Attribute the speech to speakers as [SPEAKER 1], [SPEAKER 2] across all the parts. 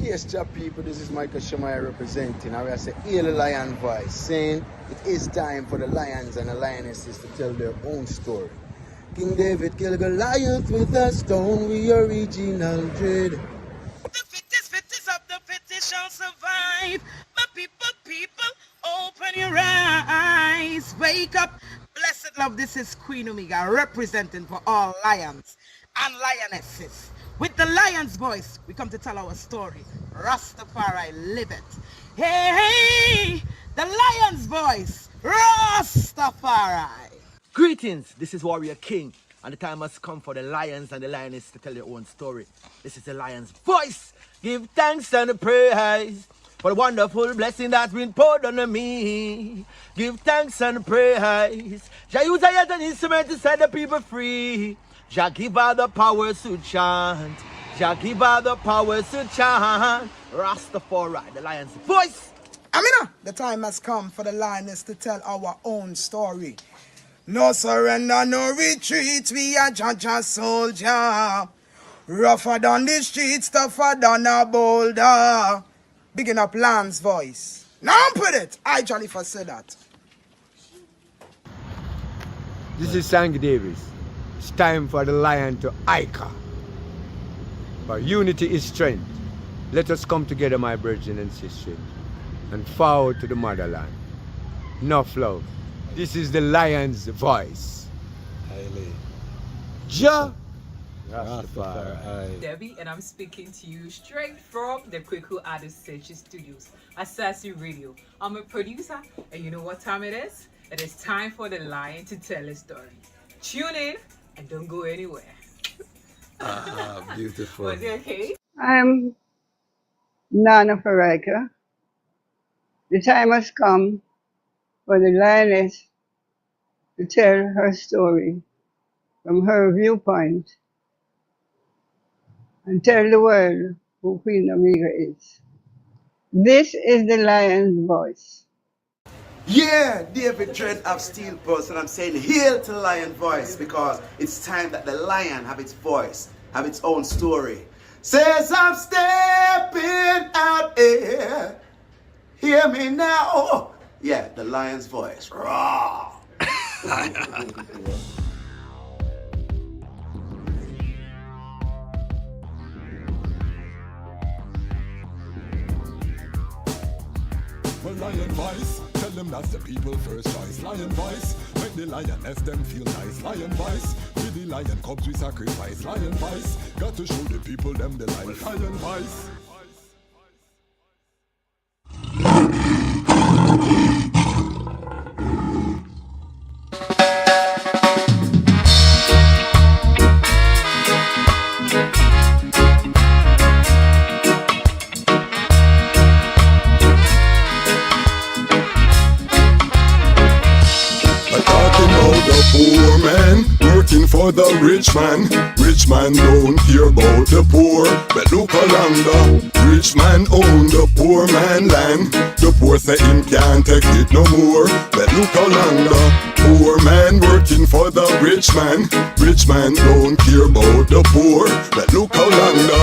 [SPEAKER 1] Yes, job people, this is Michael Shamaya representing. I will say, Hail the Lion voice, saying it is time for the lions and the lionesses to tell their own story. King David killed Goliath with a stone, we original dread.
[SPEAKER 2] The fittest of the fittest shall survive. But people, open your eyes. Wake up. Blessed love, this is Queen Omega representing for all lions and lionesses. With the lion's voice, we come to tell our story. Rastafari live it. Hey, the lion's voice. Rastafari.
[SPEAKER 3] Greetings, this is Warrior King, and the time has come for the lions and the lioness to tell their own story. This is the lion's voice. Give thanks and praise for the wonderful blessing that's been poured on me. Give thanks and praise. Jah use I as an instrument to set the people free. Jah give her the powers to chant. Jah give her the powers to chant. Rastafari, the lion's voice.
[SPEAKER 4] Amina, the time has come for the lioness to tell our own story. No surrender, no retreat, we are Jaja soldier. Rougher than the streets, tougher than a boulder. Bigging up Lamb's voice. Now put it, I Jalifa said that.
[SPEAKER 5] This is Sanky Davis. It's time for the lion to Ika. For unity is strength. Let us come together, my brethren and sisters, and forward to the motherland. Enough love. This is the lion's voice.
[SPEAKER 6] Haile.
[SPEAKER 5] Jah
[SPEAKER 6] Rastafari.
[SPEAKER 7] Debbie, and I'm speaking to you straight from the Kweku Ado Search Studios at Sassy Radio. I'm a producer, and you know what time it is? It is time for the lion to tell a story. Tune in and don't go anywhere.
[SPEAKER 6] Beautiful.
[SPEAKER 7] Was it okay?
[SPEAKER 8] I'm Nana Faraka. The time has come for the lioness to tell her story from her viewpoint and tell the world who Queen Omega is. This is the lion's voice.
[SPEAKER 9] Yeah, David Dread of Steel Pulse, and I'm saying hail to the lion voice because it's time that the lion have its voice, have its own story. Says I'm stepping out here. Hear me now. Oh, yeah, the lion's voice. Raw.
[SPEAKER 10] Well, lion voice, tell them that's the people first choice. Lion voice, make the lioness them feel nice. Lion voice, with the lion cubs we sacrifice. Lion voice, got to show the people them the life. Lion voice. Poor man working for the rich man. Rich man don't hear about the poor, but look along the rich man own the poor man land. The poor say him can't take it no more, but look along the poor man working for the rich man. Rich man don't care about the poor, but look along the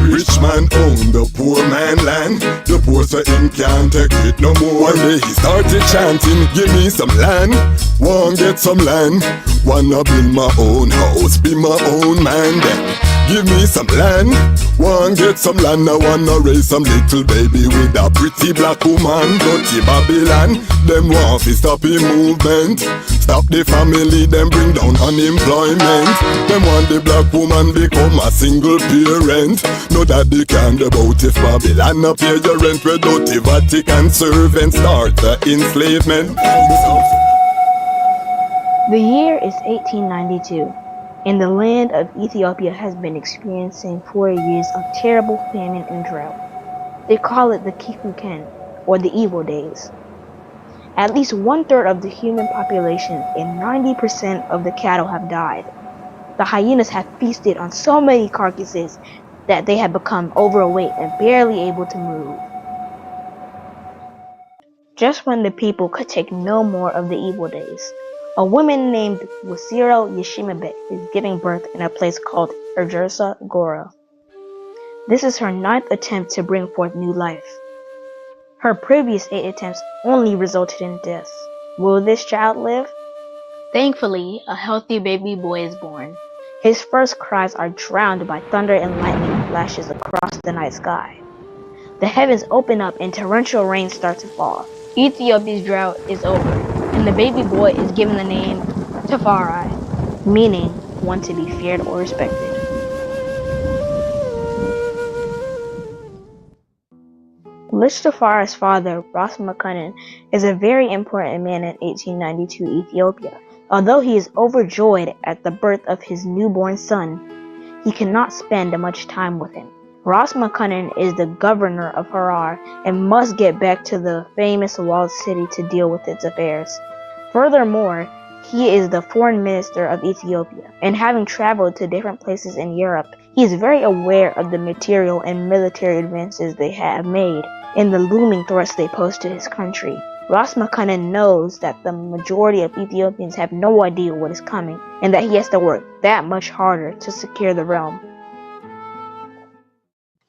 [SPEAKER 10] rich man own the poor man land. The poor say him can't take it no more. One day he started chanting, give me some land. Want get some land. Wanna build my own house, be my own man then. Give me some land. Want get some land. I wanna raise some little baby with a pretty black woman. Dirty Babylon, them want to stop the movement. Stop the family, them bring down unemployment. Them want the black woman become a single parent. No daddy can about if Babylon not pay your rent. Without the Vatican servants start the enslavement.
[SPEAKER 11] The year is 1892, and the land of Ethiopia has been experiencing 4 years of terrible famine and drought. They call it the Kikuken, or the evil days. At least 1/3 of the human population and 90% of the cattle have died. The hyenas have feasted on so many carcasses that they have become overweight and barely able to move. Just when the people could take no more of the evil days, a woman named Wasiro Yeshimabet is giving birth in a place called Urgersa Gora. This is her ninth attempt to bring forth new life. Her previous 8 attempts only resulted in death. Will this child live? Thankfully, a healthy baby boy is born. His first cries are drowned by thunder and lightning flashes across the night sky. The heavens open up and torrential rain starts to fall. Ethiopia's drought is over, and the baby boy is given the name Tafari, meaning one to be feared or respected. Lich Tafari's father, Ras Makonnen, is a very important man in 1892 Ethiopia. Although he is overjoyed at the birth of his newborn son, he cannot spend much time with him. Ras Makonnen is the governor of Harar and must get back to the famous walled city to deal with its affairs. Furthermore, he is the foreign minister of Ethiopia, and having traveled to different places in Europe, he is very aware of the material and military advances they have made and the looming threats they pose to his country. Ras Makonnen knows that the majority of Ethiopians have no idea what is coming, and that he has to work that much harder to secure the realm.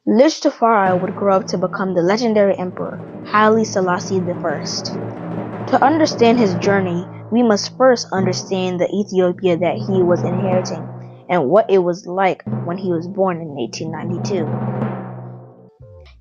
[SPEAKER 11] Lich Tafari would grow up to become the legendary emperor, Haile Selassie I. To understand his journey, we must first understand the Ethiopia that he was inheriting, and what it was like when he was born in 1892.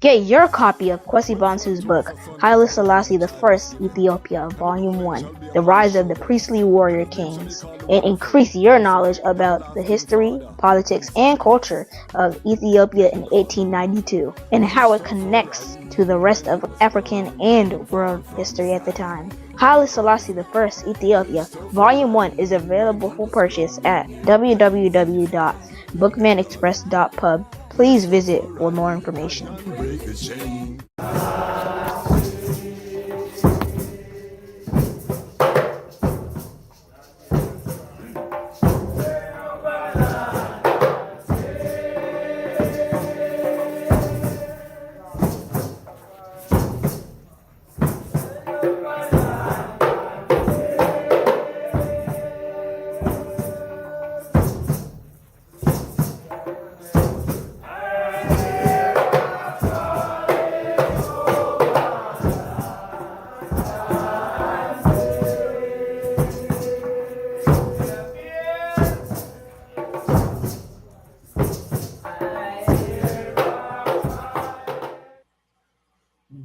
[SPEAKER 11] Get your copy of Kwesi Bansu's book, Haile Selassie I, Ethiopia, Volume 1, The Rise of the Priestly Warrior Kings, and increase your knowledge about the history, politics, and culture of Ethiopia in 1892, and how it connects to the rest of African and world history at the time. Haile Selassie I, Ethiopia, Volume 1 is available for purchase at www.bookmanexpress.pub. Please visit for more information.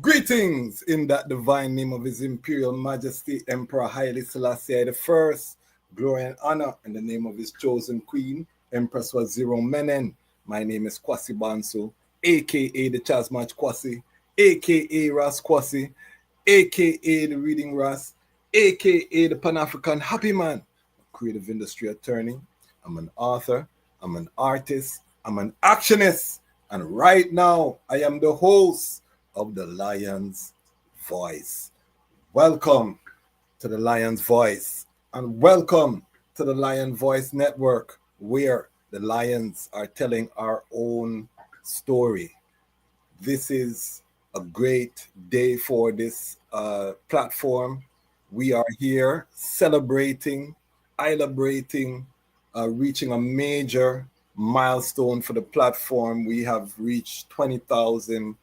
[SPEAKER 10] Greetings in that divine name of His Imperial Majesty Emperor Haile Selassie I. Glory and honor in the name of His chosen Queen, Empress Waziri Menen. My name is Kwesi Bansu, aka the Chasmach Kwesi, aka Ras Kwesi, aka the Reading Ras, aka the Pan-African Happy Man, creative industry attorney. I'm an author, I'm an artist, I'm an actionist, and right now I am the host of the Lion's Voice. Welcome to the Lion's Voice, and welcome to the Lion Voice Network, where the lions are telling our own story. This is a great day for this platform. We are here celebrating, reaching a major milestone for the platform. We have reached 20,000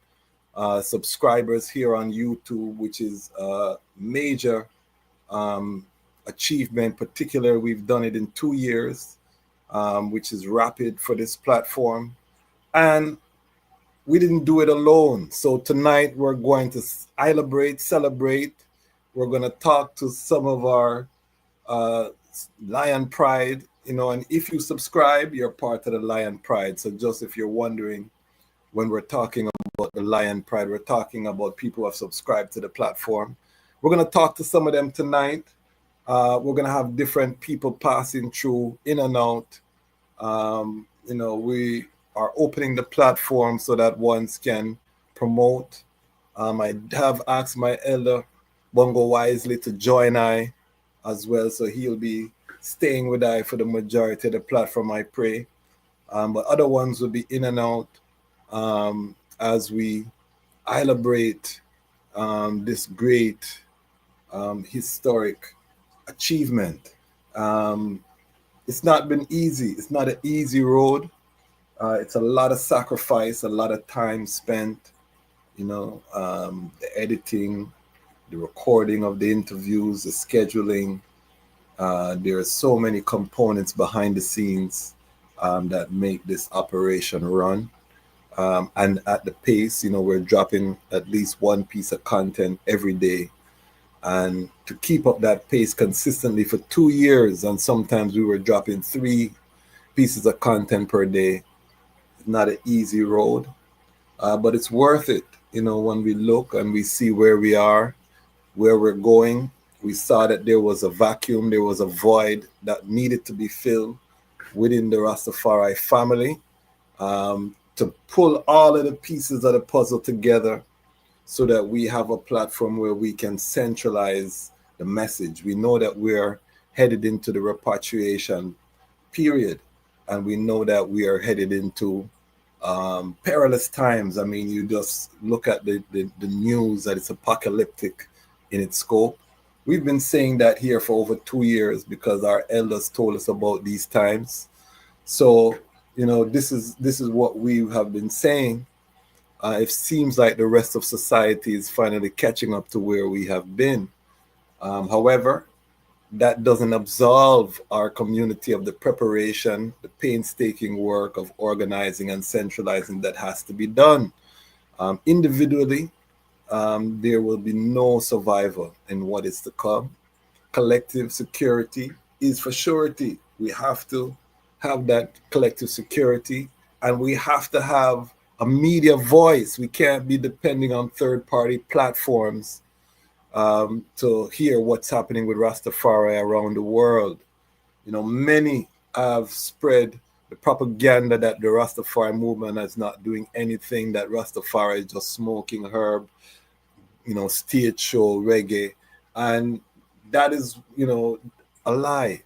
[SPEAKER 10] subscribers here on YouTube, which is a major achievement. Particularly, we've done it in 2 years, which is rapid for this platform. And we didn't do it alone. So tonight we're going to celebrate. We're going to talk to some of our Lion Pride, and if you subscribe, you're part of the Lion Pride. So just if you're wondering, when we're talking about the Lion Pride, we're talking about people who have subscribed to the platform. We're going to talk to some of them tonight. We're going to have different people passing through, in and out. We are opening the platform so that ones can promote. I have asked my elder, Bongo Wisely, to join I as well. So he'll be staying with I for the majority of the platform, I pray. But other ones will be in and out. As we celebrate this great historic achievement. It's not been easy. It's not an easy road.
[SPEAKER 6] It's a lot of sacrifice, a lot of time spent, the editing, the recording of the interviews, the scheduling. There are so many components behind the scenes that make this operation run. And at the pace, we're dropping at least one piece of content every day. And to keep up that pace consistently for 2 years, and sometimes we were dropping 3 pieces of content per day, not an easy road, but it's worth it. When we look and we see where we are, where we're going, we saw that there was a vacuum, there was a void that needed to be filled within the Rastafari family, to pull all of the pieces of the puzzle together so that we have a platform where we can centralize the message. We know that we're headed into the repatriation period, and we know that we are headed into perilous times. I mean, you just look at the news that it's apocalyptic in its scope. We've been saying that here for over 2 years because our elders told us about these times. So, this is what we have been saying. It seems like the rest of society is finally catching up to where we have been. However, that doesn't absolve our community of the preparation, the painstaking work of organizing and centralizing that has to be done. Individually, there will be no survival in what is to come. Collective security is for surety. We have to have that collective security, and we have to have a media voice. We can't be depending on third-party platforms to hear what's happening with Rastafari around the world. Many have spread the propaganda that the Rastafari movement is not doing anything, that Rastafari is just smoking herb, stage show, reggae. And that is, a lie.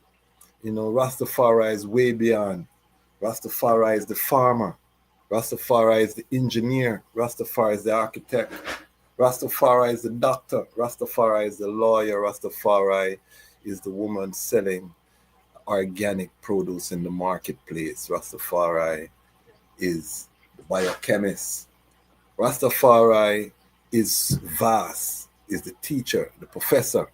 [SPEAKER 6] Rastafari is way beyond. Rastafari is the farmer. Rastafari is the engineer. Rastafari is the architect. Rastafari is the doctor. Rastafari is the lawyer. Rastafari is the woman selling organic produce in the marketplace. Rastafari is the biochemist. Rastafari is vast, is the teacher, the professor.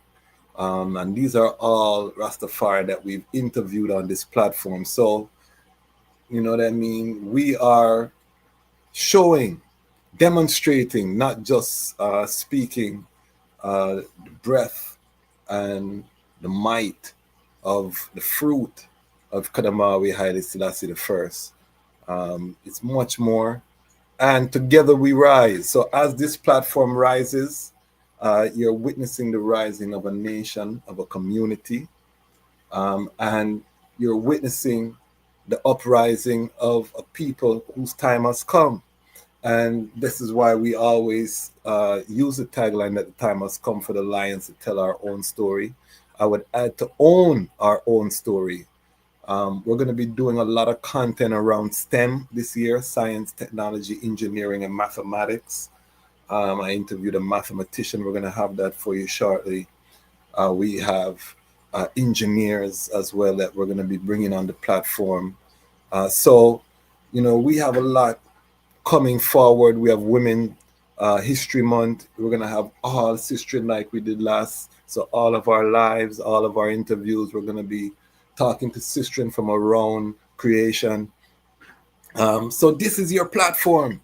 [SPEAKER 6] And these are all Rastafari that we've interviewed on this platform. So, you know what I mean? We are showing, demonstrating, not just speaking the breadth and the might of the fruit of Kadamawi Haile Selassie I. It's much more. And together we rise. So as this platform rises, you're witnessing the rising of a nation, of a community, and you're witnessing the uprising of a people whose time has come. And this is why we always use the tagline that the time has come for the Lions to tell our own story. I would add to own our own story. We're going to be doing a lot of content around STEM this year: science, technology, engineering, and mathematics. I interviewed a mathematician. We're going to have that for you shortly. We have engineers as well that we're going to be bringing on the platform. So, we have a lot coming forward. We have Women History Month. We're going to have all history like we did last. So all of our lives, all of our interviews, we're going to be talking to sistren from around creation. So this is your platform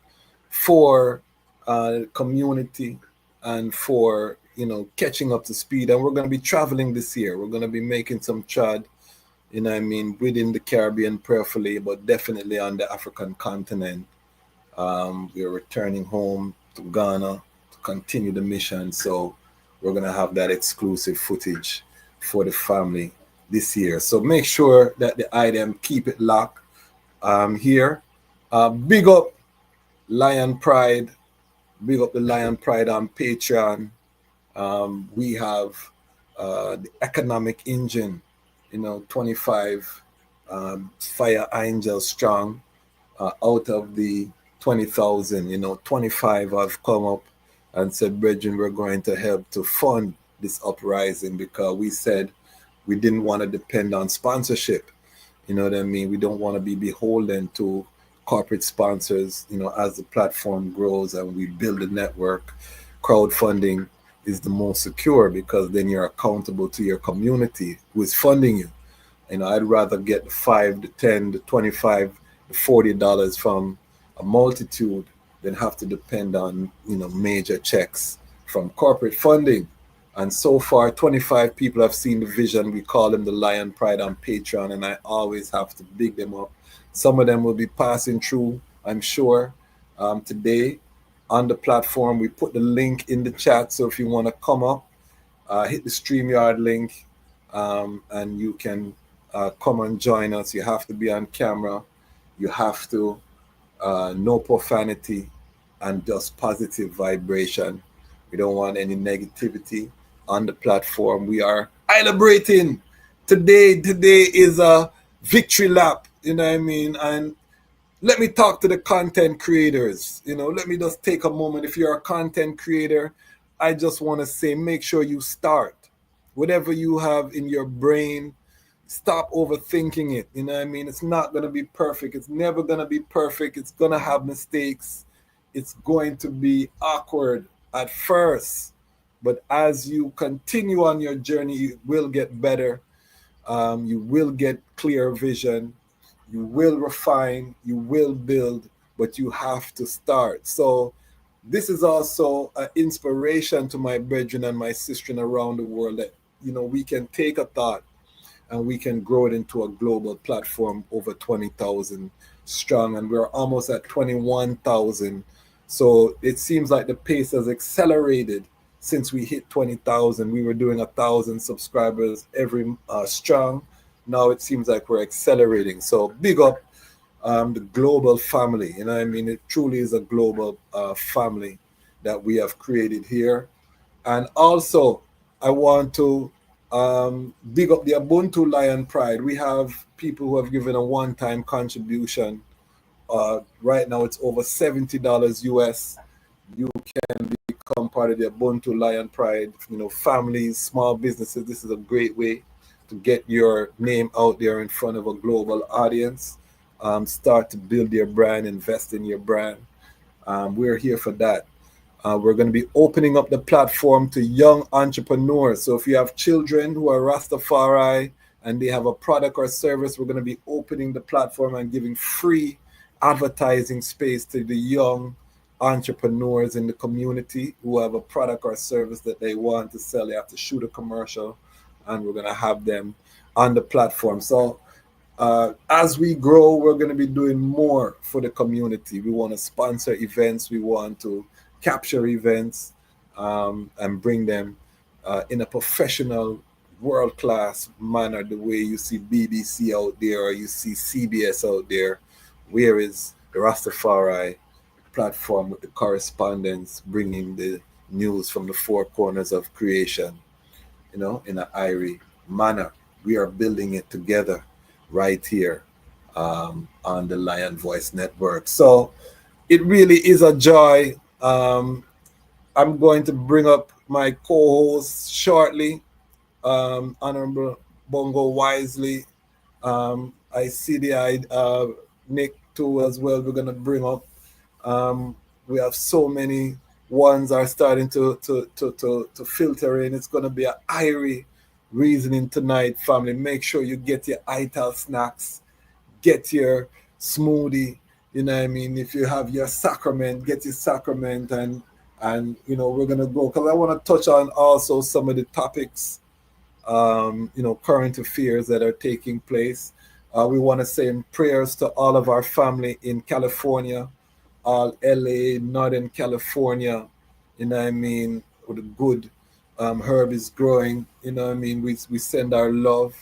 [SPEAKER 6] for community and for, catching up to speed. And we're going to be traveling this year. We're going to be making some trad, within the Caribbean prayerfully, but definitely on the African continent. We're returning home to Ghana to continue the mission. So we're going to have that exclusive footage for the family this year. So make sure that the item keep it locked here. Big up Lion Pride. Big up the Lion Pride on Patreon. We have the economic engine, 25 fire angels strong. Out of the 20,000, 25 have come up and said, brethren, we're going to help to fund this uprising, because we said we didn't want to depend on sponsorship. You know what I mean? We don't want to be beholden to corporate sponsors. You know, as the platform grows and we build a network, crowdfunding is the most secure because then you're accountable to your community who is funding you. You know, I'd rather get the 5, the 10, the 25, the $40 from a multitude than have to depend on, you know, major checks from corporate funding. And so far, 25 people have seen the vision. We call them the Lion Pride on Patreon, and I always have to big them up. Some of them will be passing through, I'm sure, today on the platform. We put the link in the chat, so if you want to come up, hit the StreamYard link, and you can come and join us. You have to be on camera. You have to no profanity and just positive vibration. We don't want any negativity on the platform. We are celebrating today. Today is a victory lap, you know what I mean? And let me talk to the content creators. You know, let me just take a moment. If you're a content creator, I just want to say, make sure you start. Whatever you have in your brain, stop overthinking it. You know what I mean? It's not going to be perfect. It's never going to be perfect. It's going to have mistakes. It's going to be awkward at first. But as you continue on your journey, you will get better. You will get clear vision. You will refine. You will build. But you have to start. So this is also an inspiration to my brethren and my sisters around the world that, you know, we can take a thought and we can grow it into a global platform over 20,000 strong. And we're almost at 21,000. So it seems like the pace has accelerated since we hit 20,000. We were doing 1,000 subscribers every strong. Now it seems like we're accelerating. So big up the global family. You know what I mean? It truly is a global family that we have created here. And also, I want to big up the Ubuntu Lion Pride. We have people who have given a one-time contribution. Right now, it's over $70 US. You can become part of the Ubuntu Lion Pride. You know, families, small businesses. This is a great way to get your name out there in front of a global audience. Start to build your brand, invest in your brand. We're here for that. We're going to be opening up the platform to young entrepreneurs. So if you have children who are Rastafari and they have a product or service, we're going to be opening the platform and giving free advertising space to the young entrepreneurs in the community who have a product or service that they want to sell. They have to shoot a commercial, and we're going to have them on the platform. So as we grow, we're going to be doing more for the community. We want to sponsor events. We want to capture events and bring them in a professional, world-class manner, the way you see BBC out there or you see CBS out there. Where is the Rastafari platform with the correspondence, bringing the news from the four corners of creation, you know, in an airy manner? We are building it together right here on the Lion Voice Network. So it really is a joy. I'm going to bring up my co-host shortly, Honorable Bongo Wisely. I see the Nick too as well. We're going to bring up. We have so many ones are starting to filter in. It's going to be an airy reasoning tonight, family. Make sure you get your ITAL snacks, get your smoothie. You know what I mean? If you have your sacrament, get your sacrament, and you know, we're gonna go because I want to touch on also some of the topics, you know, current affairs that are taking place. We want to send prayers to all of our family in California, all LA, Northern California. You know what I mean? With the good herb is growing. You know what I mean? We send our love.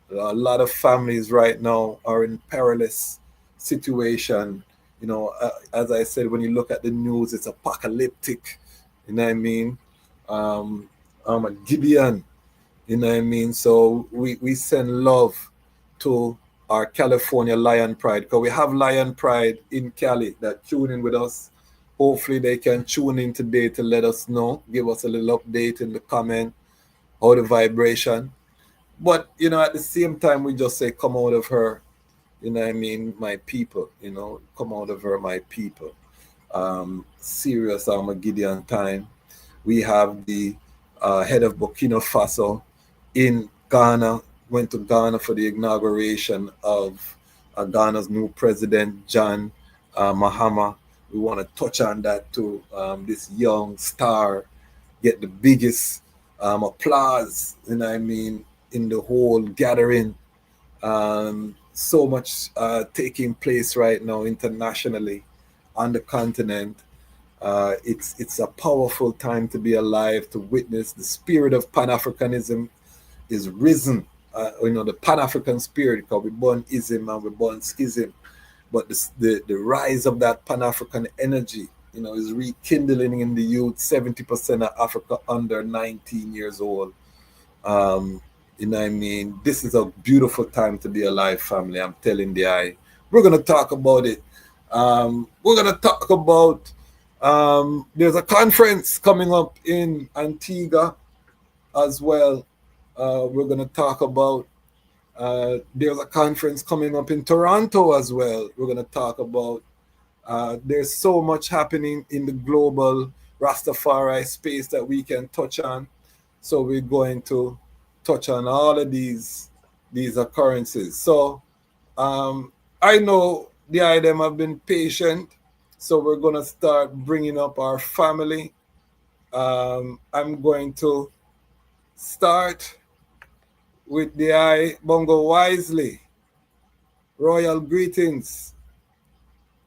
[SPEAKER 6] A lot of families right now are in perilous situation. You know, as I said, when you look at the news, it's apocalyptic. You know what I mean? I'm a Gideon. You know what I mean? So we send love to our California Lion Pride, because we have Lion Pride in Cali that tune in with us. Hopefully they can tune in today to let us know, give us a little update in the comment, how the vibration. But, you know, at the same time, we just say, come out of her. you know what I mean, my people, you know, come out of her, my people. Serious Armageddon time. We have the head of Burkina Faso in Ghana, went to Ghana for the inauguration of Ghana's new president, John Mahama. We want to touch on that too. This young star get the biggest applause, you know what I mean, in the whole gathering. So much taking place right now internationally on the continent. It's a powerful time to be alive, to witness the spirit of Pan-Africanism is risen. You know, the Pan-African spirit, because we born ism and we born schism, but the rise of that Pan-African energy, you know, is rekindling in the youth. 70% of Africa under 19 years old. You know what I mean? This is a beautiful time to be alive, family. I'm telling the eye. We're going to talk about it. We're going to talk about, there's a conference coming up in Antigua as well. We're going to talk about, there's a conference coming up in Toronto as well. We're going to talk about, there's so much happening in the global Rastafari space that we can touch on. So we're going to touch on all of these occurrences. So I know the item have been patient, so we're going to start bringing up our family. I'm going to start with the I Bongo Wisely. Royal greetings.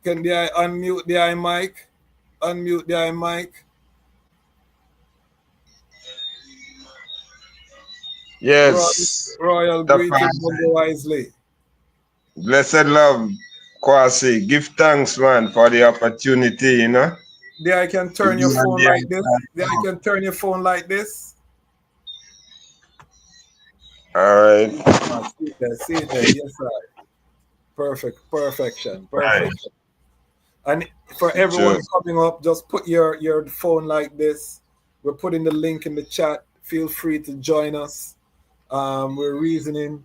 [SPEAKER 6] Can the I unmute the I mic? Unmute the I mic.
[SPEAKER 12] Yes.
[SPEAKER 6] Royal greetings, Bongo Wisely.
[SPEAKER 12] Blessed love, Kwasi. Give thanks, man, for the opportunity, you know.
[SPEAKER 6] There I can turn your phone like this. There I can turn your phone like this.
[SPEAKER 12] All right.
[SPEAKER 6] See it there. Yes, sir. Perfect. Perfection. Perfection. Right. And for everyone coming up, just put your phone like this. We're putting the link in the chat. Feel free to join us. We're reasoning.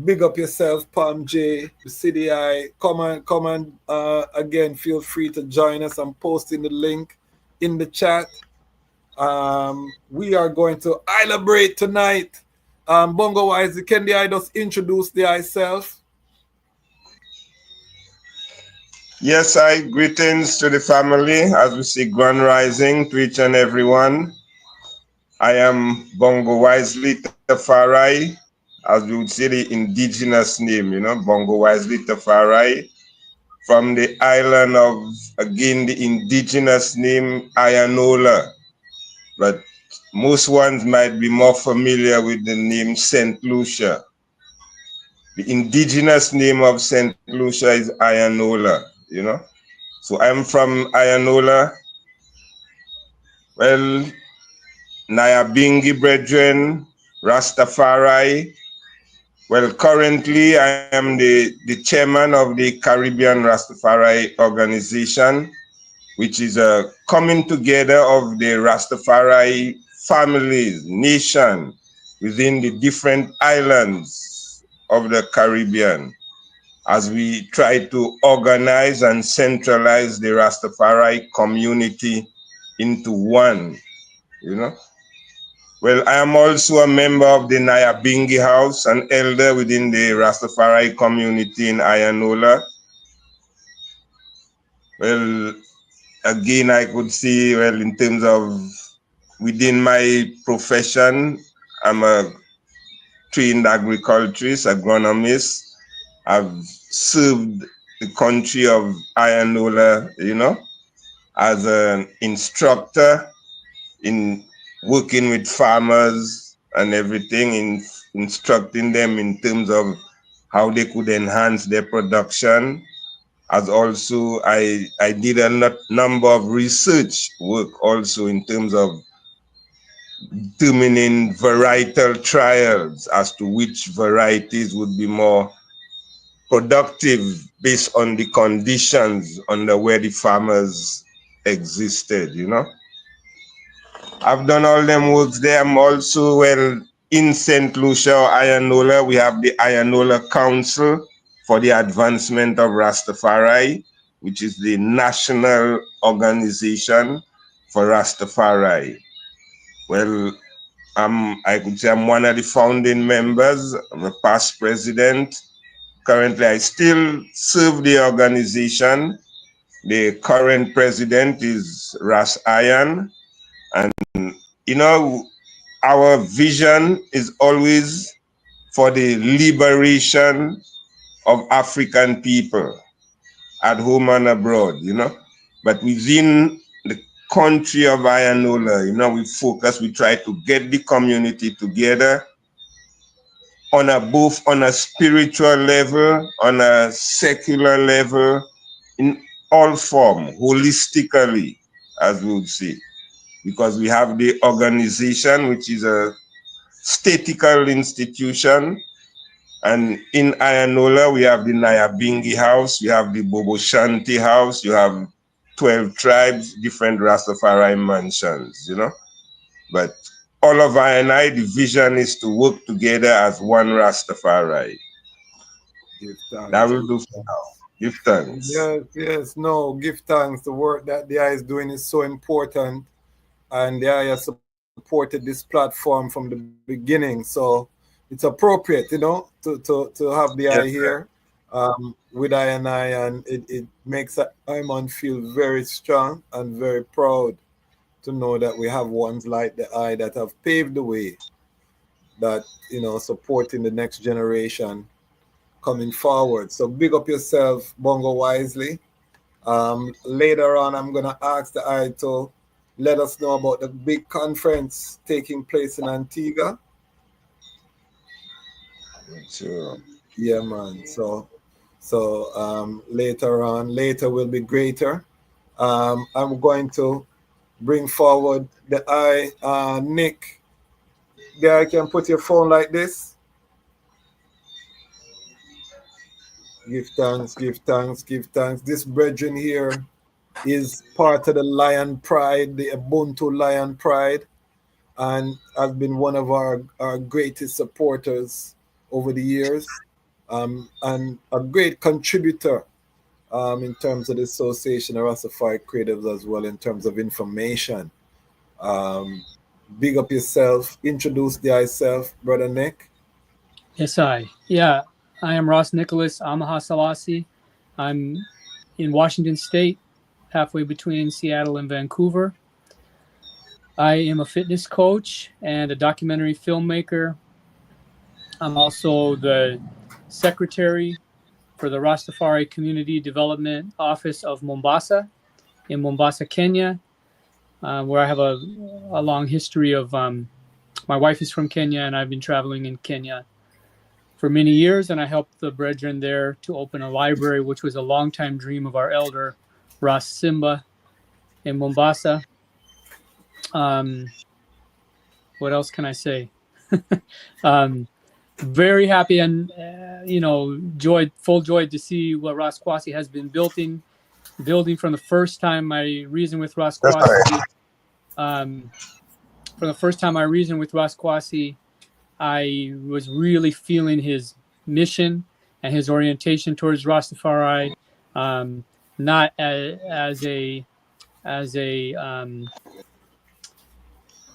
[SPEAKER 6] Big up yourself, Palm J, the City Eye. Come on. Again, feel free to join us. I'm posting the link in the chat. We are going to celebrate tonight. Bongo Wise, can the I just introduce the I self?
[SPEAKER 12] Yes, I greetings to the family as we see Grand Rising to each and everyone. I am Bongo Wisely Tafarai, as we would say the indigenous name, you know, Bongo Wisely Tafarai, from the island of, again, the indigenous name Ayanola. But most ones might be more familiar with the name St. Lucia. The indigenous name of St. Lucia is Ayanola, you know. So I'm from Ayanola. Well, Nyabingi brethren, Rastafari. Well, currently I am the chairman of the Caribbean Rastafari organization, which is a coming together of the Rastafari families, nation, within the different islands of the Caribbean, as we try to organize and centralize the Rastafari community into one, you know. Well, I am also a member of the Nyabingi House, an elder within the Rastafari community in Ayanola. Well, again, I could see, well, in terms of within my profession, I'm a trained agriculturist, agronomist. I've served the country of Ayanola, you know, as an instructor in working with farmers and everything, in instructing them in terms of how they could enhance their production. As also, I did a number of research work also in terms of determining varietal trials as to which varieties would be more productive based on the conditions under where the farmers existed, you know. I've done all them works there. I'm also, well, in St. Lucia or Ayanola, we have the Ayanola Council for the advancement of Rastafari, which is the national organization for Rastafari. Well, I could say I'm one of the founding members. I'm a past president. Currently, I still serve the organization. The current president is Ras Iron. And, you know, our vision is always for the liberation of African people at home and abroad, you know. But within the country of Ayanola, you know, we try to get the community together on both on a spiritual level, on a secular level, in all form, holistically, as we would say. Because we have the organization, which is a statical institution. And in Ayanola, we have the Nyabingi House, we have the Bobo Shanti House, you have 12 tribes, different Rastafari mansions, you know. But all of I, the vision is to work together as one Rastafari.
[SPEAKER 6] Give thanks.
[SPEAKER 12] That will do for now. Give thanks.
[SPEAKER 6] Yes, no, give thanks. The work that the I is doing is so important. And the I has supported this platform from the beginning. So it's appropriate, you know, to have the I here with I, and it makes Iman feel very strong and very proud to know that we have ones like the I that have paved the way, that, you know, supporting the next generation coming forward. So big up yourself, Bongo Wisely. Later on, I'm going to ask the I to let us know about the big conference taking place in Antigua.
[SPEAKER 12] Sure.
[SPEAKER 6] Yeah, man. So later will be greater. I'm going to bring forward the I, Nick. Guy, can put your phone like this. Give thanks, give thanks, give thanks. This brethren here is part of the Lion Pride, the Ubuntu Lion Pride, and has been one of our greatest supporters over the years, and a great contributor in terms of the Association of Rastafari Creatives as well, in terms of information. Big up yourself. Introduce thyself, Brother Nick.
[SPEAKER 13] Yes, yeah, I am Ross Nicholas Amaha Selassie. I'm in Washington State, halfway between Seattle and Vancouver. I am a fitness coach and a documentary filmmaker. I'm also the secretary for the Rastafari Community Development Office of Mombasa, in Mombasa, Kenya, where I have a long history of, my wife is from Kenya and I've been traveling in Kenya for many years, and I helped the brethren there to open a library, which was a longtime dream of our elder, Ras Simba, in Mombasa. What else can I say? Very happy and, full joy to see what Ras Kwasi has been building from the first time I reasoned with Ras Kwasi. From the first time I reasoned with Ras Kwasi, I was really feeling his mission and his orientation towards Rastafari, not as a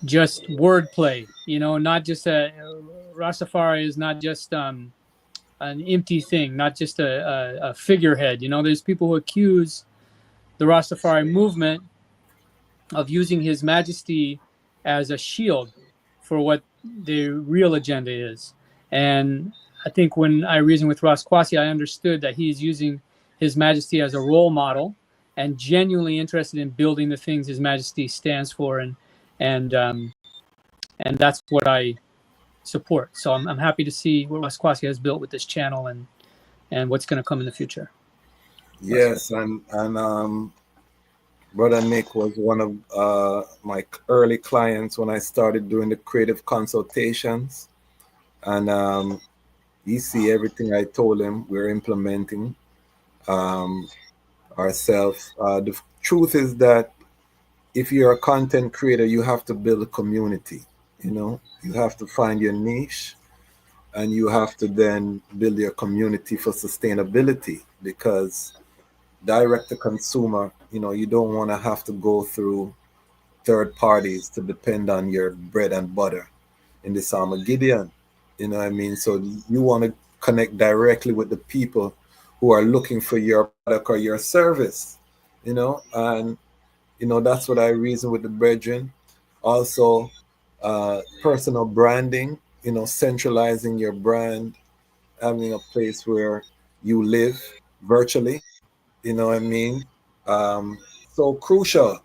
[SPEAKER 13] just wordplay, not just Rastafari is not just an empty thing, not just a figurehead. There's people who accuse the Rastafari movement of using His Majesty as a shield for what the real agenda is. And I think when I reasoned with Ras Kwasi, I understood that he's using His Majesty as a role model and genuinely interested in building the things His Majesty stands for, and that's what I support. So I'm happy to see what Ras Kwasi has built with this channel and what's going to come in the future.
[SPEAKER 6] Yes, and Brother Nick was one of my early clients when I started doing the creative consultations, and you see everything I told him we're implementing ourselves. The truth is that if you're a content creator, you have to build a community. You have to find your niche, and you have to then build your community for sustainability, because direct to consumer, you don't want to have to go through third parties to depend on your bread and butter in this Armageddon. You know what I mean? So you want to connect directly with the people who are looking for your product or your service, and that's what I reason with the brethren. Also, personal branding, centralizing your brand, having a place where you live virtually, you know what I mean? So crucial.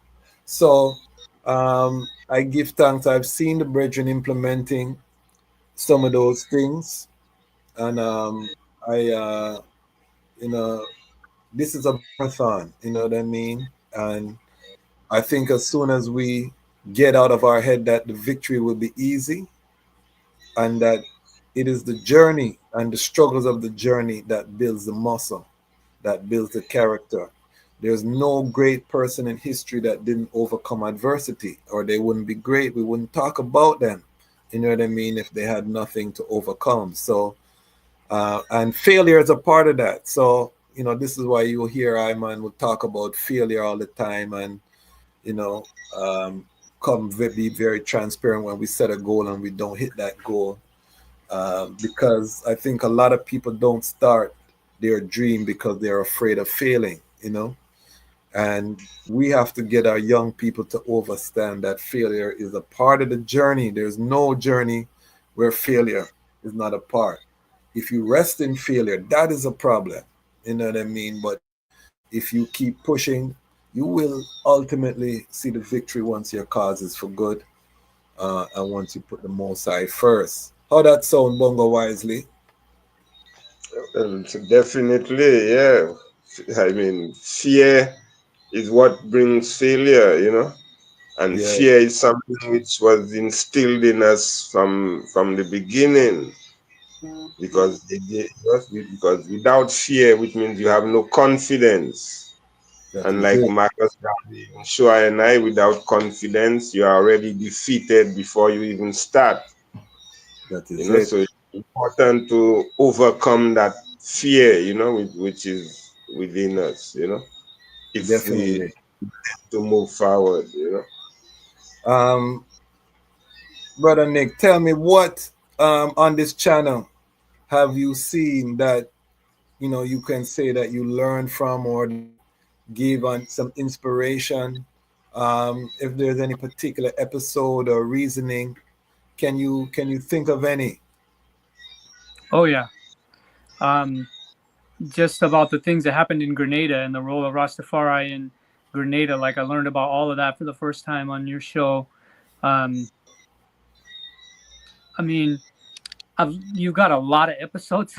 [SPEAKER 6] So I give thanks. I've seen the brethren implementing some of those things, and you know, this is a marathon. You know what I mean? And I think as soon as we get out of our head that the victory will be easy, and that it is the journey and the struggles of the journey that builds the muscle, that builds the character. There's no great person in history that didn't overcome adversity, or they wouldn't be great. We wouldn't talk about them, you know what I mean, if they had nothing to overcome. So, and failure is a part of that. So, this is why you hear Iman will talk about failure all the time, and, be very transparent when we set a goal and we don't hit that goal. Because I think a lot of people don't start their dream because they're afraid of failing, and we have to get our young people to understand that failure is a part of the journey. There's no journey where failure is not a part. If you rest in failure, that is a problem, you know what I mean? But if you keep pushing, you will ultimately see the victory once your cause is for good, and once you put the Most High first. How that sound, Bongo Wisely?
[SPEAKER 12] Definitely, yeah. I mean, fear is what brings failure, and
[SPEAKER 6] Yeah.
[SPEAKER 12] fear is something which was instilled in us from the beginning, because because without fear, which means you have no confidence. And like Marcus Garvey, Shua and I, without confidence, you are already defeated before you even start.
[SPEAKER 6] That is it.
[SPEAKER 12] So it's important to overcome that fear, which is within us, if
[SPEAKER 6] Definitely.
[SPEAKER 12] we to move forward,
[SPEAKER 6] Brother Nick, tell me what on this channel have you seen that you can say that you learned from or give on some inspiration? If there's any particular episode or reasoning, can you think of any?
[SPEAKER 13] Oh yeah. Just about the things that happened in Grenada and the role of Rastafari in Grenada. Like I learned about all of that for the first time on your show. I mean, you got a lot of episodes.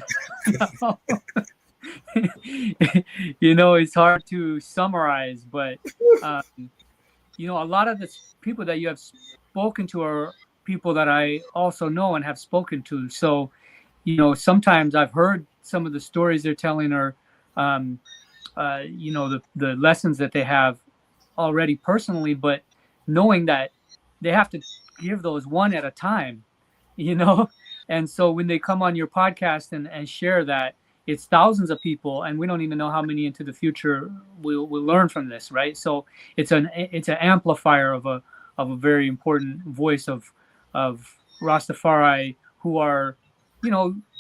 [SPEAKER 13] It's hard to summarize, but a lot of the people that you have spoken to are people that I also know and have spoken to. So, sometimes I've heard some of the stories they're telling, or the lessons that they have already personally, but knowing that they have to give those one at a time, and so when they come on your podcast and share that, it's thousands of people, and we don't even know how many into the future we'll learn from this, right? So it's an amplifier of a very important voice of Rastafari, who are,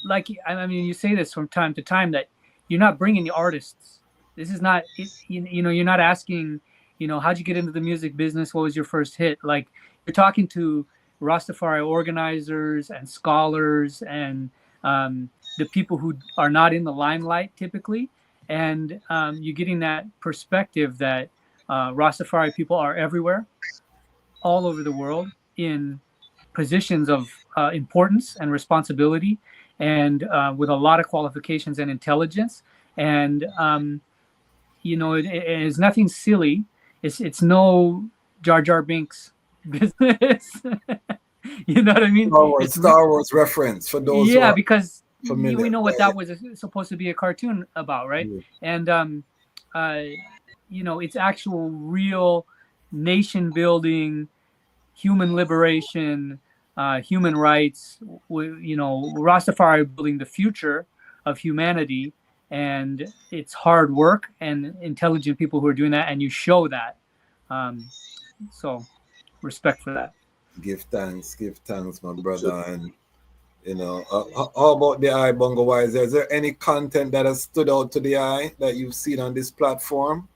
[SPEAKER 13] like, I mean, you say this from time to time, that you're not bringing the artists. This is not, you're not asking, how'd you get into the music business? What was your first hit? Like, you're talking to Rastafari organizers and scholars and the people who are not in the limelight typically. And you're getting that perspective that Rastafari people are everywhere, all over the world, in positions of importance and responsibility, and with a lot of qualifications and intelligence. And it is nothing silly. It's no Jar Jar Binks business. You know what I mean?
[SPEAKER 6] Star Wars reference for those.
[SPEAKER 13] Yeah, because
[SPEAKER 6] familiar.
[SPEAKER 13] we know what that was supposed to be a cartoon about, right? Yeah. And it's actual, real nation building, human liberation, human rights, Rastafari building the future of humanity, and it's hard work and intelligent people who are doing that, and you show that. So respect for that.
[SPEAKER 6] Give thanks, my brother. And how about the eye, Bongo Wise? Is there any content that has stood out to the eye that you've seen on this platform?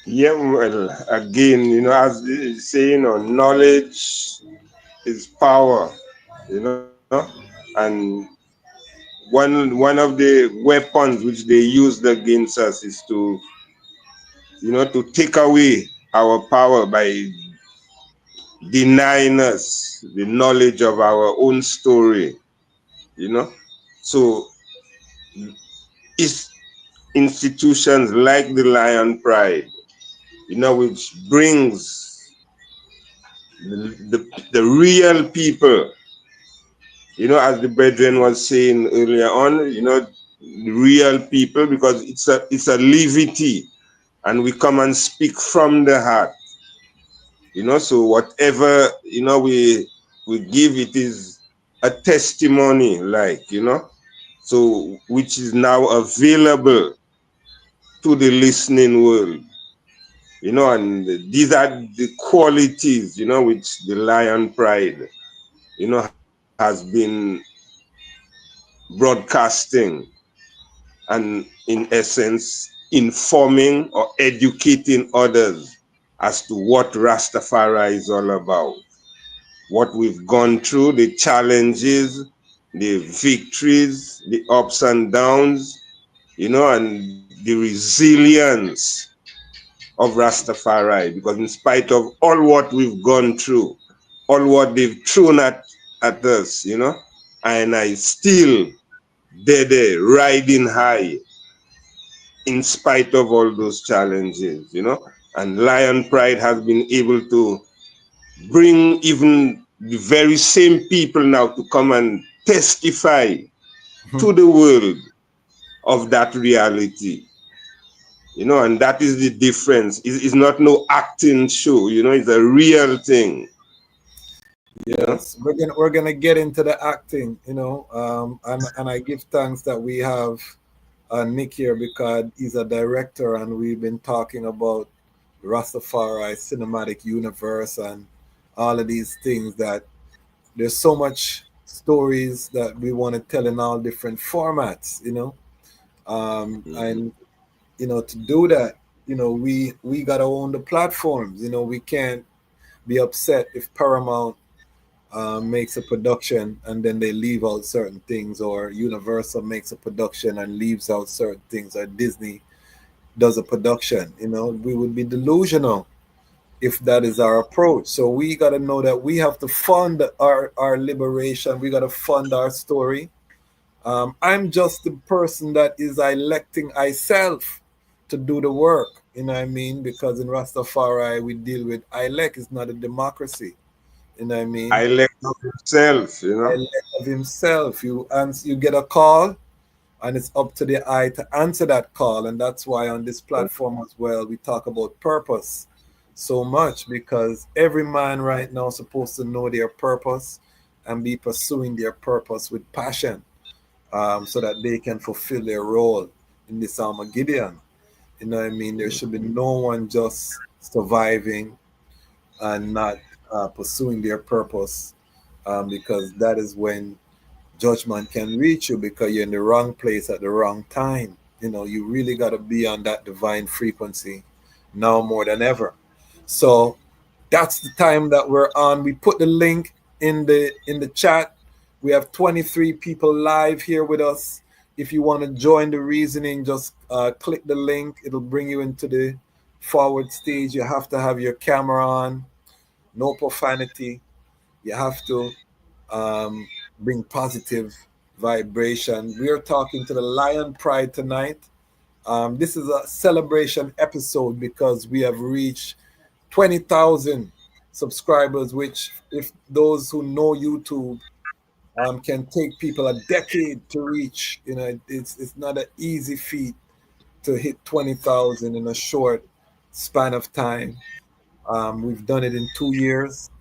[SPEAKER 12] Yeah, well, again, as they say, knowledge is power, and one of the weapons which they used against us is to take away our power by denying us the knowledge of our own story, So it's institutions like the Lion Pride, which brings the real people, as the brethren was saying earlier on, the real people, because it's a levity, and we come and speak from the heart, so whatever, we give, it is a testimony, so which is now available to the listening world, and these are the qualities, which the Lion Pride, has been broadcasting and, in essence, informing or educating others as to what Rastafari is all about, what we've gone through, the challenges, the victories, the ups and downs, and the resilience of Rastafari, because in spite of all what we've gone through, all what they've thrown at us, and I still there riding high in spite of all those challenges, and Lion Pride has been able to bring even the very same people now to come and testify to the world of that reality. And that is the difference. It's not no acting show, it's a real thing.
[SPEAKER 6] Yes, we're gonna get into the acting, and I give thanks that we have Nick here, because he's a director, and we've been talking about Rastafari cinematic universe and all of these things, that there's so much stories that we want to tell in all different formats, and to do that, we gotta own the platforms. We can't be upset if Paramount makes a production and then they leave out certain things, or Universal makes a production and leaves out certain things, or Disney does a production. We would be delusional if that is our approach. So we got to know that we have to fund our liberation. We got to fund our story. I'm just the person that is electing myself to do the work, because in Rastafari we deal with elect. It's not a democracy.
[SPEAKER 12] I elect of himself,
[SPEAKER 6] Elect of himself. You get a call, and it's up to the eye to answer that call. And that's why on this platform as well, we talk about purpose so much, because every man right now is supposed to know their purpose and be pursuing their purpose with passion, so that they can fulfill their role in this Armageddon. There should be no one just surviving and not pursuing their purpose, because that is when judgment can reach you, because you're in the wrong place at the wrong time. You really got to be on that divine frequency now more than ever. So that's the time that we're on. We put the link in the chat. We have 23 people live here with us. If you want to join the reasoning, just click the link. It'll bring you into the forward stage. You have to have your camera on. No profanity. You have to bring positive vibration. We are talking to the Lion Pride tonight. This is a celebration episode because we have reached 20,000 subscribers, which, if those who know YouTube, can take people a decade to reach. It's not an easy feat to hit 20,000 in a short span of time. We've done it in 2 years,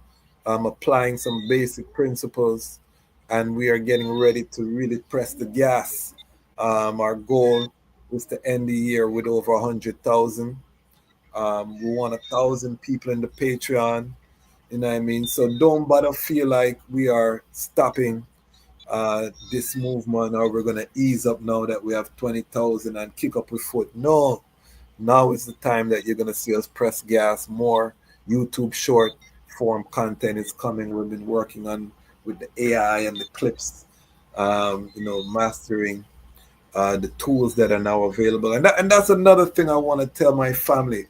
[SPEAKER 6] applying some basic principles, and we are getting ready to really press the gas. Our goal is to end the year with over 100,000. We want 1,000 people in the Patreon. You know what I mean? So don't bother feel like we are stopping this movement, or we're gonna ease up now that we have 20,000 and kick up a foot. No, now is the time that you're gonna see us press gas. More YouTube short form content is coming. We've been working on with the AI and the clips, mastering the tools that are now available. And that's another thing I want to tell my family,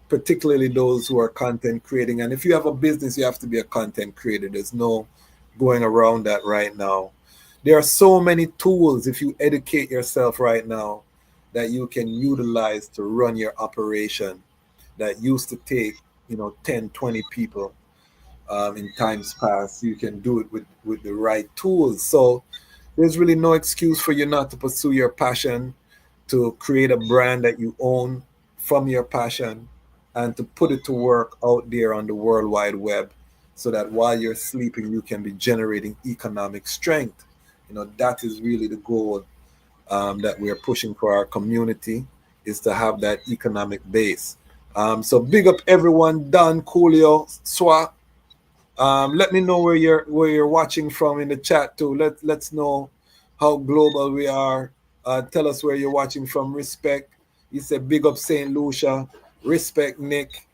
[SPEAKER 6] particularly those who are content creating. And if you have a business, you have to be a content creator. There's no going around that right now. There are so many tools, if you educate yourself right now, that you can utilize to run your operation that used to take 10, 20 people in times past. You can do it with the right tools. So there's really no excuse for you not to pursue your passion, to create a brand that you own from your passion, and to put it to work out there on the World Wide Web, so that while you're sleeping, you can be generating economic strength. That is really the goal that we're pushing for our community, is to have that economic base. So big up everyone, Don, Coolio, Swa. Let me know where you're watching from in the chat too. Let's know how global we are. Tell us where you're watching from. Respect. You said big up St. Lucia. Respect Nick.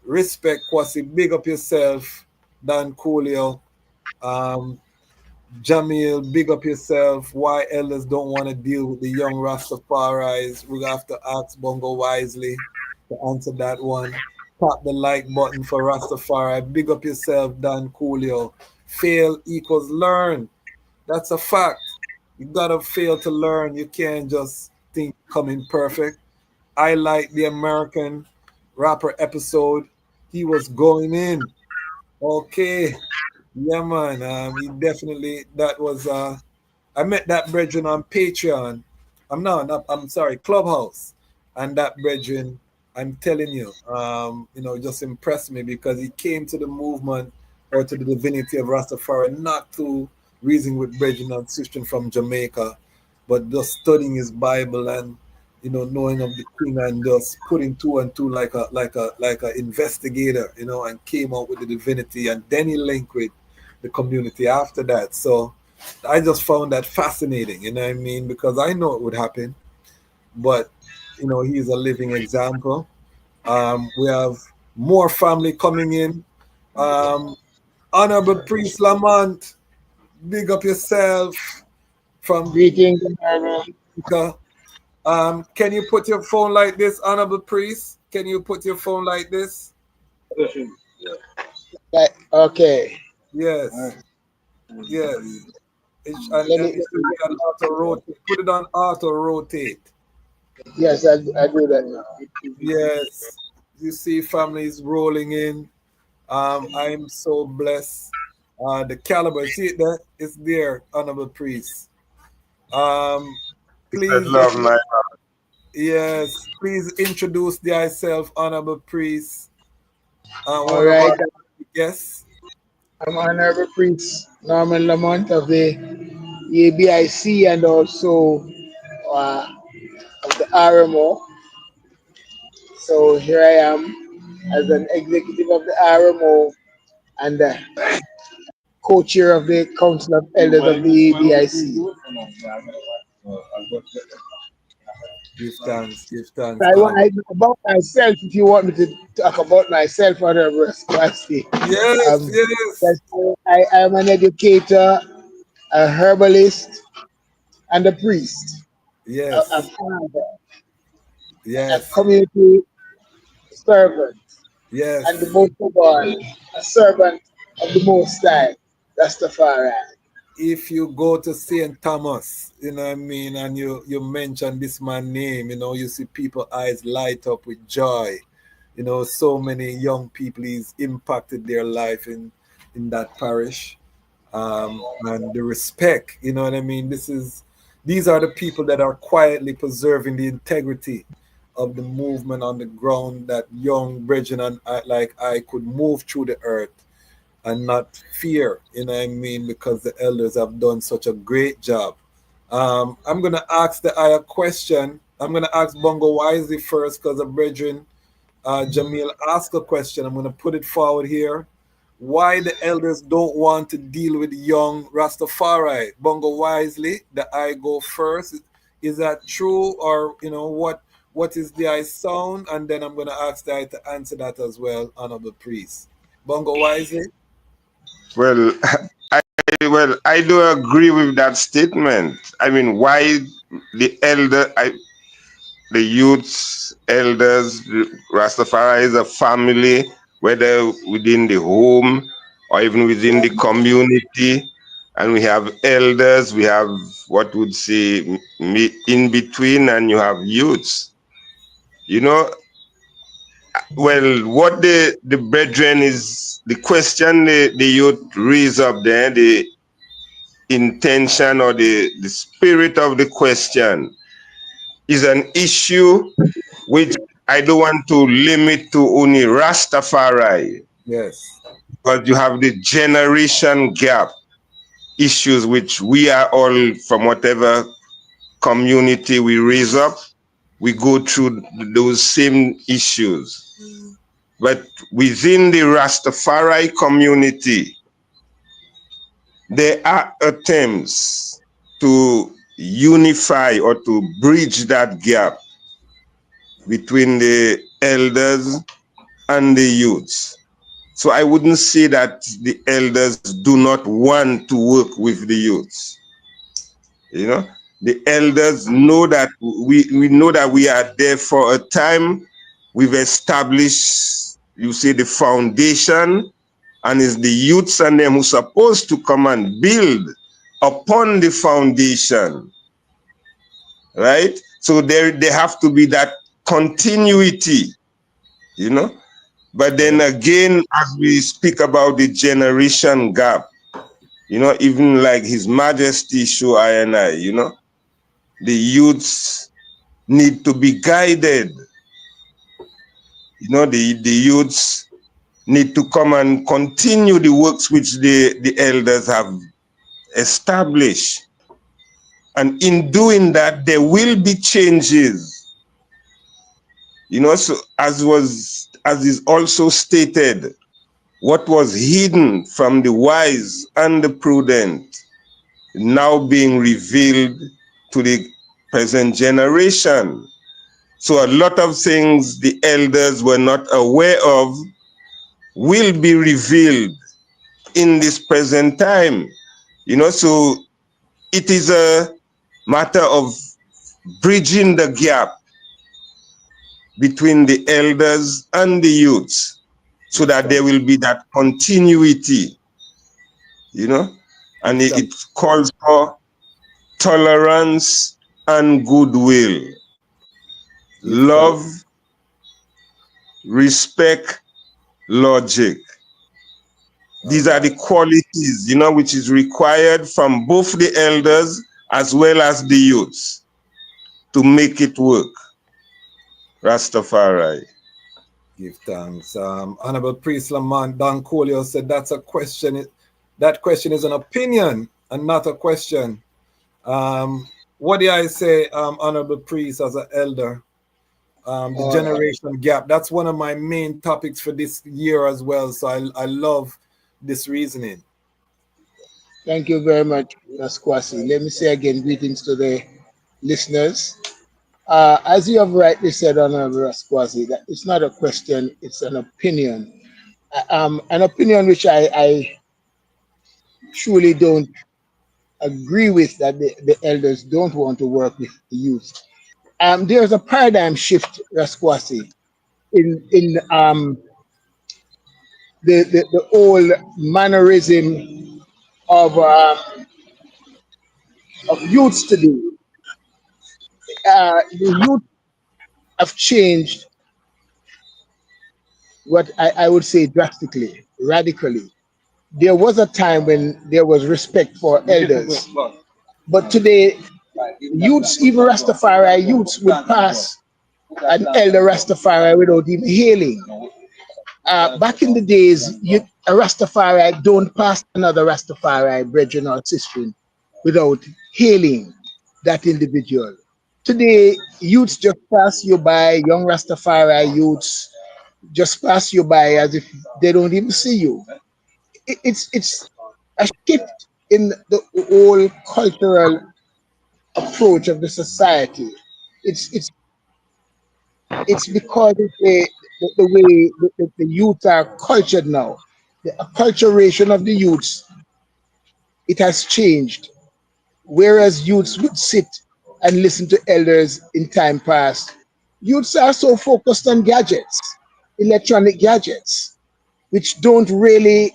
[SPEAKER 6] Respect Kwasi. Big up yourself, Don Coolio. Jamil, big up yourself. Why elders don't want to deal with the young Rastafaris? We're gonna have to ask Bongo Wisely to answer that one. Tap the like button for Rastafari. Big up yourself, Don Coolio. Fail equals learn. That's a fact. You gotta fail to learn. You can't just think coming perfect. I like the American rapper episode. He was going in. Okay. Yeah, man. He definitely, that was, I met that brethren on Patreon. I'm sorry, Clubhouse. And that brethren, I'm telling you, just impressed me, because he came to the movement or to the divinity of Rastafari, not to reason with brethren and sisters from Jamaica, but just studying his Bible and, knowing of the Queen, and just putting two and two like a investigator, and came out with the divinity, and then he linked with the community after that. So I just found that fascinating, you know what I mean? Because I know it would happen, but he's a living example. We have more family coming in. Honorable Priest Lamont, big up yourself from
[SPEAKER 14] greetings.
[SPEAKER 6] Can you put your phone like this, Honorable Priest? Can you put your phone like this?
[SPEAKER 14] Okay.
[SPEAKER 6] Yes. Yes. It should be on auto rotate. Put it on auto rotate.
[SPEAKER 14] Yes, I do that now.
[SPEAKER 6] Yes. You see families rolling in. I'm so blessed. The caliber, see it there? It's there, Honorable Priest. Please. Yes, please introduce thyself, Honorable Priest.
[SPEAKER 14] All right.
[SPEAKER 6] Yes.
[SPEAKER 14] I'm Honorable Priest Norman Lamont of the ABIC, and also of the RMO. So here I am as an executive of the RMO and co-chair of the Council of Elders of the ABIC.
[SPEAKER 6] Give thanks.
[SPEAKER 14] About myself, if you want me to talk about myself, Honorable Kwasi.
[SPEAKER 6] Yes.
[SPEAKER 14] I am an educator, a herbalist, and a priest.
[SPEAKER 6] Yes.
[SPEAKER 14] A father.
[SPEAKER 6] Yes.
[SPEAKER 14] A community servant.
[SPEAKER 6] Yes.
[SPEAKER 14] And the most of all, a servant of the Most High, Rastafari.
[SPEAKER 6] If you go to St. Thomas, you know what I mean, and you mention this man's name, you see people's eyes light up with joy. So many young people, he's impacted their life in that parish. And the respect, you know what I mean? These are the people that are quietly preserving the integrity of the movement on the ground, that young brethren and I could move through the earth and not fear, you know what I mean, because the elders have done such a great job. I'm going to ask the higher question. I'm going to ask Bongo Wisely first because the brethren, Jamil asked a question. I'm going to put it forward here. Why the elders don't want to deal with young Rastafari? Bongo Wisely, the I go first. Is that true, or you know what is the I sound? And then I'm going to ask the I to answer that as well, honorable priest. Bongo Wisely.
[SPEAKER 12] Well, I do agree with that statement. I mean, why the youths, elders, Rastafari is a family, whether within the home or even within the community. And we have elders, we have what would say in between, and you have youths. You know, well, what the brethren is, the question the youth raise up there, the intention or the spirit of the question is an issue which I don't want to limit to only Rastafari.
[SPEAKER 6] Yes.
[SPEAKER 12] But you have the generation gap issues which we are all, from whatever community we raise up, we go through those same issues. But within the Rastafari community, there are attempts to unify or to bridge that gap between the elders and the youths. So I wouldn't say that the elders do not want to work with the youths. You know, the elders know that we know that we are there for a time. We've established, you see, the foundation, and it's the youths and them who's supposed to come and build upon the foundation, right? So there have to be that continuity, you know. But then again, as we speak about the generation gap, you know, even like His Majesty show I and I, you know, the youths need to be guided. You know, the youths need to come and continue the works which the elders have established. And in doing that, there will be changes. You know, so as is also stated, what was hidden from the wise and the prudent now being revealed to the present generation. So a lot of things the elders were not aware of will be revealed in this present time. You know, so it is a matter of bridging the gap between the elders and the youths so that there will be that continuity, you know, and it calls for tolerance and goodwill, love, respect, logic. These are the qualities, you know, which is required from both the elders as well as the youths to make it work. Rastafari.
[SPEAKER 6] Give thanks. Honorable Priest Lamont Don Colio said that's a question. That question is an opinion and not a question. What do I say, Honorable Priest, as an elder? The generation gap. That's one of my main topics for this year as well. So I love this reasoning.
[SPEAKER 14] Thank you very much, Raskwasi. Let me say again, greetings to the listeners. As you have rightly said, Honorable Raskwasi, that it's not a question, it's an opinion. An opinion which I truly don't agree with, that the elders don't want to work with the youth. There's a paradigm shift, Raskwasi, in the old mannerism of youths today. The youth have changed, what I would say, drastically, radically. There was a time when there was respect for elders, but today, youths, even Rastafari youths, would pass an elder Rastafari without even hailing. back in the days, a Rastafari don't pass another Rastafari brethren or sister without hailing that individual. Today, youths just pass you by, young Rastafari youths just pass you by as if they don't even see you. It's a shift in the whole cultural approach of the society. It's because of the way the youth are cultured now. The acculturation of the youths, it has changed. Whereas youths would sit and listen to elders in time past, youths are so focused on gadgets, electronic gadgets, which don't really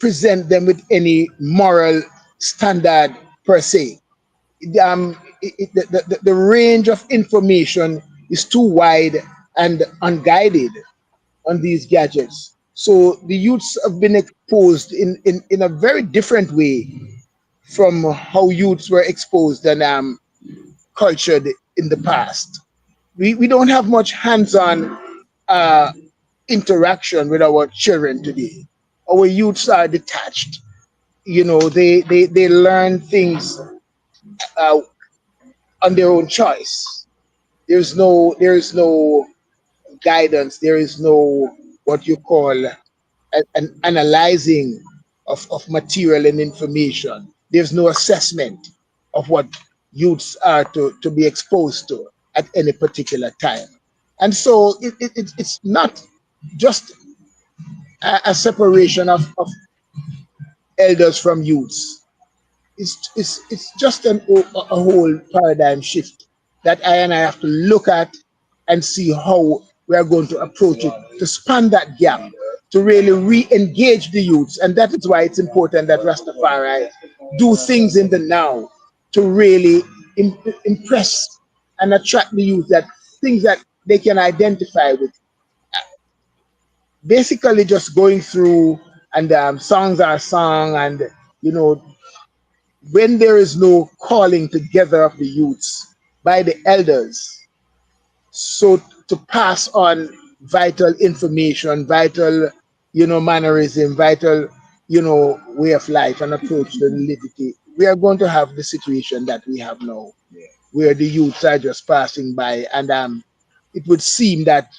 [SPEAKER 14] present them with any moral standard per se. The range of information is too wide and unguided on these gadgets. So the youths have been exposed in a very different way from how youths were exposed and cultured in the past. We don't have much hands-on interaction with our children today. Our youths are detached. You know, they learn things on their own choice. There's no guidance. There is no what you call an analyzing of material and information. There's no assessment of what youths are to be exposed to at any particular time. And so it's not just a separation of elders from youths. It's just a whole paradigm shift that I have to look at and see how we are going to approach it to span that gap, to really re-engage the youths. And that is why it's important that Rastafari do things in the now to really impress and attract the youth, that things that they can identify with. Basically just going through and songs are sung, and you know, when there is no calling together of the youths by the elders, so to pass on vital information, vital, mannerism, vital, way of life and approach to liberty, we are going to have the situation that we have now, where the youths are just passing by, and it would seem that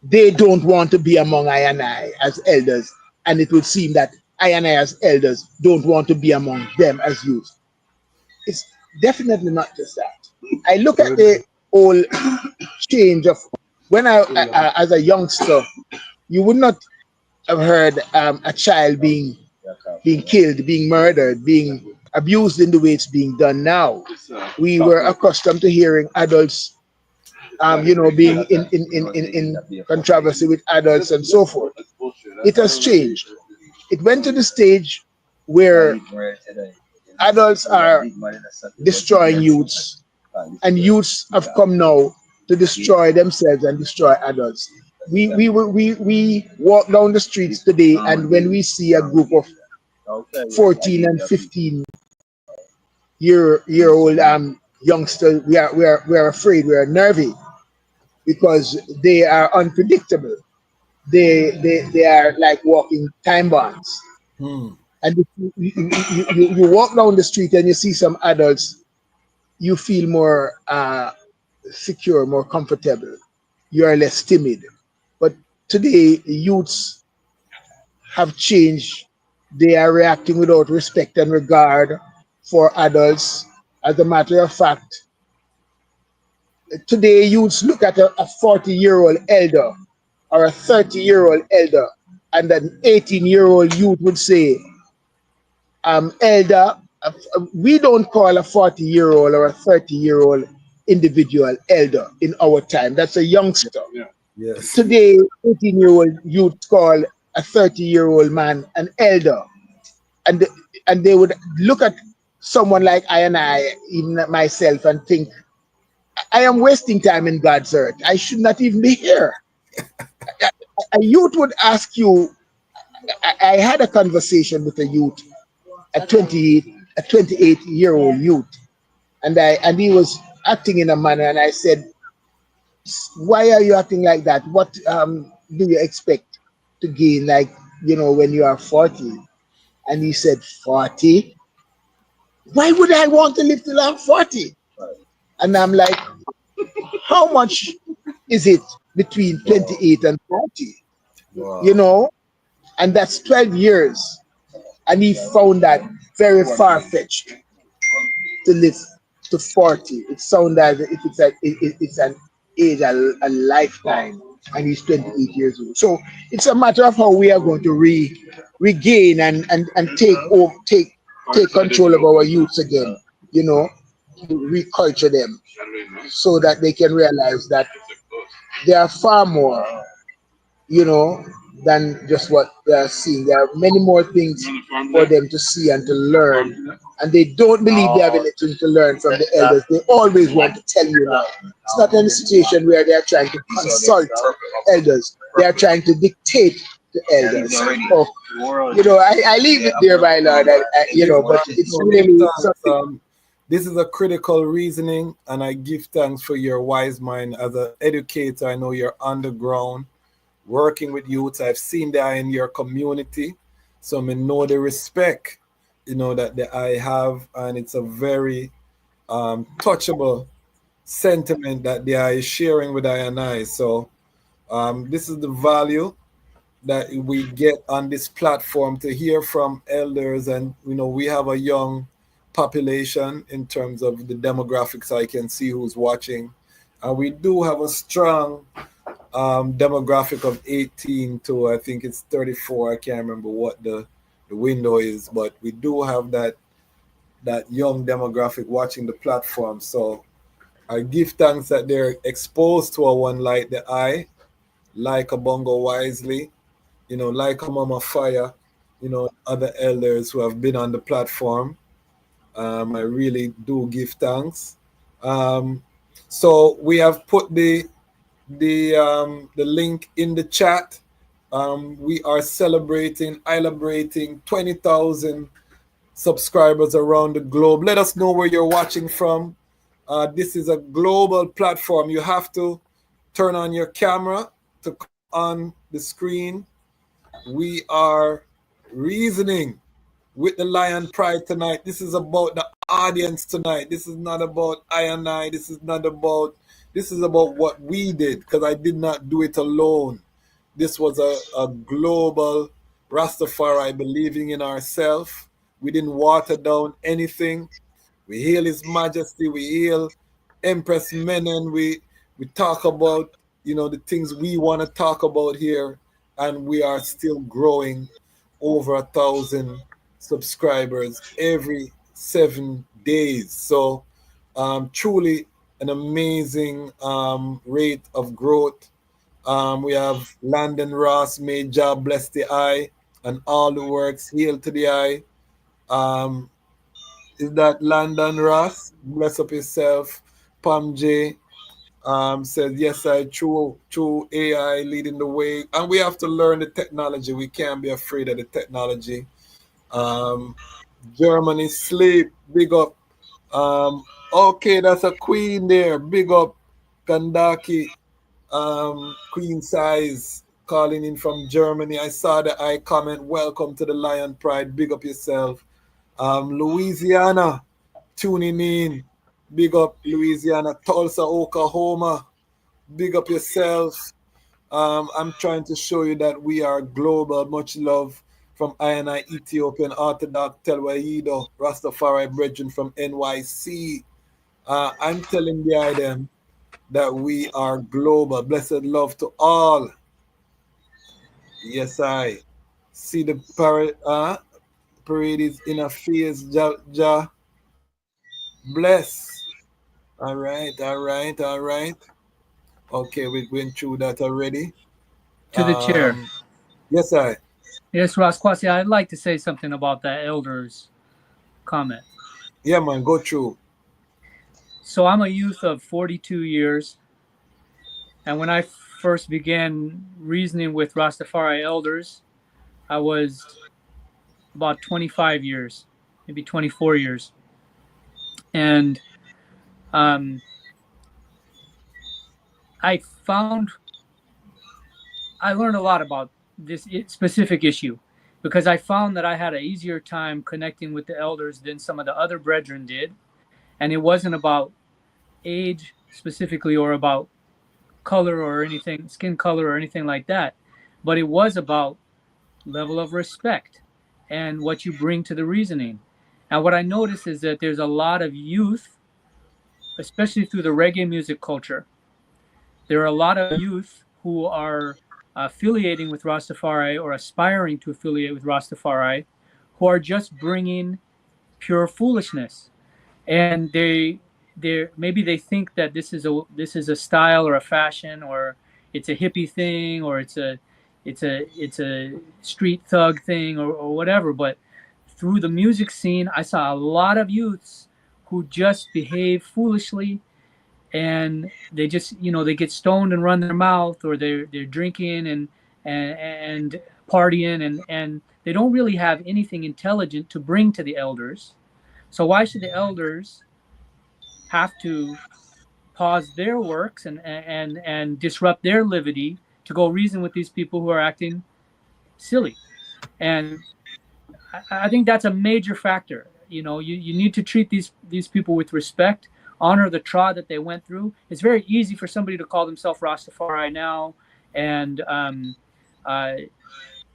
[SPEAKER 14] they don't want to be among I and I as elders, and it would seem that I and I as elders don't want to be among them as youth. It's definitely not just that. I look at the whole change of when I as a youngster, you would not have heard a child being killed, being murdered, being abused in the way it's being done now. We were accustomed to hearing adults being in controversy with adults and so forth. It has changed. It went to the stage where adults are destroying youths, and youths have come now to destroy themselves and destroy adults. We walk down the streets today, and when we see a group of 14 and 15 year old youngsters, we are afraid, we are nervy, because they are unpredictable. They are like walking time bombs. And if you walk down the street and you see some adults, you feel more secure, more comfortable. You are less timid. But today, youths have changed. They are reacting without respect and regard for adults. As a matter of fact, today youths look at a 40-year-old elder or a 30-year-old elder, and an 18-year-old youth would say, elder, we don't call a 40-year-old or a 30-year-old individual elder in our time. That's a youngster.
[SPEAKER 6] Yes.
[SPEAKER 14] Today, 18-year-old youth call a 30-year-old man an elder. And they would look at someone like I and I, even myself, and think, I am wasting time in God's earth. I should not even be here. A youth would ask you, I had a conversation with a youth, a 28-year-old youth, and he was acting in a manner, and I said, why are you acting like that? What do you expect to gain, like, when you are 40. And he said, 40? Why would I want to live till I'm 40? And I'm like, how much is it between 28 and 40?
[SPEAKER 6] Wow.
[SPEAKER 14] And that's 12 years. And he found that very far-fetched to live to 40. It sounds as if it's an age, a lifetime, and he's 28 years old. So it's a matter of how we are going to regain and take control of our youths again, reculture them so that they can realize that they are far more, than just what they are seeing. There are many more things for them to see and to learn. And they don't believe they have anything to learn from the elders. They always want to tell you now. It's not any situation where they are trying to consult elders. They are trying to dictate to elders. Oh, I leave it there, my Lord. But it's really something.
[SPEAKER 6] This is a critical reasoning, and I give thanks for your wise mind. As an educator, I know you're on the ground working with youths. I've seen that in your community, so I know the respect, that I have, and it's a very touchable sentiment that they are sharing with I and I. So this is the value that we get on this platform, to hear from elders, and we have a young population in terms of the demographics. I can see who's watching, and we do have a strong demographic of 18 to, I think it's 34. I can't remember what the window is, but we do have that young demographic watching the platform. So I give thanks that they're exposed to a one like the I, like a Bongo Wisely, like a Mama Fire, other elders who have been on the platform. I really do give thanks. So we have put the link in the chat. We are celebrating 20,000 subscribers around the globe. Let us know where you're watching from. This is a global platform. You have to turn on your camera to come on the screen. We are reasoning with the Lion Pride tonight. This is about the audience tonight. This is not about I and I. This is about what we did, because I did not do it alone. This was a global Rastafari believing in ourselves. We didn't water down anything. We hail His Majesty. We hail Empress Menen. We talk about the things we want to talk about here, and we are still growing over 1,000 subscribers every 7 days. So truly an amazing rate of growth. We have Landon Ross, may Jah bless the eye and all the works, heal to the eye. Is that Landon Ross? Bless up yourself. Pam J says, yes, I true AI leading the way. And we have to learn the technology. We can't be afraid of the technology. Germany sleep, big up. Okay, that's a queen there. Big up Kandaki, queen size, calling in from Germany. I saw the I comment. Welcome to the Lion Pride. Big up yourself. Louisiana, tuning in. Big up Louisiana. Tulsa, Oklahoma. Big up yourself. I'm trying to show you that we are global. Much love from I Ethiopian Orthodox Telwahido, Rastafari brethren from NYC. I'm telling the item that we are global. Blessed love to all. Yes, I see the parade is in a phase. Ja. Bless. All right. Okay, we went through that already.
[SPEAKER 13] To the chair.
[SPEAKER 6] Yes, I.
[SPEAKER 13] Yes, Ross Kwasi, I'd like to say something about that elder's comment.
[SPEAKER 6] Yeah, man, go through.
[SPEAKER 13] So I'm a youth of 42 years. And when I first began reasoning with Rastafari elders, I was about 25 years, maybe 24 years. And I learned a lot about specific issue, because I found that I had an easier time connecting with the elders than some of the other brethren did. And it wasn't about age specifically or about color or anything, skin color or anything like that, but it was about level of respect and what you bring to the reasoning. And what I noticed is that there's a lot of youth, especially through the reggae music culture. There are a lot of youth who are affiliating with Rastafari or aspiring to affiliate with Rastafari, who are just bringing pure foolishness, and they maybe they think that this is a style or a fashion, or it's a hippie thing, or it's a street thug thing, or whatever. But through the music scene, I saw a lot of youths who just behave foolishly, and they just, they get stoned and run their mouth, or they're drinking and partying, and they don't really have anything intelligent to bring to the elders. So why should the elders have to pause their works and disrupt their liberty to go reason with these people who are acting silly? And I think that's a major factor. You need to treat these people with respect, honor the trod that they went through. It's very easy for somebody to call themselves Rastafari now, and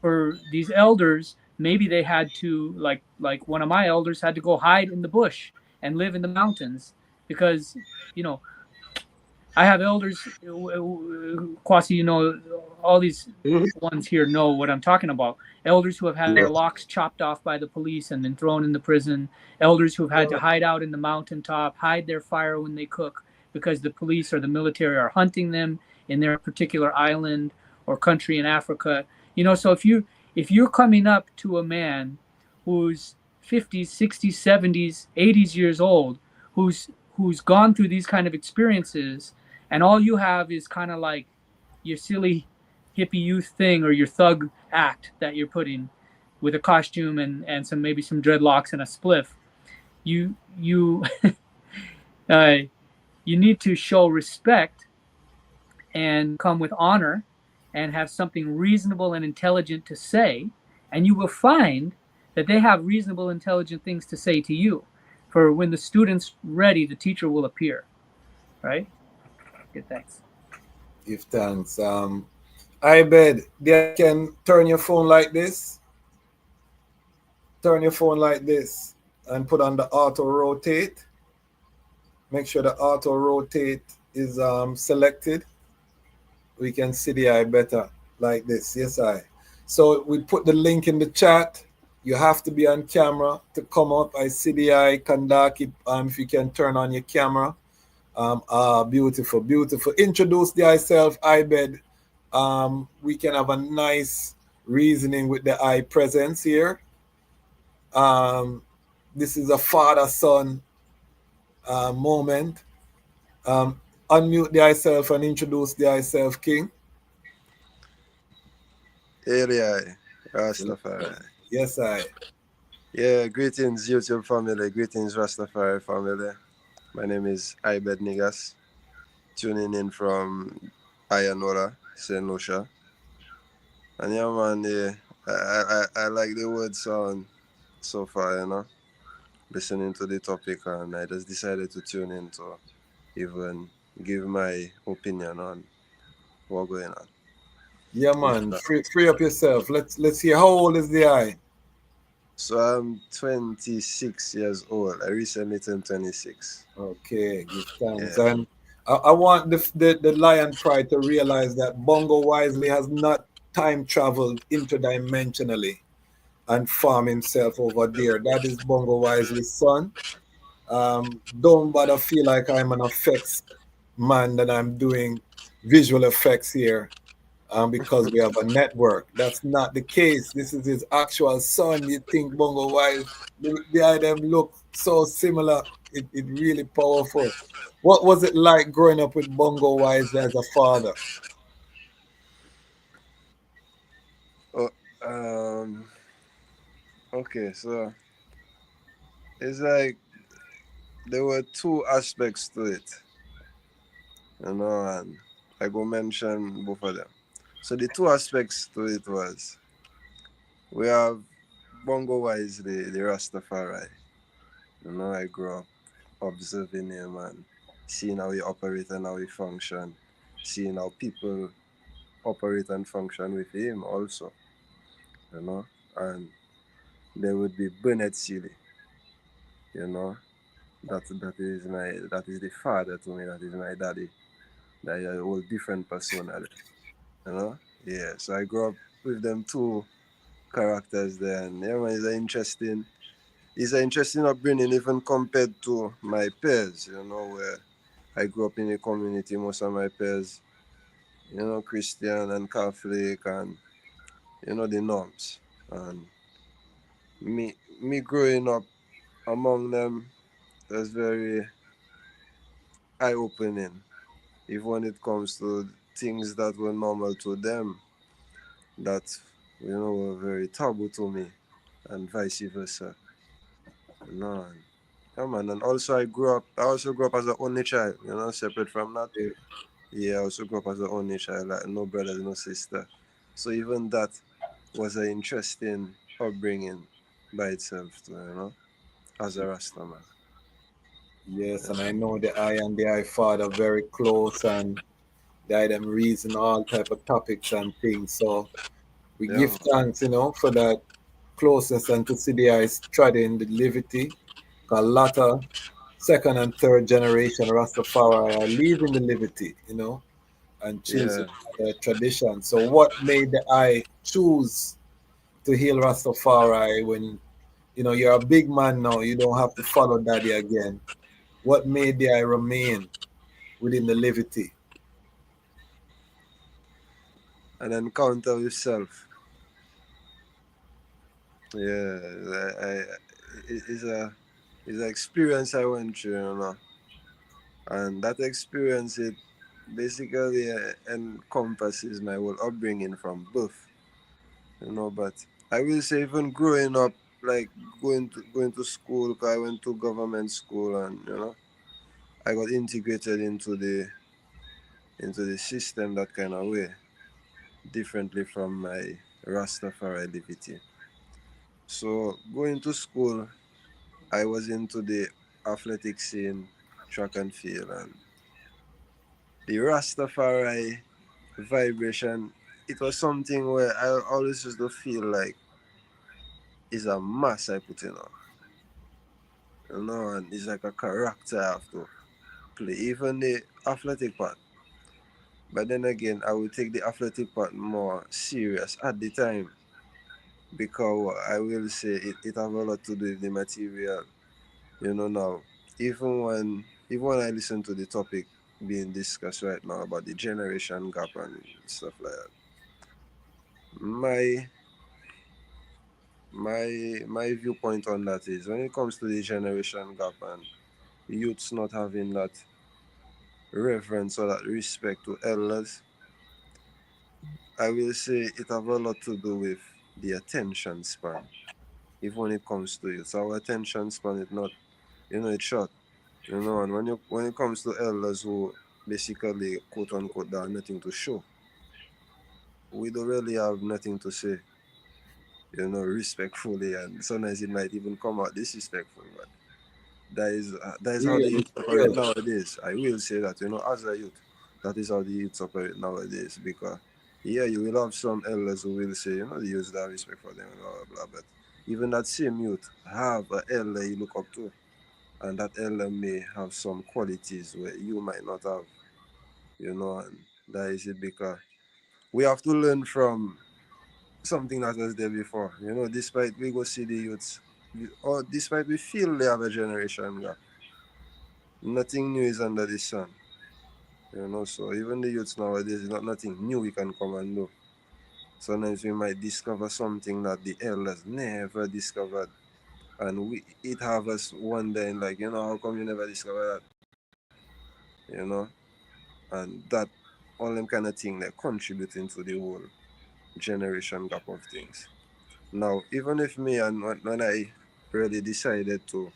[SPEAKER 13] for these elders, maybe they had to, like one of my elders had to go hide in the bush and live in the mountains, because I have elders, Kwasi, all these ones here know what I'm talking about. Elders who have had their locks chopped off by the police and then thrown in the prison. Elders who have had to hide out in the mountaintop, hide their fire when they cook, because the police or the military are hunting them in their particular island or country in Africa. So if you're coming up to a man who's 50s, 60s, 70s, 80s years old, who's gone through these kind of experiences, and all you have is kind of like your silly hippie youth thing or your thug act that you're putting with a costume and maybe some dreadlocks and a spliff, you need to show respect and come with honor and have something reasonable and intelligent to say, and you will find that they have reasonable, intelligent things to say to you. For when the student's ready, the teacher will appear. Right? Good, thanks.
[SPEAKER 6] Give thanks. I bet they can turn your phone like this. Turn your phone like this and put on the auto rotate. Make sure the auto rotate is selected. We can see the eye better like this. Yes, So we put the link in the chat. You have to be on camera to come up. I see the eye, Kandaki, if you can turn on your camera. Beautiful, beautiful. Introduce the yourself, Ibed. We can have a nice reasoning with the eye presence here. This is a father-son moment. Unmute the yourself and introduce the yourself, King.
[SPEAKER 15] Eli, Rastafari.
[SPEAKER 6] Yes,
[SPEAKER 15] Yeah, greetings YouTube family, greetings Rastafari family. My name is Ibed Nigas, tuning in from Ayanola, St. Lucia. And yeah, man, I like the word sound so far, listening to the topic, and I just decided to tune in to even give my opinion on what's going on.
[SPEAKER 6] Yeah, man, free up yourself. Let's hear. How old is the eye?
[SPEAKER 15] So I'm 26 years old. I recently turned 26.
[SPEAKER 6] Okay, good thanks.
[SPEAKER 15] Yeah.
[SPEAKER 6] And I want the Lion Pride to realize that Bongo Wisely has not time traveled interdimensionally and farm himself over there. That is Bongo Wisely's son. Don't bother feel like I'm an effects man, that I'm doing visual effects here. Because we have a network. That's not the case. This is his actual son. You think Bongo Wise, the item look so similar. It really powerful. What was it like growing up with Bongo Wise as a father?
[SPEAKER 15] Okay, so it's like there were two aspects to it, and I go mention both of them. So the two aspects to it was we have Bongo Wise, the Rastafari. You know, I grew up observing him and seeing how he operate and how he function, seeing how people operate and function with him also. You know, and there would be Bernard Sealy. You know, that is the father to me. That is my daddy. That is a whole different persona. You know, yeah. So I grew up with them two characters there, and yeah, man, it's an interesting upbringing even compared to my peers. You know, where I grew up in a community. Most of my peers, you know, Christian and Catholic, and you know the norms. And me growing up among them was very eye opening. Even when it comes to things that were normal to them, that you know were very taboo to me, and vice versa. You know, and, yeah, man. And also I also grew up as an only child. You know, separate from that. Yeah, I also grew up as an only child, like no brothers, no sister. So even that was an interesting upbringing by itself, too, you know, as a Rasta man.
[SPEAKER 6] Yes, and
[SPEAKER 15] Yeah.
[SPEAKER 6] I know the I and the I father very close, and they them reason all type of topics and things. So we
[SPEAKER 15] Yeah,
[SPEAKER 6] give
[SPEAKER 15] man.
[SPEAKER 6] thanks, you know, for that closeness and to see the eyes treading the liberty. 'Cause a lot of second and third generation Rastafari are leaving the liberty, you know, and choosing
[SPEAKER 15] Yeah.
[SPEAKER 6] the tradition. So what made the I choose to heal Rastafari when you know you're a big man now, you don't have to follow daddy again? What made the I remain within the liberty?
[SPEAKER 15] An encounter with self. Yeah, it's it's an experience I went through, you know, and that experience it basically encompasses my whole upbringing from birth, you know. But I will say even growing up, like going to school, 'cause I went to government school, and you know I got integrated into the system that kind of way, differently from my Rastafari liberty. So going to school, I was into the athletic scene, track and field, and the Rastafari vibration. It was something where I always used to feel like it's a mass I put in on, you know, and it's like a character I have to play, even the athletic part. But then again, I would take the athletic part more serious at the time, because I will say it have a lot to do with the material, you know. Now, even when I listen to the topic being discussed right now about the generation gap and stuff like that, my my viewpoint on that is when it comes to the generation gap and youths not having that reverence or that respect to elders, I will say it have a lot to do with the attention span. If when it comes to youth, our attention span is not, you know, it's short, you know. And when it comes to elders who basically quote unquote they have nothing to show, we don't really have nothing to say, you know, respectfully, and sometimes it might even come out disrespectful. But that is how the
[SPEAKER 6] Real,
[SPEAKER 15] youth operate
[SPEAKER 6] real.
[SPEAKER 15] nowadays. I will say that, you know, as a youth, that is how the youth operate nowadays. Because yeah, you will have some elders who will say, you know, the youth that respect for them and blah blah blah. But even that same youth have an elder you look up to, and that elder may have some qualities where you might not have, you know. And that is it, because we have to learn from something that was there before, you know. Despite we go see the youths, or despite we feel they have a generation gap, nothing new is under the sun, you know. So even the youths nowadays is not nothing new we can come and do. Sometimes we might discover something that the elders never discovered, and it have us wondering, like, you know, how come you never discover that, you know. And that all them kind of thing that contributing to the whole generation gap of things. Now, even if me and when I really decided to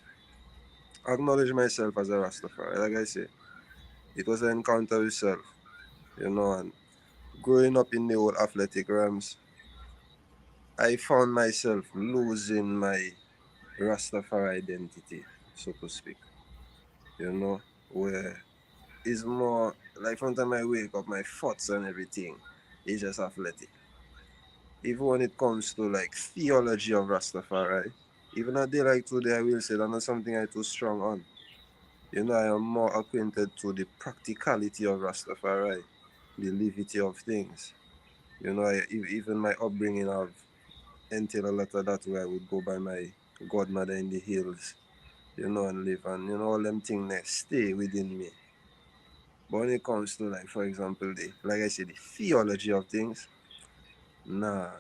[SPEAKER 15] acknowledge myself as a Rastafari, like I say, it was an encounter with self, you know. And growing up in the old athletic realms, I found myself losing my Rastafari identity, so to speak. You know, where it's more like from the time I wake up, my thoughts and everything is just athletic. Even when it comes to like theology of Rastafari, even a day like today, I will say that's not something I'm too strong on. You know, I am more acquainted to the practicality of Rastafari, the levity of things. You know, even my upbringing have entailed a lot of that where I would go by my godmother in the hills, you know, and live, and you know, all them things that stay within me. But when it comes to, like, for example, like I said, the theology of things, nah.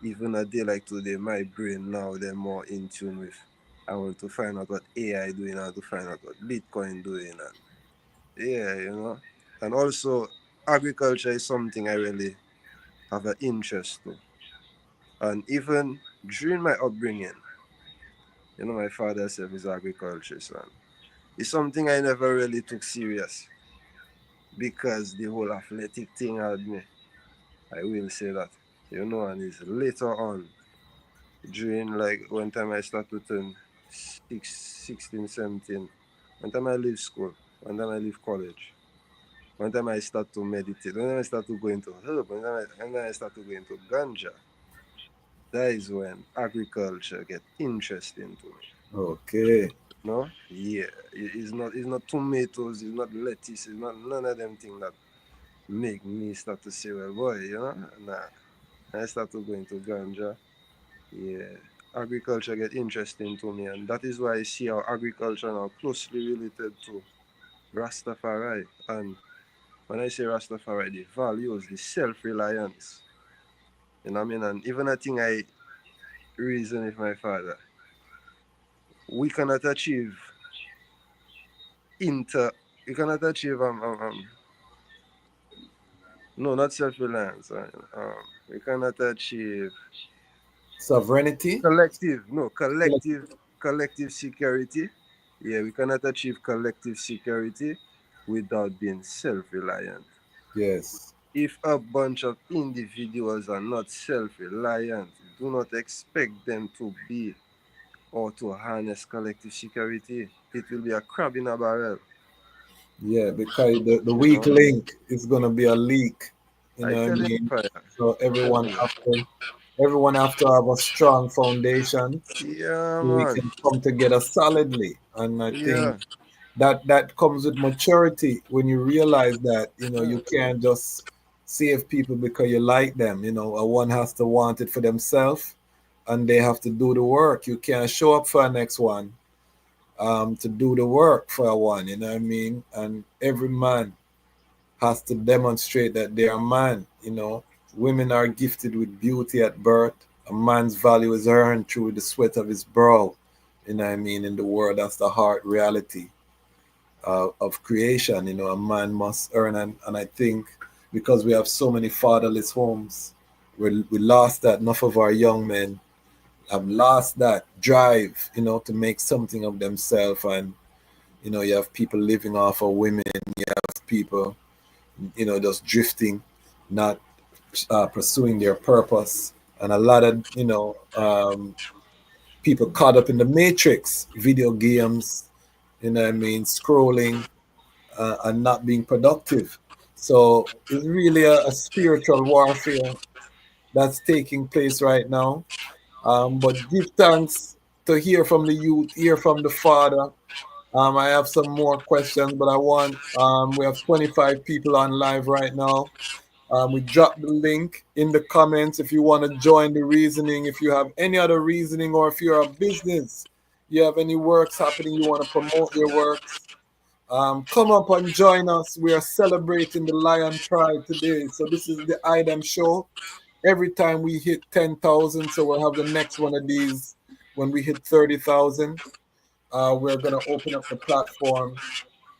[SPEAKER 15] Even a day like today, my brain now they're more in tune with. I want to find out what AI doing, I want to find out what Bitcoin doing, and yeah, you know. And also, agriculture is something I really have an interest to. And even during my upbringing, you know, my father himself is agriculturist, and it's something I never really took serious because the whole athletic thing had me. I will say that, you know, and it's later on during like one time I started to turn 16, 17, one time I leave school, one time I leave college, one time I start to meditate, one time I start to go into herb, and then I start to go into ganja. That is when agriculture get interesting to me.
[SPEAKER 6] Okay.
[SPEAKER 15] No? Yeah. It's not tomatoes, it's not lettuce, it's not none of them things that make me start to say, well, boy, you know? Nah. I start to go into ganja. Yeah. Agriculture get interesting to me, and that is why I see how agriculture now closely related to Rastafari. And when I say Rastafari, the values, the self-reliance. You know what I mean? And even a thing I reason with my father, we cannot achieve we cannot achieve no, not self-reliance. We cannot achieve
[SPEAKER 6] Sovereignty.
[SPEAKER 15] collective security. Yeah, we cannot achieve collective security without being self-reliant.
[SPEAKER 6] Yes.
[SPEAKER 15] If a bunch of individuals are not self-reliant, do not expect them to be or to harness collective security. It will be a crab in a barrel.
[SPEAKER 6] Yeah, because the weak link is gonna be a leak. You
[SPEAKER 15] I
[SPEAKER 6] know what I
[SPEAKER 15] tell you,
[SPEAKER 6] mean?
[SPEAKER 15] fire.
[SPEAKER 6] So everyone have to have a strong foundation
[SPEAKER 15] Yeah,
[SPEAKER 6] so we
[SPEAKER 15] man.
[SPEAKER 6] can come together solidly. And I think
[SPEAKER 15] Yeah.
[SPEAKER 6] that comes with maturity when you realize that, you know, you can't just save people because you like them. You know, one has to want it for themselves and they have to do the work. You can't show up for a next one to do the work for a one, you know what I mean? And every man has to demonstrate that they are man, you know. Women are gifted with beauty at birth. A man's value is earned through the sweat of his brow, you know what I mean? In the world, that's the hard reality of creation, you know. A man must earn, and I think because we have so many fatherless homes, we lost that. Enough of our young men have lost that drive, you know, to make something of themselves. And, you know, you have people living off of women, you have people, you know, just drifting, not pursuing their purpose. And a lot of, you know, people caught up in the matrix, video games, you know what I mean, scrolling and not being productive. So it's really a spiritual warfare that's taking place right now. But give thanks to hear from the youth, hear from the father. I have some more questions, but we have 25 people on live right now. We dropped the link in the comments if you want to join the reasoning. If you have any other reasoning, or if you're a business, you have any works happening, you want to promote your works, come up and join us. We are celebrating the Lion Pride today. So this is the item show. Every time we hit 10,000, so we'll have the next one of these when we hit 30,000. We're going to open up the platform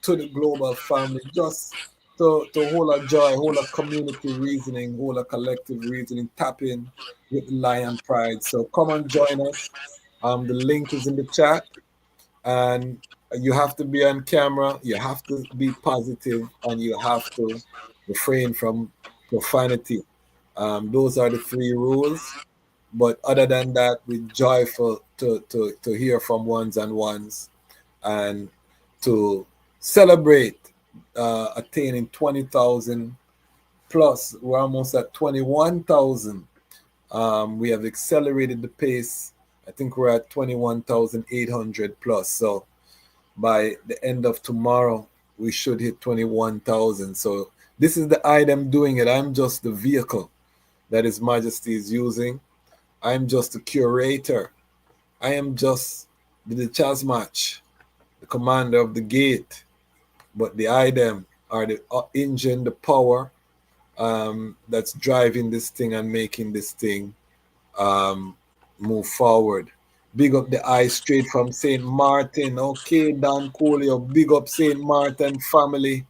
[SPEAKER 6] to the global family, just to hold a joy, hold a community reasoning, hold a collective reasoning, tap in with the Lion Pride. So come and join us. The link is in the chat, and you have to be on camera, you have to be positive, and you have to refrain from profanity. Those are the 3 rules. But other than that, we're joyful to hear from ones and ones and to celebrate attaining 20,000 plus. We're almost at 21,000. We have accelerated the pace. I think we're at 21,800 plus. So by the end of tomorrow, we should hit 21,000. So this is the item doing it. I'm just the vehicle that His Majesty is using. I'm just the curator. I am just the Chazmach, the commander of the gate. But the item are the engine, the power that's driving this thing and making this thing move forward. Big up the eye straight from St. Martin. Okay, Dan Coolio. Big up St. Martin family.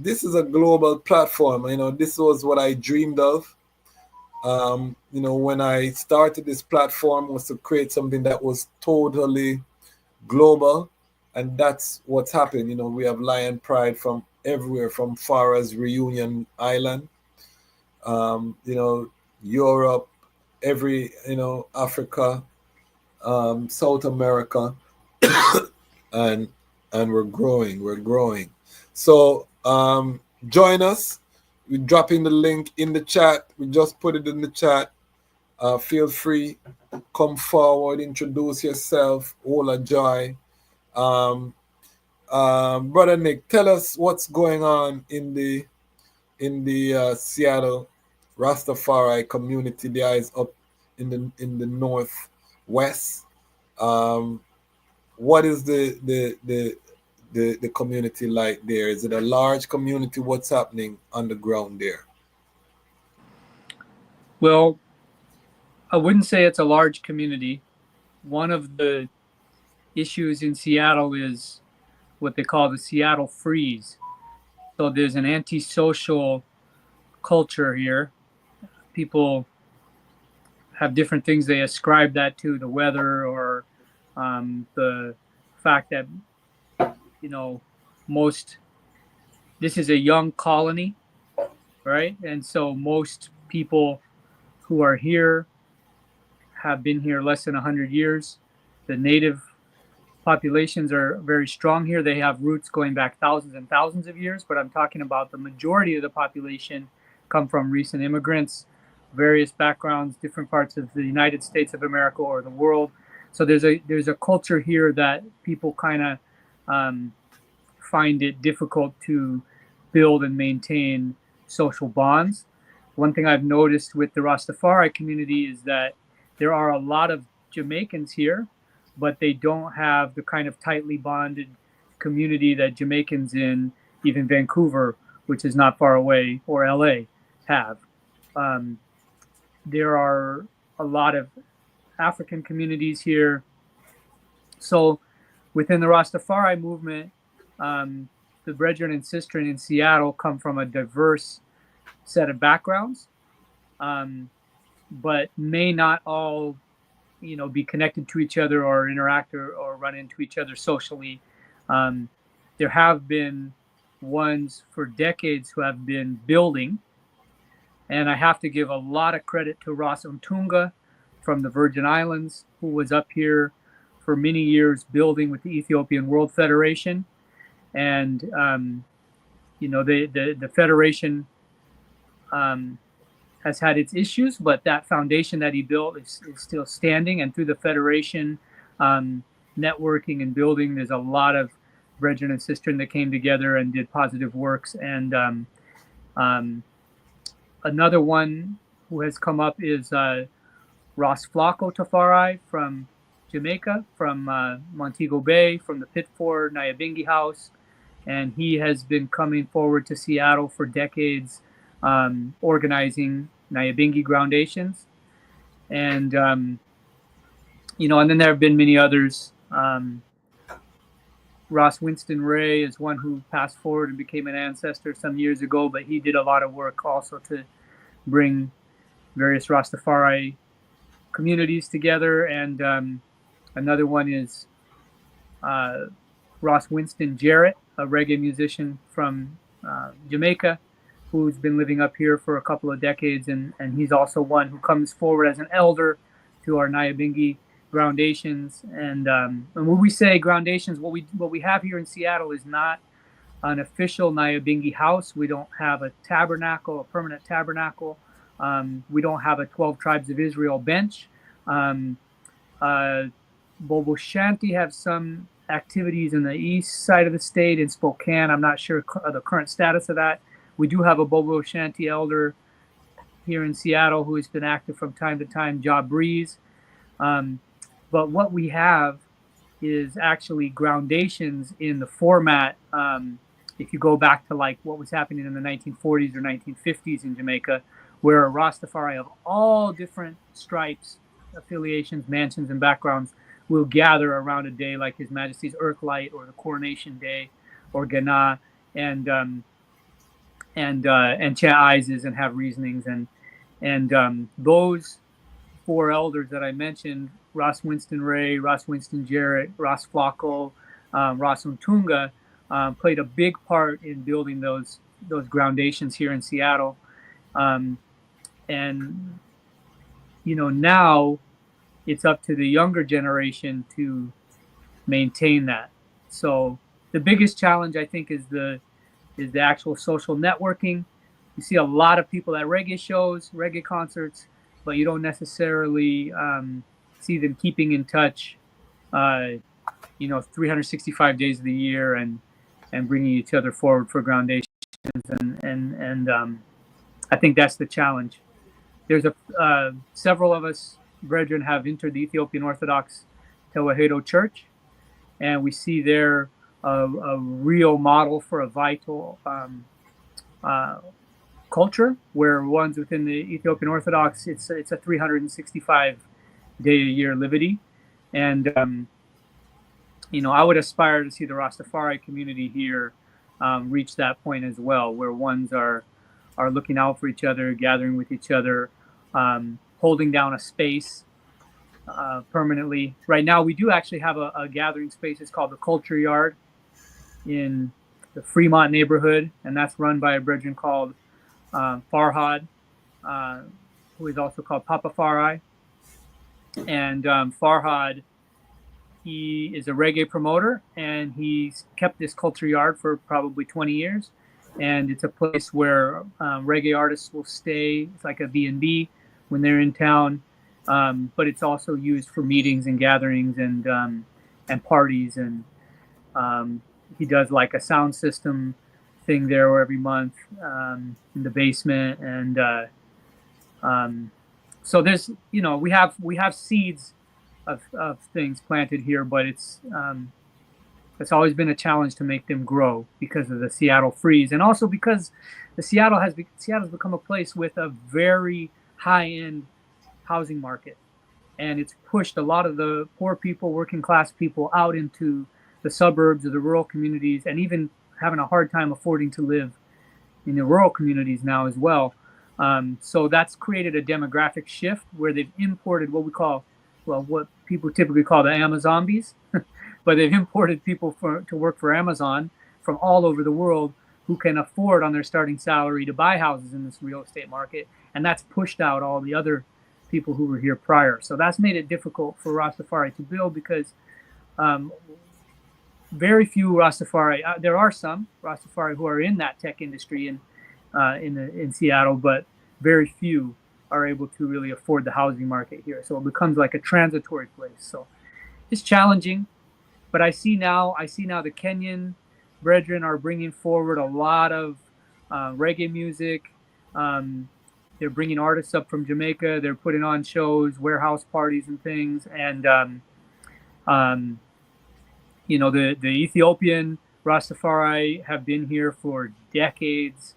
[SPEAKER 6] This is a global platform. You know, this was what I dreamed of. You know, when I started this platform was to create something that was totally global, and that's what's happened. You know, we have Lion Pride from everywhere, from far as Reunion Island, you know, Europe, Africa, South America, and we're growing. So join us. We're dropping the link in the chat. We just put it in the chat. Feel free, come forward, introduce yourself. Ola Joy. Brother Nick, tell us what's going on in the Seattle Rastafari community. The eyes up in the northwest. What is the community like there? Is it a large community? What's happening on the ground there?
[SPEAKER 13] Well, I wouldn't say it's a large community. One of the issues in Seattle is what they call the Seattle freeze. So there's an antisocial culture here. People have different things they ascribe that to, the weather or the fact that, you know, this is a young colony, right? And so most people who are here have been here less than 100 years. The native populations are very strong here. They have roots going back thousands and thousands of years, but I'm talking about the majority of the population come from recent immigrants, various backgrounds, different parts of the United States of America or the world. So there's a culture here that people kind of find it difficult to build and maintain social bonds. One thing I've noticed with the Rastafari community is that there are a lot of Jamaicans here, but they don't have the kind of tightly bonded community that Jamaicans in even Vancouver, which is not far away, or LA have. There are a lot of African communities here. So within the Rastafari movement, the brethren and sistren in Seattle come from a diverse set of backgrounds, but may not all, you know, be connected to each other or interact or run into each other socially. There have been ones for decades who have been building, and I have to give a lot of credit to Ross Untunga from the Virgin Islands, who was up here for many years building with the Ethiopian World Federation. And, you know, the Federation has had its issues, but that foundation that he built is still standing. And through the Federation networking and building, there's a lot of brethren and sistren that came together and did positive works. And another one who has come up is Ross Flacco Tafari from Jamaica, from Montego Bay, from the Pitford Nyabingi House. And he has been coming forward to Seattle for decades, organizing Nyabingi Groundations. And, you know, and then there have been many others. Ross Winston Ray is one who passed forward and became an ancestor some years ago, but he did a lot of work also to bring various Rastafari communities together. And another one is Ross Winston Jarrett, a reggae musician from Jamaica, who's been living up here for a couple of decades, and he's also one who comes forward as an elder to our Nyabingi groundations. And when we say groundations, what we have here in Seattle is not an official Nyabingi house. We don't have a tabernacle, a permanent tabernacle. We don't have a 12 Tribes of Israel bench. Bobo Shanti have some activities in the east side of the state in Spokane. I'm not sure the current status of that. We do have a Bobo Shanti elder here in Seattle who has been active from time to time, Ja Breeze. But what we have is actually groundations in the format. If you go back to like what was happening in the 1940s or 1950s in Jamaica, where a Rastafari of all different stripes, affiliations, mansions, and backgrounds will gather around a day like His Majesty's Earth Light or the Coronation Day or Gana, and chant Ises and have reasonings, and those four elders that I mentioned, Ross Winston Ray, Ross Winston Jarrett, Ross Flacco, Ross Untunga, played a big part in building those groundations here in Seattle. And now it's up to the younger generation to maintain that. So the biggest challenge, I think, is the actual social networking. You see a lot of people at reggae shows, reggae concerts, but you don't necessarily see them keeping in touch, 365 days of the year and bringing each other forward for groundations. And I think that's the challenge. There's several of us brethren have entered the Ethiopian Orthodox Tewahedo Church, and we see there a real model for a vital culture, where ones within the Ethiopian Orthodox, it's a 365-day-a-year livity. And I would aspire to see the Rastafari community here reach that point as well, where ones are looking out for each other, gathering with each other, holding down a space permanently. Right now, we do actually have a gathering space. It's called the Culture Yard in the Fremont neighborhood, and that's run by a brethren called Farhad, who is also called Papa Farai. And Farhad, he is a reggae promoter, and he's kept this Culture Yard for probably 20 years. And it's a place where reggae artists will stay. It's like a B&B when they're in town, but it's also used for meetings and gatherings and parties. And he does like a sound system thing there every month in the basement. And so there's, we have seeds of things planted here, but it's always been a challenge to make them grow because of the Seattle freeze, and also because Seattle's become a place with a very high-end housing market, and it's pushed a lot of the poor people, working class people, out into the suburbs or the rural communities, and even having a hard time affording to live in the rural communities now as well. So that's created a demographic shift where they've imported what people typically call the Amazombies, but they've imported people to work for Amazon from all over the world who can afford on their starting salary to buy houses in this real estate market. And that's pushed out all the other people who were here prior. So that's made it difficult for Rastafari to build because very few Rastafari, there are some Rastafari who are in that tech industry in Seattle, but very few are able to really afford the housing market here. So it becomes like a transitory place. So it's challenging, but I see now the Kenyan brethren are bringing forward a lot of reggae music. They're bringing artists up from Jamaica. They're putting on shows, warehouse parties and things. And, the Ethiopian Rastafari have been here for decades,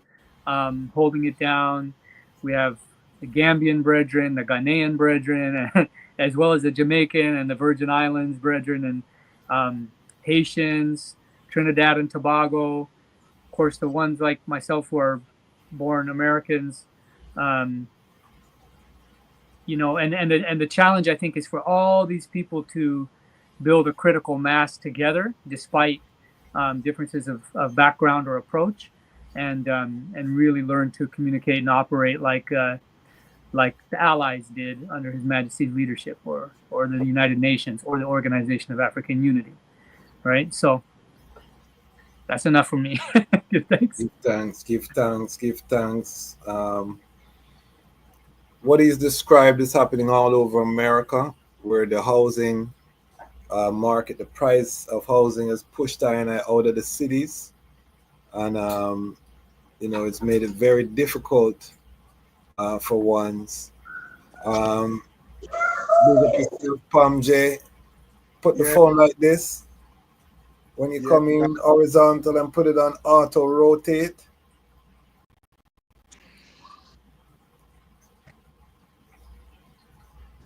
[SPEAKER 13] holding it down. We have the Gambian brethren, the Ghanaian brethren, as well as the Jamaican and the Virgin Islands brethren, and Haitians, Trinidad and Tobago, of course, the ones like myself who are born Americans, and the challenge, I think, is for all these people to build a critical mass together, despite differences of background or approach. and really learn to communicate and operate like the Allies did under His Majesty's leadership, or the United Nations, or the Organization of African Unity, right? So that's enough for me. Give thanks.
[SPEAKER 6] Give thanks, give thanks, give thanks. What is described is happening all over America, where the housing market, the price of housing has pushed I&I out of the cities, and you know, it's made it very difficult for ones. Palm J, put the phone like this. When you come in horizontal and put it on auto rotate.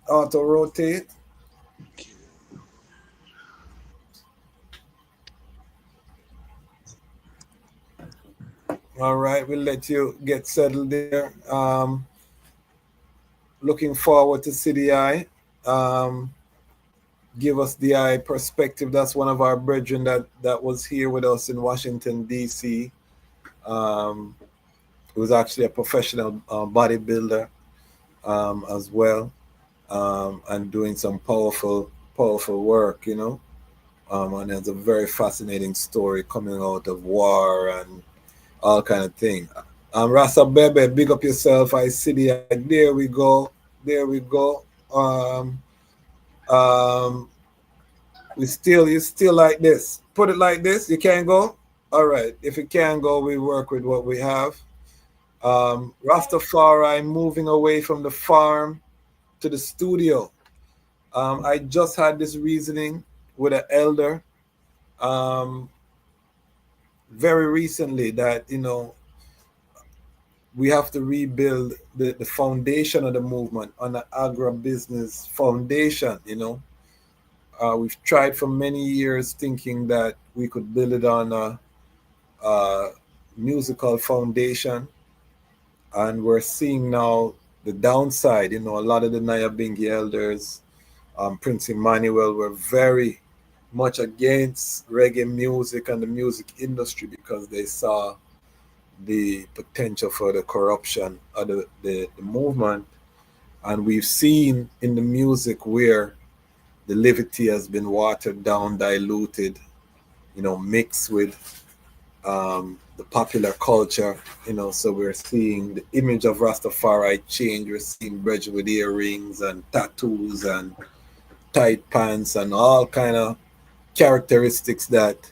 [SPEAKER 6] Auto rotate. All right, we'll let you get settled there. Looking forward to CDI. Give us the eye perspective. That's one of our brethren that was here with us in Washington, D.C. He was actually a professional bodybuilder as well, and doing some powerful work, you know. And it's a very fascinating story coming out of war and all kind of thing. Rasa Bebe, big up yourself. I see the, there we go. You still like this. Put it like this. You can't go. All right. If you can't go, we work with what we have. Rastafari moving away from the farm to the studio. I just had this reasoning with an elder very recently that, you know, we have to rebuild the foundation of the movement on the agribusiness foundation, you know. We've tried for many years thinking that we could build it on a musical foundation, and we're seeing now the downside. You know, a lot of the Nyabingi elders, Prince Emmanuel, were very much against reggae music and the music industry because they saw the potential for the corruption of the movement. And we've seen in the music where the levity has been watered down, diluted, you know, mixed with the popular culture, you know. So we're seeing the image of Rastafari change. We're seeing brethren with earrings and tattoos and tight pants and all kind of characteristics that,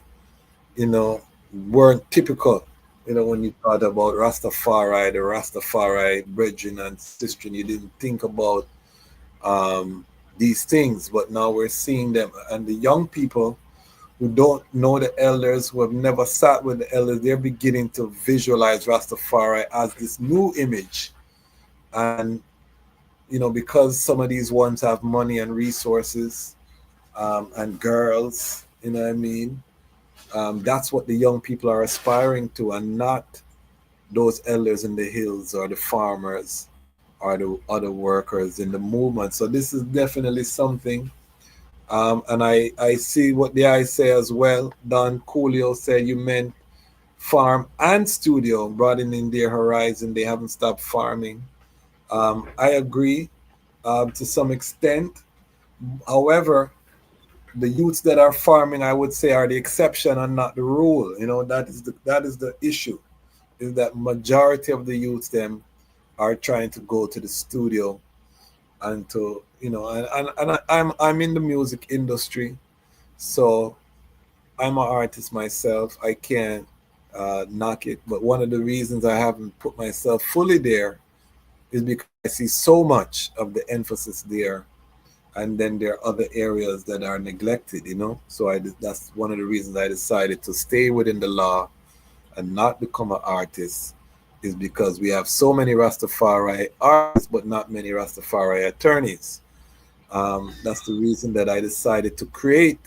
[SPEAKER 6] you know, weren't typical. You know, when you thought about Rastafari, the Rastafari brethren and sistren, you didn't think about these things, but now we're seeing them. And the young people who don't know the elders, who have never sat with the elders, they're beginning to visualize Rastafari as this new image. And, you know, because some of these ones have money and resources and girls, you know what I mean? That's what the young people are aspiring to, and not those elders in the hills or the farmers or the other workers in the movement. So this is definitely something. And I see what the I say as well. Don Coolio said you meant farm and studio, broadening their horizon. They haven't stopped farming. I agree to some extent. However, the youths that are farming, I would say, are the exception and not the rule. You know, that is the issue, is that majority of the youths them are trying to go to the studio and to, you know, and I'm in the music industry, so I'm an artist myself. I can't knock it, but one of the reasons I haven't put myself fully there is because I see so much of the emphasis there. And then there are other areas that are neglected, you know. So that's one of the reasons I decided to stay within the law and not become an artist, is because we have so many Rastafari artists, but not many Rastafari attorneys. That's the reason that I decided to create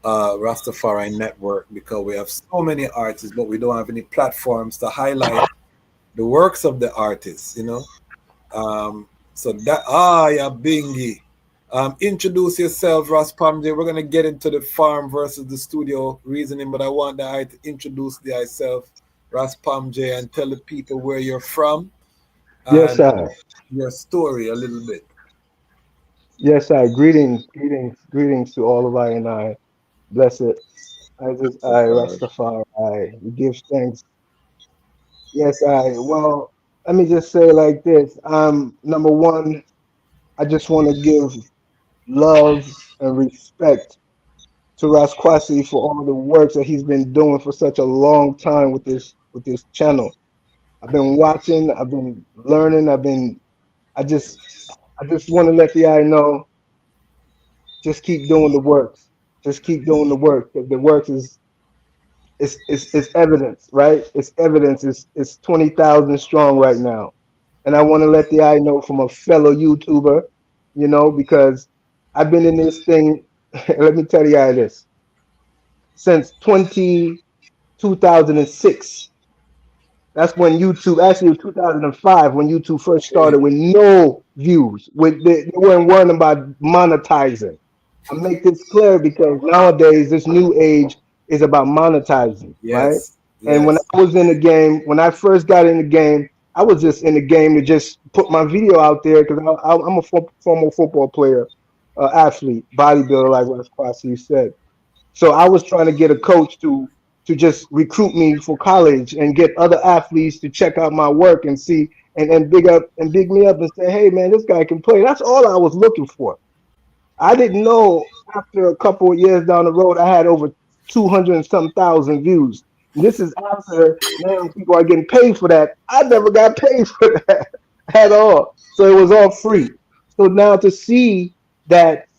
[SPEAKER 6] a Rastafari network, because we have so many artists, but we don't have any platforms to highlight the works of the artists, you know. So that, yeah, Bingy. Introduce yourself, Ras Pamje. We're gonna get into the farm versus the studio reasoning, but I want the eye to introduce the myself Ras Palm J, and tell the people where you're from
[SPEAKER 16] Yes,
[SPEAKER 6] and
[SPEAKER 16] sir.
[SPEAKER 6] your story a little bit.
[SPEAKER 16] Yes, sir. Greetings, greetings, greetings to all of I and I. Blessed. I, Rastafari. We give thanks. Yes, I. Well, let me just say like this. Number one, I just want to give love and respect to Rasquasi for all the work that he's been doing for such a long time with this channel. I've been watching, I've been learning, I just I just want to let the eye know, just keep doing the work. Just keep doing the work. The work is evidence, right? It's evidence. It's 20,000 strong right now. And I want to let the eye know from a fellow YouTuber, because I've been in this thing, let me tell the eye this, since 2006. That's when YouTube, actually it was 2005 when YouTube first started with no views. They weren't worrying about monetizing. I make this clear because nowadays this new age is about monetizing, right?
[SPEAKER 6] Yes,
[SPEAKER 16] And when
[SPEAKER 6] yes.
[SPEAKER 16] I was in the game, when I first got in the game, I was just in the game to just put my video out there because I'm a former football player, athlete, bodybuilder, like what Kwasi said. So I was trying to get a coach to just recruit me for college and get other athletes to check out my work and see and big me up and say, hey man, this guy can play. That's all I was looking for. I didn't know after a couple of years down the road I had over 200 and some thousand views. And this is after now people are getting paid for that. I never got paid for that at all. So it was all free. So now to see that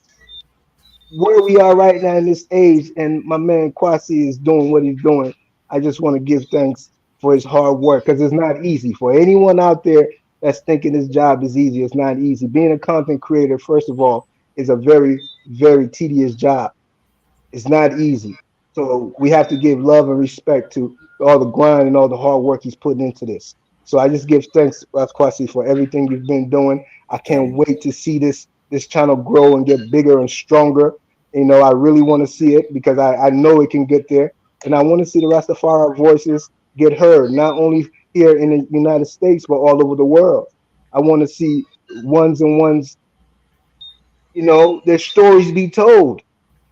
[SPEAKER 16] where we are right now in this age, and my man Kwasi is doing what he's doing. I just want to give thanks for his hard work because it's not easy for anyone out there that's thinking this job is easy. It's not easy. Being a content creator, first of all, is a very, very tedious job. It's not easy. So we have to give love and respect to all the grind and all the hard work he's putting into this. So I just give thanks, Kwasi, for everything you've been doing. I can't wait to see this channel grow and get bigger and stronger. I really want to see it because I know it can get there. And I want to see the Rastafari voices get heard, not only here in the United States, but all over the world. I want to see ones and ones, their stories be told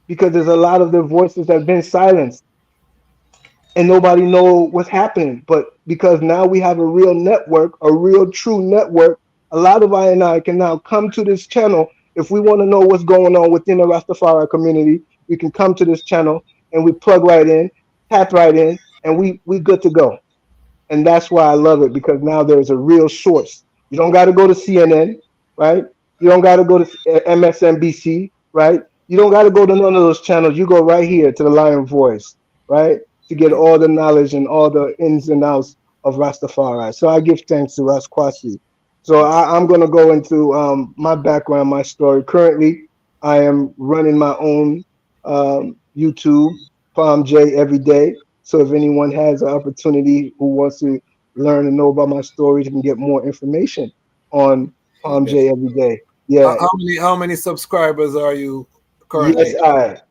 [SPEAKER 16] because there's a lot of their voices that have been silenced and nobody know what's happening. But because now we have a real network, a real true network, a lot of I can now come to this channel. If we want to know what's going on within the Rastafari community, we can come to this channel and we plug right in, tap right in, and we good to go. And that's why I love it because now there's a real source. You don't got to go to CNN, right? You don't got to go to MSNBC, right? You don't got to go to none of those channels. You go right here to the Lion Voice, right? To get all the knowledge and all the ins and outs of Rastafari. So I give thanks to Rasquasi. So I'm going to go into my background, my story. Currently, I am running my own YouTube, Palm J every day. So if anyone has an opportunity who wants to learn and know about my stories, you can get more information on Palm J every day. Yeah.
[SPEAKER 6] How many subscribers are you currently?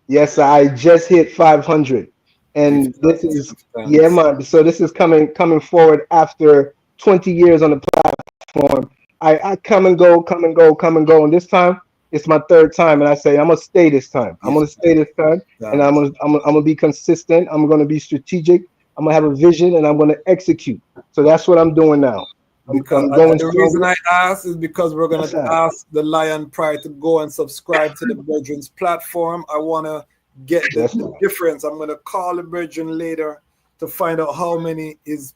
[SPEAKER 16] Yes, I just hit 500. And this is man. So this is coming forward after 20 years on the platform. I come and go, and this time it's my third time, and I say I'm gonna stay this time. I'm gonna stay this time, and I'm gonna be consistent. I'm gonna be strategic. I'm gonna have a vision, and I'm gonna execute. So that's what I'm doing now.
[SPEAKER 6] Because the reason I ask is because we're going to ask the Lion Pride to go and subscribe to the Brethren's platform. I want to get the difference. I'm going to call the Brethren later to find out how many his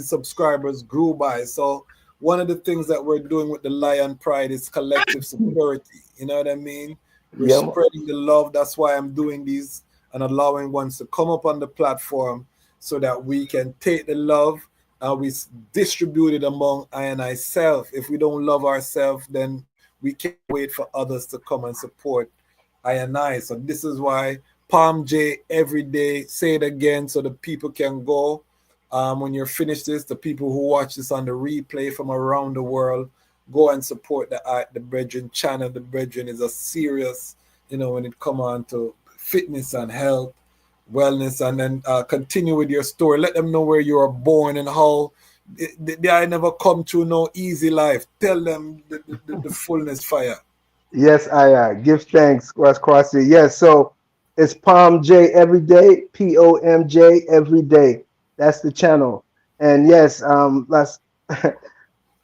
[SPEAKER 6] subscribers grew by. So one of the things that we're doing with the Lion Pride is collective security. You know what I mean? We're spreading the love. That's why I'm doing these and allowing ones to come up on the platform so that we can take the love and we distribute it among I and I self. If we don't love ourselves, then we can't wait for others to come and support I and I. So this is why Palm J every day. Say it again so the people can go. When you're finished this, the people who watch this on the replay from around the world, go and support the Brethren channel. The Brethren is a serious, when it comes on to fitness and health wellness, and then continue with your story. Let them know where you were born and how they I never come through no easy life. Tell them the fullness fire.
[SPEAKER 16] Yes, I give thanks, Cross Crossy. Yes, so it's Palm J every day, POMJ every day. That's the channel. And yes, that's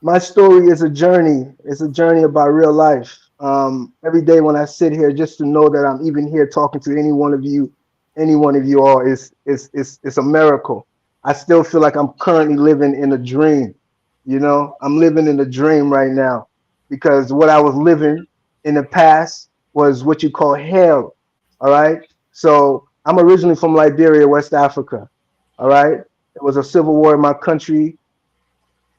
[SPEAKER 16] my story is a journey. It's a journey about real life. Every day when I sit here, just to know that I'm even here talking to any one of you all is a miracle. I still feel like I'm currently living in a dream. You know, I'm living in a dream right now because what I was living in the past was what you call hell. All right. So I'm originally from Liberia, West Africa. All right. There was a civil war in my country,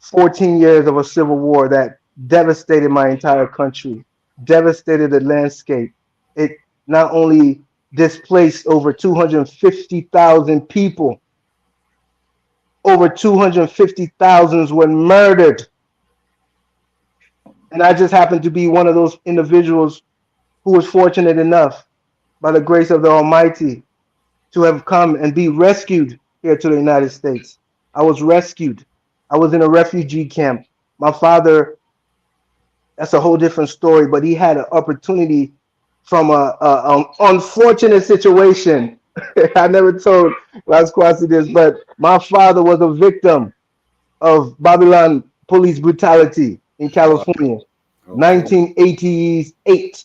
[SPEAKER 16] 14 years of a civil war that devastated my entire country, devastated the landscape. It not only displaced over 250,000 people, over 250,000 were murdered. And I just happened to be one of those individuals who was fortunate enough, by the grace of the Almighty, to have come and be rescued here to the United States. I was rescued. I was in a refugee camp. My father, that's a whole different story, but he had an opportunity from a unfortunate situation. I never told Las Kwasi this, but my father was a victim of Babylon police brutality in California. 1988,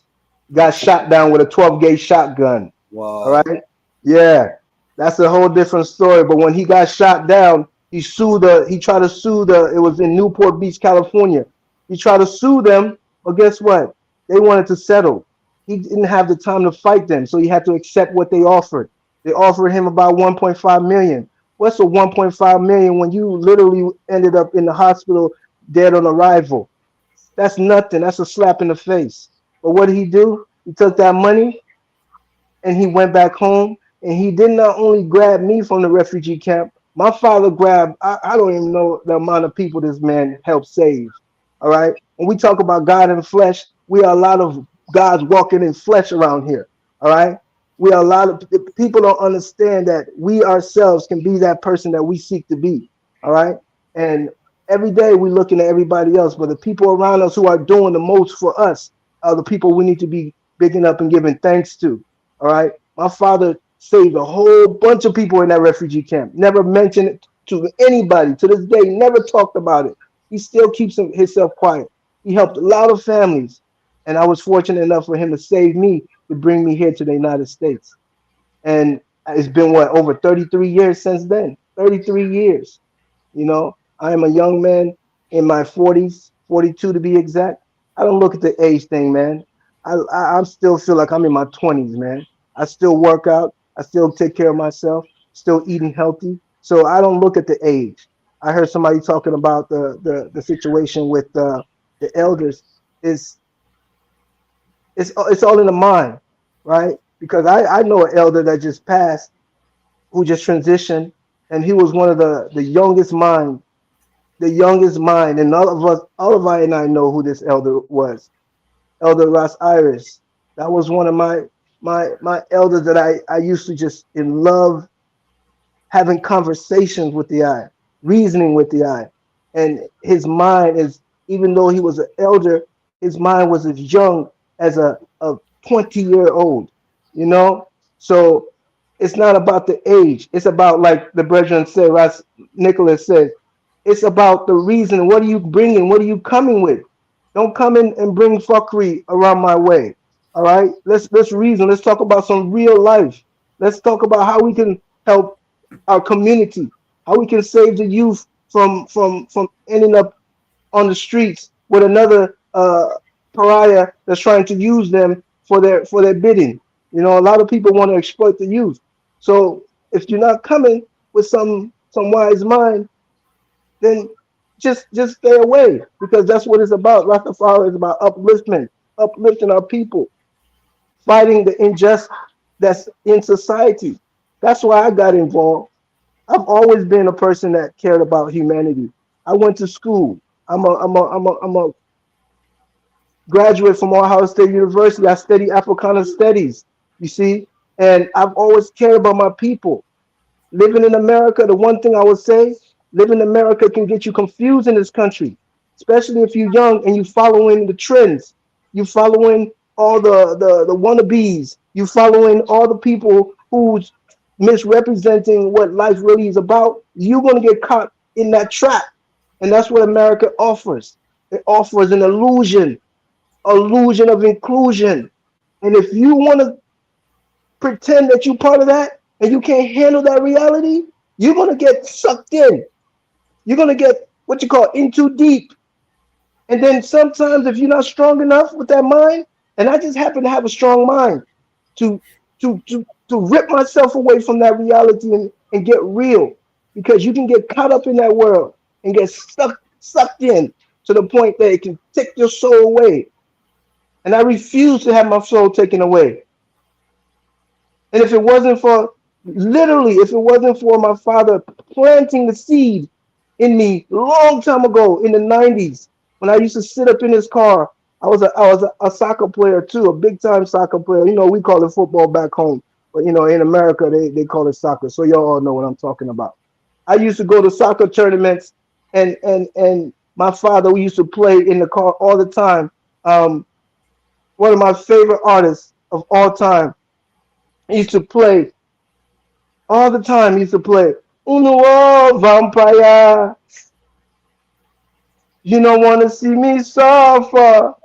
[SPEAKER 16] got shot down with a 12-gauge shotgun.
[SPEAKER 6] Wow.
[SPEAKER 16] All right. Yeah, that's a whole different story. But when he got shot down, he tried to sue it was in Newport Beach, California. He tried to sue them, but guess what? They wanted to settle. He didn't have the time to fight them, so he had to accept what they offered. They offered him about 1.5 million. What's a 1.5 million when you literally ended up in the hospital dead on arrival? That's nothing. That's a slap in the face. But what did he do? He took that money and he went back home, and he did not only grab me from the refugee camp. My father grabbed, I don't even know the amount of people this man helped save. All right. When we talk about God in flesh, we are a lot of gods walking in flesh around here. All right. We are a lot of people don't understand that we ourselves can be that person that we seek to be. All right. And every day we're looking at everybody else, but the people around us who are doing the most for us are the people we need to be bigging up and giving thanks to. All right. My father saved a whole bunch of people in that refugee camp. Never mentioned it to anybody. To this day, never talked about it. He still keeps himself quiet. He helped a lot of families. And I was fortunate enough for him to save me, to bring me here to the United States. And it's been, over 33 years since then. 33 years. You know, I am a young man in my 40s, 42 to be exact. I don't look at the age thing, man. I still feel like I'm in my 20s, man. I still work out. I still take care of myself, still eating healthy. So I don't look at the age. I heard somebody talking about the situation with the elders. It's all in the mind, right? Because I know an elder that just passed, who just transitioned, and he was one of the youngest mind, and all of I and I know who this elder was. Elder Ross Iris. That was one of my elders that I used to just in love having conversations with the eye, reasoning with the eye. And his mind is, even though he was an elder, his mind was as young as a 20-year-old, you know? So it's not about the age. It's about, like the brethren said, Ross Nicholas said, it's about the reason. What are you bringing? What are you coming with? Don't come in and bring fuckery around my way. All right, let's reason. Let's talk about some real life. Let's talk about how we can help our community, how we can save the youth from ending up on the streets with another pariah that's trying to use them for their bidding. You know, a lot of people want to exploit the youth. So if you're not coming with some wise mind, then just stay away, because that's what it's about. Rastafari is about uplifting our people, fighting the injustice that's in society. That's why I got involved. I've always been a person that cared about humanity. I went to school. I'm a graduate from Ohio State University. I study Africana studies, you see, And I've always cared about my people. Living in America, the one thing I would say, living in America can get you confused in this country, especially if you're young and you following the trends. You following all the wannabes. You following all the people who's misrepresenting what life really is about. You're gonna get caught in that trap. And that's what America offers. It offers an illusion of inclusion. And if you want to pretend that you're part of that and you can't handle that reality, you're going to get sucked in. You're going to get what you call in too deep. And then sometimes if you're not strong enough with that mind, and I just happen to have a strong mind to rip myself away from that reality and get real, because you can get caught up in that world and get sucked in to the point that it can take your soul away. And I refuse to have my soul taken away. And if it wasn't for, literally, if it wasn't for my father planting the seed in me a long time ago in the 90s, when I used to sit up in his car, I was a soccer player too, a big time soccer player. You know, we call it football back home, but you know, in America, they call it soccer. So y'all all know what I'm talking about. I used to go to soccer tournaments, and my father, we used to play in the car all the time. One of my favorite artists of all time, he used to play all the time. He used to play Uno Vampire. You don't want to see me suffer.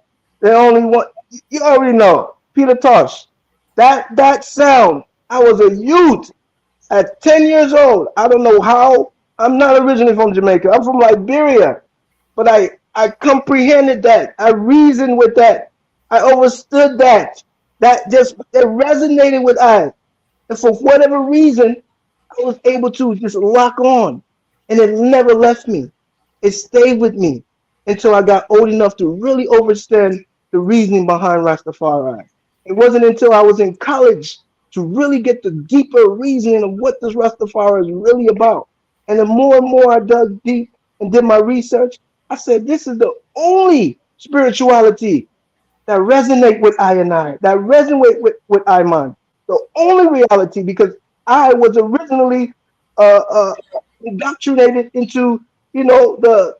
[SPEAKER 16] They only want, you already know, Peter Tosh. That sound, I was a youth at 10 years old. I don't know how. I'm not originally from Jamaica. I'm from Liberia. But I comprehended that. I reasoned with that. I understood that. It resonated with I. And for whatever reason, I was able to just lock on. And it never left me. It stayed with me until I got old enough to really understand the reasoning behind Rastafari. It wasn't until I was in college to really get the deeper reasoning of what this Rastafari is really about. And the more and more I dug deep and did my research, I said, this is the only spirituality that resonate with I and I, that resonate with Iman. The only reality, because I was originally indoctrinated into, you know, the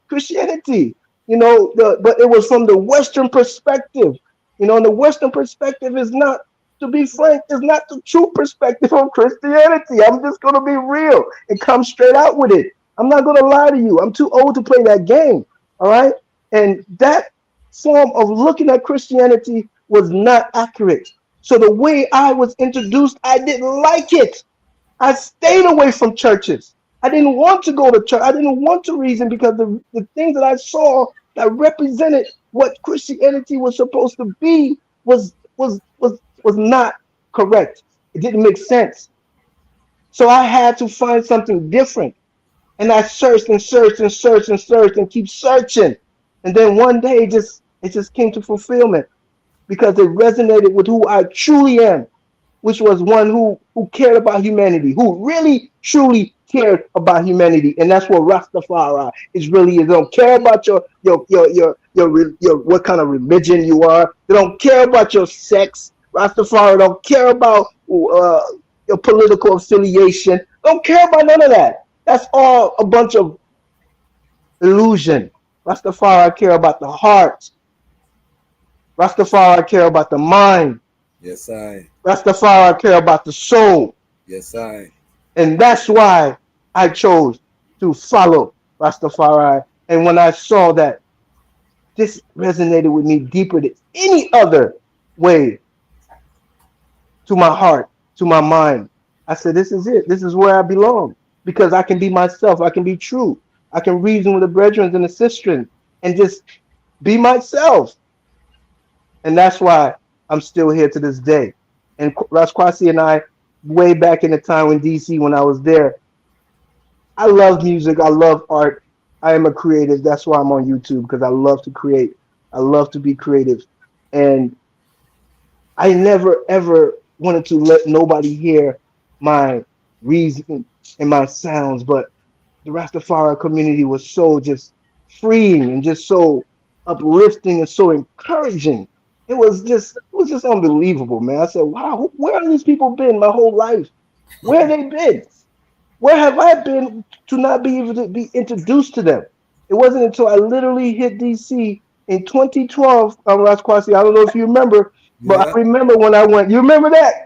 [SPEAKER 16] Christianity, you know, but it was from the Western perspective. You know, and the Western perspective is not, to be frank, is not the true perspective of Christianity. I'm just going to be real and come straight out with it. I'm not going to lie to you. I'm too old to play that game. All right. And that form of looking at Christianity was not accurate. So the way I was introduced, I didn't like it. I stayed away from churches. I didn't want to go to church. I didn't want to reason, because the things that I saw that represented what Christianity was supposed to be was not correct. It didn't make sense. So I had to find something different. And I searched and searched and searched and searched and keep searching. And then one day it just came to fulfillment, because it resonated with who I truly am, which was one who cared about humanity, who really truly cared about humanity. And that's what Rastafari is really. They don't care about your what kind of religion you are. They don't care about your sex. Rastafari don't care about your political affiliation. Don't care about none of that. That's all a bunch of illusion. Rastafari care about the heart. Rastafari care about the mind.
[SPEAKER 6] Yes, I.
[SPEAKER 16] Rastafari care about the soul.
[SPEAKER 6] Yes, I.
[SPEAKER 16] And that's why I chose to follow Rastafari. And when I saw that this resonated with me deeper than any other way, to my heart, to my mind, I said, this is it. This is where I belong, because I can be myself. I can be true. I can reason with the brethren and the sisters and just be myself. And that's why I'm still here to this day. And Ras Kwasi and I, way back in the time in DC, when I was there, I love music. I love art. I am a creative. That's why I'm on YouTube, because I love to create. I love to be creative. And I never, ever wanted to let nobody hear my reason and my sounds. But the Rastafari community was so just freeing and just so uplifting and so encouraging it was just unbelievable, man. I said, wow, where have these people been my whole life? Where have they been? Where have I been to not be able to be introduced to them? It wasn't until I literally hit DC in 2012, Ras Kwasi, I don't know if you remember, but
[SPEAKER 6] Yeah.
[SPEAKER 16] I remember when I went. You remember that?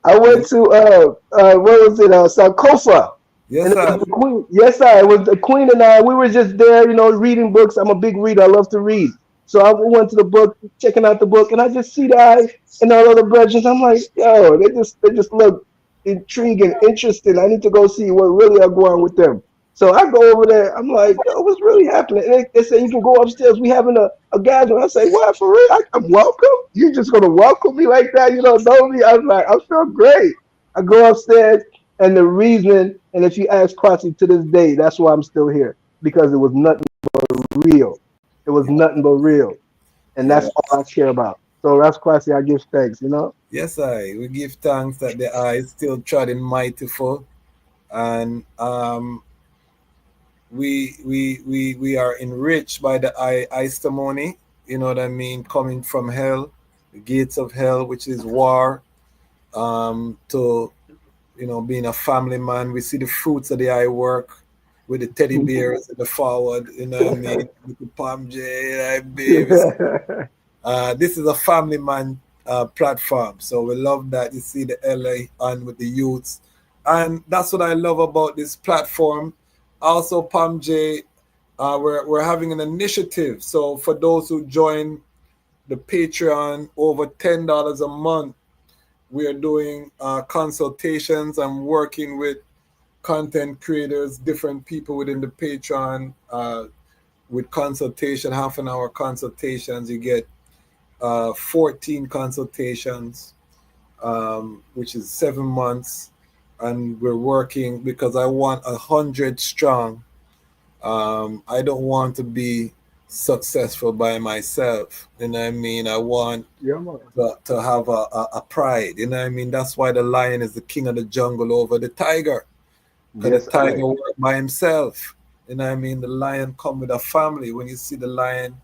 [SPEAKER 16] I went to what was it? Sankofa.
[SPEAKER 6] Yes,
[SPEAKER 16] And it
[SPEAKER 6] sir.
[SPEAKER 16] was the queen. Yes, sir. It was the queen and I. We were just there, reading books. I'm a big reader. I love to read. So I went to the book, checking out the book, and I just see the eye and all other brethren. I'm like, yo, they just look intriguing, interesting. I need to go see what really are going on with them. So I go over there. I'm like, yo, what's really happening? And they say you can go upstairs. We having a gathering. I say, what, for real? I'm welcome. You just gonna welcome me like that? You don't know me? I was like, I feel great. I go upstairs, and the reason, and if you ask Kwasi to this day, that's why I'm still here, because it was nothing but real. It was nothing but real, and that's
[SPEAKER 6] Yeah.
[SPEAKER 16] all I care about. So that's Kwasi. I give thanks.
[SPEAKER 6] Yes, we give thanks that the eye is still treading mightiful, and we are enriched by the eye testimony. You know what I mean? Coming from hell, the gates of hell, which is war, to being a family man. We see the fruits of the eye work with the teddy bears in the forward. You know what I mean? With the Palm J, babies. This is a family man platform, so we love that. You see the LA on with the youths, and that's what I love about this platform. Also, Palm J, we're having an initiative. So for those who join the Patreon, over $10 a month, we are doing consultations. I'm working with content creators, different people within the Patreon with consultation, half an hour consultations. You get 14 consultations, which is 7 months. And we're working because I want 100 strong. I don't want to be successful by myself. You know what I mean? I want to have a pride. You know what I mean? That's why the lion is the king of the jungle over the tiger. Because
[SPEAKER 16] Yes,
[SPEAKER 6] the tiger work by himself. You know what I mean? The lion come with a family. When you see the lion,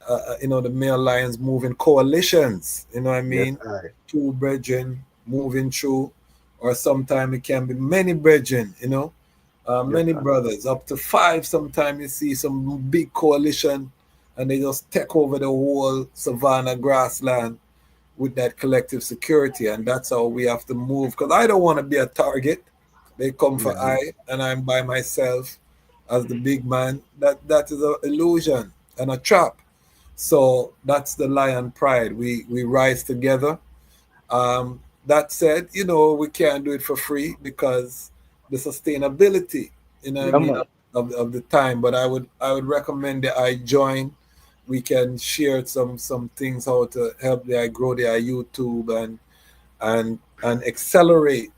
[SPEAKER 6] the male lions move in coalitions. You know what I mean? Two brethren moving through, or sometimes it can be many brethren. Many brothers, up to 5. Sometimes you see some big coalition, and they just take over the whole savannah grassland with that collective security, and that's how we have to move. Because I don't want to be a target. They come for I, and I'm by myself as the big man. That is an illusion and a trap. So that's the lion pride. We rise together. That said, we can't do it for free because the sustainability, of the time. But I would recommend that I join. We can share some things how to help the grow their YouTube and accelerate,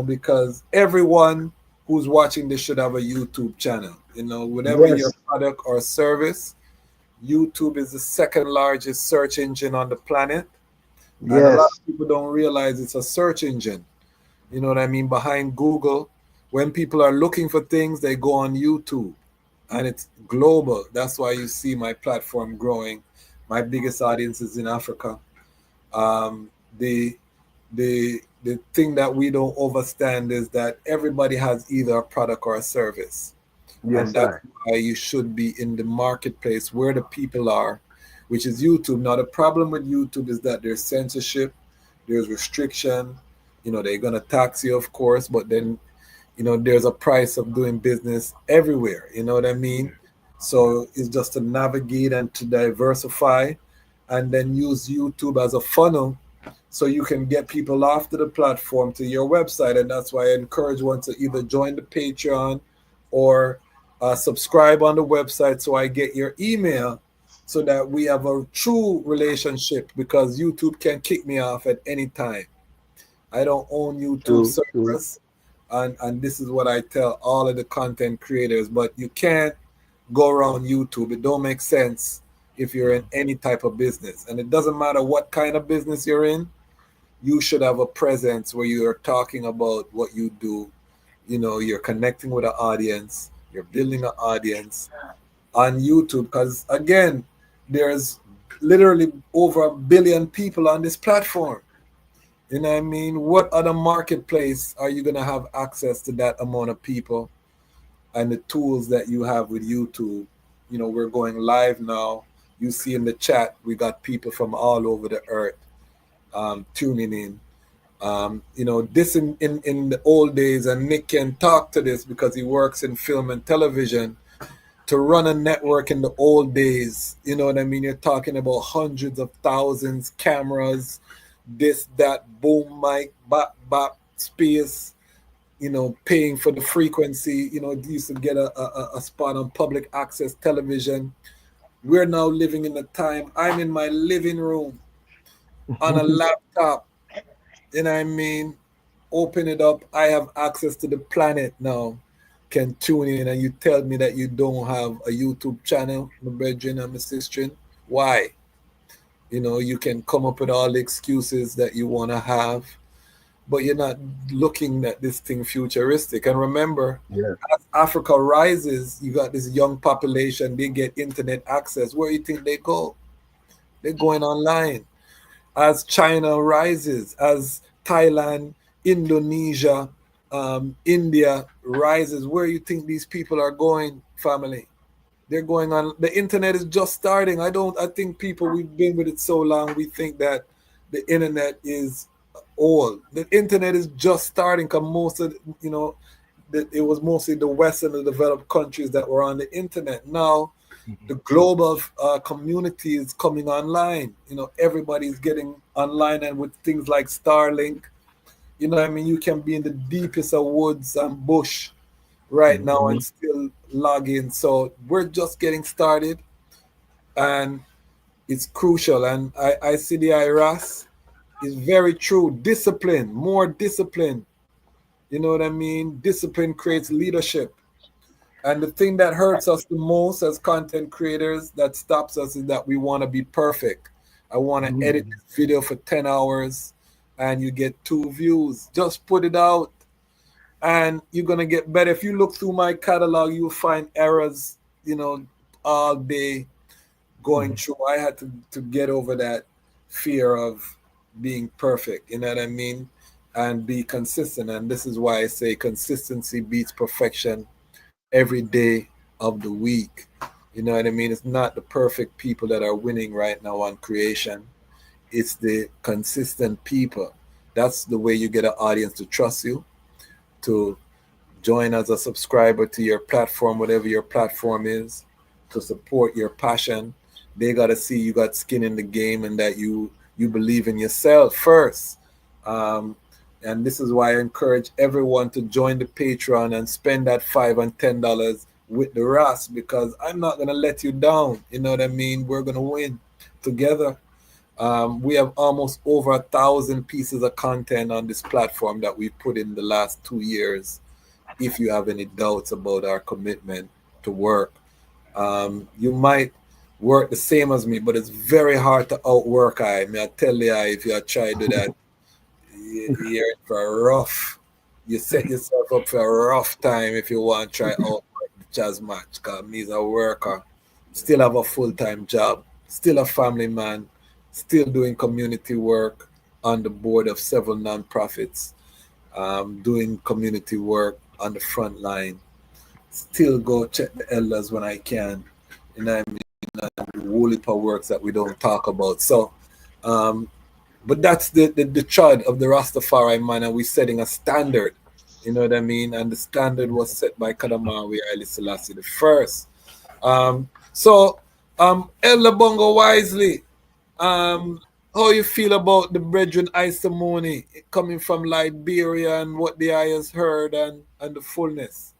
[SPEAKER 6] because everyone who's watching this should have a YouTube channel. Whatever your product or service, YouTube is the second largest search engine on the planet. And a lot of people don't realize it's a search engine. You know what I mean? Behind Google, when people are looking for things, they go on YouTube, and it's global. That's why you see my platform growing. My biggest audience is in Africa. The thing that we don't understand is that everybody has either a product or a service.
[SPEAKER 16] Yes,
[SPEAKER 6] and that's why you should be in the marketplace where the people are, which is YouTube. Now, the problem with YouTube is that there's censorship, there's restriction. They're going to tax you, of course, but then, there's a price of doing business everywhere. You know what I mean? So it's just to navigate and to diversify, and then use YouTube as a funnel so you can get people off to the platform to your website. And that's why I encourage one to either join the Patreon or subscribe on the website so I get your email, so that we have a true relationship, because YouTube can kick me off at any time. I don't own YouTube servers, and this is what I tell all of the content creators. But you can't go around YouTube. It don't make sense if you're in any type of business, and it doesn't matter what kind of business you're in. You should have a presence where you are talking about what you do. You're connecting with an audience. You're building an audience on YouTube, because again, there's literally over 1 billion people on this platform. You know what I mean? What other marketplace are you going to have access to that amount of people and the tools that you have with YouTube? You know, we're going live now. You see in the chat, we got people from all over the earth tuning in. You know, this in the old days, and Nick can talk to this because he works in film and television. To run a network in the old days, you know what I mean? You're talking about hundreds of thousands, cameras, this, that, boom, mic, bop, space, you know, paying for the frequency. You know, you used to get a spot on public access television. We're now living in a time, I'm in my living room on a laptop, you know what I mean? Open it up, I have access to the planet now. Can tune in, and you tell me that you don't have a YouTube channel, my brethren and my sister. Why? You know, you can come up with all the excuses that you want to have, but you're not looking at this thing futuristic. And remember, as Africa rises, you got this young population, they get internet access. Where do you think they go? They're going online. As China rises, as Thailand, Indonesia, India rises, where you think these people are going, family? They're going on. The internet is just starting. I think people, we've been with it so long, we think that the internet is old. The internet is just starting, because most of, you know, it was mostly the West and the developed countries that were on the internet. Now, the global community is coming online. You know, everybody's getting online, and with things like Starlink, you know what I mean? You can be in the deepest of woods and bush right now and still log in. So we're just getting started, and it's crucial. And I see the IRAS is very true. Discipline, more discipline. You know what I mean? Discipline creates leadership. And the thing that hurts us the most as content creators, that stops us, is that we want to be perfect. I want to edit this video for 10 hours. And you get 2 views. Just put it out, and you're gonna get better. If you look through my catalog, you'll find errors, you know, all day going through. I had to get over that fear of being perfect, you know what I mean, and be consistent. And this is why I say consistency beats perfection every day of the week. You know what I mean? It's not the perfect people that are winning right now on creation. It's the consistent people. That's the way you get an audience to trust you, to join as a subscriber to your platform, whatever your platform is, to support your passion. They got to see you got skin in the game, and that you believe in yourself first. And this is why I encourage everyone to join the Patreon and spend that $5 and $10 with the Ras, because I'm not going to let you down. You know what I mean? We're going to win together. We have almost over 1,000 pieces of content on this platform that we put in the last 2 years. If you have any doubts about our commitment to work, you might work the same as me, but it's very hard to outwork I tell you, if you try to do that, you're in for a rough. You set yourself up for a rough time if you want to try outwork the Jazz Match, because me's a worker, still have a full-time job, still a family man, still doing community work on the board of several nonprofits, doing community work on the front line. Still go check the elders when I can. You know what I mean? The whole heap of works that we don't talk about. So, but that's the chud of the Rastafari man, and we're setting a standard. You know what I mean? And the standard was set by Kadamawi Haile Selassie the first. Elder Bongo Wisely, how you feel about the brethren Isamoni coming from Liberia, and what the eye has heard, and the fullness?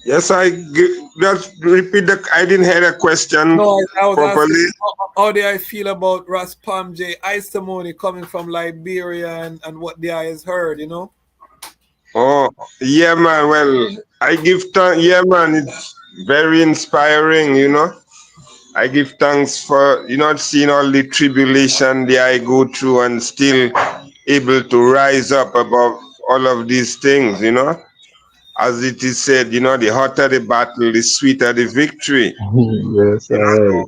[SPEAKER 12] Yes, just repeat I didn't hear the question properly.
[SPEAKER 6] Asking, how do I feel about Ras Pam J Isamoni coming from Liberia, and what the eye has heard, you know?
[SPEAKER 12] Oh, yeah, man. Well, I give thanks. Yeah, man. It's very inspiring, you know. I give thanks for, seeing all the tribulation that I go through and still able to rise up above all of these things, you know. as it is said, you know, the hotter the battle, the sweeter the victory.
[SPEAKER 16] Yes,
[SPEAKER 12] You know,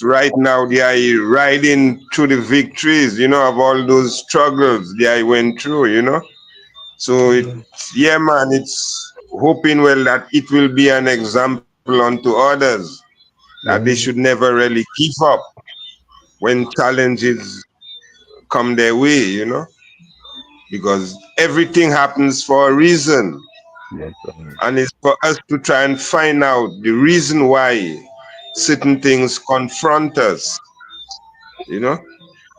[SPEAKER 12] right now they are riding through the victories, you know, of all those struggles they went through, you know. So yeah, man, it's hoping well that it will be an example unto others that they should never really give up when challenges come their way, you know, because everything happens for a reason. And it's for us to try and find out the reason why certain things confront us, you know,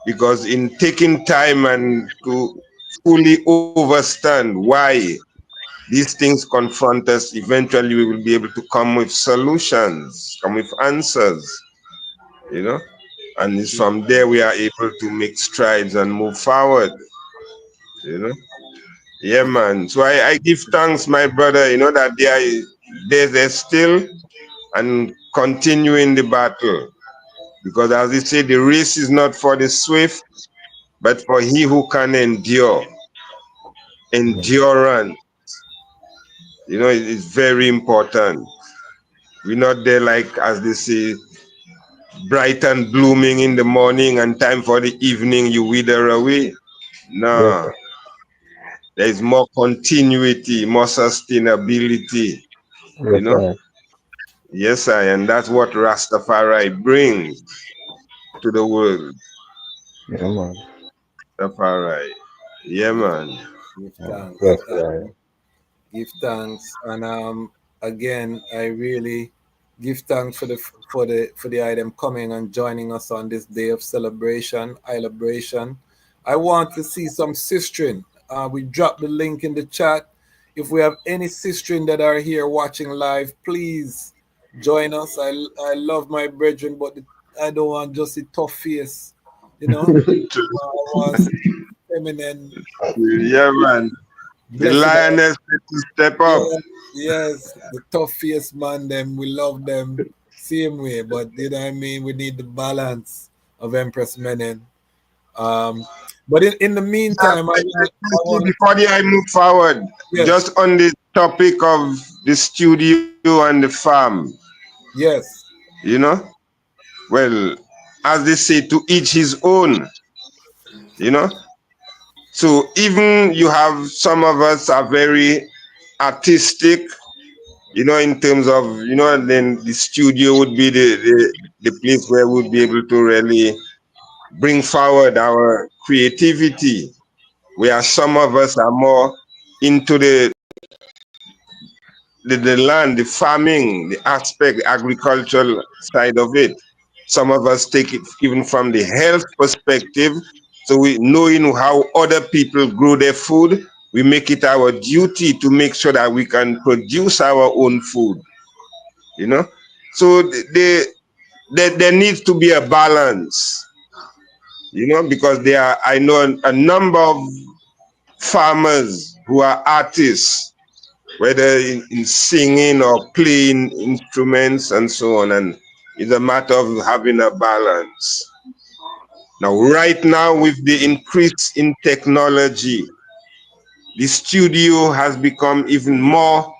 [SPEAKER 12] because in taking time and to fully understand why these things confront us, eventually we will be able to come with solutions, come with answers, you know, and it's from there we are able to make strides and move forward, you know. Yeah, man. So I give thanks, my brother, you know, that they're still and continuing the battle. Because as they say, the race is not for the swift, but for he who can endure. Endurance. You know, it is very important. We're not there like, as they say, bright and blooming in the morning and time for the evening you wither away. No. There is more continuity, more sustainability, you know? Yes, and that's what Rastafari brings to the world.
[SPEAKER 16] Yeah, man.
[SPEAKER 12] Rastafari. Yeah, man.
[SPEAKER 6] Give thanks.
[SPEAKER 16] Yes, right.
[SPEAKER 6] Give thanks, and again, I really give thanks for the item coming and joining us on this day of celebration, I want to see some sistering. We dropped the link in the chat. If we have any sistering that are here watching live, please join us. I love my brethren, but I don't want just a tough face, you know. I want feminine.
[SPEAKER 12] Yeah, man. The lioness to step up.
[SPEAKER 6] Yes, the tough face man, them, we love them same way, but you know what I mean? We need the balance of Empress Menen. But in the meantime,
[SPEAKER 12] before I move forward, just on the topic of the studio and the farm.
[SPEAKER 6] Yes.
[SPEAKER 12] You know? Well, as they say, to each his own. You know? So even you have some of us are very artistic, you know, in terms of, you know, and then the studio would be the place where we'll be able to really bring forward our creativity, where some of us are more into the land, the farming, the aspect, the agricultural side of it. Some of us take it even from the health perspective. So we knowing how other people grow their food, we make it our duty to make sure that we can produce our own food. You know? So there needs to be a balance. You know, because I know a number of farmers who are artists, whether in singing or playing instruments and so on, and it's a matter of having a balance. Now, right now, with the increase in technology, the studio has become even more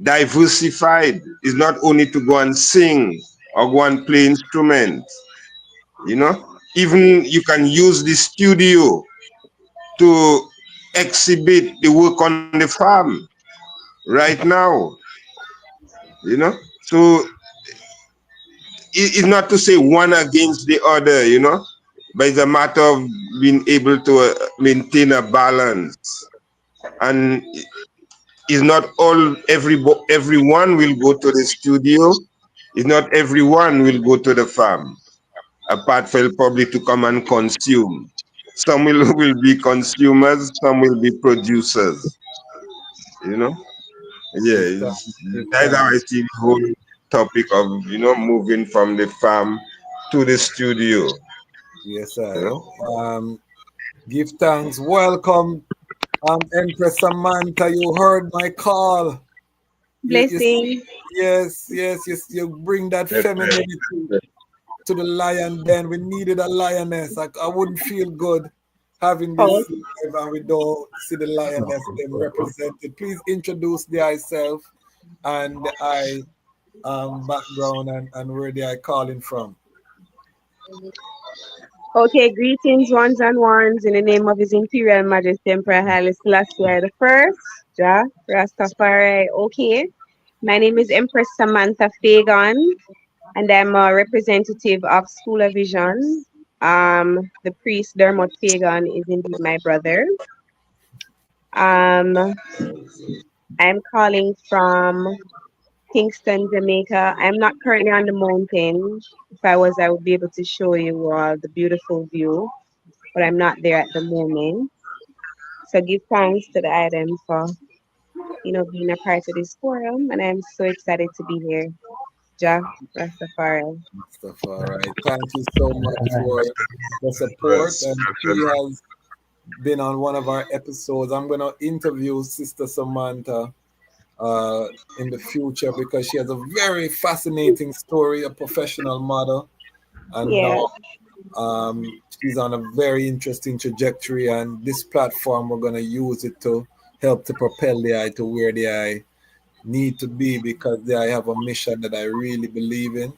[SPEAKER 12] diversified. It's not only to go and sing or go and play instruments, you know? Even you can use the studio to exhibit the work on the farm right now, you know? So it's not to say one against the other, you know, but it's a matter of being able to maintain a balance. And it's not everyone will go to the studio. It's not everyone will go to the farm, apart from probably to come and consume. Some will be consumers, some will be producers, you know? Yeah, that's how I see the whole topic of, you know, moving from the farm to the studio.
[SPEAKER 6] Yes, sir. Give thanks. Welcome, Empress Samantha. You heard my call.
[SPEAKER 17] Blessing.
[SPEAKER 6] Yes. You bring that femininity to the lion den. We needed a lioness. I wouldn't feel good having
[SPEAKER 17] Oh,
[SPEAKER 6] this live and we don't see the lioness them represented. Please introduce the I self and the I background and where they are calling from.
[SPEAKER 17] okay, greetings, ones and ones, in the name of His Imperial Majesty Emperor Haile Selassie the First, Jah Rastafari. Okay, my name is Empress Samantha Fagan, and I'm a representative of School of Vision. The priest Dermot Fagan is indeed my brother. I'm calling from Kingston, Jamaica. I'm not currently on the mountain. If I was, I would be able to show you all the beautiful view, but I'm not there at the moment. So give thanks to the item for, being a part of this forum, and I'm so excited to be here. Jah Rastafari.
[SPEAKER 6] Rastafari. Thank you so much for the support. And she has been on one of our episodes. I'm going to interview Sister Samantha in the future because she has a very fascinating story, a professional model. And now she's on a very interesting trajectory. And this platform, we're going to use it to help to propel the eye to where the eye need to be, because I have a mission that I really believe in.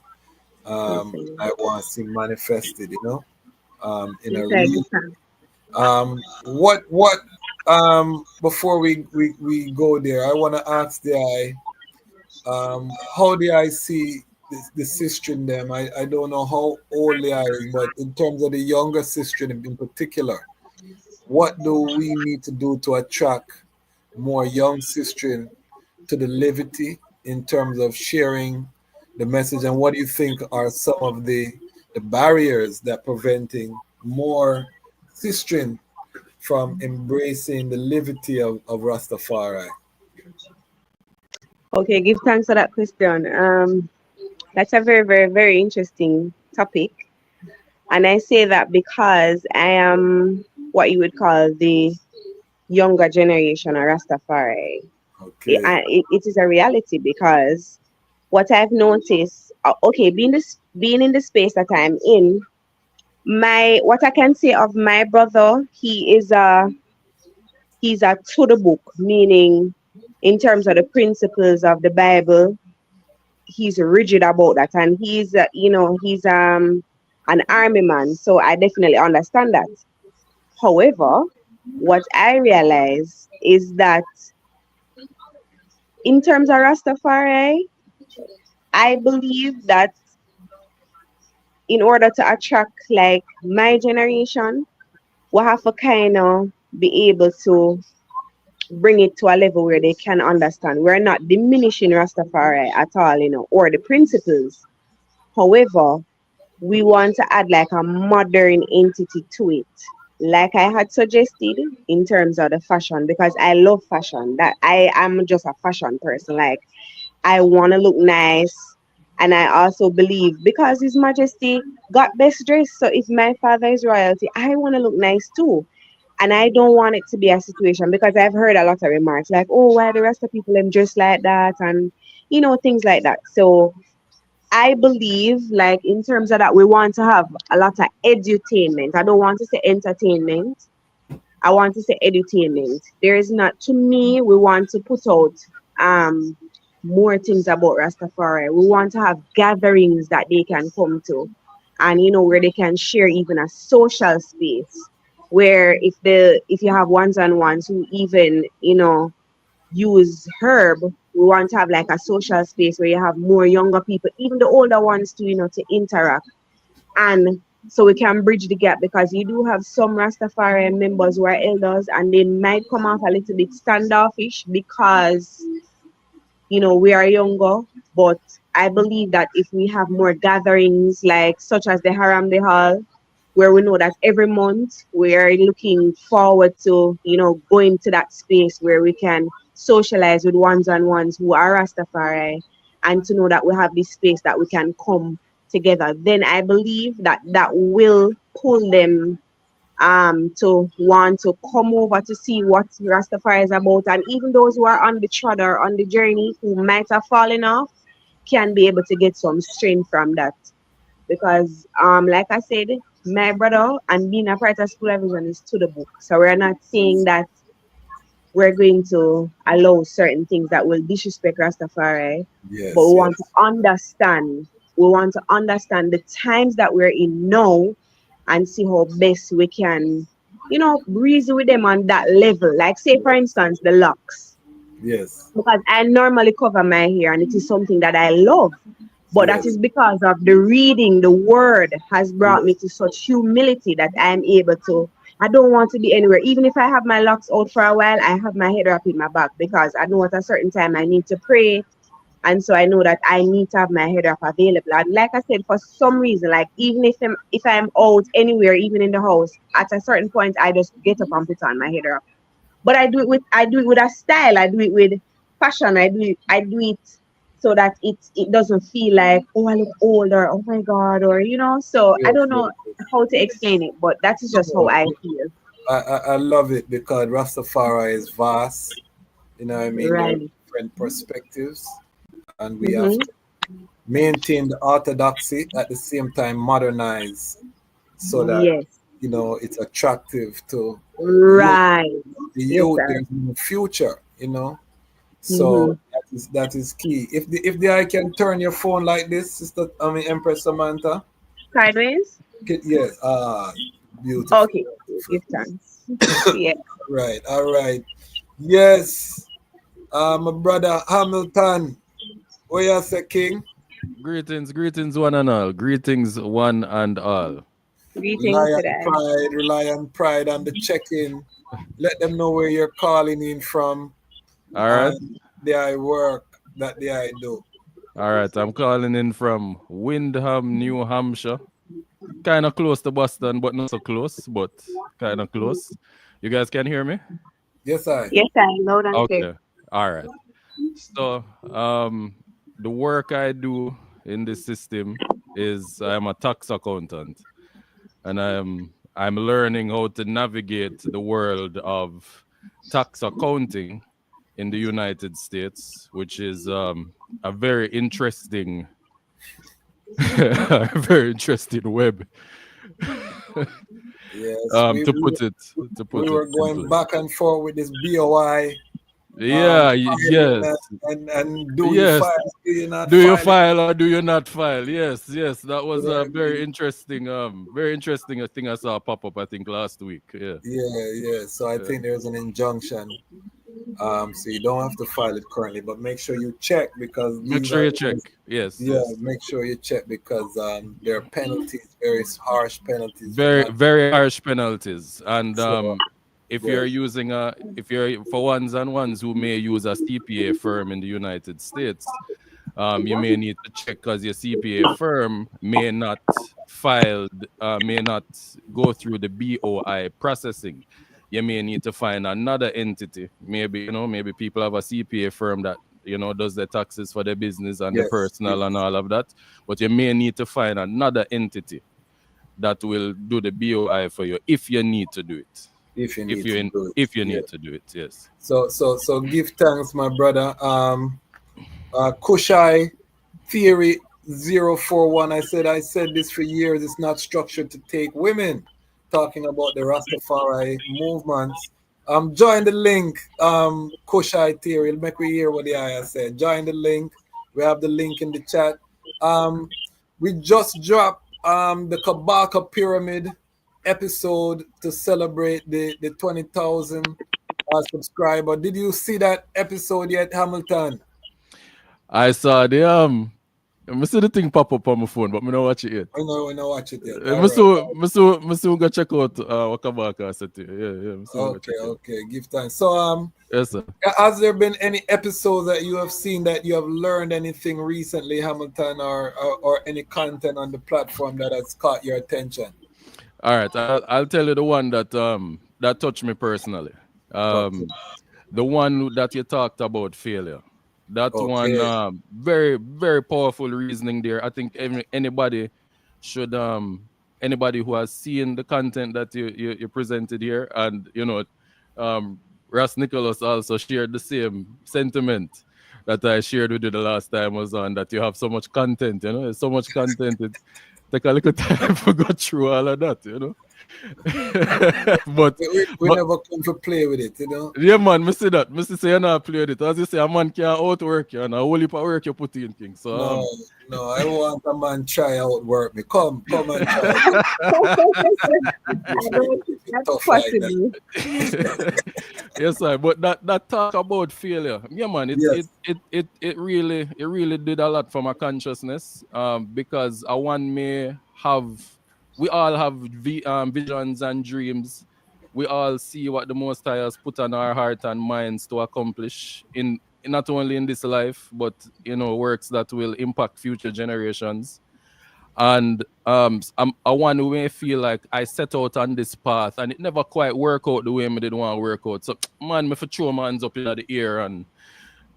[SPEAKER 6] I want to see manifested, in a real. Before we go there, I want to ask the eye, how do I see the sister in them? I don't know how old they are, but in terms of the younger sister in particular, what do we need to do to attract more young sister to the levity in terms of sharing the message? And what do you think are some of the barriers that preventing more sistren from embracing the levity of Rastafari?
[SPEAKER 17] Okay, give thanks for that question. That's a very, very, very interesting topic. And I say that because I am what you would call the younger generation of Rastafari.
[SPEAKER 6] Okay.
[SPEAKER 17] It is a reality, because what I've noticed, being in the space that I'm in, what I can say of my brother, he's a to the book, meaning in terms of the principles of the Bible, he's rigid about that, and he's an army man, so I definitely understand that. However, what I realize is that in terms of Rastafari, I believe that in order to attract like my generation, we have to kind of be able to bring it to a level where they can understand. We're not diminishing Rastafari at all, or the principles. However, we want to add like a modern entity to it. Like I had suggested in terms of the fashion, because I love fashion. That I am just a fashion person. Like I want to look nice. And I also believe, because His Majesty got best dressed, so if my father is royalty, I want to look nice too. And I don't want it to be a situation, because I've heard a lot of remarks like, oh, why the rest of people them dress like that, and things like that. So I believe, like, in terms of that, we want to have a lot of edutainment. I don't want to say entertainment. I want to say edutainment. There is not, to me, we want to put out more things about Rastafari. We want to have gatherings that they can come to, and where they can share even a social space, where if you have ones-on-ones who even use herb, we want to have like a social space where you have more younger people, even the older ones to to interact, and so we can bridge the gap, because you do have some Rastafari members who are elders, and they might come off a little bit standoffish because we are younger. But I believe that if we have more gatherings like such as the Haram de Hall, where we know that every month we are looking forward to going to that space where we can socialize with ones-on-ones who are Rastafari, and to know that we have this space that we can come together, then I believe that will pull them to want to come over to see what Rastafari is about. And even those who are on the trod or on the journey who might have fallen off can be able to get some strength from that, because like I said, my brother, and being a part of School of Vision is to the book. So we're not saying that we're going to allow certain things that will disrespect Rastafari,
[SPEAKER 6] Yes,
[SPEAKER 17] but we want to
[SPEAKER 6] yes.
[SPEAKER 17] understand. We want to understand the times that we're in now and see how best we can, reason with them on that level. Like, say, for instance, the locks.
[SPEAKER 6] Yes.
[SPEAKER 17] Because I normally cover my hair and it is something that I love. But that
[SPEAKER 6] Yes.
[SPEAKER 17] is because of the reading, the word has brought me to such humility that I am able to. I don't want to be anywhere. Even if I have my locks out for a while, I have my head wrap in my back because I know at a certain time I need to pray. And so I know that I need to have my head wrap available. And like I said, for some reason, like even if I'm out anywhere, even in the house, at a certain point I just get up and put on my head wrap. But I do it with a style. I do it with fashion. I do it so that it doesn't feel like, oh, I look older, oh my God, or so I
[SPEAKER 6] Yes,
[SPEAKER 17] don't
[SPEAKER 6] yes,
[SPEAKER 17] know how to explain it, but that is just how
[SPEAKER 6] yes.
[SPEAKER 17] I feel.
[SPEAKER 6] I love it because Rastafari is vast. You know what I mean? There are
[SPEAKER 17] Right.
[SPEAKER 6] different perspectives, and we have
[SPEAKER 17] Mm-hmm.
[SPEAKER 6] to maintain the orthodoxy at the same time modernize so that
[SPEAKER 17] Yes.
[SPEAKER 6] it's attractive to youth.
[SPEAKER 17] Right.
[SPEAKER 6] The
[SPEAKER 17] Yes,
[SPEAKER 6] youth,
[SPEAKER 17] sir.
[SPEAKER 6] there's no future.
[SPEAKER 17] Mm-hmm.
[SPEAKER 6] So that is key. If the eye can turn your phone like this, Empress Samantha.
[SPEAKER 17] Sideways?
[SPEAKER 6] Yes. Beautiful.
[SPEAKER 17] Okay. Give thanks. Yeah.
[SPEAKER 6] Right. All right. Yes. My brother Hamilton. What you say, King?
[SPEAKER 18] Greetings, one and all. Greetings, one and all.
[SPEAKER 17] Greetings
[SPEAKER 6] Lion
[SPEAKER 17] today.
[SPEAKER 6] Pride, Lion Pride, and the check-in. Let them know where you're calling in from
[SPEAKER 18] All right.
[SPEAKER 6] and the I work that the I do.
[SPEAKER 18] All right. I'm calling in from Windham, New Hampshire. Kind of close to Boston, but not so close, but kind of close. You guys can hear me?
[SPEAKER 6] Yes, I.
[SPEAKER 17] Yes, I loud and clear.
[SPEAKER 18] Okay. All right. So, the work I do in this system is I'm a tax accountant, and I'm learning how to navigate the world of tax accounting in the United States, which is a very interesting, a very interesting web.
[SPEAKER 6] Yes,
[SPEAKER 18] To put it
[SPEAKER 6] we were going
[SPEAKER 18] simply.
[SPEAKER 6] back and forth with this BOI.
[SPEAKER 18] Yeah,
[SPEAKER 6] filing
[SPEAKER 18] yes.
[SPEAKER 6] and do you
[SPEAKER 18] Yes.
[SPEAKER 6] file, do you not
[SPEAKER 18] Do you
[SPEAKER 6] file it?
[SPEAKER 18] file or do you not file? Yes, yes. That was a
[SPEAKER 6] Yeah,
[SPEAKER 18] very interesting thing I saw pop up, I think, last week. Yeah.
[SPEAKER 6] yeah. So I think there's an injunction. So you don't have to file it currently, but make sure you check because
[SPEAKER 18] Make
[SPEAKER 6] these
[SPEAKER 18] sure
[SPEAKER 6] are
[SPEAKER 18] you check. Yes,
[SPEAKER 6] yeah,
[SPEAKER 18] yes.
[SPEAKER 6] make sure you check because there are penalties, very harsh penalties for
[SPEAKER 18] Very,
[SPEAKER 6] not.
[SPEAKER 18] very harsh penalties. And
[SPEAKER 6] So
[SPEAKER 18] if
[SPEAKER 6] yeah.
[SPEAKER 18] you're using if you're for ones who may use a CPA firm in the United States, you may need to check because your CPA firm may not may not go through the BOI processing. You may need to find another entity. Maybe people have a CPA firm that does their taxes for their business and their
[SPEAKER 6] Yes,
[SPEAKER 18] personal and all of that. But you may need to find another entity that will do the BOI for you if you need to do it.
[SPEAKER 6] if you need to do it.
[SPEAKER 18] If you
[SPEAKER 6] Yeah.
[SPEAKER 18] need to do it, yes.
[SPEAKER 6] So give thanks, my brother. Kushai Theory 041. I said this for years. It's not structured to take women. Talking about the Rastafari movements. Join the link. Kushai Theory. It'll make we hear what the ayah said. Join the link. We have the link in the chat. We just dropped the Kabaka Pyramid episode to celebrate the 20,000 subscriber. Did you see that episode yet, Hamilton?
[SPEAKER 18] I saw I see the thing pop up on my phone, but I don't watch it yet.
[SPEAKER 6] I know watch it yet.
[SPEAKER 18] I still go check out Wakabaka. Yeah.
[SPEAKER 6] Okay. Give time. So
[SPEAKER 18] Yes, sir.
[SPEAKER 6] has there been any episodes that you have seen that you have learned anything recently, Hamilton, or any content on the platform that has caught your attention?
[SPEAKER 18] All right, I'll tell you the one that that touched me personally. The one that you talked about failure. That
[SPEAKER 6] Okay.
[SPEAKER 18] one, very, very powerful reasoning there. I think anybody should anybody who has seen the content that you presented here, and Ross Nicholas also shared the same sentiment that I shared with you the last time I was on, that you have so much content, so much content. take a little time to go through all of that, you know. but
[SPEAKER 6] we never come to play with it, you know.
[SPEAKER 18] Yeah, man, me see that. Me say you not play with it. As you say, a man can't outwork you, and a whole heap of work you put in things. So
[SPEAKER 6] No, I want a man try outwork me. Come and try.
[SPEAKER 17] That's possible.
[SPEAKER 18] Yes, sir. But that talk about failure, yeah, man, it really did a lot for my consciousness. Because I want me we all have visions and dreams. We all see what the Most High has put on our heart and minds to accomplish in not only in this life, but works that will impact future generations. And I want to may feel like I set out on this path and it never quite work out the way I did want to work out. So man, me for throw my hands up in the air and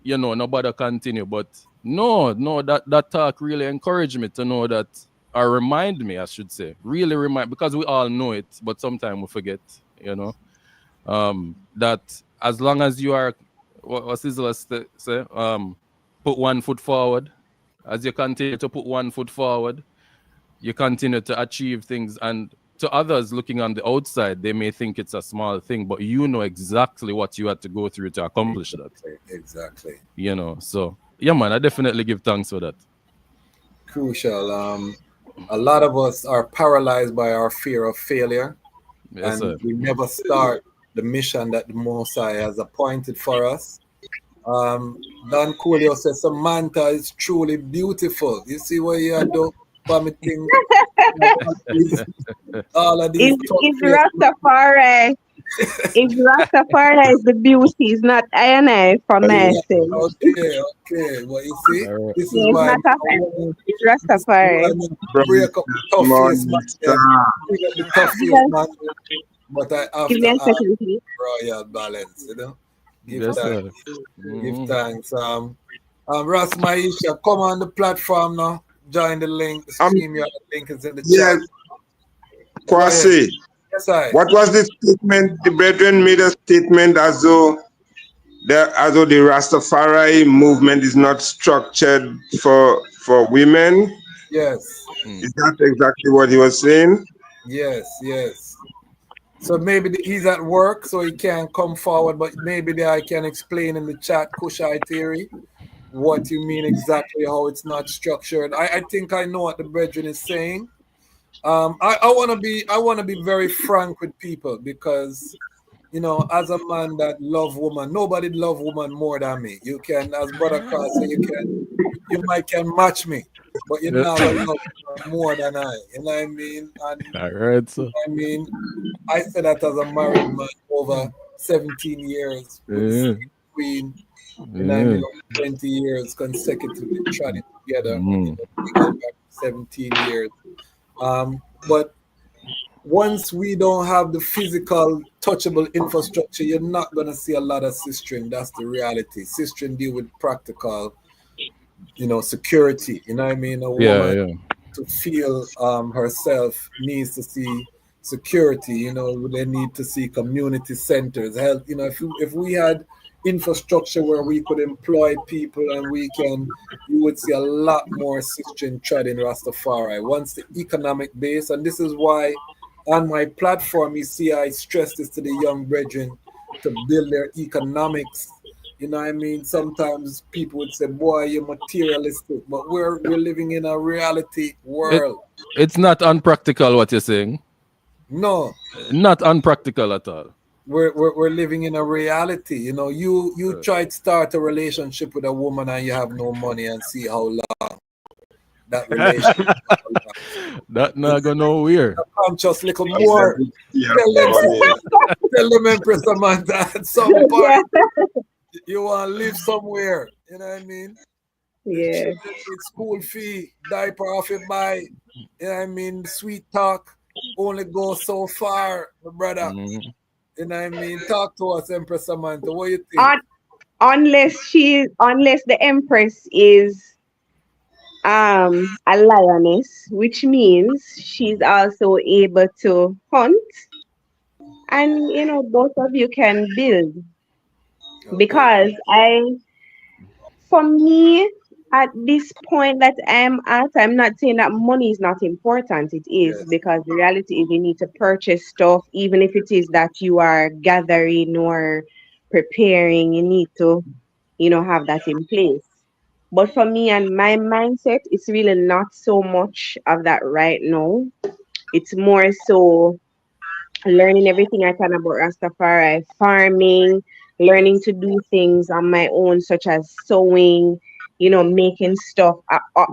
[SPEAKER 18] nobody continue. But no, that talk really encouraged me to know that, or remind me, I should say, really remind, because we all know it, but sometimes we forget, that as long as you are, what Sizzler say, put one foot forward, as you continue to put one foot forward, you continue to achieve things. And to others looking on the outside, they may think it's a small thing, but you know exactly what you had to go through to accomplish that.
[SPEAKER 6] Exactly.
[SPEAKER 18] So yeah, man, I definitely give thanks for that.
[SPEAKER 6] Crucial. A lot of us are paralyzed by our fear of failure.
[SPEAKER 18] Yes,
[SPEAKER 6] and
[SPEAKER 18] sir.
[SPEAKER 6] we never start the mission that the Most High has appointed for us. Don Coolio says Samantha is truly beautiful. You see what you are doing? All of these
[SPEAKER 17] It's Rastafari. It's Rastafari is the beauty. It's not I for myself.
[SPEAKER 6] Okay. Well, you see, this is why
[SPEAKER 17] it's Rastafari.
[SPEAKER 6] Break up the toughest man. But I have to have royal balance, Give thanks. Give thanks. Ras Maisha, come on the platform now. Join the link. The stream your link is in the chat.
[SPEAKER 12] Kwasi.
[SPEAKER 6] Yes, I.
[SPEAKER 12] What was the statement? The brethren made a statement as though the Rastafari movement is not structured for women.
[SPEAKER 6] Yes.
[SPEAKER 12] Is that exactly what he was saying?
[SPEAKER 6] Yes. So maybe he's at work, so he can't come forward, but maybe I can explain in the chat, Kushai theory, what you mean exactly, how it's not structured. I think I know what the brethren is saying. I want to be very frank with people because, as a man that love woman, nobody love woman more than me. You can, as Brother Carl said, you might can match me, but you're not gonna love more than I. You know what I mean? And
[SPEAKER 18] all right, so.
[SPEAKER 6] I mean, I said that as a married man over 17 years with the same queen. And I mean, 20 years consecutively trying together. 17 years. But once we don't have the physical, touchable infrastructure, you're not going to see a lot of sistering. That's the reality. Sistering deal with practical, security. You know what I mean? A woman to feel herself needs to see security. They need to see community centers, health. If we had infrastructure where we could employ people and you would see a lot more sistering tread in Rastafari. Once the economic base, and this is why on my platform, you see, I stress this to the young brethren to build their economics. You know what I mean? Sometimes people would say, boy, you're materialistic, but we're living in a reality world.
[SPEAKER 18] It's not unpractical what you're saying.
[SPEAKER 6] No.
[SPEAKER 18] Not unpractical at all.
[SPEAKER 6] We're living in a reality. You try to start a relationship with a woman and you have no money and see how long that relationship
[SPEAKER 18] that not go nowhere.
[SPEAKER 6] I'm just little more. Tell them Empress Samantha at some point you want to live somewhere. You know what I mean?
[SPEAKER 17] Yeah.
[SPEAKER 6] School fee, diaper off your buy. You know what I mean? Sweet talk only goes so far, my brother. You know what I mean? Talk to us, Empress Samantha. What do you think?
[SPEAKER 17] Unless the Empress is a lioness, which means she's also able to hunt, and both of you can build. Because for me, At this point that I'm at, I'm not saying that money is not important. It is,
[SPEAKER 6] Yes.
[SPEAKER 17] because the reality is you need to purchase stuff, even if it is that you are gathering or preparing, you need to, have that in place. But for me and my mindset, it's really not so much of that right now. It's more so learning everything I can about Rastafari, farming, learning to do things on my own, such as sewing, making stuff,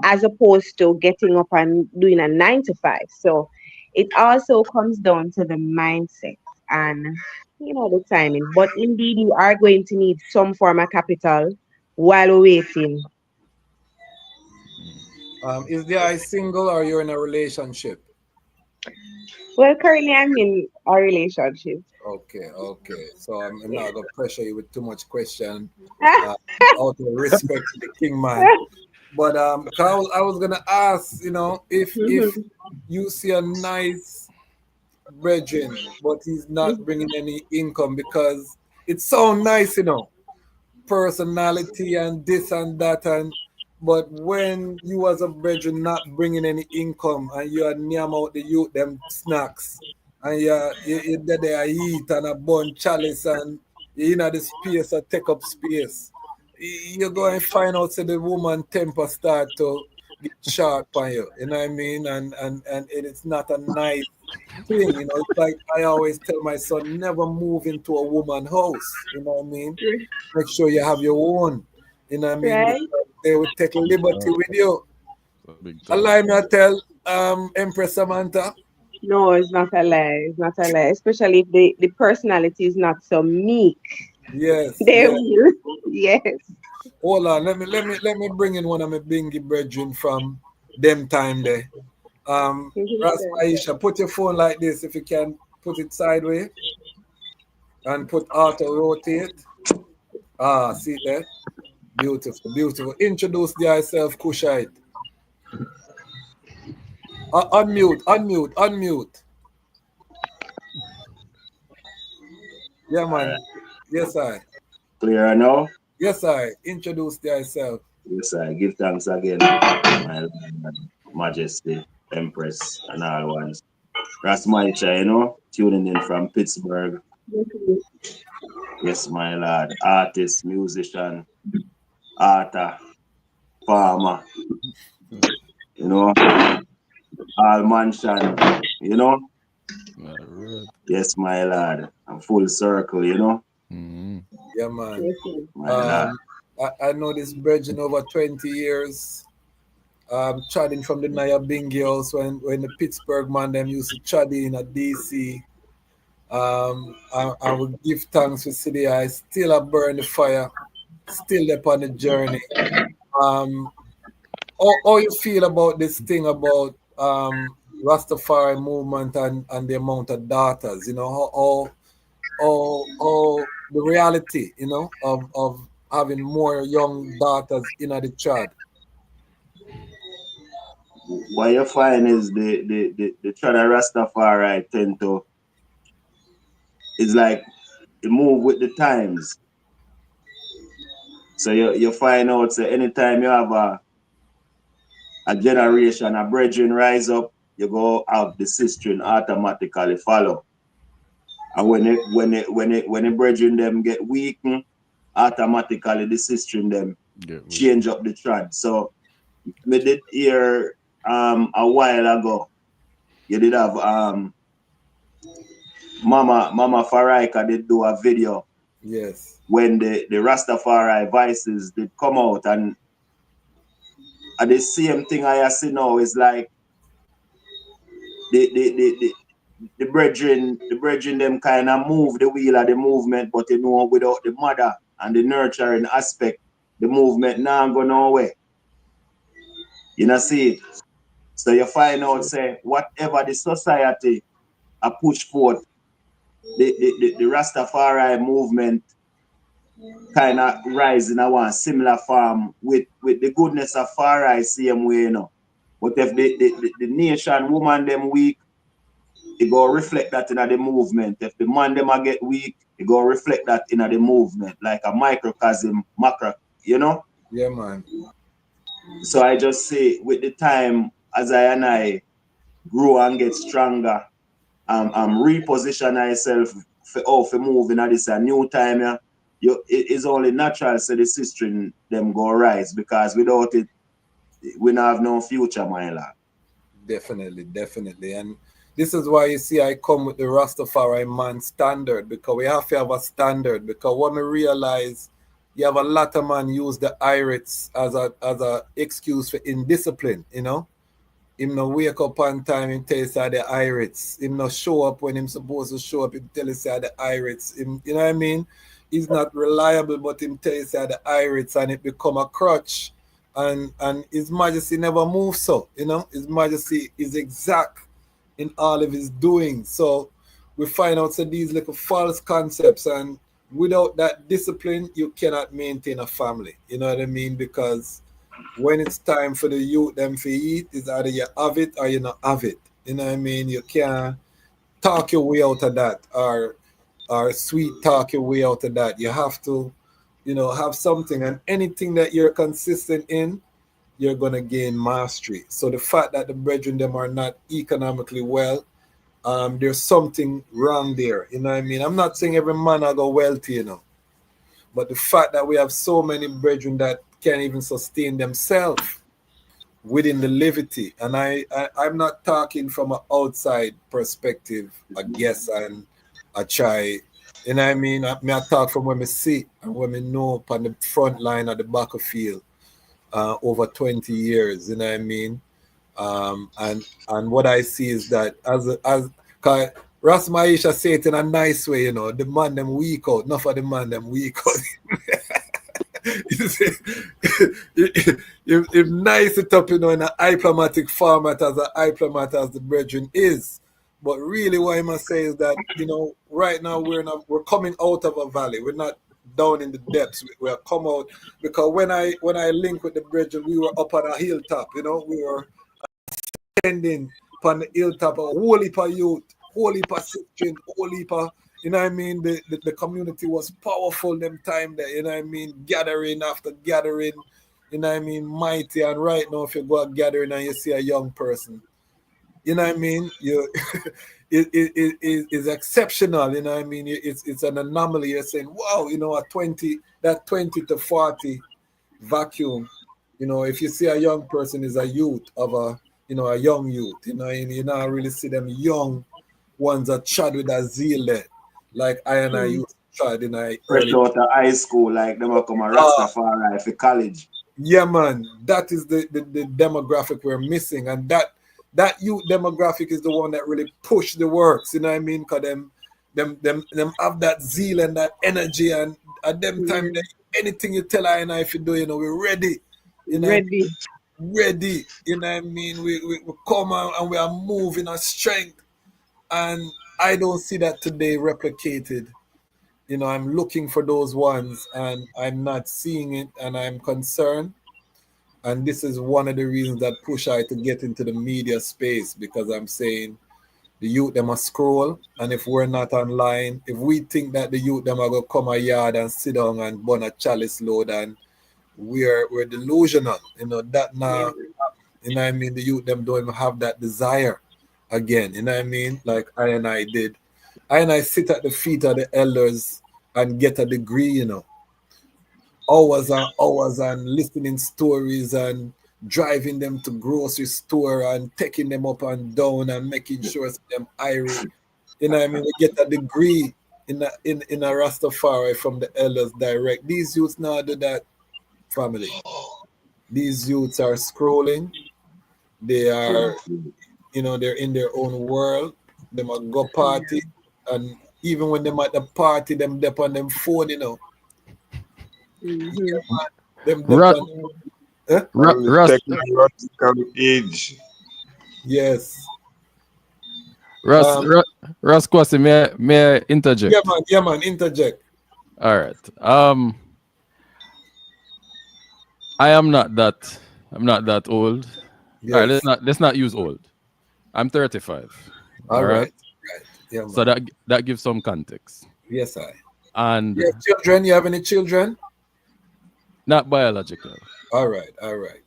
[SPEAKER 17] as opposed to getting up and doing a 9 to 5. So it also comes down to the mindset and, the timing. But indeed, you are going to need some form of capital while waiting.
[SPEAKER 6] Is the I single or you're in a relationship?
[SPEAKER 17] Well, currently I'm in a relationship.
[SPEAKER 6] Okay, okay. So I'm not gonna pressure you with too much question, uh, out of respect to the king man. But 'cause I was gonna ask, if
[SPEAKER 17] Mhm.
[SPEAKER 6] you see a nice brethren, but he's not bringing any income because it sounds nice, personality and this and that, but when you as a brethren not bringing any income and you are near out the youth them snacks and you there eat and a bun chalice and you in the space or take up space, you go and find out say the woman temper start to get sharp on you, you know what I mean? And it's not a nice thing, it's like I always tell my son, never move into a woman house, you know what I mean? Make sure you have your own, you know what I mean?
[SPEAKER 17] Right?
[SPEAKER 6] Because they would take liberty with you.
[SPEAKER 18] Big
[SPEAKER 6] Allow me to tell Empress Samantha.
[SPEAKER 17] No, it's not a lie. It's not a lie. Especially if the personality is not so meek.
[SPEAKER 6] Yes,
[SPEAKER 17] They
[SPEAKER 6] yes.
[SPEAKER 17] will. Yes.
[SPEAKER 6] Hold on, let me bring in one of my bingy brethren from them time there. Ras Aisha, put your phone like this if you can put it sideways and put auto rotate. See that? Beautiful, beautiful. Introduce yourself, Kushite. Unmute. Yeah,
[SPEAKER 19] All
[SPEAKER 6] man.
[SPEAKER 19] right.
[SPEAKER 6] Yes, I.
[SPEAKER 19] Clear now?
[SPEAKER 6] Yes, I. Introduce yourself.
[SPEAKER 19] Yes, I give thanks again, my Majesty, Empress, and all ones. Rasmaicha, tuning in from Pittsburgh. Yes, my lord. Artist, musician, author, farmer, all mansion, Yes, my lord. I'm full circle.
[SPEAKER 6] Yeah, man.
[SPEAKER 19] My lord.
[SPEAKER 6] I know this brethren over 20 years. Chatting from the Naya Bingy house when the Pittsburgh man them used to chat in at DC. I would give thanks for city. I still a burn the fire, still up on the journey. How you feel about this thing about Rastafari movement and the amount of daughters? How the reality, of having more young daughters in the church.
[SPEAKER 19] What you find is the Chada Rastafari tend to, it's like they move with the times. So you find out, so anytime you have a generation, a brethren rise up, you go have the sister automatically follow. And when the brethren them get weakened, automatically the sister them change up the trend. So me did hear a while ago, you did have Mama Faraika did do a video.
[SPEAKER 6] Yes.
[SPEAKER 19] When the Rastafari voices did come out, and the same thing I see now is like the brethren them kind of move the wheel of the movement, but without the mother and the nurturing aspect, the movement now go nowhere. See it. So you find out, say, whatever the society push forth, the Rastafari movement kind of rise in a similar form with the goodness of Farai same way, But if the nation woman them weak, it go reflect that in the movement. If the man them get weak, it go reflect that in the movement, like a microcosm, macro,
[SPEAKER 6] Yeah, man.
[SPEAKER 19] So I just say with the time as I and I grow and get stronger, reposition myself for moving at this a new time. Yeah, it is only natural so the system them go rise, because without it we don't have no future, my lad.
[SPEAKER 6] Definitely. And this is why you see I come with the Rastafari man standard, because we have to have a standard. Because when we realize you have a lot of man use the IRITs as a excuse for indiscipline, you know. Him no wake up on time, him tell you say the IRITs. Him no show up when him supposed to show up, him tell you say the IRITs. Him, you know what I mean? He's not reliable, but him tell you say the IRITs, and it become a crutch. And His Majesty never moves, so, you know. His Majesty is exact in all of his doing. So we find out these little false concepts, and without that discipline, you cannot maintain a family. You know what I mean? Because when it's time for the youth them to eat, it's either you have it or you not have it. You know what I mean? You can't talk your way out of that, or sweet talk your way out of that. You have to, you know, have something, and anything that you're consistent in, you're gonna gain mastery. So the fact that the brethren them are not economically well, there's something wrong there. You know what I mean? I'm not saying every man I go wealthy, you know, but the fact that we have so many brethren that can't even sustain themselves within the levity, and I'm not talking from an outside perspective, I guess, and I try, you know what I mean? I talk from when I see and when I know up on the front line at the back of field over 20 years, you know what I mean? And what I see is that as Ras Maisha say it in a nice way, you know, the man them weak out, not for the man them weak out. If nice it up, you know, in a diplomatic format, as a diplomat as the brethren is. But really what I must say is that, you know, right now we're coming out of a valley. We're not down in the depths. We're come out, because when I link with the brethren, we were up on a hilltop, you know, we were ascending upon the hilltop, a whole heap of youth, whole heap of sister, whole heap of, you know what I mean? The community was powerful them time there, you know what I mean? Gathering after gathering, you know what I mean? Mighty. And right now, if you go out gathering and you see a young person, you know what I mean? It is exceptional, you know what I mean? It's an anomaly. You're saying, wow, you know, that 20 to 40 vacuum, you know, if you see a young person is a youth of a young youth, you know, and you not really see them young ones that chat with a zeal there. Like I used to try in
[SPEAKER 19] fresh out of high school, like them come a Rastafari for college.
[SPEAKER 6] Yeah, man, that is the demographic we're missing, and that youth demographic is the one that really push the works. You know what I mean? Cause them have that zeal and that energy, and at them time, anything you tell I and I if you do, you know, we're ready. You know, ready. You know what I mean? We come out and we are moving our strength, and I don't see that today replicated. You know, I'm looking for those ones and I'm not seeing it, and I'm concerned. And this is one of the reasons that push I to get into the media space, because I'm saying the youth them a scroll, and if we're not online, if we think that the youth them are gonna come a yard and sit down and burn a chalice load, and we're delusional, you know, that now, you know what I mean? The youth them don't even have that desire again, you know what I mean? Like I did. I sit at the feet of the elders and get a degree, you know, hours and hours, and listening stories and driving them to grocery store and taking them up and down and making sure them Irish. You know what I mean? We get a degree in a Rastafari from the elders direct. These youths now do that, family. These youths are scrolling. They are, you know, they're in their own world. They might go party, and even when them at the party, them dep on them phone, you know.
[SPEAKER 12] Age.
[SPEAKER 6] Yes.
[SPEAKER 18] Russ Kwasi, may I interject?
[SPEAKER 6] Yeah, man, interject.
[SPEAKER 18] All right. I'm not that old.
[SPEAKER 6] Yes.
[SPEAKER 18] All right, let's not use old. I'm 35.
[SPEAKER 6] All right. Yeah, man.
[SPEAKER 18] So that gives some context.
[SPEAKER 6] Yes,
[SPEAKER 18] And
[SPEAKER 6] children, you have any children?
[SPEAKER 18] Not biological.
[SPEAKER 6] All right.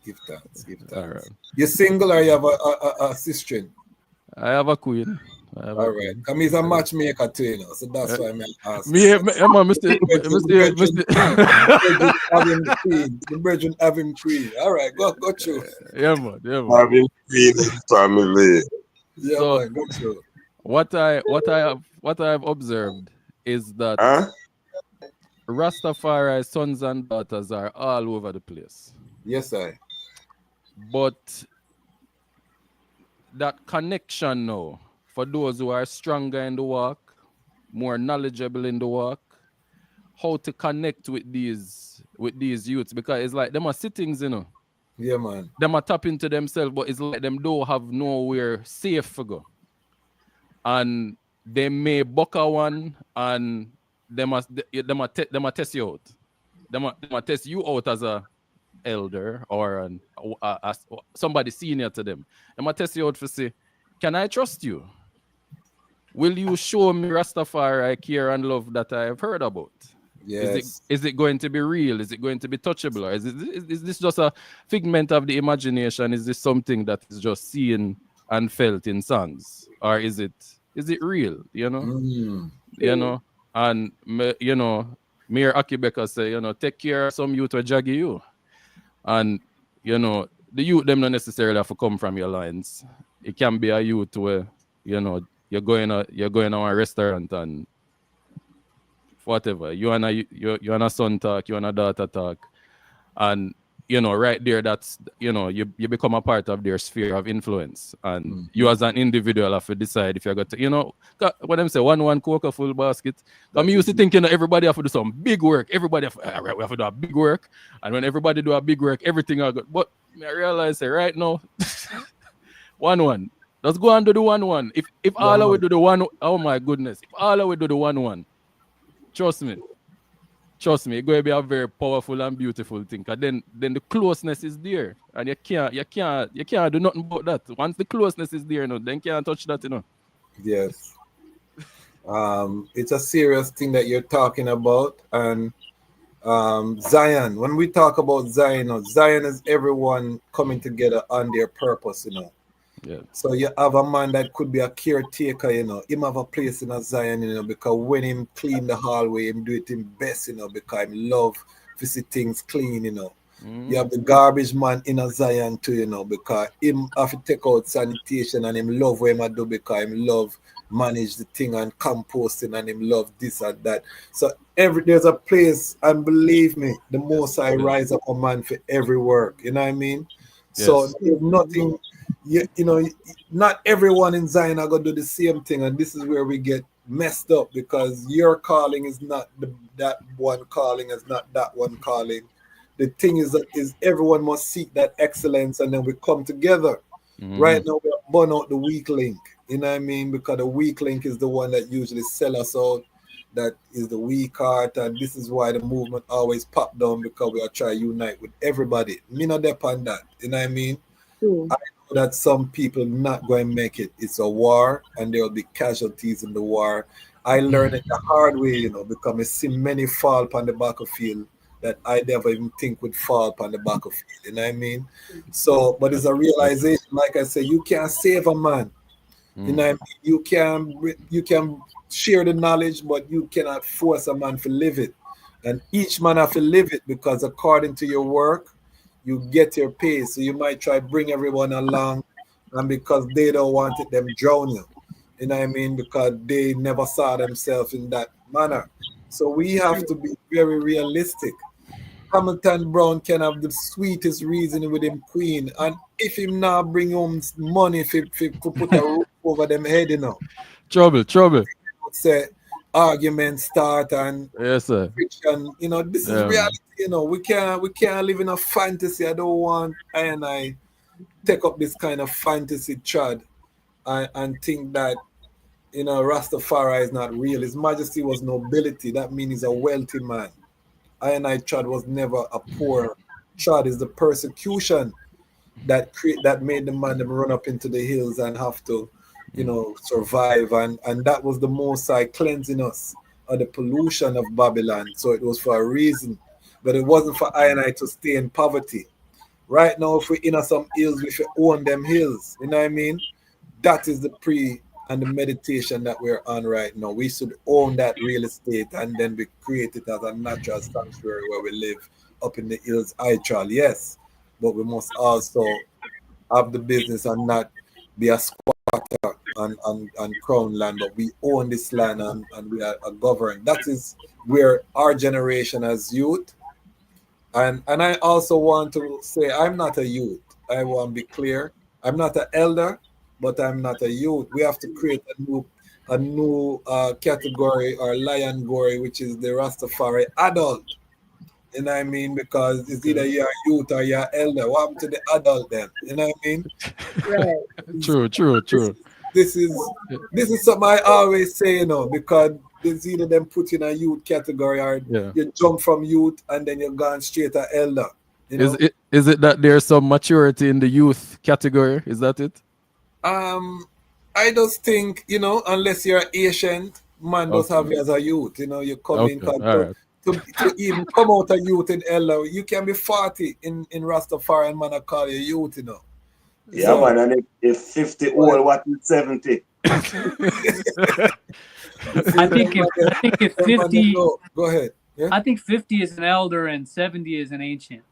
[SPEAKER 6] Give thanks.
[SPEAKER 18] All right.
[SPEAKER 6] You single or you have a sister?
[SPEAKER 18] I have a queen.
[SPEAKER 6] All right. Come he's a matchmaker too, you know. So that's why I'm asking. The brethren have him queen. All right, go through.
[SPEAKER 18] Yeah, man.
[SPEAKER 12] Having queen family.
[SPEAKER 6] Yeah,
[SPEAKER 18] So,
[SPEAKER 6] man, go through.
[SPEAKER 18] What I have observed is that Rastafari sons and daughters are all over the place.
[SPEAKER 6] Yes, I.
[SPEAKER 18] But that connection now, for those who are stronger in the work, more knowledgeable in the work, how to connect with these youths, because it's like them are sittings, you know.
[SPEAKER 6] Yeah, man.
[SPEAKER 18] Them are tap into themselves, but it's like them don't have nowhere safe to go. And they may buck a one and they must test you out. They must test you out as a elder or somebody senior to them. They must test you out for say, can I trust you? Will you show me Rastafari care and love that I have heard about?
[SPEAKER 6] Yes.
[SPEAKER 18] Is it going to be real? Is it going to be touchable? Or is this just a figment of the imagination? Is this something that is just seen and felt in songs? Or is it real? You know? You know? And, you know, Mayor Akibeka say, you know, take care of some youth or jaggy you. And, you know, the youth, them not necessarily have to come from your lines. It can be a youth where, you know, you're going to a restaurant and whatever. You and a son talk, you and a daughter talk. And, you know, right there, that's, you know, you become a part of their sphere of influence. And you as an individual have to decide if you're going to, you know, what them say, one coca full basket. I'm used to thinking that everybody have to do some big work. Everybody have, we have to do a big work. And when everybody do a big work, everything are good. But I realize that right now, 1-1. Let's go and do the 1-1. If all of we do the 1, oh my goodness. If all of we do the 1-1, trust me, it's going to be a very powerful and beautiful thing. Cause then the closeness is there, and you can't do nothing about that. Once the closeness is there, you know, then you can't touch that, you know.
[SPEAKER 6] Yes. It's a serious thing that you're talking about, and Zion. When we talk about Zion, you know, Zion is everyone coming together on their purpose, you know.
[SPEAKER 18] Yeah.
[SPEAKER 6] So you have a man that could be a caretaker, you know. Him have a place in a Zion, you know, because when him clean the hallway, him do it him best, you know, because him love to see things clean, you know. You have the garbage man in a Zion too, you know, because him have to take out sanitation and him love what him do because him love manage the thing and composting and him love this and that. So there's a place, and believe me, the most I rise up a man for every work, you know what I mean? Yes. So there's nothing. You know, not everyone in Zion are going to do the same thing, and this is where we get messed up, because your calling is not that one calling, is not that one calling. The thing is that everyone must seek that excellence, and then we come together. Right now, we're burn out the weak link, you know what I mean? Because the weak link is the one that usually sell us out. That is the weak heart, and this is why the movement always pop down, because we are trying to unite with everybody. Me not depend that, you know what I mean? I know that some people not going to make it. It's a war, and there will be casualties in the war. I learned it the hard way, you know, because I see many fall upon the battlefield that I never even think would fall upon the battlefield, you know what I mean? So, but it's a realization, like I say, you can't save a man. You know what I mean? You can share the knowledge, but you cannot force a man to live it. And each man have to live it, because according to your work, you get your pay. So you might try bring everyone along, and because they don't want it, them drown you. You know what I mean? Because they never saw themselves in that manner. So we have to be very realistic. Hamilton Brown can have the sweetest reason with him queen, and if him now bring home money if put a roof over them head, you know.
[SPEAKER 18] Trouble.
[SPEAKER 6] Say arguments start and
[SPEAKER 18] yes, sir.
[SPEAKER 6] Friction, you know, this is reality, you know. We can't live in a fantasy. I don't want I take up this kind of fantasy trad and think that, you know, Rastafari is not real. His Majesty was nobility. That means he's a wealthy man. I trad was never a poor trad. Is the persecution that made the man them run up into the hills and have to, you know, survive, and that was the Most High cleansing us of the pollution of Babylon. So it was for a reason. but it wasn't for I and I to stay in poverty. Right now, if we're in some hills, we should own them hills. You know what I mean? That is the pre and the meditation that we're on right now. We should own that real estate and then we create it as a natural sanctuary where we live up in the hills, Aichal, yes. But we must also have the business and not be a squatter on crown land, but we own this land and we are governed. That is where our generation as youth, and I also want to say I'm not a youth. I want to be clear. I'm not an elder, but I'm not a youth. We have to create a new category or lion gory, which is the Rastafari adult. You know what I mean? Because it's either you're a youth or you're elder. What happened to the adult then? You know what I mean?
[SPEAKER 17] Right.
[SPEAKER 18] True.
[SPEAKER 6] This is something I always say, you know, because it's either them put in a youth category or you jump from youth and then you're gone straight to elder. You know?
[SPEAKER 18] Is it that there's some maturity in the youth category? Is that it?
[SPEAKER 6] I just think, you know, unless you're ancient, man does have you as a youth. You know, you come in to even come out a youth in elder. You can be 40 in Rastafari and man I call you youth, you know.
[SPEAKER 19] Yeah, so, man, and if 50 old, what is 70?
[SPEAKER 13] I think if 50.
[SPEAKER 6] Go ahead. Yeah?
[SPEAKER 13] I think 50 is an elder and 70 is an ancient.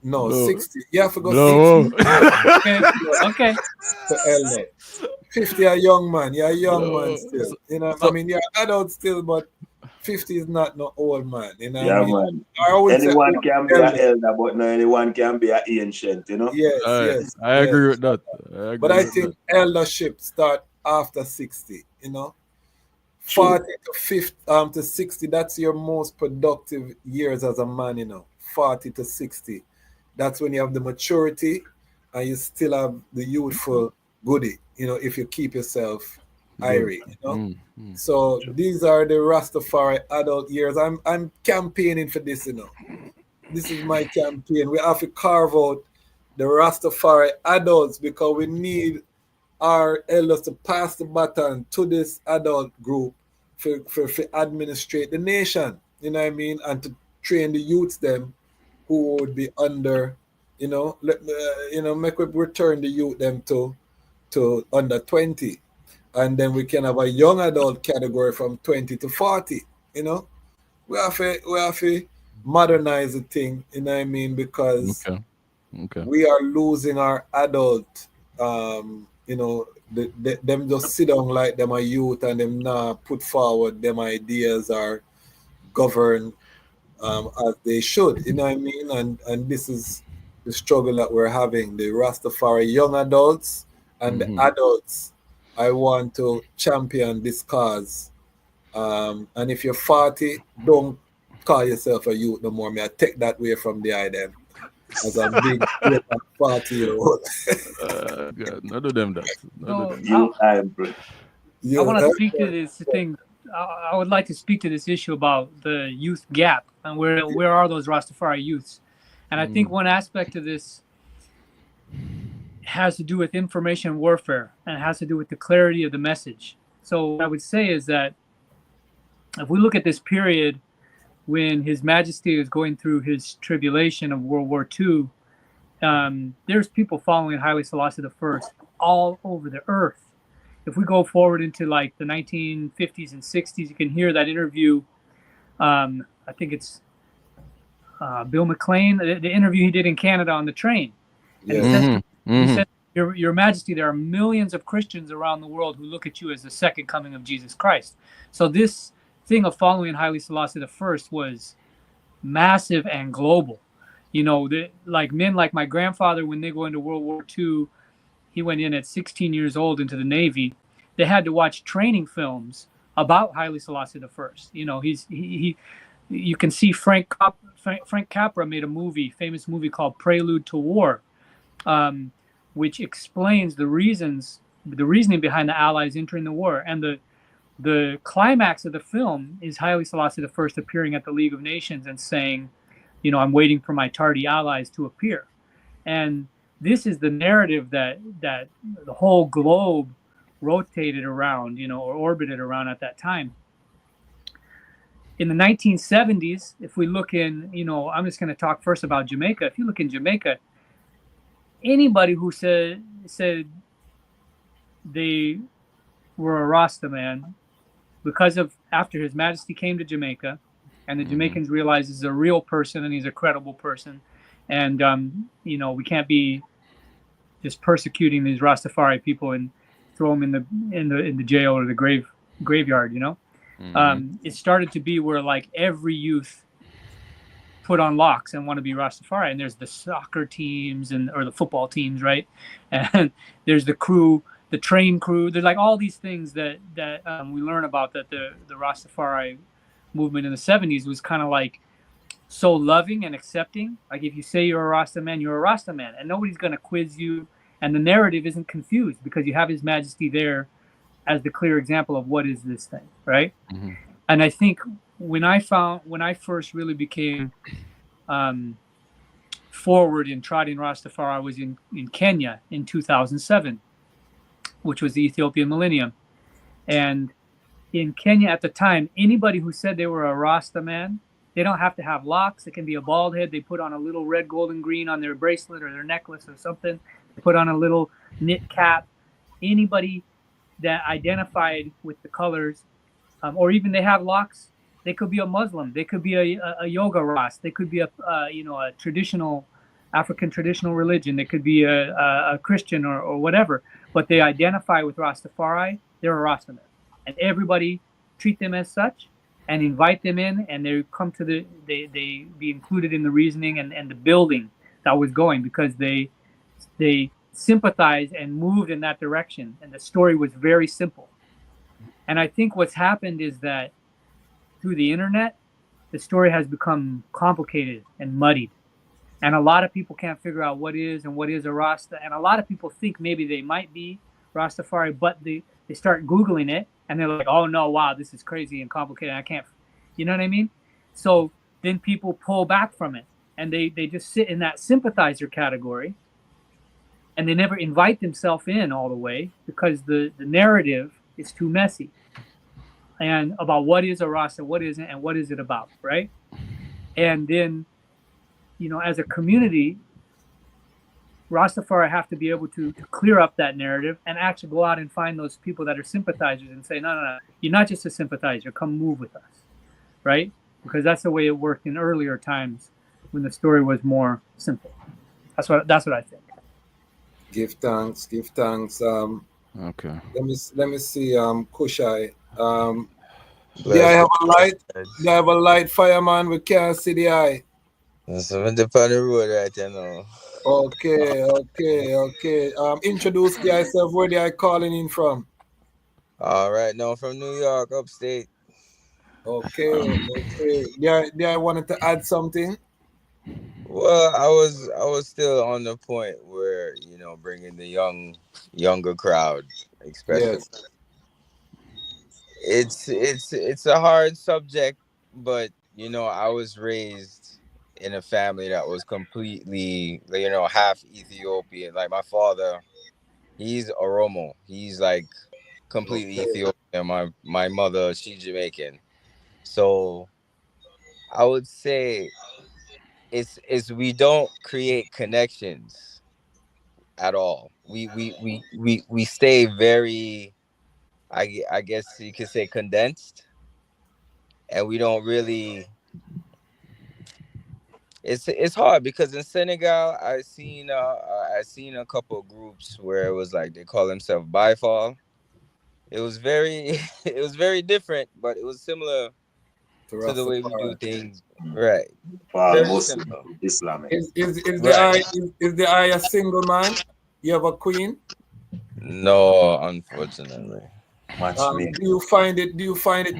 [SPEAKER 6] No, 60. You have to go 60.
[SPEAKER 13] Okay.
[SPEAKER 6] The elder. 50 a young man. You're a young man still. You know, I mean, you're adult still, but 50 is not no old man. You know,
[SPEAKER 19] yeah,
[SPEAKER 6] I mean?
[SPEAKER 19] man.
[SPEAKER 6] I
[SPEAKER 19] anyone can be an elder, but not anyone can be an ancient. You know.
[SPEAKER 6] Yes.
[SPEAKER 18] I agree with that.
[SPEAKER 6] But I think eldership start after 60. You know, 40 to 50 to 60. That's your most productive years as a man. You know, 40 to 60. That's when you have the maturity, and you still have the youthful goodie. You know, if you keep yourself irie, you know. So these are the Rastafari adult years. I'm campaigning for this, you know. This is my campaign. We have to carve out the Rastafari adults because we need our elders to pass the baton to this adult group for administrate the nation. You know what I mean? And to train the youths them who would be under, you know, make we return the youth them to under 20. And then we can have a young adult category from 20 to 40, you know. We have to modernize the thing, you know what I mean? Because we are losing our adult, you know, them just sit down like them a youth and them not put forward them ideas or govern as they should, you know what I mean? And this is the struggle that we're having, the Rastafari young adults and the adults. I want to champion this cause. And if you're 40, don't call yourself a youth no more. I take that way from the idea as a big 40-year-old.
[SPEAKER 18] God, none of them that.
[SPEAKER 13] I want to speak to this thing. I would like to speak to this issue about the youth gap and where are those Rastafari youths. And I think one aspect of this has to do with information warfare and has to do with the clarity of the message. So what I would say is that if we look at this period when His Majesty is going through his tribulation of World War II, there's people following Haile Selassie I all over the earth. If we go forward into like the 1950s and 60s, you can hear that interview. I think it's Bill McLean, the interview he did in Canada on the train. And he said, Your Majesty, there are millions of Christians around the world who look at you as the second coming of Jesus Christ. So this thing of following Haile Selassie I was massive and global. You know, like men like my grandfather, when they go into World War II, he went in at 16 years old into the Navy. They had to watch training films about Haile Selassie I. You know, you can see Frank Capra made a famous movie called Prelude to War, which explains the reasoning behind the Allies entering the war. And the climax of the film is Haile Selassie I appearing at the League of Nations and saying, you know, I'm waiting for my tardy allies to appear. And this is the narrative that the whole globe rotated around, you know, or orbited around at that time. in the 1970s, if we look in, I'm just going to talk first about Jamaica. If you look in Jamaica, anybody who said they were a Rasta man, because of after His Majesty came to Jamaica, and the Jamaicans realized he's a real person and he's a credible person, and we can't be just persecuting these Rastafari people and throw them in the jail or the graveyard. It started to be where like every youth put on locks and want to be Rastafari, and there's the soccer teams or the football teams, right? And there's the crew, the train crew. There's like all these things that we learn about, that the Rastafari movement in the 70s was kind of like so loving and accepting. Like if you say you're a Rasta man, you're a Rasta man, and nobody's going to quiz you, and the narrative isn't confused because you have His Majesty there as the clear example of what is this thing, right? And I think when I first really became forward in trotting Rastafari, I was in Kenya in 2007, which was the Ethiopian Millennium. And in Kenya at the time, anybody who said they were a Rasta man, they don't have to have locks. It can be a bald head. They put on a little red, gold, and green on their bracelet or their necklace or something. They put on a little knit cap. Anybody that identified with the colors, or even they have locks, they could be a Muslim. They could be a yoga Rast. They could be a traditional African traditional religion. They could be a Christian or whatever. But they identify with Rastafari. They're a Rasta man, and everybody treat them as such and invite them in, and they come to they be included in the reasoning and the building that was going, because they sympathized and moved in that direction, and the story was very simple. And I think what's happened is that through the internet, the story has become complicated and muddied, and a lot of people can't figure out what is a Rasta, and a lot of people think maybe they might be Rastafari, but they start Googling it, and they're like, oh no, wow, this is crazy and complicated, I can't, you know what I mean? So then people pull back from it, and they just sit in that sympathizer category, and they never invite themselves in all the way, because the narrative is too messy, and about what is a Rasta, what isn't, and what is it about, right? And then, as a community, Rastafari have to be able to clear up that narrative and actually go out and find those people that are sympathizers and say, no, you're not just a sympathizer, come move with us, right? Because that's the way it worked in earlier times when the story was more simple. That's what I think.
[SPEAKER 6] Give thanks.
[SPEAKER 18] Okay.
[SPEAKER 6] Let me see. Kushai. Do I have a light? Do I have a light, fireman? We can't see the eye.
[SPEAKER 20] So I'm on the road right now.
[SPEAKER 6] Okay. Introduce yourself. Where they are calling in from?
[SPEAKER 20] All right, now from New York, upstate.
[SPEAKER 6] Okay. Yeah, I wanted to add something.
[SPEAKER 20] Well, I was still on the point where bringing the younger crowd, especially. Yes. It's a hard subject, but I was raised in a family that was completely half Ethiopian. Like my father, he's Oromo. He's like completely Ethiopian. My mother, she's Jamaican. So I would say it's we don't create connections at all. We stay very, I guess you could say, condensed, and we don't really. It's hard because in Senegal I seen a couple of groups where it was like they call themselves Bifal. It was very different, but it was similar to the way we do things, right?
[SPEAKER 19] Islamic.
[SPEAKER 6] Is the eye a single man? You have a queen?
[SPEAKER 20] No, unfortunately.
[SPEAKER 6] Do you find it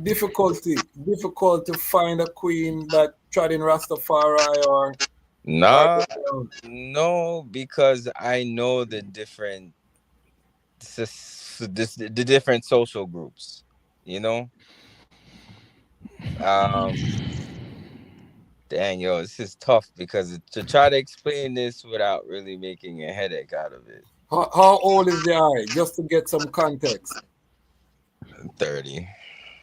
[SPEAKER 6] difficult to find a queen that tried in Rastafari or?
[SPEAKER 20] No, because I know the different social groups, Dang, yo, this is tough because to try to explain this without really making a headache out of it.
[SPEAKER 6] How old is the eye? Just to get some context.
[SPEAKER 20] 30.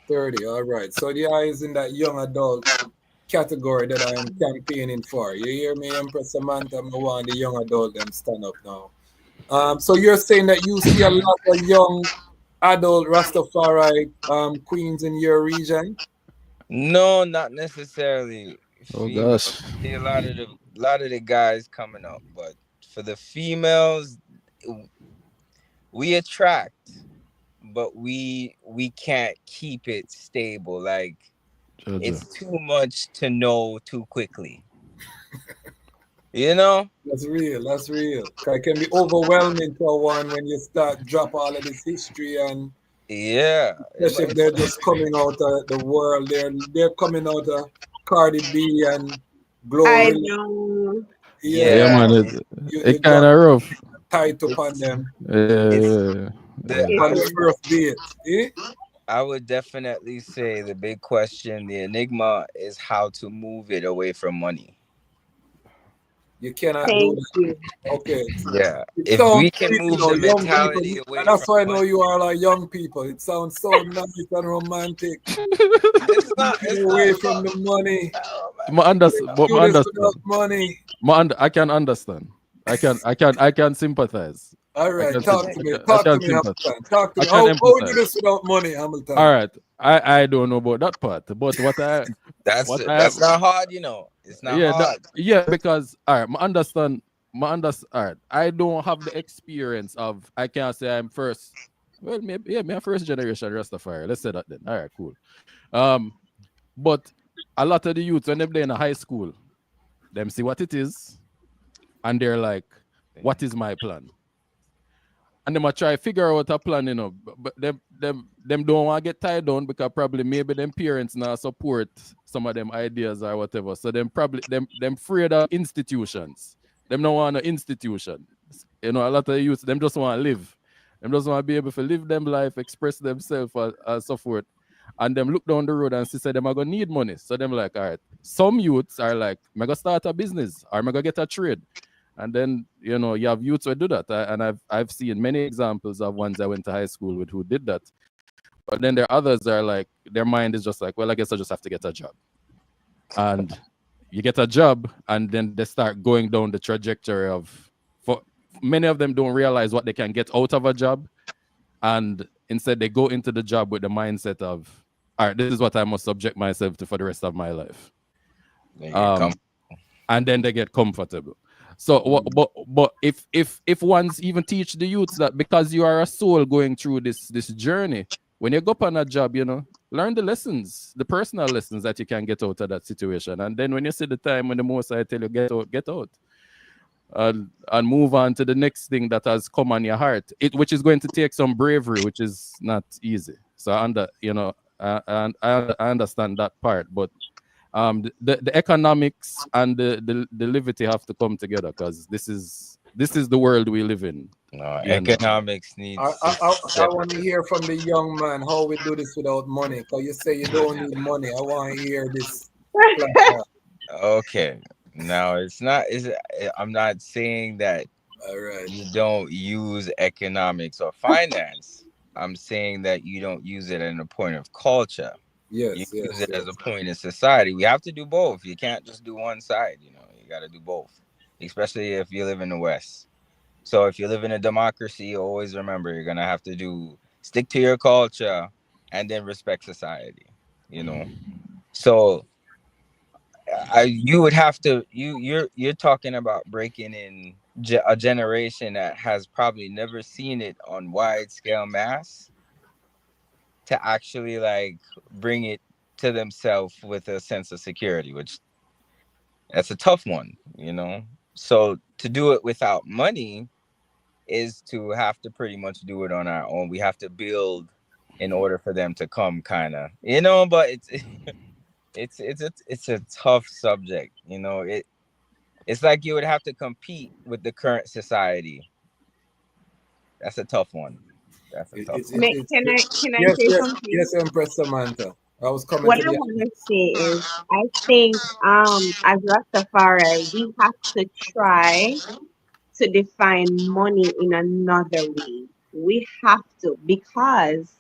[SPEAKER 6] 30. All right. So the eye is in that young adult category that I am campaigning for. You hear me, Empress Samantha? I want the young adult them stand up now. So you're saying that you see a lot of young adult Rastafari queens in your region?
[SPEAKER 20] No, not necessarily.
[SPEAKER 18] Oh
[SPEAKER 20] Females.
[SPEAKER 18] gosh.
[SPEAKER 20] See a lot of the guys coming up, but for the females, we attract, but we can't keep it stable. Like
[SPEAKER 18] Jojo.
[SPEAKER 20] it's too much to know too quickly. You know?
[SPEAKER 6] That's real. That's real. It can be overwhelming for one when you start drop all of this history, and
[SPEAKER 20] Yeah.
[SPEAKER 6] especially if they're just coming out of the world. They're coming out of Cardi B and
[SPEAKER 17] I
[SPEAKER 6] Glory.
[SPEAKER 17] know.
[SPEAKER 18] Yeah, man.
[SPEAKER 6] You
[SPEAKER 18] It
[SPEAKER 6] got
[SPEAKER 18] kind of rough.
[SPEAKER 6] tight upon them
[SPEAKER 18] Yeah.
[SPEAKER 6] on the first date. Eh?
[SPEAKER 20] I would definitely say the big question, the enigma, is how to move it away from money.
[SPEAKER 6] You cannot
[SPEAKER 17] Thank
[SPEAKER 6] do that.
[SPEAKER 17] you.
[SPEAKER 6] Okay.
[SPEAKER 20] Yeah.
[SPEAKER 6] It
[SPEAKER 20] If
[SPEAKER 6] sounds
[SPEAKER 20] we can
[SPEAKER 6] sweet,
[SPEAKER 20] move
[SPEAKER 6] you know,
[SPEAKER 20] the
[SPEAKER 6] young
[SPEAKER 20] mentality
[SPEAKER 6] people,
[SPEAKER 20] away
[SPEAKER 6] and that's
[SPEAKER 20] from
[SPEAKER 6] why I know you are like young people. It sounds so nice and romantic.
[SPEAKER 20] It's
[SPEAKER 6] Get away from the money.
[SPEAKER 18] But
[SPEAKER 6] Do this without money.
[SPEAKER 18] I can understand. I can sympathize.
[SPEAKER 6] All
[SPEAKER 18] I
[SPEAKER 6] right,
[SPEAKER 18] can
[SPEAKER 6] talk
[SPEAKER 18] sym-
[SPEAKER 6] to me.
[SPEAKER 18] I
[SPEAKER 6] Talk to
[SPEAKER 18] can
[SPEAKER 6] me,
[SPEAKER 18] sympathize.
[SPEAKER 6] Hamilton. Talk to
[SPEAKER 18] I
[SPEAKER 6] me.
[SPEAKER 18] can
[SPEAKER 6] How we do
[SPEAKER 18] empathize.
[SPEAKER 6] this without money, Hamilton?
[SPEAKER 18] All right. I don't know about that part, but
[SPEAKER 20] That's not hard, you know. It's not hard.
[SPEAKER 18] because all right, all right. I don't have the experience of I can't say I'm first. Well, maybe me a first generation Rastafari. Let's say that then. All right, cool. But a lot of the youths when they're in a high school, them see what it is, and they're like, what is my plan? And they might try figure out a plan, you know, but them don't want to get tied down because probably maybe them parents now support some of them ideas or whatever. So them probably them afraid of institutions. Them don't want an institution. You know, a lot of youth, them just want to live. Them just want to be able to live them life, express themselves and so forth. And them look down the road and see say them are gonna need money. So them like, all right. Some youths are like, I'm gonna start a business or I'm gonna get a trade. And then, you know, you have youths who do that. And I've seen many examples of ones I went to high school with who did that. But then there are others that are like, their mind is just like, well, I guess I just have to get a job. And you get a job, and then they start going down the trajectory of, for many of them don't realize what they can get out of a job. And instead they go into the job with the mindset of, all right, this is what I must subject myself to for the rest of my life. And then they get comfortable. So, but if one's even teach the youths that because you are a soul going through this journey, when you go up on a job, you know, learn the lessons, the personal lessons that you can get out of that situation. And then when you see the time when the Most I tell you get out, and move on to the next thing that has come on your heart, which is going to take some bravery, which is not easy. So I understand that part, but the economics and the levity have to come together because this is the world we live in.
[SPEAKER 20] Economics needs.
[SPEAKER 6] I want to hear from the young man how we do this without money. Because you say you don't need money. I want to hear this.
[SPEAKER 20] Okay. Now I'm not saying that you don't use economics or finance. I'm saying that you don't use it in a point of culture. You use it as a point in society. We have to do both. You can't just do one side, you know. You got to do both, especially if you live in the West. So if you live in a democracy, always remember you're going to have to stick to your culture and then respect society, you know. So you would have to you're talking about breaking in a generation that has probably never seen it on wide scale mass to actually like bring it to themselves with a sense of security, which that's a tough one, you know. So to do it without money is to have to pretty much do it on our own. We have to build in order for them to come, kind of, you know. But it's a tough subject, you know. It's like you would have to compete with the current society. That's a tough one. That's a tough one.
[SPEAKER 17] Can I say something?
[SPEAKER 6] Yes, Empress Samantha. I was coming
[SPEAKER 17] What
[SPEAKER 6] to
[SPEAKER 17] I
[SPEAKER 6] the
[SPEAKER 17] want to say is, I think as Rastafari, we have to try to define money in another way. We have to, because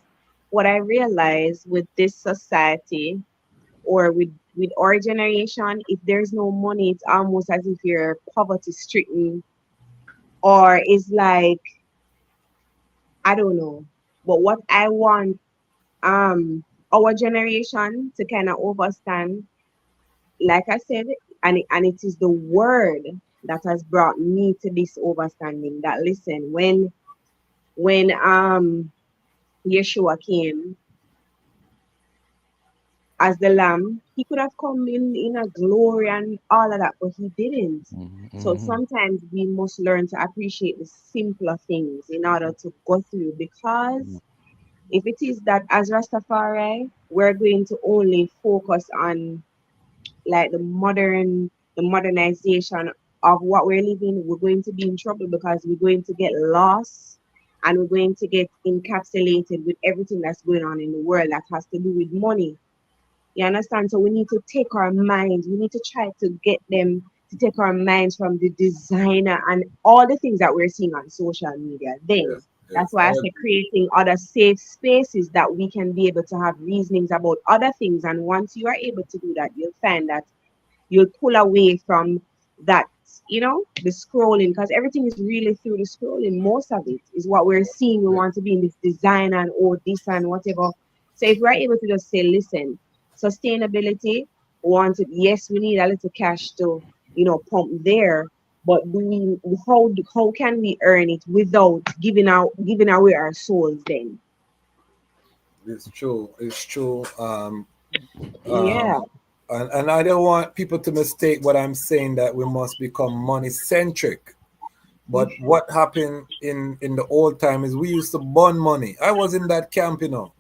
[SPEAKER 17] what I realize with this society or with our generation, if there's no money, it's almost as if you're poverty stricken, or it's like, I don't know. But what I want our generation to kind of understand, like I said, and it is the word that has brought me to this understanding that listen, when Yeshua came as the lamb, he could have come in a glory and all of that, but he didn't. So sometimes we must learn to appreciate the simpler things in order to go through, because if it is that as Rastafari, we're going to only focus on like the modernization of what we're living, we're going to be in trouble, because we're going to get lost and we're going to get encapsulated with everything that's going on in the world that has to do with money. You understand? So we need to take our minds, we need to try to get them to take our minds from the designer and all the things that we're seeing on social media. Then that's why I say creating other safe spaces that we can be able to have reasonings about other things. And once you are able to do that, you'll find that you'll pull away from that, you know, the scrolling, because everything is really through the scrolling. Most of it is what we're seeing. We want to be in this design and all this and whatever. So if we're able to just say, listen, sustainability, yes, we need a little cash to, you know, pump there, but how can we earn it without giving away our souls then?
[SPEAKER 6] It's true. It's true.
[SPEAKER 17] Yeah.
[SPEAKER 6] And I don't want people to mistake what I'm saying, that we must become money centric. But what happened in the old time is we used to burn money. I was in that camp, you know.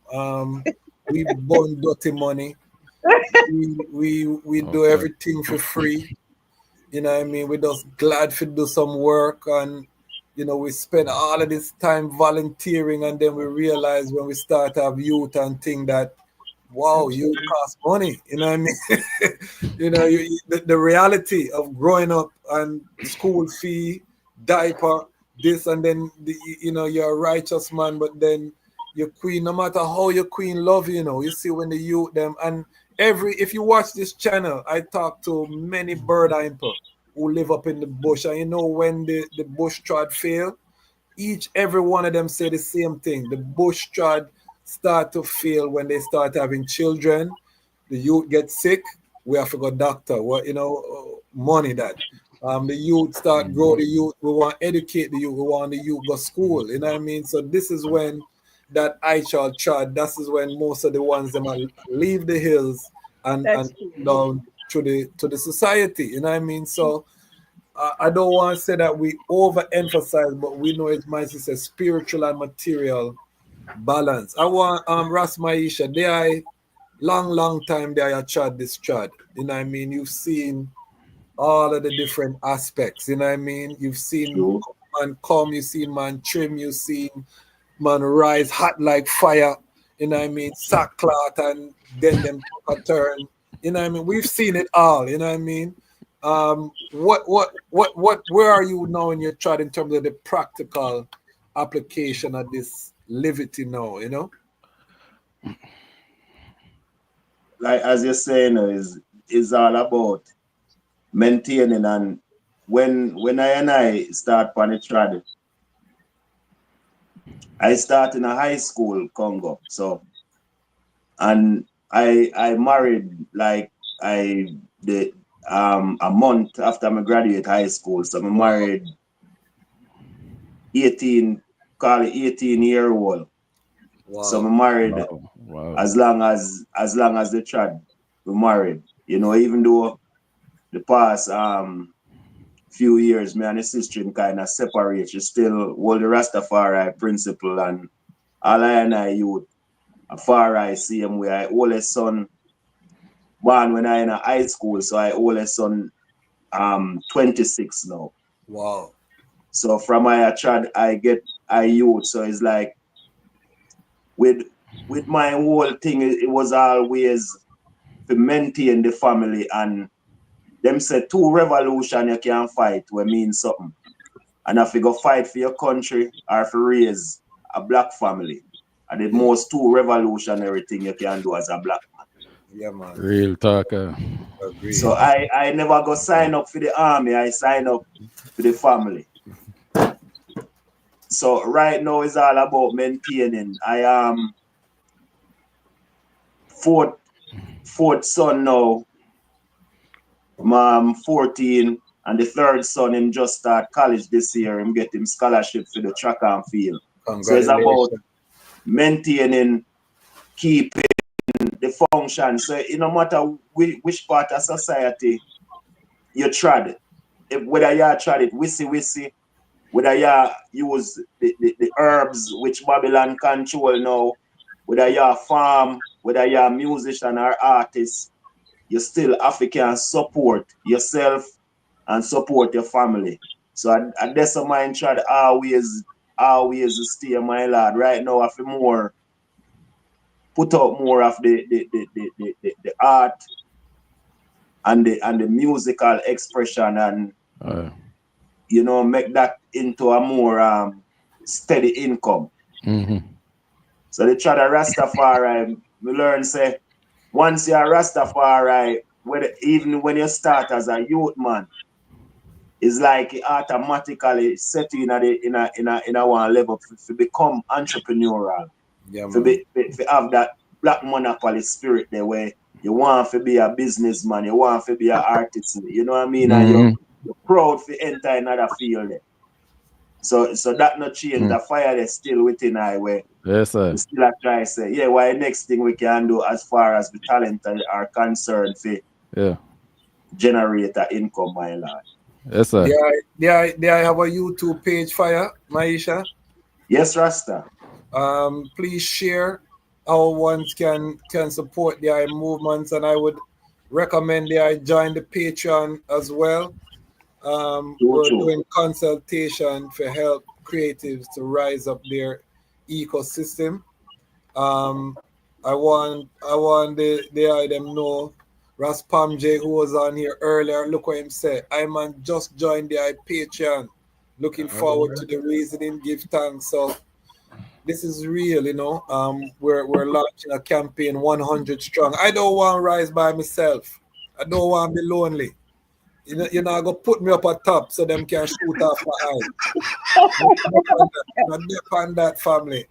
[SPEAKER 6] We burn dirty money. We do everything for free. You know what I mean? We're just glad to do some work, and you know, we spend all of this time volunteering, and then we realize when we start to have youth and think that, wow, youth cost money. You know what I mean? You know, the reality of growing up and school fee, diaper, this, and then you know, you're a righteous man, but then your queen, no matter how your queen love you, you know, you see when the youth them, and if you watch this channel, I talk to many bird people who live up in the bush, and you know, when the bush trad fail, every one of them say the same thing. The bush trad start to fail when they start having children. The youth get sick, we have to go doctor. What, you know, money that. The youth start grow, the youth, we want to educate the youth, we want the youth go school, you know what I mean? So this is when that I child trad, that is when most of the ones them leave the hills and down to the society, you know what I mean? So I don't want to say that we overemphasize, but we know it might say spiritual and material balance. I want Ras Maisha, they are long time they are trad this trad, you know what I mean? You've seen all of the different aspects, you know what I mean? You've seen man come, you've seen man trim, you've seen man rise hot like fire, you know what I mean? Sackcloth, and then them a turn, you know what I mean? We've seen it all, you know what I mean? Where are you now in your trad in terms of the practical application of this liberty now, you know?
[SPEAKER 19] Like as you're saying, is all about maintaining, and when I start on the trad, I start in a high school, Congo. So, and I married like a month after I graduate high school. So I married 18-year-old.
[SPEAKER 6] Wow.
[SPEAKER 19] So I married as long as the trad we married. You know, even though the past few years, me and the sister kind of separate, she still hold the Rastafari principle, and all I youth a far I see him where I oldest son born when I in a high school, so I oldest son 26 now.
[SPEAKER 6] Wow.
[SPEAKER 19] So from my trad I get a youth, so it's like with my whole thing, it was always to maintain the family, and them say 2 revolution you can fight will mean something. And if you go fight for your country or for raise a black family. are the most two revolutionary thing you can do as a black man.
[SPEAKER 6] Yeah, man.
[SPEAKER 18] Real talk.
[SPEAKER 6] Agree.
[SPEAKER 19] So I never go sign up for the army. I sign up for the family. So right now it's all about maintaining. I am fourth son now. I'm 14, and the third son him just start college this year. Him get him scholarship for the track and field. So it's about maintaining, keeping the function. So it no matter which part of society you trod, whether you trod it wissy, whether you use the herbs which Babylon control now, whether you a farm, whether you a musician or artist, you still African support yourself and support your family. So I that's a mind try to always stay, my lad. Right now I feel more put out more of the art and the musical expression and make that into a more steady income. So they try to Rastafari, we learn say once you're a Rastafari, even when you start as a youth man, it's like it automatically set you in a one level to become entrepreneurial.
[SPEAKER 6] Yeah,
[SPEAKER 19] to have that black monopoly spirit there where you want to be a businessman, you want to be an artist, you know what I mean? And you're proud to enter another field there. So that not change. The fire is still within I where
[SPEAKER 18] yes, sir.
[SPEAKER 19] we still try to say, yeah, what next thing we can do as far as the talent are concerned for generate an income, my lord.
[SPEAKER 18] Yes, sir.
[SPEAKER 6] They I have a YouTube page, Fire, Maisha?
[SPEAKER 19] Yes, Rasta.
[SPEAKER 6] Please share how ones can support the movements, and I would recommend they join the Patreon as well. We're doing consultation for help creatives to rise up their ecosystem. I want them know Raspam J, who was on here earlier, look what him said. I man just joined the Patreon. Looking forward to the reasoning, give thanks. So this is real, you know. We're launching a campaign 100 strong. I don't want to rise by myself. I don't want to be lonely. You're not going to put me up at top so them can shoot off my eye. I'm on that family.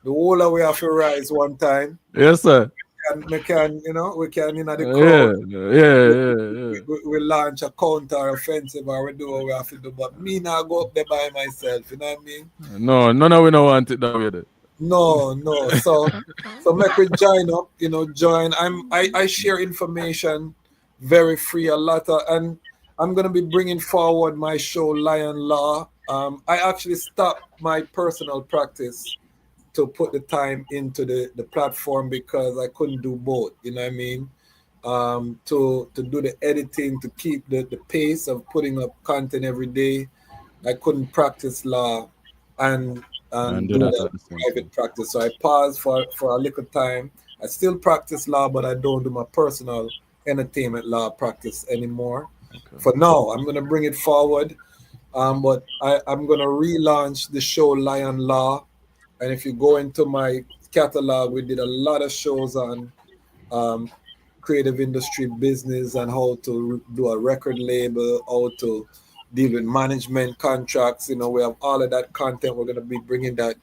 [SPEAKER 6] The whole of we have to rise one time.
[SPEAKER 18] Yes, sir.
[SPEAKER 6] We can the crowd. We launch a counter offensive or we do what we have to do. But me not go up there by myself, you know what I mean?
[SPEAKER 18] No, none of we don't want it that way.
[SPEAKER 6] No. So make we join up, join. I share information very free and I'm gonna be bringing forward my show Lion Law. I actually stopped my personal practice to put the time into the platform because I couldn't do both, you know what I mean? To do the editing, to keep the pace of putting up content every day. I couldn't practice law and do that private practice. So I paused for a little time. I still practice law, but I don't do my personal entertainment law practice anymore. Okay. For now, I'm going to bring it forward. But I'm going to relaunch the show Lion Law. And if you go into my catalog, we did a lot of shows on creative industry business and how to do a record label, how to deal with management contracts. We have all of that content. We're going to be bringing that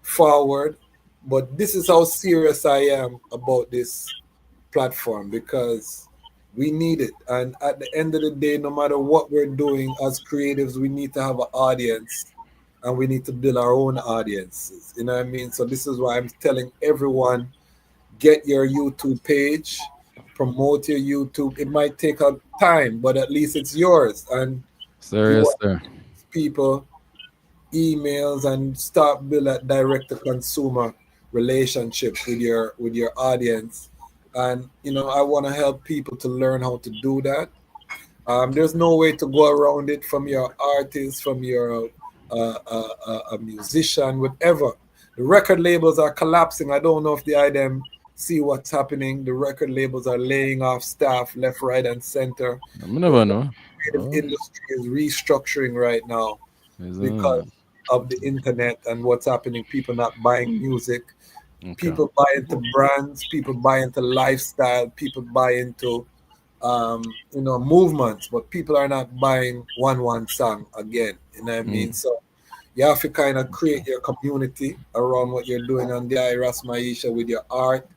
[SPEAKER 6] forward. But this is how serious I am about this platform because we need it. And at the end of the day, no matter what we're doing as creatives, we need to have an audience. And we need to build our own audiences. You know what I mean? So this is why I'm telling everyone, get your YouTube page, promote your YouTube. It might take a time, but at least it's yours. And people emails and start build that direct-to-consumer relationship with your audience. And I want to help people to learn how to do that. There's no way to go around it from your artist, from your a musician, whatever. The record labels are collapsing. I don't know if the IDM see what's happening. The record labels are laying off staff left, right, and center.
[SPEAKER 18] I never know.
[SPEAKER 6] The creative industry is restructuring right now because of the internet and what's happening. People not buying music.
[SPEAKER 18] Okay.
[SPEAKER 6] People buy into brands, people buy into lifestyle, people buy into movements, but people are not buying one song again. You know what I mean? So you have to kind of create your community around what you're doing on the Ras Maisha with your art.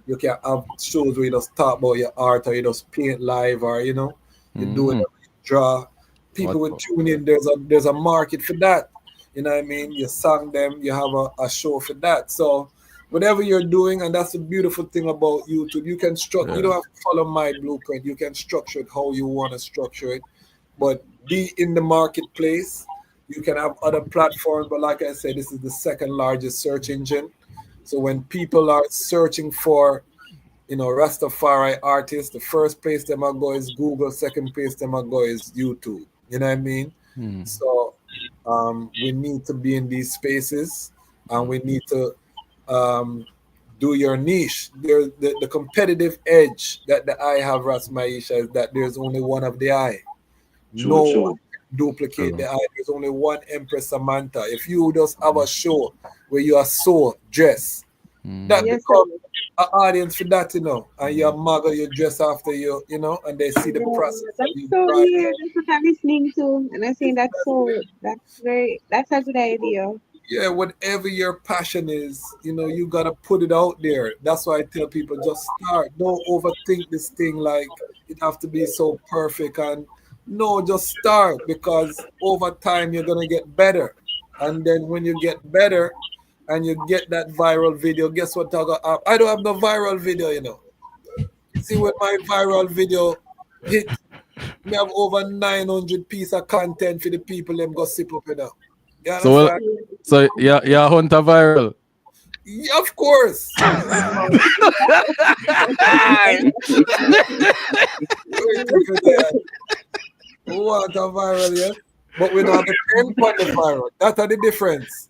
[SPEAKER 6] You can have shows where you just talk about your art, or you just paint live, or you do it, you draw. People will tune in. There's a market for that. You know what I mean? You song them, you have a show for that. So whatever you're doing, and that's the beautiful thing about YouTube, you can structure. You don't have to follow my blueprint. You can structure it how you want to structure it, but be in the marketplace. You can have other platforms, but like I said, this is the second largest search engine. So when people are searching for, Rastafari artists, the first place them I go is Google. Second place them I go is YouTube. You know what I mean? So we need to be in these spaces, and we need to do your niche. The competitive edge that the I have, Ras Maisha, is that there's only one of the I. No one can duplicate the I. There's only one Empress Samantha. If you just have a show where you are so dressed, that becomes an audience for that, and you're muggle, you dress after you, and they see the process.
[SPEAKER 17] That's so weird. That's what I'm listening to, and I think that's a good idea.
[SPEAKER 6] Yeah, whatever your passion is, you gotta put it out there. That's why I tell people, just start. Don't overthink this thing like it have to be so perfect. And no, just start, because over time you're gonna get better. And then when you get better and you get that viral video, guess what? I don't have no viral video, See, when my viral video hit, we have over 900 pieces of content for the people them go sip up,
[SPEAKER 18] So yeah, Hunter viral.
[SPEAKER 6] Yeah, of course. What a viral, yeah? But we don't depend on the viral. That's the difference.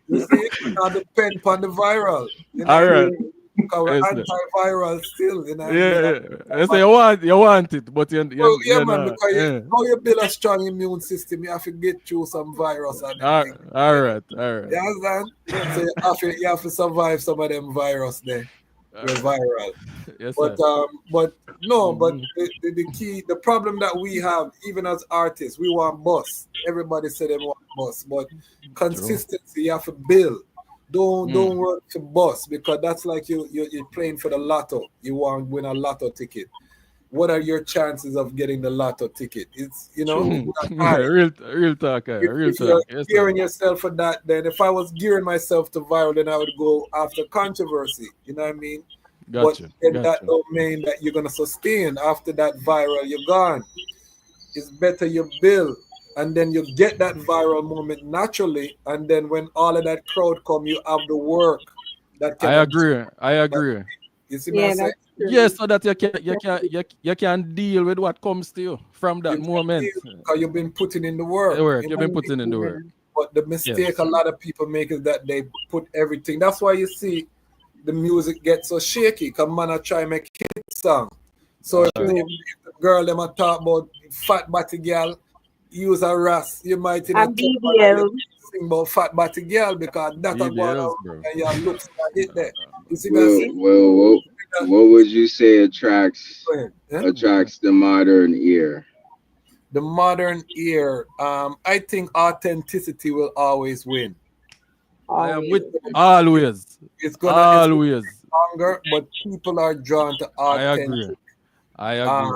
[SPEAKER 6] You see, we don't depend on the viral.
[SPEAKER 18] All right.
[SPEAKER 6] Because we're antiviral still.
[SPEAKER 18] Yeah. So you want it, but you
[SPEAKER 6] man, because how you build a strong immune system, you have to get through some virus. And
[SPEAKER 18] all right.
[SPEAKER 6] You understand? So you have to survive some of them virus there. They're viral.
[SPEAKER 18] Yes,
[SPEAKER 6] but the key, the problem that we have, even as artists, we want buzz. Everybody said they want buzz, but consistency, you have to build. Don't work to buzz, because that's like you're playing for the lotto. You want to win a lotto ticket. What are your chances of getting the lotto ticket? It's
[SPEAKER 18] real talk.
[SPEAKER 6] If you're gearing yourself for that, then if I was gearing myself to viral, then I would go after controversy. You know what I mean?
[SPEAKER 18] Gotcha.
[SPEAKER 6] But in that domain that you're gonna sustain after that viral, you're gone. It's better you build, and then you get that viral moment naturally, and then when all of that crowd come, you have the work.
[SPEAKER 18] I agree.
[SPEAKER 6] You see what I'm saying?
[SPEAKER 18] Yes, so that you can deal with what comes to you from that moment.
[SPEAKER 6] Because you've been putting in the work.
[SPEAKER 18] You've been putting in the work.
[SPEAKER 6] But the mistake a lot of people make is that they put everything. That's why you see the music get so shaky. Because man, I try make hit song. So if the girl them a talk about fat body girl, use a ras, you might sing about fat body girl, because that's a one and your looks like it there. You see
[SPEAKER 21] well, what would you say attracts the modern ear?
[SPEAKER 6] The modern ear, I think authenticity will always win.
[SPEAKER 18] Always.
[SPEAKER 6] It's gonna be stronger, but people are drawn to authentic.
[SPEAKER 18] I agree.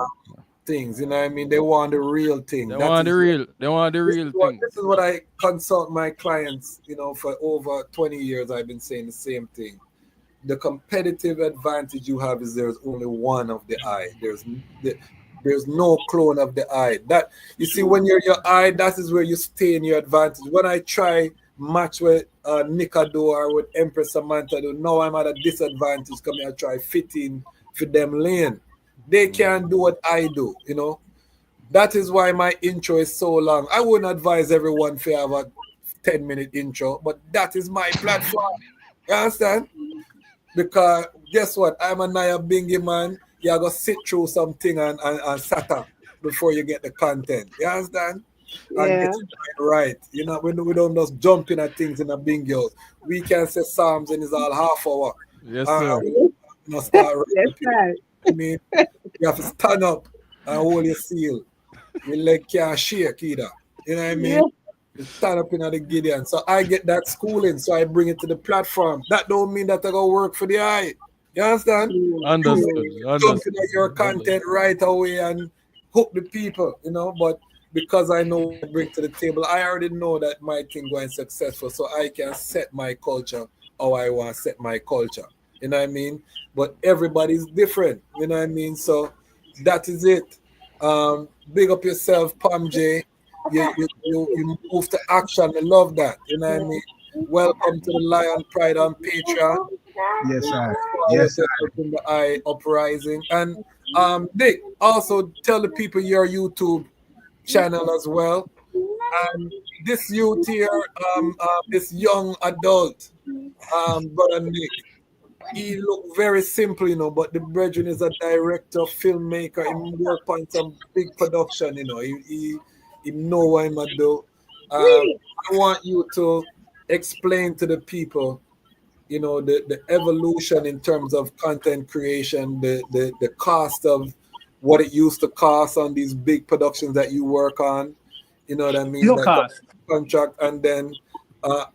[SPEAKER 6] Things, you know what I mean? They want the real thing.
[SPEAKER 18] They want the real thing.
[SPEAKER 6] This is what I consult my clients, for over 20 years. I've been saying the same thing. The competitive advantage you have is there's only one of the eye. There's no clone of the eye. That you see, when you're your eye, that is where you stay in your advantage. When I try match with Nikado or with Empress Samantha, now I'm at a disadvantage. Come here, try fitting for them lane. They can't do what I do, That is why my intro is so long. I wouldn't advise everyone to have a 10-minute intro, but that is my platform. You understand? Because guess what? I'm a Naya Bingy man. You got to sit through something and sat up before you get the content. You understand? and
[SPEAKER 17] Yeah.
[SPEAKER 6] get it right. You know, we don't just jump in at things in a bingo. We can say Psalms and it's all half hour.
[SPEAKER 18] Yes, sir.
[SPEAKER 6] We you know, start right.
[SPEAKER 17] That's right.
[SPEAKER 6] I mean, you have to stand up and hold your seal. Your leg can't shake either. You know what I mean?
[SPEAKER 17] Yeah.
[SPEAKER 6] You stand up in the Gideon. So I get that schooling, so I bring it to the platform. That don't mean that I go work for the eye. You understand?
[SPEAKER 18] Understood.
[SPEAKER 6] Jump into your content right away and hook the people, you know. But because I know what I bring to the table, I already know that my thing going successful, so I can set my culture how I want to set my culture. You know what I mean? But everybody's different. You know what I mean? So that is it. Big up yourself, Pam J. You move to action. I love that. You know what I mean? Welcome to the Lion Pride on Patreon.
[SPEAKER 16] Yes, sir. Yes, sir.
[SPEAKER 6] In the eye uprising. And Dick, also tell the people your YouTube channel as well. And this youth here, this young adult, brother Nick, he look very simple, you know, but the brethren is a director, filmmaker. He work on some big production, you know. He know what him do. I want you to explain to the people, you know, the evolution in terms of content creation, the cost of what it used to cost on these big productions that you work on. You know what I mean?
[SPEAKER 13] Real
[SPEAKER 6] Like
[SPEAKER 13] cost.
[SPEAKER 6] contract, and then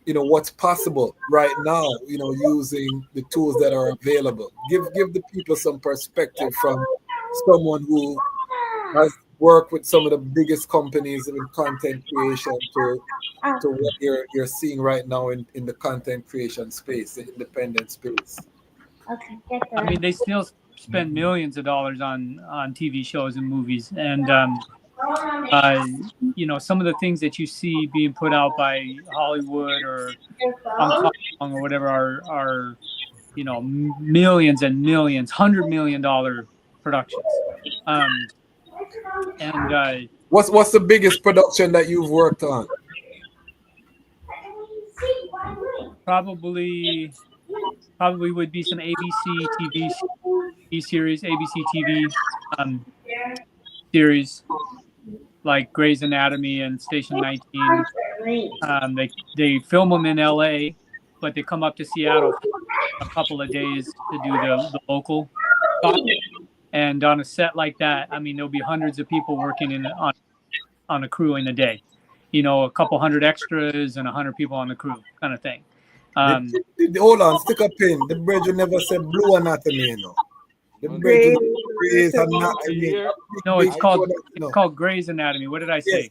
[SPEAKER 6] you know what's possible right now, you know, using the tools that are available. Give the people some perspective from someone who has worked with some of the biggest companies in content creation to what you're seeing right now in the content creation space, the independent space.
[SPEAKER 13] I mean, they still spend millions of dollars on TV shows and movies, and you know, some of the things that you see being put out by Hollywood or Hong Kong or whatever are you know, millions and millions, $100 million productions. And
[SPEAKER 6] What's the biggest production that you've worked on?
[SPEAKER 13] probably would be some ABC TV series, ABC TV series like Grey's Anatomy and Station 19. They film them in LA, but they come up to Seattle for a couple of days to do the local stuff. And on a set like that, I mean, there'll be hundreds of people working on a crew in a day. You know, a couple hundred extras and 100 people on the crew, kind of thing.
[SPEAKER 6] Hold on, stick a pin. The brethren never said Blue Anatomy, you know. The brethren Grey's Anatomy.
[SPEAKER 13] No, it's called Grey's Anatomy. What did I say?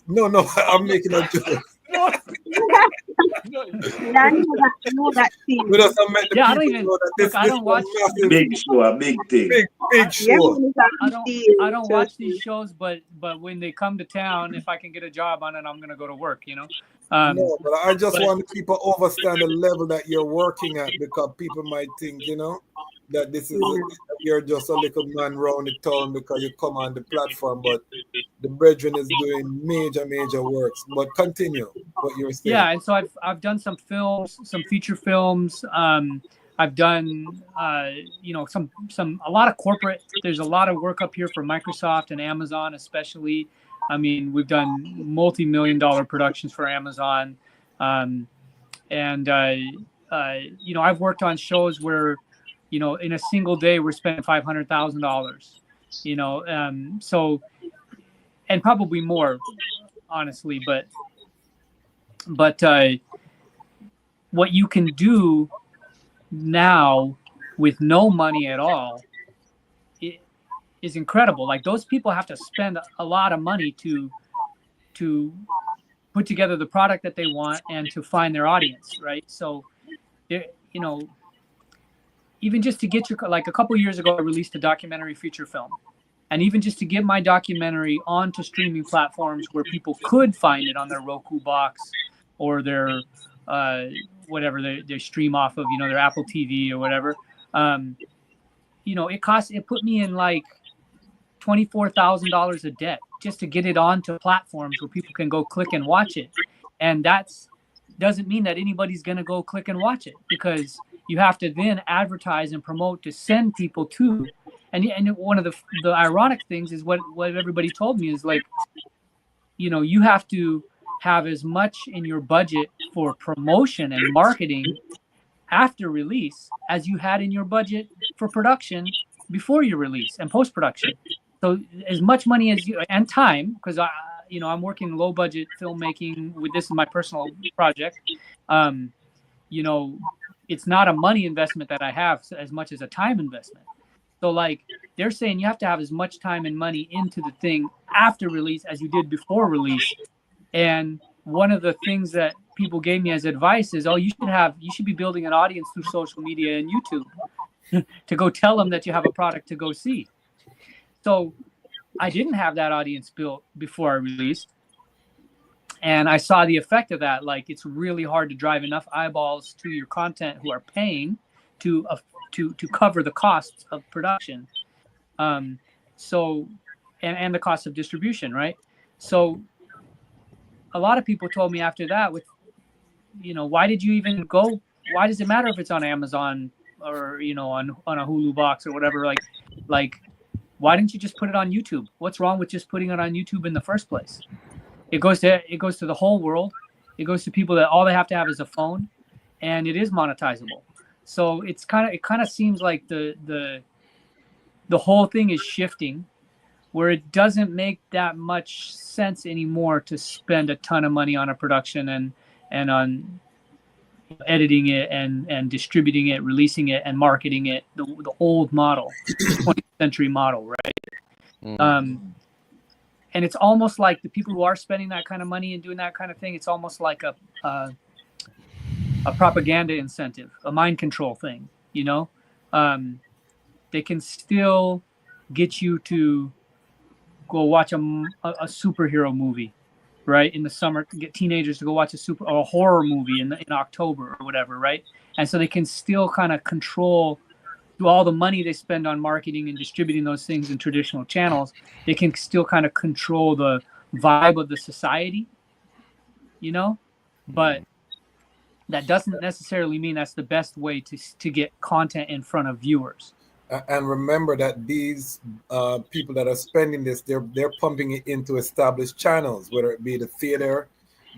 [SPEAKER 6] No, I'm making a joke.
[SPEAKER 13] Yeah, I don't even. Look, I don't watch.
[SPEAKER 19] Big show, a big thing.
[SPEAKER 6] Big show.
[SPEAKER 13] I don't watch these shows, but when they come to town, if I can get a job on it, I'm gonna go to work. You know.
[SPEAKER 6] No, but I just want people to understand the level that you're working at, because people might think, you know, that this is you're just a little man round the town because you come on the platform, but the brethren is doing major works. But continue what you're saying.
[SPEAKER 13] Yeah, and so I've done some films, some feature films. I've done you know, a lot of corporate. There's a lot of work up here for Microsoft and Amazon, especially. I mean, we've done multi-million-dollar productions for Amazon, and you know, I've worked on shows where, you know, in a single day we're spending $500,000, you know, so, and probably more, honestly, but what you can do now with no money at all is incredible. Like, those people have to spend a lot of money to put together the product that they want and to find their audience, right? So, you know, even just to get like a couple of years ago, I released a documentary feature film, and even just to get my documentary onto streaming platforms where people could find it on their Roku box or their whatever they stream off of, you know, their Apple TV or whatever. You know, it put me in like $24,000 of debt just to get it onto platforms where people can go click and watch it. And doesn't mean that anybody's going to go click and watch it, because you have to then advertise and promote to send people to. And one of the ironic things is what everybody told me is like, you have to have as much in your budget for promotion and marketing after release as you had in your budget for production before your release and post-production. So as much money as you and time, because I'm working low budget filmmaking with this is my personal project. It's not a money investment that I have as much as a time investment. So like they're saying you have to have as much time and money into the thing after release as you did before release. And one of the things that people gave me as advice is, you should be building an audience through social media and YouTube to go tell them that you have a product to go see. So I didn't have that audience built before I released. And I saw the effect of that. Like, it's really hard to drive enough eyeballs to your content who are paying to cover the costs of production. So the cost of distribution, right? So a lot of people told me after that, why did you even go? Why does it matter if it's on Amazon or, on a Hulu box or whatever? Like, why didn't you just put it on YouTube? What's wrong with just putting it on YouTube in the first place? It goes to the whole world. It goes to people that all they have to have is a phone, and it is monetizable. So it kind of seems like the whole thing is shifting, where it doesn't make that much sense anymore to spend a ton of money on a production and on editing it and distributing it, releasing it, and marketing it. The old model, 20th century model, right? And it's almost like the people who are spending that kind of money and doing that kind of thing, it's almost like a propaganda incentive, a mind control thing, They can still get you to go watch a superhero movie, right? In the summer, get teenagers to go watch a horror movie in October or whatever, right? And so they can still kind of control through all the money they spend on marketing and distributing those things in traditional channels. They can still kind of control the vibe of the society, but that doesn't necessarily mean that's the best way to get content in front of viewers.
[SPEAKER 6] And remember that these people that are spending this, they're pumping it into established channels, whether it be the theater,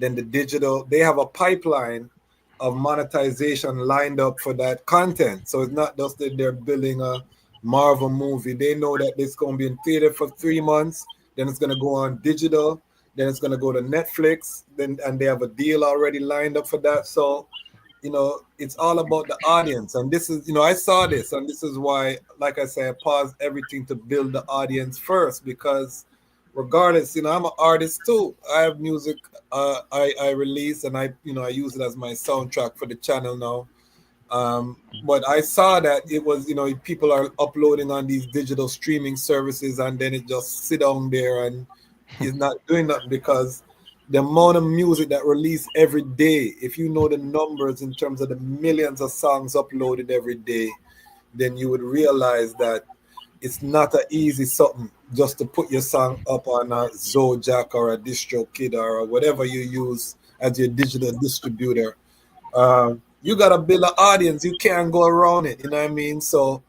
[SPEAKER 6] then the digital. They have a pipeline of monetization lined up for that content. So it's not just that they're building a Marvel movie. They know that it's going to be in theater for 3 months, then it's going to go on digital, then it's going to go to Netflix, and they have a deal already lined up for that. So, it's all about the audience. And this is, I saw this, and this is why, like I said, I paused everything to build the audience first, because regardless, I'm an artist too. I have music I release, and I use it as my soundtrack for the channel now. But I saw that it was, people are uploading on these digital streaming services, and then it just sit down there and is not doing that, because the amount of music that release every day, if you know the numbers in terms of the millions of songs uploaded every day, then you would realize that it's not an easy something just to put your song up on a Zojack or a DistroKid or whatever you use as your digital distributor. You got to build an audience. You can't go around it. You know what I mean? So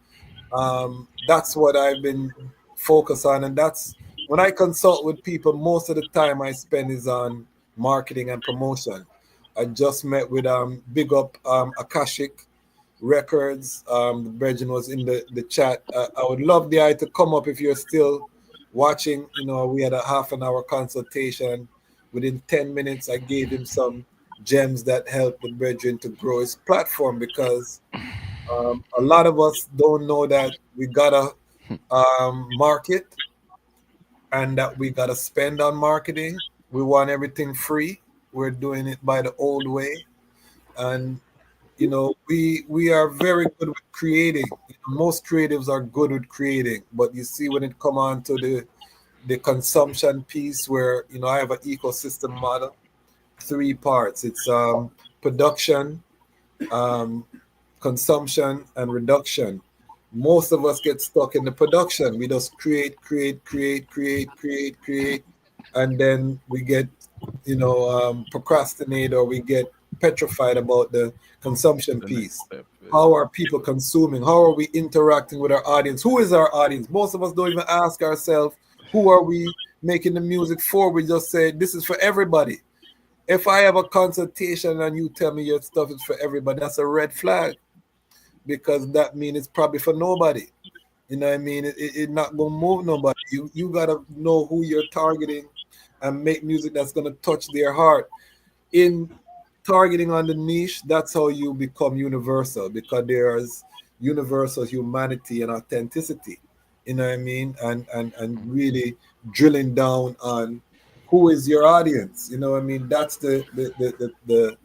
[SPEAKER 6] that's what I've been focused on. And that's when I consult with people, most of the time I spend is on marketing and promotion. I just met with big up Akashic Records. The Brethren was in the chat. I would love the guy to come up if you're still watching. We had a half an hour consultation. Within 10 minutes, I gave him some gems that helped the Brethren to grow his platform, because a lot of us don't know that we gotta market and that we gotta spend on marketing. We want everything free. We're doing it by the old way. And we are very good with creating. Most creatives are good with creating, but you see when it come on to the consumption piece, where I have an ecosystem model, 3 parts. It's production, consumption, and reduction. Most of us get stuck in the production. We just create, and then we get procrastinate, or we get petrified about the consumption piece. How are people consuming? How are we interacting with our audience? Who is our audience? Most of us don't even ask ourselves, who are we making the music for. We just say this is for everybody. If I have a consultation and you tell me your stuff is for everybody, that's a red flag, because that means it's probably for nobody. You know what I mean? It not gonna move nobody. You gotta know who you're targeting and make music that's gonna touch their heart. In targeting on the niche, that's how you become universal, because there's universal humanity and authenticity. You know what I mean? And really drilling down on who is your audience. You know what I mean? That's the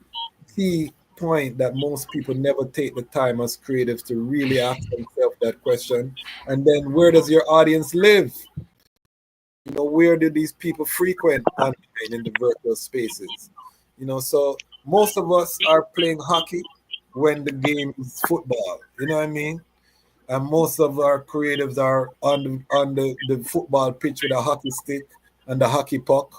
[SPEAKER 6] key point that most people never take the time as creatives to really ask themselves that question. And then, where does your audience live? You know, where do these people frequent online in the virtual spaces? You know, so most of us are playing hockey when the game is football. You know what I mean? And most of our creatives are on the football pitch with a hockey stick and the hockey puck,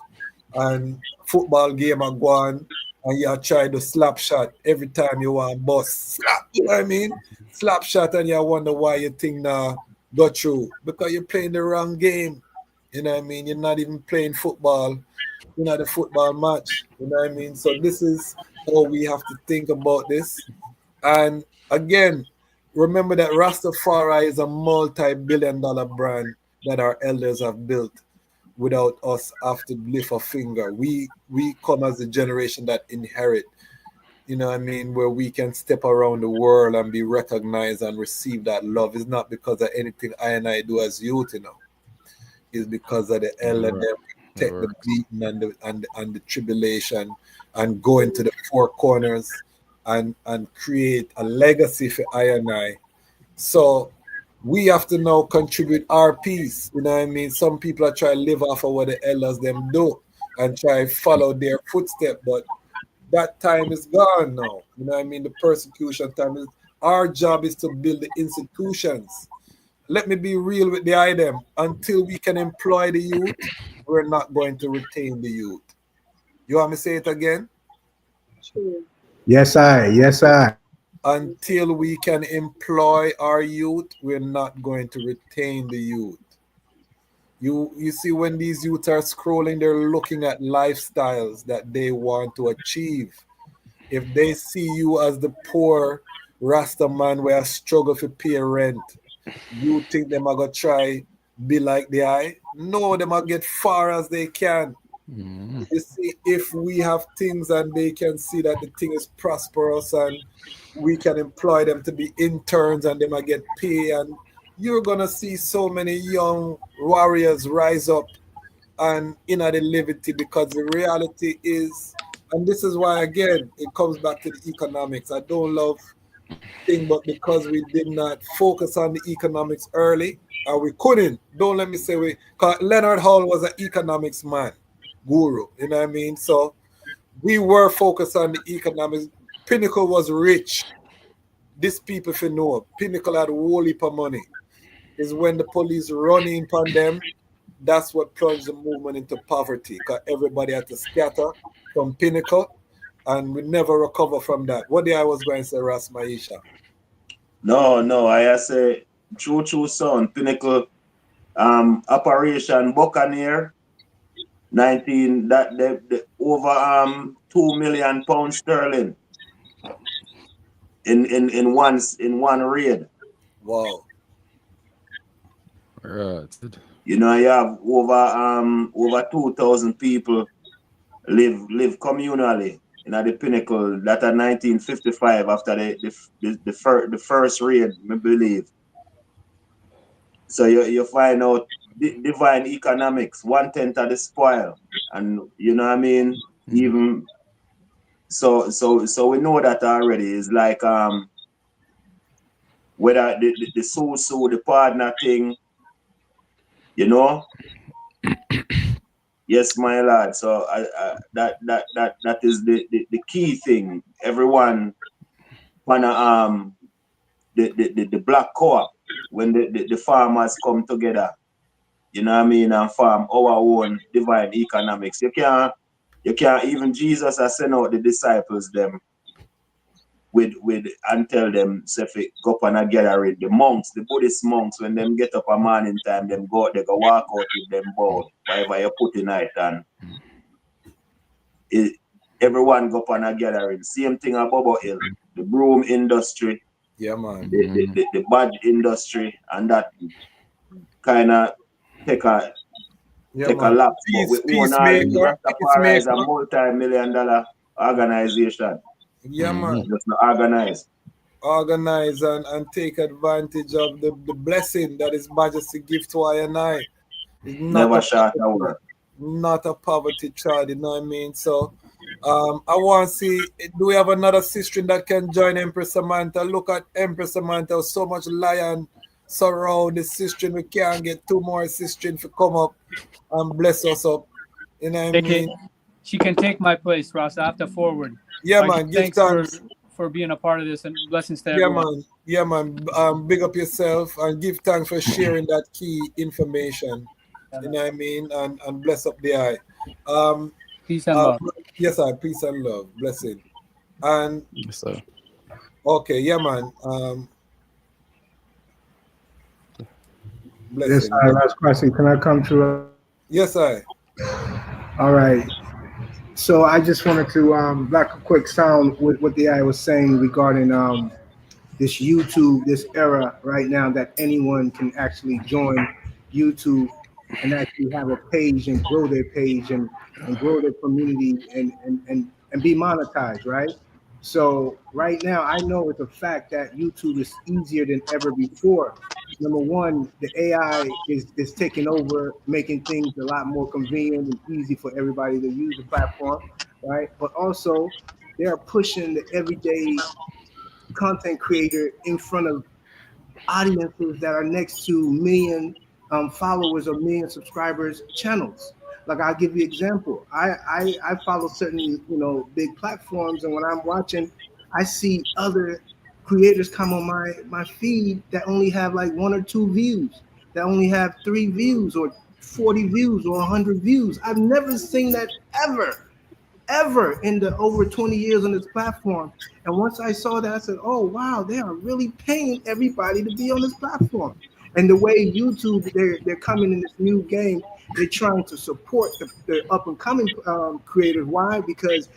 [SPEAKER 6] and football game are going, and you try to slap shot every time you want bust. Slap, you know what I mean? Slap shot, and you wonder why you think now go through, because you're playing the wrong game. You know what I mean? You're not even playing football. You're not a football match. You know what I mean? So this is how we have to think about this. And again, remember that Rastafari is a multi-billion-dollar brand that our elders have built without us have to lift a finger. We come as a generation that inherit, you know what I mean, where we can step around the world and be recognized and receive that love. It's not because of anything I and I do as youth, you know. It's because of the elder them take the beating and the tribulation and go into the four corners and create a legacy for I and I. So we have to now contribute our piece. You know what I mean? Some people are trying to live off of what the elders them do and try to follow their footsteps, but that time is gone now. You know what I mean? The persecution time is. Our job is to build the institutions. Let me be real with the item. Until we can employ the youth, we're not going to retain the youth. You want me to say it again?
[SPEAKER 17] True.
[SPEAKER 16] Yes, I.
[SPEAKER 6] Until we can employ our youth, we're not going to retain the youth. You see, when these youth are scrolling, they're looking at lifestyles that they want to achieve. If they see you as the poor Rasta man where I struggle to pay rent, you think them are gonna try be like the eye? No, them are get far as they can. You see, if we have things and they can see that the thing is prosperous and we can employ them to be interns and they might get pay, and you're gonna see so many young warriors rise up and in the liberty, because the reality is, and this is why again it comes back to the economics. I don't love thing, but because we did not focus on the economics early, and we couldn't. Don't let me say we. Cause Leonard Hall was an economics man, guru. You know what I mean? So we were focused on the economics. Pinnacle was rich. This people if you know, Pinnacle had a whole heap of money. Is when the police running upon them, that's what plunged the movement into poverty. Because everybody had to scatter from Pinnacle, and we never recover from that. What I was going to say, Ras Maisha?
[SPEAKER 19] No, I say true son, Pinnacle, Operation Buccaneer, 19 that the over £2 million sterling in one raid.
[SPEAKER 6] Wow.
[SPEAKER 18] Right.
[SPEAKER 19] You know, you have over 2,000 people live communally in the Pinnacle. That at 1955 after the first raid, I believe. So you find out divine economics, 1/10 of the spoil, and you know what I mean. Even so we know that already. It's like whether the so the partner thing, you know. Yes, my lord. So that is the key thing. Everyone wanna the black co-op, when the farmers come together, you know what I mean, and farm our own divine economics. You can't even Jesus has sent out the disciples them with and tell them say if it go up and a gathering, the monks, the Buddhist monks, when them get up a morning time, them go walk out with them bowl, whatever you put in it, and everyone go up and a gathering. Same thing at Bobo Hill, the broom industry,
[SPEAKER 6] Yeah, man.
[SPEAKER 19] the badge industry, and that kind of take a lap. But we own all these Rastafari is a multi-million-dollar organization.
[SPEAKER 6] Yeah, man.
[SPEAKER 19] Just not organized.
[SPEAKER 6] Organize and take advantage of the blessing that His Majesty give to I and I. It's
[SPEAKER 19] Never short of work.
[SPEAKER 6] Not a poverty child, you know what I mean? So I want to see, do we have another sister that can join Empress Samantha? Look at Empress Samantha, so much lion surround the sister. We can't get two more sisters to come up and bless us up. You know what I mean?
[SPEAKER 13] She can take my place, Ross. I have to forward.
[SPEAKER 6] Yeah, man.
[SPEAKER 13] Thanks for being a part of this, and blessings to everyone.
[SPEAKER 6] Yeah, man. Big up yourself and give thanks for sharing that key information. You know what I mean? And bless up the eye.
[SPEAKER 13] Peace and love.
[SPEAKER 6] Yes, sir. Peace and love. Blessing. And
[SPEAKER 18] Yes, sir.
[SPEAKER 6] okay, yeah, man.
[SPEAKER 16] Yes,
[SPEAKER 6] Blessing.
[SPEAKER 16] last question. Can I come to?
[SPEAKER 6] Yes, sir.
[SPEAKER 16] All right. So I just wanted to back a quick sound with what the I was saying regarding this YouTube, this era right now that anyone can actually join YouTube and actually have a page and grow their page and grow their community and be monetized, right? So right now, I know it's a fact that YouTube is easier than ever before. Number one, the AI is taking over, making things a lot more convenient and easy for everybody to use the platform, right? But also, they are pushing the everyday content creator in front of audiences that are next to million followers or million subscribers channels. Like I'll give you an example. I follow certain big platforms, and when I'm watching, I see other creators come on my feed that only have like 1 or 2 views, that only have 3 views or 40 views or 100 views. I've never seen that ever in the over 20 years on this platform. And once I saw that, I said, oh wow, they are really paying everybody to be on this platform. And the way YouTube, they're coming in this new game, they're trying to support the up and coming creators. Why? Because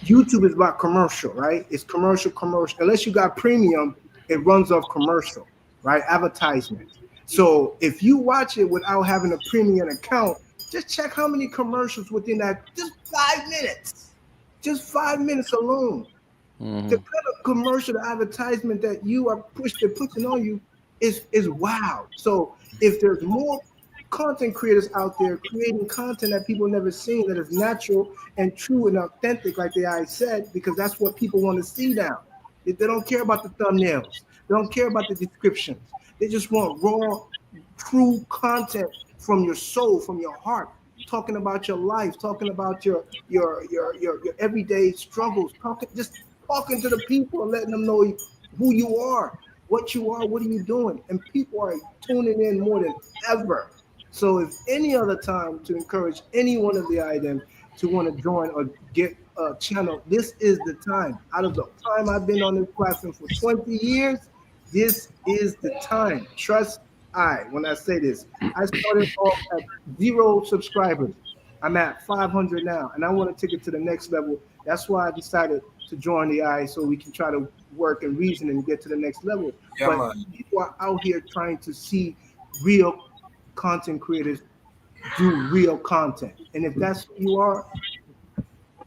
[SPEAKER 16] YouTube is about commercial, right? It's commercial. Unless you got premium, it runs off commercial, right? Advertisement. So if you watch it without having a premium account, just check how many commercials within that, just 5 minutes. Just 5 minutes alone. The kind of commercial advertisement that you are pushing on you is wow. So if there's more content creators out there creating content that people never seen, that is natural and true and authentic, like I said, because that's what people want to see now. They don't care about the thumbnails. They don't care about the descriptions. They just want raw, true content from your soul, from your heart, talking about your life, talking about your everyday struggles, just talking to the people and letting them know who you are, what are you doing, and people are tuning in more than ever. So if any other time to encourage any one of the items to want to join or get a channel, this is the time. Out of the time I've been on this platform for 20 years, this is the time. Trust when I say this. I started off at 0 subscribers. I'm at 500 now, and I want to take it to the next level. That's why I decided to join the I, so we can try to work and reason and get to the next level.
[SPEAKER 6] Yeah,
[SPEAKER 16] but
[SPEAKER 6] man.
[SPEAKER 16] people are out here trying to see real content creators do real content, and if that's who you are,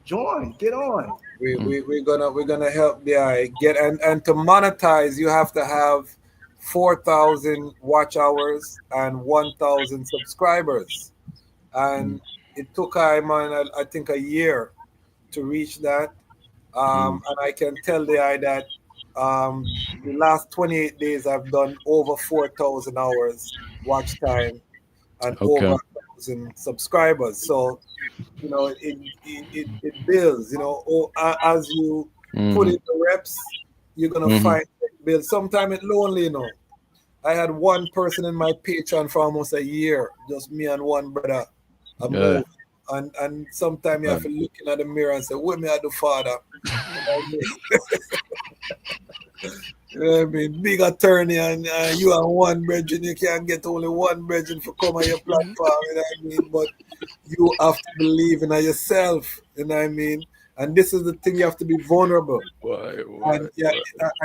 [SPEAKER 16] join, get on.
[SPEAKER 6] We're gonna help the eye get and to monetize. You have to have 4,000 watch hours and 1,000 subscribers, and it took I think a year to reach that. And I can tell the eye that the last 28 days I've done over 4,000 hours watch time and over 1,000 subscribers. So it builds. As you put in the reps, you're gonna find it builds. Sometimes it's lonely. I had one person in my Patreon for almost a year, just me and one brother. And sometimes you have to look in the mirror and say, "What me I do, Father?" You know what I mean? Big attorney and you and one brethren, you can't get only one brethren for come on your platform, you know what I mean? But you have to believe in yourself, you know what I mean? And this is the thing, you have to be vulnerable. And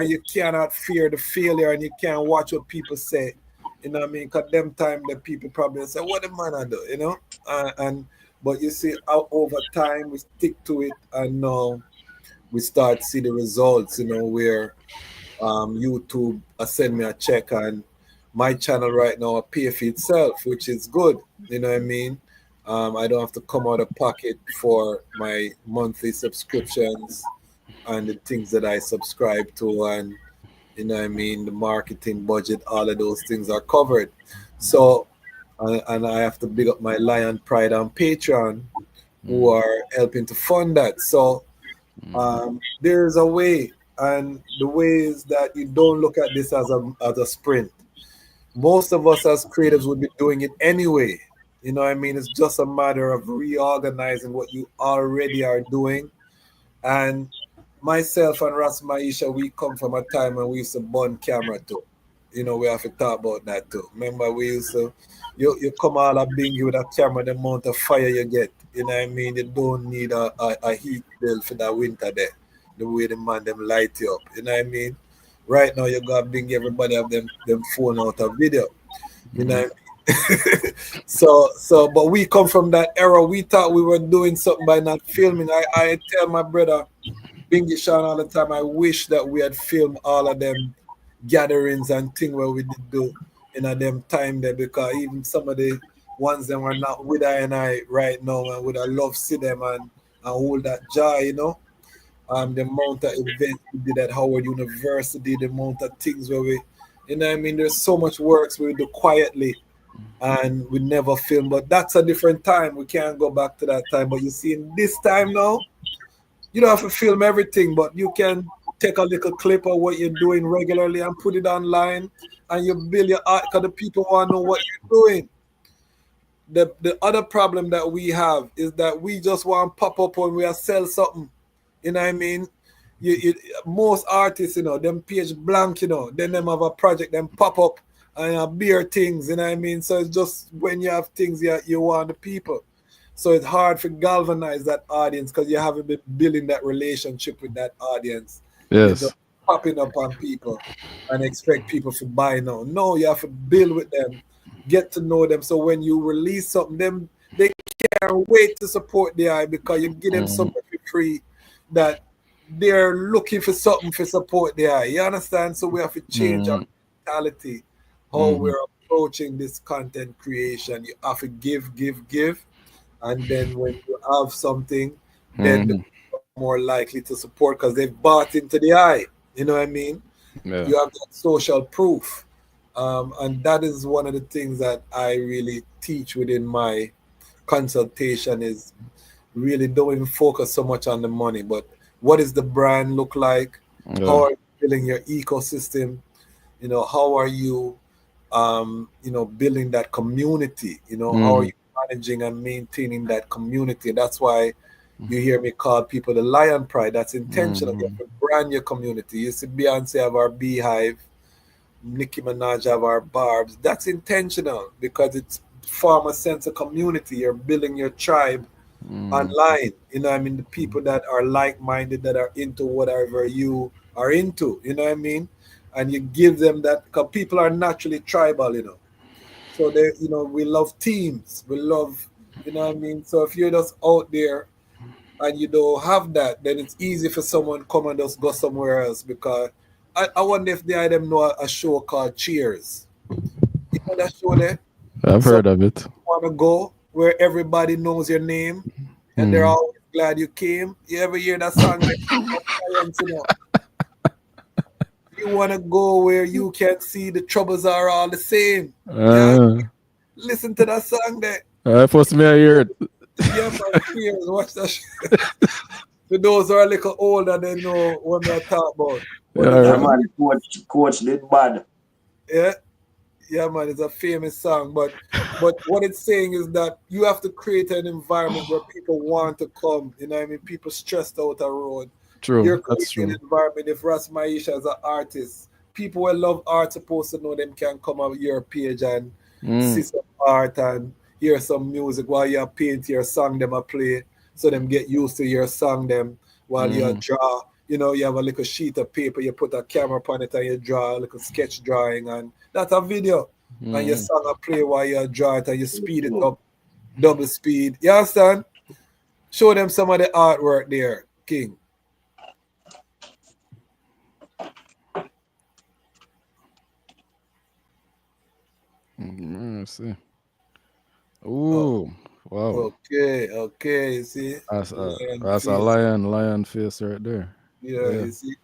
[SPEAKER 6] you cannot fear the failure and you can't watch what people say. You know what I mean? Because them time the people probably say, what the man I do, you know? But you see, over time we stick to it and now we start to see the results, you know, where YouTube send me a check and my channel right now pay for itself, which is good. You know what I mean? I don't have to come out of pocket for my monthly subscriptions and the things that I subscribe to, and you know what I mean, the marketing budget, all of those things are covered. So and I have to big up my Lion Pride on Patreon who are helping to fund that. So there's a way, and the way is that you don't look at this as a sprint. Most of us as creatives would be doing it anyway. You know what I mean? It's just a matter of reorganizing what you already are doing. And myself and Ras Maisha, we come from a time when we used to burn camera too. You know, we have to talk about that too. Remember, we used to, you come all a bingy with a camera, the amount of fire you get. You know what I mean? You don't need a heat bill for that winter there. The way the man them light you up. You know what I mean? Right now you gotta bring everybody have them phone out of video. You know what I mean? But we come from that era. We thought we were doing something by not filming. I tell my brother Bingy Sean all the time, I wish that we had filmed all of them gatherings and things where we did do in a them time there, because even some of the ones that were not with I and I right now, and would I love see them and hold that joy, you know. The amount of events we did at Howard University, the amount of things where we, you know what I mean, there's so much works we do quietly and we never film, but that's a different time. We can't go back to that time. But you see, in this time now, you don't have to film everything, but you can take a little clip of what you're doing regularly and put it online, and you build your art because the people want to know what you're doing. The other problem that we have is that we just want to pop up when we are sell something. You know what I mean? Most artists, you know, them page blank, you know, then them have a project, them pop up and beer things, you know what I mean? So it's just when you have things you want the people. So it's hard to galvanize that audience because you haven't been building that relationship with that audience.
[SPEAKER 18] Yes.
[SPEAKER 6] You're just popping up on people and expect people to buy now. No, you have to build with them, get to know them. So when you release something, they can't wait to support the eye because you give them something for free that they're looking for something for support the eye. You understand? So we have to change our mentality, how we're approaching this content creation. You have to give. And then when you have something, then they're more likely to support because they've bought into the eye. You know what I mean?
[SPEAKER 18] Yeah.
[SPEAKER 6] You have that social proof. And that is one of the things that I really teach within my consultation is really don't even focus so much on the money, but what does the brand look like? Yeah. How are you building your ecosystem? You know, how are you, you know, building that community? You know, how are you managing and maintaining that community? That's why you hear me call people the Lion Pride. That's intentional. You have to brand your community. You see Beyonce have our Beehive, Nicki Minaj have our Barbs. That's intentional because it's form a sense of community. You're building your tribe online. You know what I mean? The people that are like-minded, that are into whatever you are into. You know what I mean? And you give them that because people are naturally tribal, you know. So they, you know, we love teams. We love, you know what I mean? So if you're just out there and you don't have that, then it's easy for someone to come and just go somewhere else. Because I wonder if they them know a show called Cheers. You know that show there?
[SPEAKER 18] I've heard of it.
[SPEAKER 6] You want to go where everybody knows your name and they're always glad you came. You ever hear that song? You want to go where you can see the troubles are all the same. Listen to that song there.
[SPEAKER 18] First me I hear it.
[SPEAKER 6] Yeah, man, Cheers, watch that shit. For those who are a little older, they know what I talk about.
[SPEAKER 19] Yeah, man, coach did bad.
[SPEAKER 6] Yeah, man, it's a famous song. But what it's saying is that you have to create an environment where people want to come. You know what I mean? People stressed out a road.
[SPEAKER 18] True,
[SPEAKER 6] You're
[SPEAKER 18] that's
[SPEAKER 6] creating
[SPEAKER 18] true.
[SPEAKER 6] an environment. If Ras Maisha is an artist, people who love art supposed to know them can come on your page and see some art and hear some music while you paint your song them a play, so them get used to your song them while you draw. You know, you have a little sheet of paper, you put a camera upon it and you draw a little sketch drawing, and that's a video. And your song a play while you draw it and you speed it up, double speed. You understand? Show them some of the artwork there, King.
[SPEAKER 18] See. Ooh, wow.
[SPEAKER 6] Okay, you see?
[SPEAKER 18] That's a lion face right there.
[SPEAKER 6] Yeah, you see?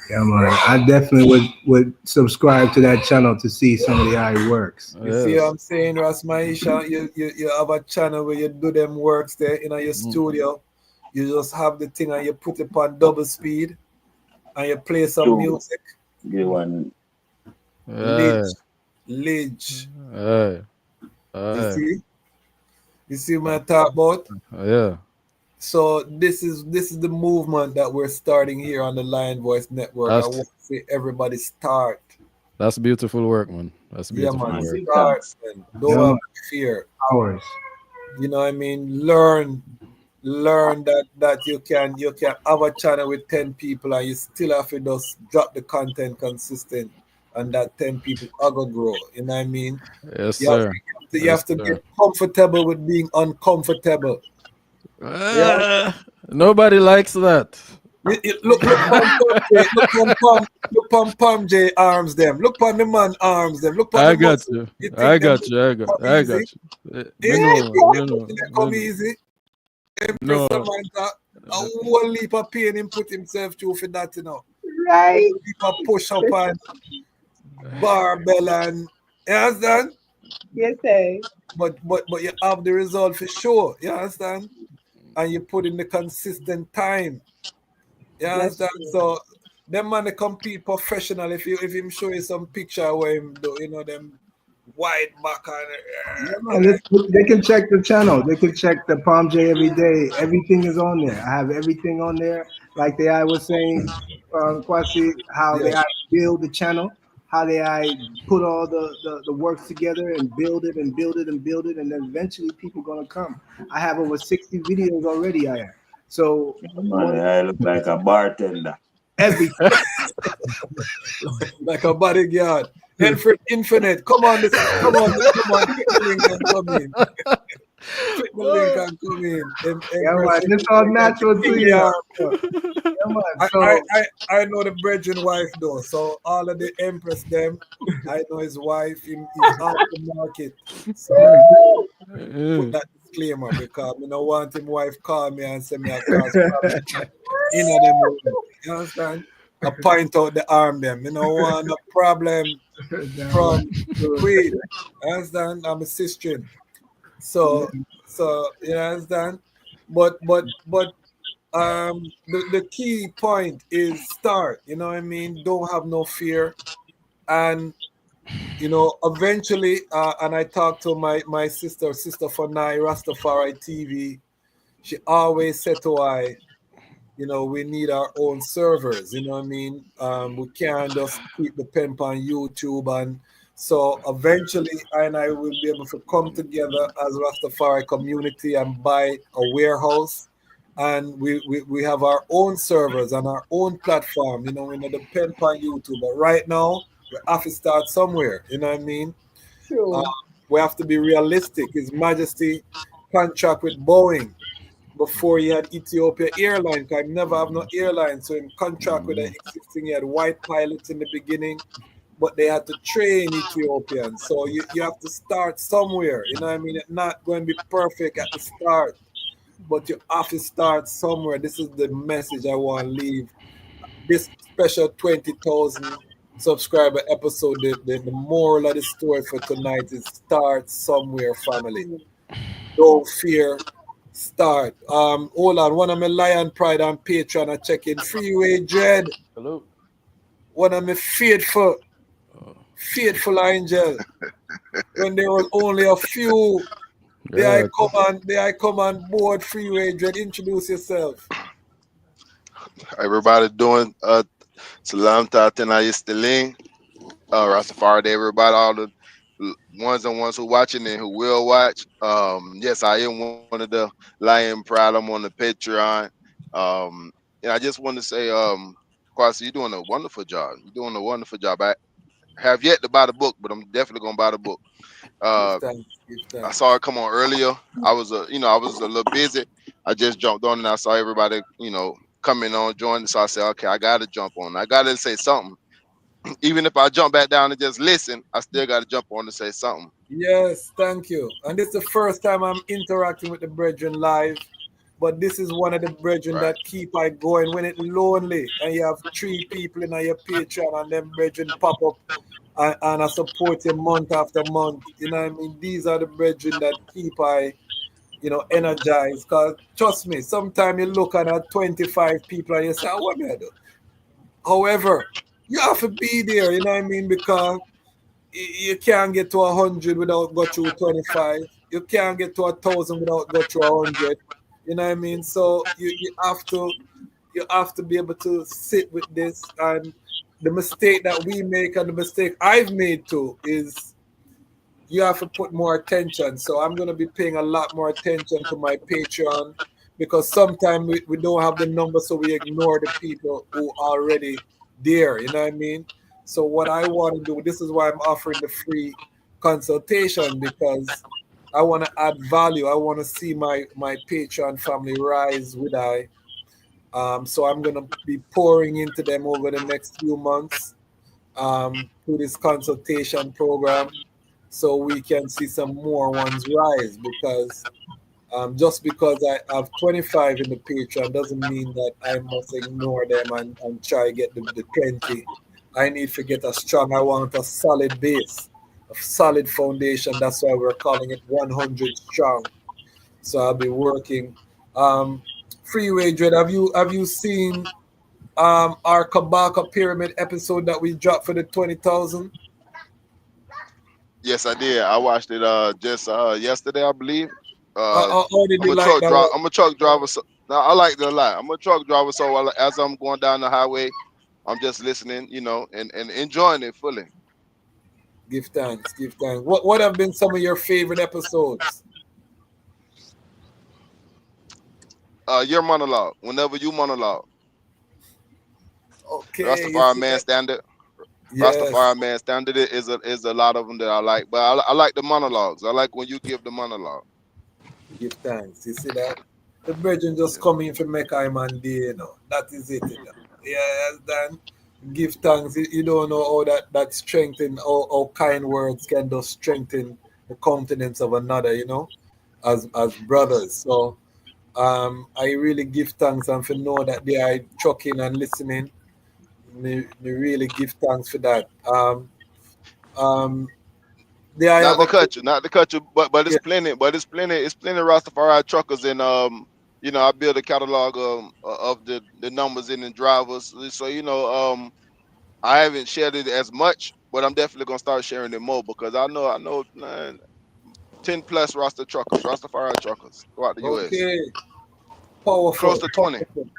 [SPEAKER 16] Yeah, man. I definitely would subscribe to that channel to see some of the how it works.
[SPEAKER 6] You see what I'm saying, Ras Maisha? You have a channel where you do them works there in your studio. You just have the thing and you put it on double speed and you play some music.
[SPEAKER 19] Give one.
[SPEAKER 6] Lidge.
[SPEAKER 18] You
[SPEAKER 6] see? You see what I talk about?
[SPEAKER 18] Yeah.
[SPEAKER 6] So this is the movement that we're starting here on the Lion Voice Network. I want to see everybody start.
[SPEAKER 18] That's beautiful work, man. That's beautiful work.
[SPEAKER 6] Start, man. Don't have fear.
[SPEAKER 16] Hours.
[SPEAKER 6] You know what I mean? Learn that you can have a channel with 10 people and you still have to just drop the content consistent, and that 10 people are gonna grow. You know what I mean?
[SPEAKER 18] Yes, sir.
[SPEAKER 6] You have to get comfortable with being uncomfortable.
[SPEAKER 18] Nobody likes that.
[SPEAKER 6] Look on Pam J arms them. Look on the man arms them. Look on
[SPEAKER 18] I got you. I got you.
[SPEAKER 6] Come easy.
[SPEAKER 18] No.
[SPEAKER 6] Samantha, a whole leap of pain him put himself through for that, you know.
[SPEAKER 17] Right.
[SPEAKER 6] A leap of push up and barbell and you understand?
[SPEAKER 17] Yes, sir.
[SPEAKER 6] But you have the result for sure, you understand? And you put in the consistent time. You understand? So them man they compete professional. If him show you some picture where him do, you know, them wide back and
[SPEAKER 16] They can check the channel. They can check the Palm J every day. Everything is on there. I have everything on there. Like I was saying, Kwasi, how they build the channel, how they put all the works together and build it, and then eventually people gonna come. I have over 60 videos already. I have. So
[SPEAKER 19] I look like a bartender.
[SPEAKER 16] Everything.
[SPEAKER 6] Like a bodyguard. Henfred Infinite. Come on, click the link and come in. Click the link and come in.
[SPEAKER 16] Yeah, man, it's all natural to you.
[SPEAKER 6] I know the brethren wife though, so all of the Empress them, I know his wife, he's out the market. So put that disclaimer because I don't want him wife call me and say me a cross problem. You understand? I point out the arm them. You know, want a problem from Queen. You understand? I'm a sister. So you understand? But the key point is start. You know what I mean? Don't have no fear. And you know, eventually, and I talked to my sister Fanai Rastafari TV. She always said to I, you know, we need our own servers, you know what I mean? We can't just keep the pen on YouTube. And so eventually I will be able to come together as Rastafari community and buy a warehouse. And we have our own servers and our own platform, you know, we don't depend on YouTube. But right now, we have to start somewhere, you know what I mean?
[SPEAKER 17] Sure.
[SPEAKER 6] We have to be realistic. His Majesty contract with Boeing before he had Ethiopia Airline, because I never have no airline. So in contract with the existing, he had white pilots in the beginning, but they had to train Ethiopians. So you have to start somewhere. You know what I mean? It's not going to be perfect at the start, but you have to start somewhere. This is the message I want to leave. This special 20,000 subscriber episode, the moral of the story for tonight is start somewhere, family. Don't fear. Start. Hold on. One of my Lion Pride on Patreon. I check in. Freeway Dread.
[SPEAKER 18] Hello.
[SPEAKER 6] One of my faithful angel. When there was only a few, I come on board. Freeway Dread. Introduce yourself.
[SPEAKER 1] Everybody doing salam tatina istiling. Rastafari to everybody, all the ones who watching and who will watch. Yes, I am one of the Lion Pride. I'm on the Patreon. Um, and I just want to say, Kwasi, you're doing a wonderful job. You're doing a wonderful job. I have yet to buy the book, but I'm definitely gonna buy the book.
[SPEAKER 6] Give
[SPEAKER 1] Uh,
[SPEAKER 6] thanks, give
[SPEAKER 1] I
[SPEAKER 6] thanks.
[SPEAKER 1] saw it come on earlier. I was a little busy. I just jumped on and I saw everybody, coming on, joining. So I said, okay, I gotta jump on. I gotta say something. Even if I jump back down and just listen, I still gotta jump on to say something.
[SPEAKER 6] Yes, thank you. And this is the first time I'm interacting with the brethren live. But this is one of the brethren
[SPEAKER 1] Right.
[SPEAKER 6] that keep I going when it lonely and you have 3 people in your Patreon and them brethren pop up and I support you month after month. You know what I mean? These are the brethren that keep I, energized. Because trust me, sometimes you look at 25 people and you say, what do I do? However, you have to be there, you know what I mean? Because you can't get to 100 without go through 25. You can't get to 1,000 without go through 100. You know what I mean? So you have to be able to sit with this. And the mistake that we make and the mistake I've made too is you have to put more attention. So I'm going to be paying a lot more attention to my Patreon because sometimes we don't have the number, so we ignore the people who are already there. You know what I mean? So what I want to do, this is why I'm offering the free consultation because I want to add value. I want to see my Patreon family rise with I. So I'm going to be pouring into them over the next few months through this consultation program so we can see some more ones rise because just because I have 25 in the Patreon doesn't mean that I must ignore them and try to get the 20. I need to get I want a solid base, a solid foundation. That's why we're calling it 100 strong. So I'll be working. Freeway Dread, have you seen our Kabaka Pyramid episode that we dropped for the 20,000?
[SPEAKER 1] Yes, I did. I watched it just yesterday, I believe.
[SPEAKER 6] How did
[SPEAKER 1] I'm
[SPEAKER 6] you
[SPEAKER 1] a
[SPEAKER 6] like
[SPEAKER 1] truck
[SPEAKER 6] that
[SPEAKER 1] driver.
[SPEAKER 6] one?
[SPEAKER 1] I'm a truck driver. So no, I like it a lot. I'm a truck driver, so as I'm going down the highway, I'm just listening, and enjoying it fully.
[SPEAKER 6] Give thanks, give thanks. What have been some of your favorite episodes?
[SPEAKER 1] Your monologue. Whenever you monologue,
[SPEAKER 6] Okay, you
[SPEAKER 1] Rastafari
[SPEAKER 6] see
[SPEAKER 1] Man
[SPEAKER 6] that?
[SPEAKER 1] Standard.
[SPEAKER 6] Yes,
[SPEAKER 1] Rastafari Man Standard is a lot of them that I like, but I like the monologues. I like when you give the monologue.
[SPEAKER 6] give thanks. You see that? The virgin just come in for make I man day, That is it, Yes, then give thanks. You don't know how that strengthen, how kind words can just strengthen the countenance of another, as brothers. So I really give thanks and for know that they are chucking and listening. Me really give thanks for that. Um, they I have
[SPEAKER 1] Not
[SPEAKER 6] a
[SPEAKER 1] to cut you, not to cut you, but
[SPEAKER 6] yeah,
[SPEAKER 1] it's plenty Rastafari truckers and I build a catalog of the numbers and the drivers. So I haven't shared it as much, but I'm definitely gonna start sharing it more because I know 10 plus Rastafari truckers throughout the US.
[SPEAKER 6] okay,
[SPEAKER 1] Close
[SPEAKER 6] powerful,
[SPEAKER 1] to 20.
[SPEAKER 6] powerful,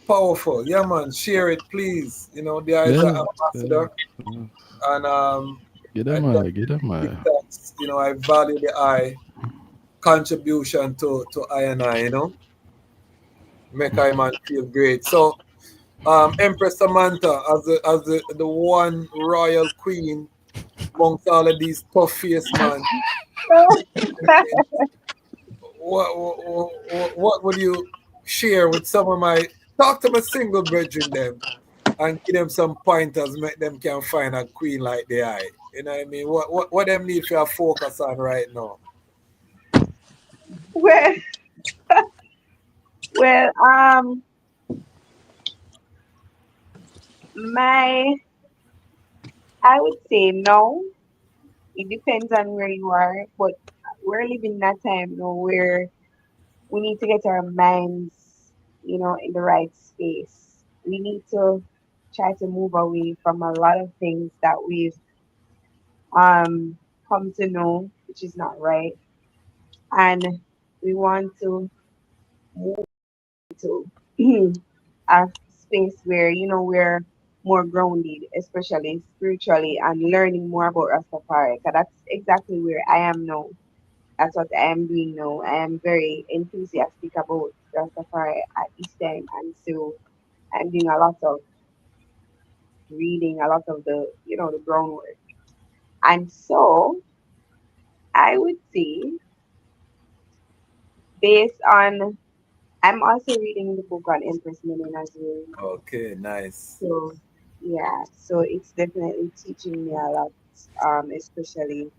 [SPEAKER 6] powerful. Yeah, man, share it, please. There is an
[SPEAKER 18] Yeah.
[SPEAKER 6] ambassador, and
[SPEAKER 18] Get
[SPEAKER 6] I
[SPEAKER 18] them
[SPEAKER 6] don't
[SPEAKER 18] eye, get them
[SPEAKER 6] give
[SPEAKER 18] eye.
[SPEAKER 6] thanks. I value the I contribution to I and I. Make I man feel great. So, Empress Samantha, as the one royal queen amongst all of these tough face man. What would you share with some of my talk to my single brethren them and give them some pointers, make them can find a queen like the eye. You know what I mean? What them need for focus on right now?
[SPEAKER 17] Well, well, my I would say no. It depends on where you are, but we're living that time now where we need to get our minds, in the right space. We need to try to move away from a lot of things that we've come to know, which is not right. And we want to move to a space where we're more grounded, especially spiritually, and learning more about Rastafari. 'Cause that's exactly where I am now. That's what I am doing now. I am very enthusiastic about Rastafari at this time, and so I'm doing a lot of reading, a lot of the groundwork. And so I would say, based on, I'm also reading the book on Empress Menen as well.
[SPEAKER 6] Okay, nice.
[SPEAKER 17] So yeah, so it's definitely teaching me a lot, especially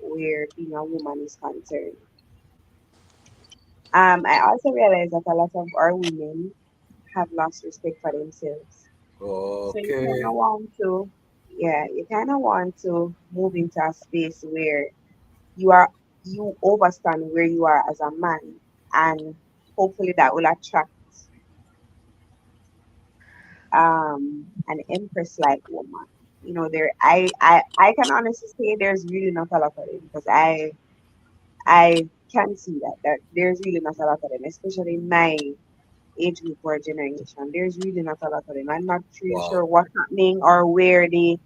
[SPEAKER 17] where being a woman is concerned. I also realize that a lot of our women have lost respect for themselves. So you kind
[SPEAKER 6] Okay.
[SPEAKER 17] of want to, yeah, you kind of want to move into a space where you are you overstand where you are as a man, and hopefully that will attract an empress like woman. There I can honestly say there's really not a lot of them, because I can see that there's really not a lot of them, especially in my age group or generation. There's really not a lot of them. I'm not really
[SPEAKER 6] Wow.
[SPEAKER 17] sure what's happening or where the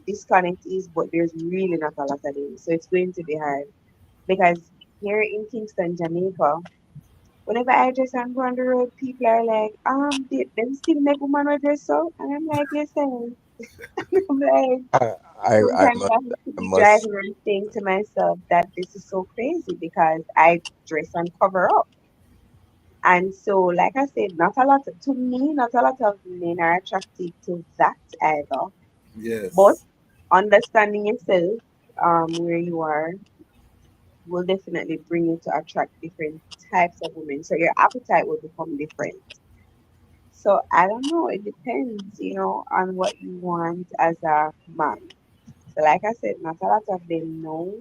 [SPEAKER 17] disconnect is, but there's really not a lot of them. So it's going to be hard, because here in Kingston, Jamaica, whenever I dress and go on the road, people are like, them still make woman wear dress up, and I'm like, listen, I'm like,
[SPEAKER 20] I
[SPEAKER 17] sometimes
[SPEAKER 20] must
[SPEAKER 17] I have to
[SPEAKER 20] I
[SPEAKER 17] be
[SPEAKER 20] must
[SPEAKER 17] driving and saying to myself that this is so crazy, because I dress and cover up. And so, like I said, not a lot to me, not a lot of men are attracted to that either. But
[SPEAKER 6] Yes.
[SPEAKER 17] understanding yourself, where you are, will definitely bring you to attract different types of women. So your appetite will become different. So I don't know, it depends, on what you want as a man. So like I said, not a lot of them know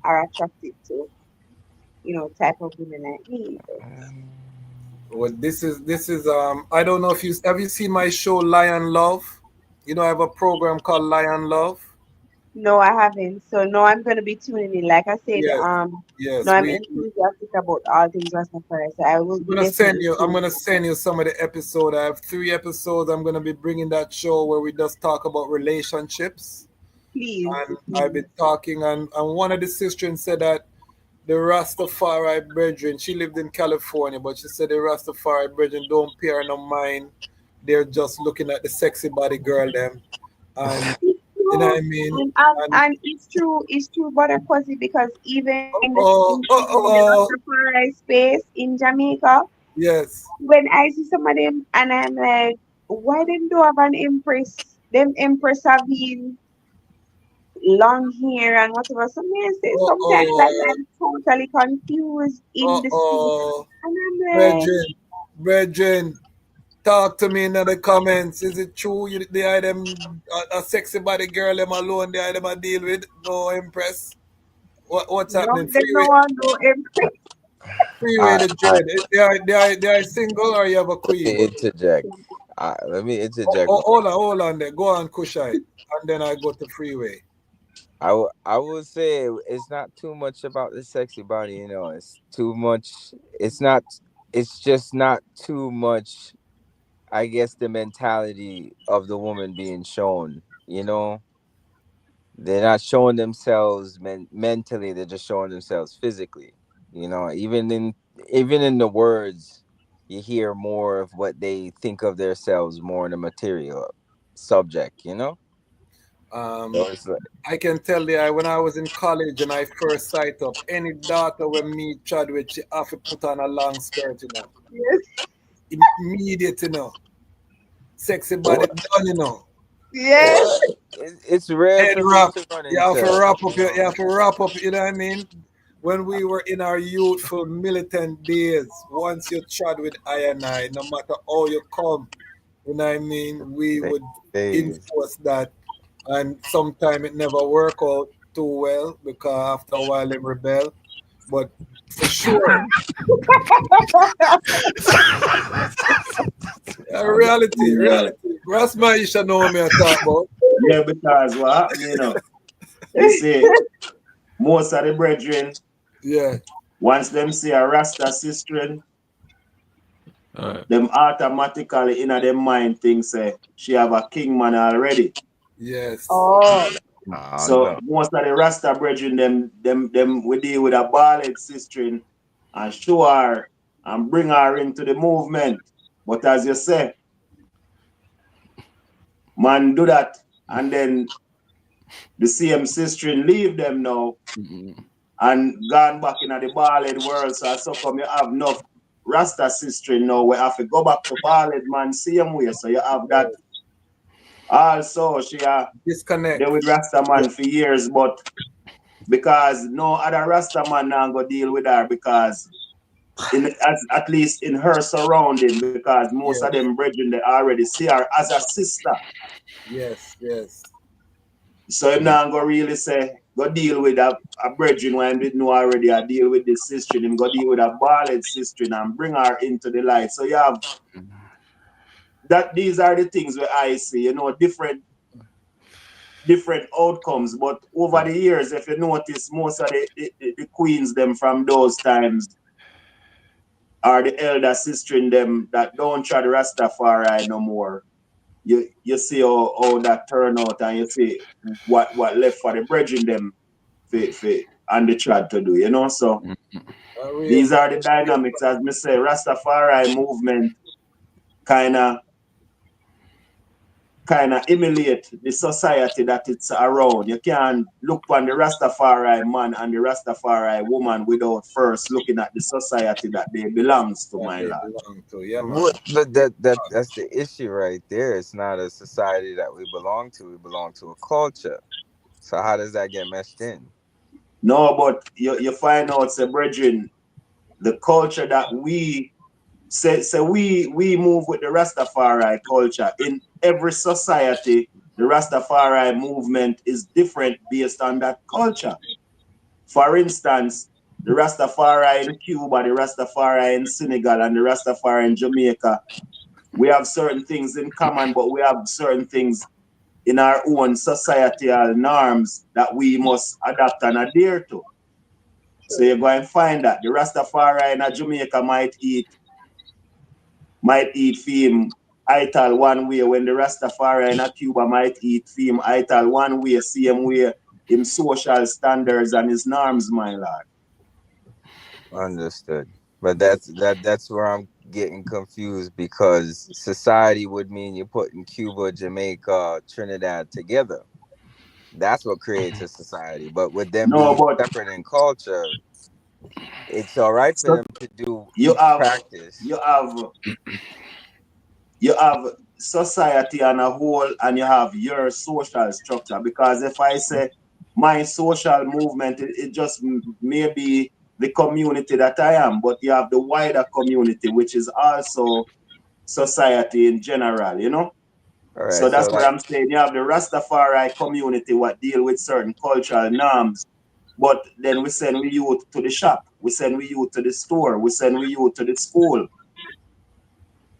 [SPEAKER 17] are attracted to, type of women like me. But
[SPEAKER 6] Well, this is I don't know if you have you seen my show Lion Love? I have a program called Lion Love.
[SPEAKER 17] no, I haven't. So no, I'm gonna be tuning in. Like I said,
[SPEAKER 6] Yes,
[SPEAKER 17] no,
[SPEAKER 6] yes.
[SPEAKER 17] I'm enthusiastic about all things Rastafari. So I will
[SPEAKER 6] I'm
[SPEAKER 17] be
[SPEAKER 6] gonna send
[SPEAKER 17] definitely
[SPEAKER 6] you. I'm
[SPEAKER 17] tuning
[SPEAKER 6] gonna send you some of the episode. I have 3 episodes. I'm gonna be bringing that show where we just talk about relationships.
[SPEAKER 17] Please,
[SPEAKER 6] And I've
[SPEAKER 17] please.
[SPEAKER 6] been talking, and one of the sisters said that the Rastafari brethren, she lived in California, but she said the Rastafari brethren don't pay her no mind. They're just looking at the sexy body girl them. And
[SPEAKER 17] It's
[SPEAKER 6] you know what
[SPEAKER 17] true,
[SPEAKER 6] I mean? And
[SPEAKER 17] and it's true, Brother Cozy, because even
[SPEAKER 6] oh,
[SPEAKER 17] in the Rastafari space in Jamaica,
[SPEAKER 6] yes.
[SPEAKER 17] when I see some of them, and I'm like, why them do have an empress? Them empress have been long hair and whatever. So me I say sometimes like
[SPEAKER 6] Oh,
[SPEAKER 17] I'm totally confused in the space,
[SPEAKER 6] oh,
[SPEAKER 17] and I'm like,
[SPEAKER 6] brethren, brethren, talk to me in the comments. Is it true they are them a sexy body girl them alone? They are them a deal with no impress. What's
[SPEAKER 17] no,
[SPEAKER 6] happening?
[SPEAKER 17] they no want no empress.
[SPEAKER 6] Freeway
[SPEAKER 20] I
[SPEAKER 6] the dread. They are single or you have a
[SPEAKER 20] let me
[SPEAKER 6] queen?
[SPEAKER 20] interject. Let me interject.
[SPEAKER 6] Hold on there. Go on Kushite. And then I go to freeway.
[SPEAKER 20] I would say it's not too much about the sexy body, it's too much. It's not. It's just not too much. I guess the mentality of the woman being shown. They're not showing themselves mentally. They're just showing themselves physically. Even in the words, you hear more of what they think of themselves more in a material subject. So it's like,
[SPEAKER 6] I can tell you when I was in college and I first sight up any daughter when me tried with she have to put on a long skirt,
[SPEAKER 17] Yes.
[SPEAKER 6] Immediate. Sexy body
[SPEAKER 20] what?
[SPEAKER 6] done.
[SPEAKER 17] Yes.
[SPEAKER 20] What? It's rare
[SPEAKER 6] Head
[SPEAKER 20] for me
[SPEAKER 6] wrap.
[SPEAKER 20] to run
[SPEAKER 6] You have to
[SPEAKER 20] into.
[SPEAKER 6] wrap up you have to wrap up, you know what I mean? When we were in our youthful militant days, once you trod with I and I, no matter how you come, you know what I mean, we would
[SPEAKER 20] Days.
[SPEAKER 6] enforce that. And sometimes it never work out too well because after a while they rebel. But for sure, reality. Rasma you should know what me I talk about.
[SPEAKER 19] Yeah, because what happened, you see, most of the brethren,
[SPEAKER 6] Yeah.
[SPEAKER 19] once them see a Rasta sister, them automatically in their mind think say she have a king man already.
[SPEAKER 6] Yes.
[SPEAKER 17] Oh.
[SPEAKER 19] So most of the Rasta brethren, them we deal with a bald sister and show her and bring her into the movement. But as you say, man do that and then the same sister leave them now and gone back in the bald world. So come you have enough Rasta sister now we have to go back to bald man same way. So you have that also she
[SPEAKER 6] disconnect
[SPEAKER 19] they with Rasta man for years, but because no other Rasta man now go deal with her because at least in her surrounding, because most of them brethren they already see her as a sister.
[SPEAKER 6] Yes, yes.
[SPEAKER 19] So him now go really say go deal with a brethren when we know already I deal with this sister, him go deal with a bald sister and bring her into the light. So you have that these are the things where I see, you know, different outcomes. But over the years, if you notice, most of the queens them from those times are the elder sister in them that don't try the Rastafari no more. You see how that turn out and you see what left for the brethren them and the trad to do, you know. So these are the dynamics, as me say, Rastafari movement kinda emulate the society that it's around. You can't look on the Rastafari man and the Rastafari woman without first looking at the society that they belongs to, my lord.
[SPEAKER 20] But that's the issue right there. It's not a society that we belong to. We belong to a culture. So how does that get meshed in?
[SPEAKER 19] No, but you find out, say, brethren, the culture that we say we move with the Rastafari culture. In every society, the Rastafari movement is different based on that culture. For instance, the Rastafari in Cuba, the Rastafari in Senegal, and the Rastafari in Jamaica, we have certain things in common, but we have certain things in our own societal norms that we must adapt and adhere to. So you're going to find that the Rastafari in Jamaica might eat film ital one way, when the Rastafari in Cuba might eat film ital one way, same way in social standards and his norms, my lord.
[SPEAKER 20] Understood. But that's where I'm getting confused, because society would mean you're putting Cuba, Jamaica, Trinidad together. That's what creates a society. But with them being separate in culture, it's all right for them to do practice.
[SPEAKER 19] You have society on a whole and you have your social structure. Because if I say my social movement, it just may be the community that I am, but you have the wider community, which is also society in general, you know?
[SPEAKER 20] All right,
[SPEAKER 19] so that's what I'm saying. You have the Rastafari community what deal with certain cultural norms, but then we send we youth to the shop, we send we youth to the store, we send we youth to the school.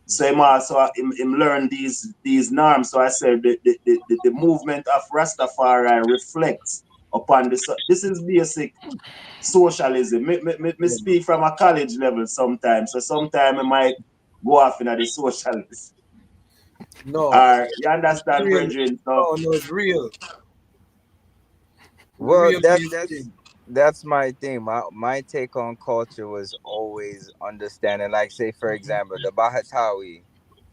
[SPEAKER 19] So him also him learn these norms. So I said the movement of Rastafari reflects upon this. This is basic socialism. Me speak from a college level sometimes. So sometimes I might go off in the socialist.
[SPEAKER 6] No.
[SPEAKER 19] You understand, brethren?
[SPEAKER 6] No, it's real.
[SPEAKER 20] Well, that's my thing. My take on culture was always understanding. Like, say, for example, the Bahatawi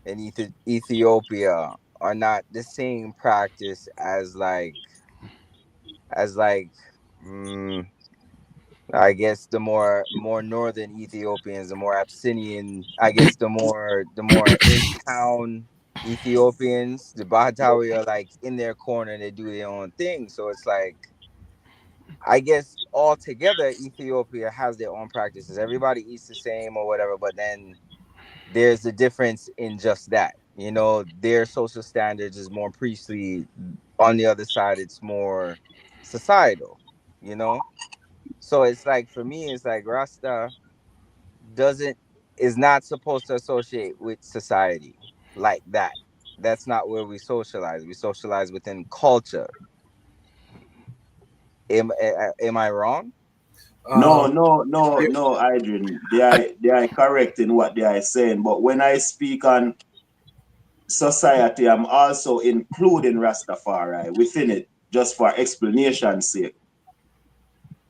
[SPEAKER 20] in Ethiopia are not the same practice as I guess the more northern Ethiopians, the more Abyssinian, I guess the more in town Ethiopians. The Bahatawi are like in their corner and they do their own thing. So it's like, I guess altogether Ethiopia has their own practices. Everybody eats the same or whatever, but then there's a difference in just that. You know, their social standards is more priestly. On the other side, it's more societal, you know? So it's like, for me, it's like Rasta is not supposed to associate with society like that. That's not where we socialize. We socialize within culture. Am I wrong?
[SPEAKER 19] No,
[SPEAKER 6] Um,
[SPEAKER 19] no, Adrian. They are correct in what they are saying. But when I speak on society, I'm also including Rastafari within it, just for explanation's sake.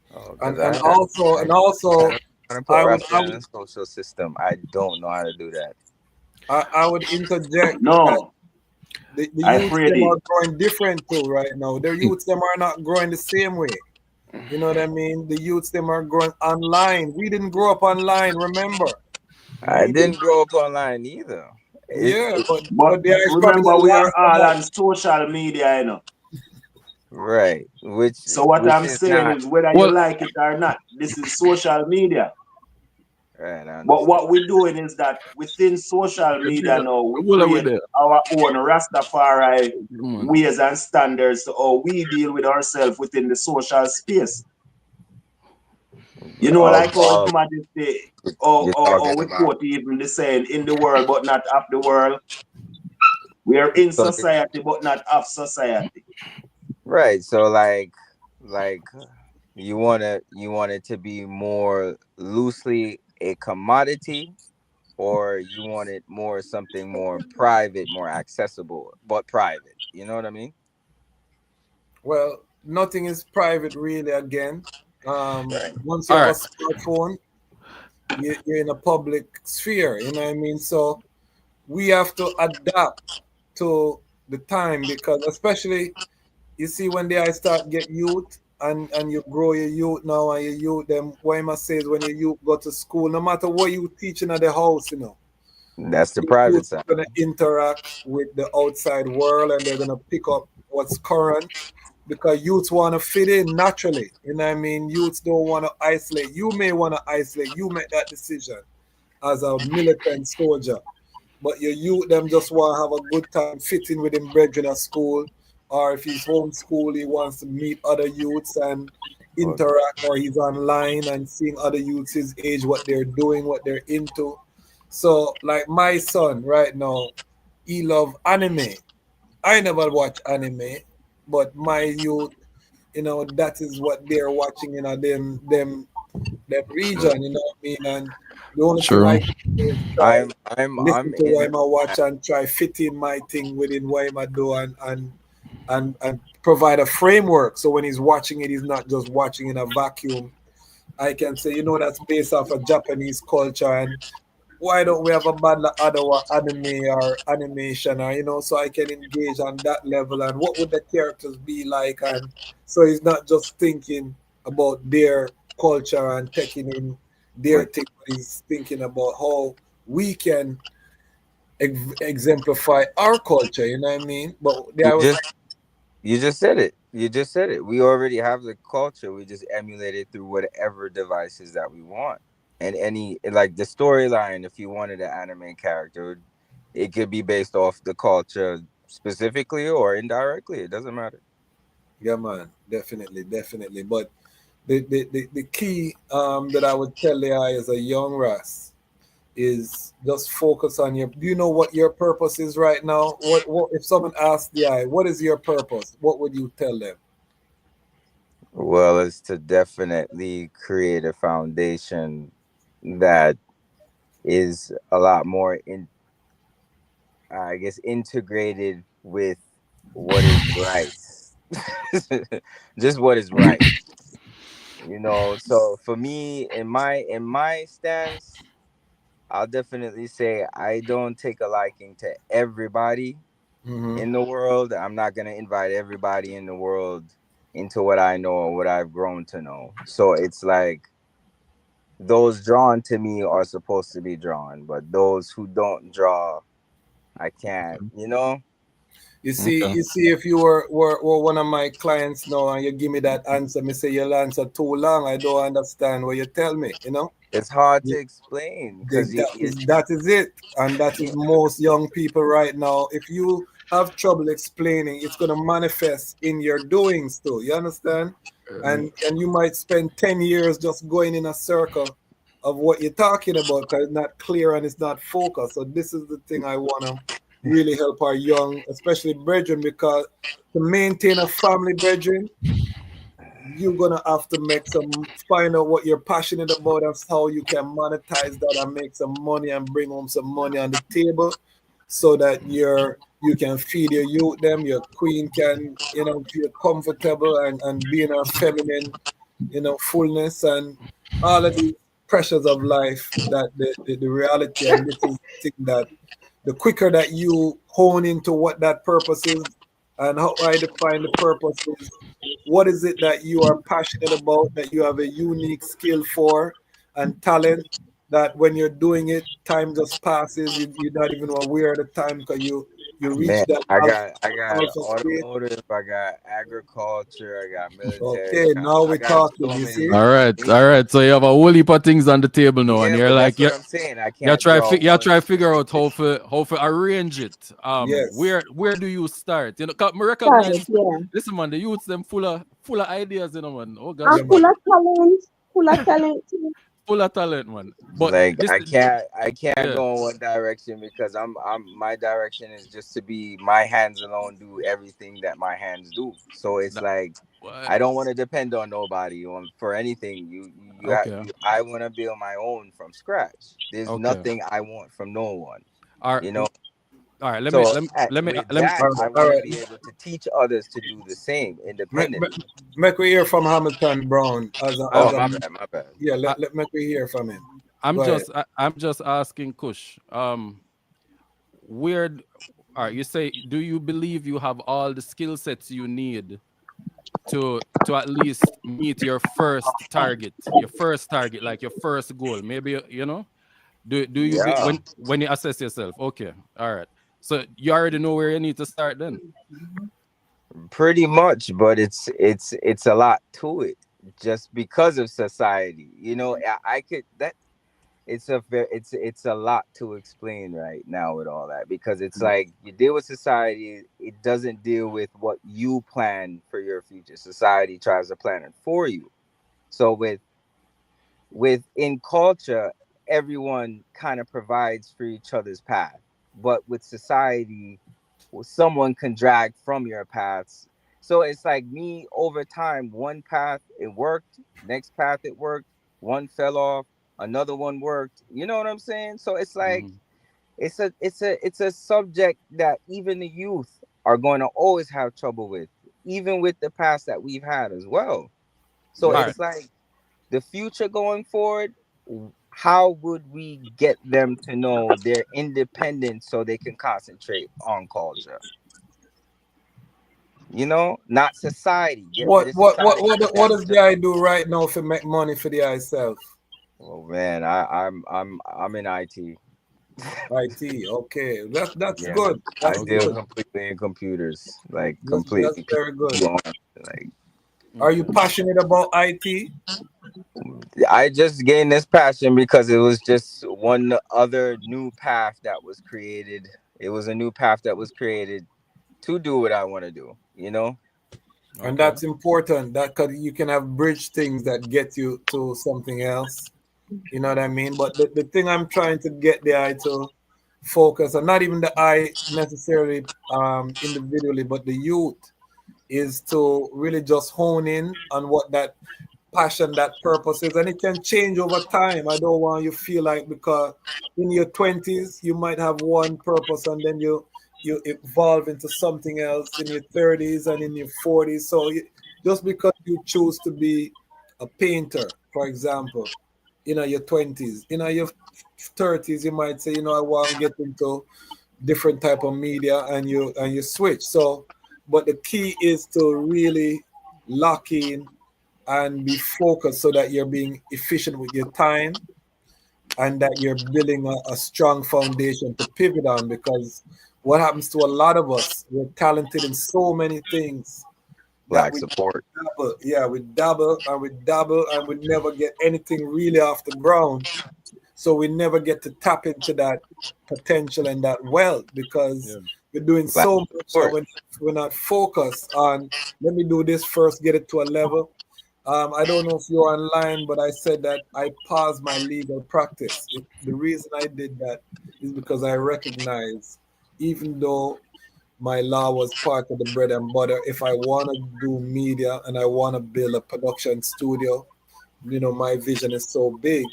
[SPEAKER 20] Because
[SPEAKER 6] and also
[SPEAKER 20] trying to put
[SPEAKER 6] I would
[SPEAKER 20] Rasta in a social system. I don't know how to do that.
[SPEAKER 6] I would interject that
[SPEAKER 19] No,
[SPEAKER 6] the
[SPEAKER 19] I
[SPEAKER 6] youths
[SPEAKER 19] pray
[SPEAKER 6] them are
[SPEAKER 19] thee.
[SPEAKER 6] growing different too right now. The youths them are not growing the same way. You know what I mean? The youths them are growing online. We didn't grow up online, remember?
[SPEAKER 20] I
[SPEAKER 6] We didn't.
[SPEAKER 20] didn't grow up online either.
[SPEAKER 6] Yeah,
[SPEAKER 19] But
[SPEAKER 6] but there is probably
[SPEAKER 19] remember,
[SPEAKER 6] the
[SPEAKER 19] we are
[SPEAKER 6] last
[SPEAKER 19] all
[SPEAKER 6] about.
[SPEAKER 19] on social media, you know.
[SPEAKER 20] Right,
[SPEAKER 19] So what
[SPEAKER 20] which
[SPEAKER 19] I'm
[SPEAKER 20] is
[SPEAKER 19] saying
[SPEAKER 20] not
[SPEAKER 19] is, whether you
[SPEAKER 18] Well,
[SPEAKER 19] like it or not, this is social media.
[SPEAKER 20] right. I
[SPEAKER 19] But
[SPEAKER 20] understand.
[SPEAKER 19] what we're doing is that within social media now, we
[SPEAKER 18] well, with
[SPEAKER 19] create
[SPEAKER 18] it.
[SPEAKER 19] our own Rastafari
[SPEAKER 18] Come on.
[SPEAKER 19] ways and standards to how we deal with ourselves within the social space. You know,
[SPEAKER 20] All,
[SPEAKER 19] like how His
[SPEAKER 20] all
[SPEAKER 19] Majesty,
[SPEAKER 20] you're
[SPEAKER 19] or
[SPEAKER 20] talking
[SPEAKER 19] we
[SPEAKER 20] about.
[SPEAKER 19] quote even the saying, in the world but not of the world. We are in
[SPEAKER 20] So
[SPEAKER 19] society but not of society.
[SPEAKER 20] right. So like you want it to be more loosely a commodity, or you want it more something more private, more accessible, but private. You know what I mean?
[SPEAKER 6] Well, nothing is private really again.
[SPEAKER 20] Right.
[SPEAKER 6] Once you
[SPEAKER 18] All
[SPEAKER 6] have a
[SPEAKER 18] right.
[SPEAKER 6] smartphone, you're in a public sphere, you know what I mean? So we have to adapt to the time because especially you see when they start get youth and you grow your youth now and your youth them Wayma says when your youth go to school, no matter what you teaching at the house, you know,
[SPEAKER 20] That's the
[SPEAKER 6] your
[SPEAKER 20] private
[SPEAKER 6] youth
[SPEAKER 20] side.
[SPEAKER 6] are gonna interact with the outside world and they're gonna pick up what's current because youths want to fit in naturally. You know what I mean? Youths don't want to isolate. You may want to isolate. You make that decision as a militant soldier. But your youth them just want to have a good time fitting with him brethren at school. Or if he's homeschooled, he wants to meet other youths and interact, or he's online and seeing other youths his age, what they're doing, what they're into. So, like my son right now, he love anime. I never watch anime, but my youth, you know, that is what they're watching in them region, you know what I mean? And the only thing I
[SPEAKER 18] True.
[SPEAKER 6] can do is try
[SPEAKER 20] I'm
[SPEAKER 6] listen to
[SPEAKER 20] in
[SPEAKER 6] Wayma watch and try fit in my thing within Wayma do and provide a framework so when he's watching it, he's not just watching in a vacuum. I can say, you know, that's based off of Japanese culture and why don't we have a band like other anime or animation or you know so I can engage on that level and what would the characters be like and so he's not just thinking about their culture and taking in their thing but he's thinking about how we can exemplify our culture, you know what I mean? But
[SPEAKER 20] you
[SPEAKER 6] there was
[SPEAKER 20] just you just said it. You just said it. We already have the culture. We just emulate it through whatever devices that we want. And any like the storyline, if you wanted an anime character, it could be based off the culture specifically or indirectly. It doesn't matter.
[SPEAKER 6] yeah man, definitely. But the key that I would tell the eye as a young Ras is just focus on your do you know what your purpose is right now? What if someone asked the eye, what is your purpose? What would you tell them?
[SPEAKER 20] Well, it's to definitely create a foundation that is a lot more I guess integrated with what is right. Just what is right. You know, so for me in my stance, I'll definitely say I don't take a liking to everybody
[SPEAKER 6] Mm-hmm.
[SPEAKER 20] in the world. I'm not gonna invite everybody in the world into what I know or what I've grown to know. So it's like those drawn to me are supposed to be drawn, but those who don't draw, I can't, you know?
[SPEAKER 18] Okay.
[SPEAKER 6] You see, if you were one of my clients now and you give me that answer, me say you'll answer too long. I don't understand what you tell me, you know?
[SPEAKER 20] It's hard to explain because
[SPEAKER 6] That is it. And that is most young people right now. If you have trouble explaining, it's gonna manifest in your doings too. You understand? And you might spend 10 years just going in a circle of what you're talking about because it's not clear and it's not focused. So this is the thing I wanna really help our young, especially brethren, because to maintain a family, brethren, you're gonna have to find out what you're passionate about and how you can monetize that and make some money and bring home some money on the table, so that you can feed your youth them, your queen can, feel comfortable and be in her feminine, fullness, and all of these pressures of life, that the reality. And this is the thing, that the quicker that you hone into what that purpose is, and how I define the purpose is, what is it that you are passionate about, that you have a unique skill for and talent, that when you're doing it, time just passes. You're not even aware of the time, because you reach
[SPEAKER 20] Man,
[SPEAKER 6] that
[SPEAKER 20] I got
[SPEAKER 6] alpha state.
[SPEAKER 20] automotive, I got agriculture, I got military.
[SPEAKER 6] Okay, now
[SPEAKER 20] I
[SPEAKER 6] we're
[SPEAKER 20] got
[SPEAKER 6] talking,
[SPEAKER 20] so
[SPEAKER 6] you
[SPEAKER 20] many.
[SPEAKER 6] see?
[SPEAKER 18] All right. So you have a whole heap of things on the table now, and
[SPEAKER 20] Yeah,
[SPEAKER 18] you're
[SPEAKER 20] but
[SPEAKER 18] like,
[SPEAKER 20] that's what I'm saying. I
[SPEAKER 18] you
[SPEAKER 20] can't
[SPEAKER 18] try
[SPEAKER 20] draw
[SPEAKER 18] you
[SPEAKER 20] one
[SPEAKER 18] try to figure out
[SPEAKER 20] specific.
[SPEAKER 18] how to arrange it.
[SPEAKER 6] Yes.
[SPEAKER 18] Where do you start? 'Cause me
[SPEAKER 17] Start
[SPEAKER 18] recognize.
[SPEAKER 17] it, yeah.
[SPEAKER 18] Listen, man, the youths them full of ideas, man. Oh gosh,
[SPEAKER 17] I'm full of talent. Full of talent.
[SPEAKER 18] full of talent, man. But
[SPEAKER 20] Like
[SPEAKER 18] this,
[SPEAKER 20] I can't
[SPEAKER 18] yeah.
[SPEAKER 20] go in one direction, because my direction is just to be my hands alone, do everything that my hands do. So it's like I don't want to depend on nobody for anything.
[SPEAKER 18] Okay.
[SPEAKER 20] I want to build my own from scratch. There's
[SPEAKER 18] Okay.
[SPEAKER 20] nothing I want from no one.
[SPEAKER 18] All right.
[SPEAKER 20] You know.
[SPEAKER 18] All right. Let
[SPEAKER 20] So
[SPEAKER 18] me
[SPEAKER 20] with that, I
[SPEAKER 6] All
[SPEAKER 20] want to
[SPEAKER 6] right.
[SPEAKER 20] be able to teach others to do the same independently.
[SPEAKER 6] Make we hear from Hamilton Brown
[SPEAKER 20] My bad.
[SPEAKER 6] Yeah, let make we hear from him.
[SPEAKER 18] I'm
[SPEAKER 6] Go ahead.
[SPEAKER 18] I'm just asking Kush. Where all right, you say, do you believe you have all the skill sets you need to at least meet your first target, like your first goal? Maybe do you
[SPEAKER 20] Yeah.
[SPEAKER 18] when you assess yourself? Okay, all right. So you already know where you need to start then.
[SPEAKER 20] Pretty much, but it's a lot to it, just because of society. I could that it's a lot to explain right now with all that, because it's like you deal with society, it doesn't deal with what you plan for your future. Society tries to plan it for you. So in culture, everyone kind of provides for each other's path, but with society, someone can drag from your paths. So it's like me, over time, one path it worked, next path it worked, one fell off, another one worked. You know what I'm saying? So it's like it's a subject that even the youth are going to always have trouble with, even with the past that we've had as well. So it's like the future going forward, how would we get them to know they're independent so they can concentrate on culture? Not society.
[SPEAKER 6] What does the guy do right now to make money for the itself?
[SPEAKER 20] Oh man, I'm in IT.
[SPEAKER 6] IT, okay, that's
[SPEAKER 20] Yeah,
[SPEAKER 6] good. That's
[SPEAKER 20] I deal
[SPEAKER 6] good.
[SPEAKER 20] completely in computers, like
[SPEAKER 6] That's
[SPEAKER 20] completely.
[SPEAKER 6] very good.
[SPEAKER 20] Like,
[SPEAKER 6] are you passionate about IT?
[SPEAKER 20] I just gained this passion because it was just one other new path that was created. It was a new path that was created to do what I want to do,
[SPEAKER 6] And that's important, that because you can have bridge things that get you to something else. You know what I mean? But the thing I'm trying to get the eye to focus, and not even the eye necessarily individually, but the youth, is to really just hone in on what that passion, that purpose is. And it can change over time. I don't want you to feel like, because in your 20s, you might have one purpose and then you evolve into something else in your 30s and in your 40s. So just because you choose to be a painter, for example, your 20s, your 30s, you might say, I want to get into different type of media, and you switch. So, but the key is to really lock in and be focused, so that you're being efficient with your time, and that you're building a strong foundation to pivot on. Because what happens to a lot of us, we're talented in so many things.
[SPEAKER 20] Black support.
[SPEAKER 6] We dabble and we never get anything really off the ground. So we never get to tap into that potential and that wealth, because we're doing so much that we're not focused on, let me do this first, get it to a level. I don't know if you're online, but I said that I paused my legal practice. The reason I did that is because I recognize, even though my law was part of the bread and butter. If I want to do media and I want to build a production studio, you know, my vision is so big.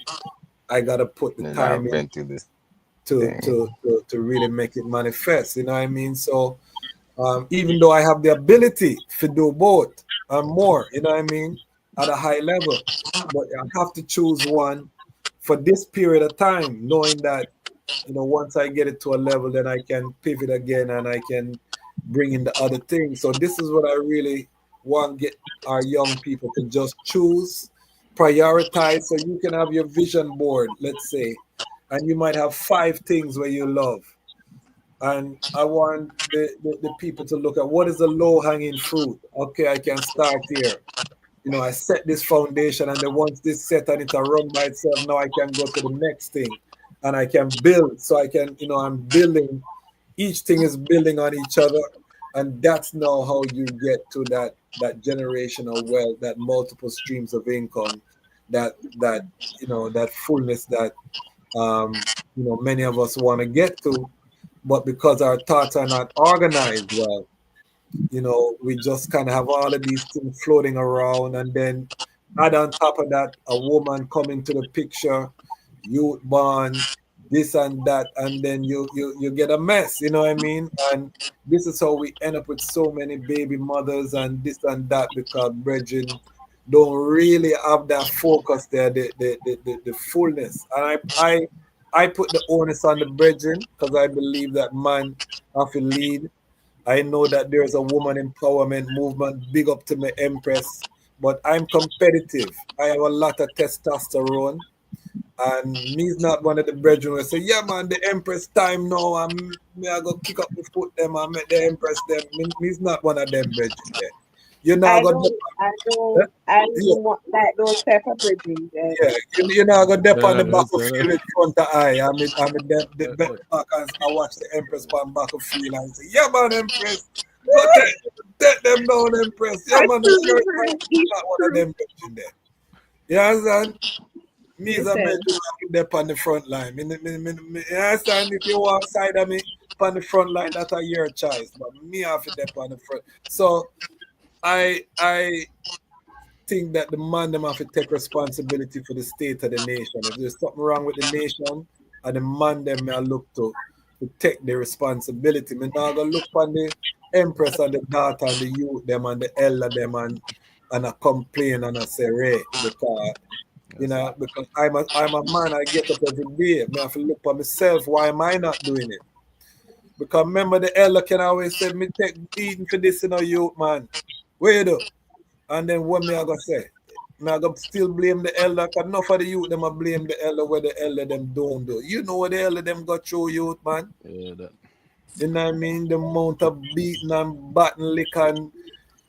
[SPEAKER 6] I gotta put the
[SPEAKER 20] And
[SPEAKER 6] time
[SPEAKER 20] I've
[SPEAKER 6] in
[SPEAKER 20] been through this
[SPEAKER 6] to
[SPEAKER 20] thing.
[SPEAKER 6] to really make it manifest. You know what I mean? So even though I have the ability to do both and more, you know what I mean, at a high level, but I have to choose one for this period of time, knowing that, you know, once I get it to a level, then I can pivot again and I can bring in the other things. So this is what I really want to get our young people to just choose, prioritize, so you can have your vision board, let's say, and you might have 5 things where you love. And I want the people to look at what is the low-hanging fruit. Okay, I can start here. You know, I set this foundation, and then once this set and it's a run by itself, now I can go to the next thing and I can build. So I can, you know, I'm building, each thing is building on each other. And that's now how you get to that generational wealth, that multiple streams of income, that you know, that fullness that you know, many of us want to get to, but because our thoughts are not organized well, you know, we just kind of have all of these things floating around, and then add on top of that a woman coming to the picture, youth born, this and that, and then you get a mess, you know what I mean? And this is how we end up with so many baby mothers and this and that, because brethren don't really have that focus there, the fullness. And I put the onus on the brethren, because I believe that man have to lead. I know that there's a woman empowerment movement. Big up to my Empress, but I'm competitive. I have a lot of testosterone, and me's not one of the brethren who say, "Yeah, man, the Empress time now. I go kick up the foot them and make the Empress them." Me's not one of them brethren there. You're not gonna.
[SPEAKER 17] I don't want like those type of bridging.
[SPEAKER 6] Yeah, you're not gonna dip on the battlefield in front of I. I'm the back and I watch the Empress on battlefield and say, "Yeah, man, Empress, go take them down, Empress." Yeah, man, not one of them in there. You understand? Me is a man who dip on the front line. You understand? If you walk side of me on the front line, that's your choice. But me have to dip on the front. So I think that the man them have to take responsibility for the state of the nation. If there's something wrong with the nation, and the man them may look to take the responsibility. Me now go look on the Empress and the daughter and the youth them and the elder them and I complain and I say, Ray, because you know, because I'm a man, I get up every day. I have to look for myself. Why am I not doing it? Because remember the elder can always say, me take eating for this, you know, youth man. Where you do? And then what me I gonna say? Me I gonna still blame the elder, because enough of the youth them I blame the elder where the elder them don't do. You know what the elder them got through, youth man?
[SPEAKER 18] Yeah, that.
[SPEAKER 6] You know what I mean? The amount of beating and batten lick and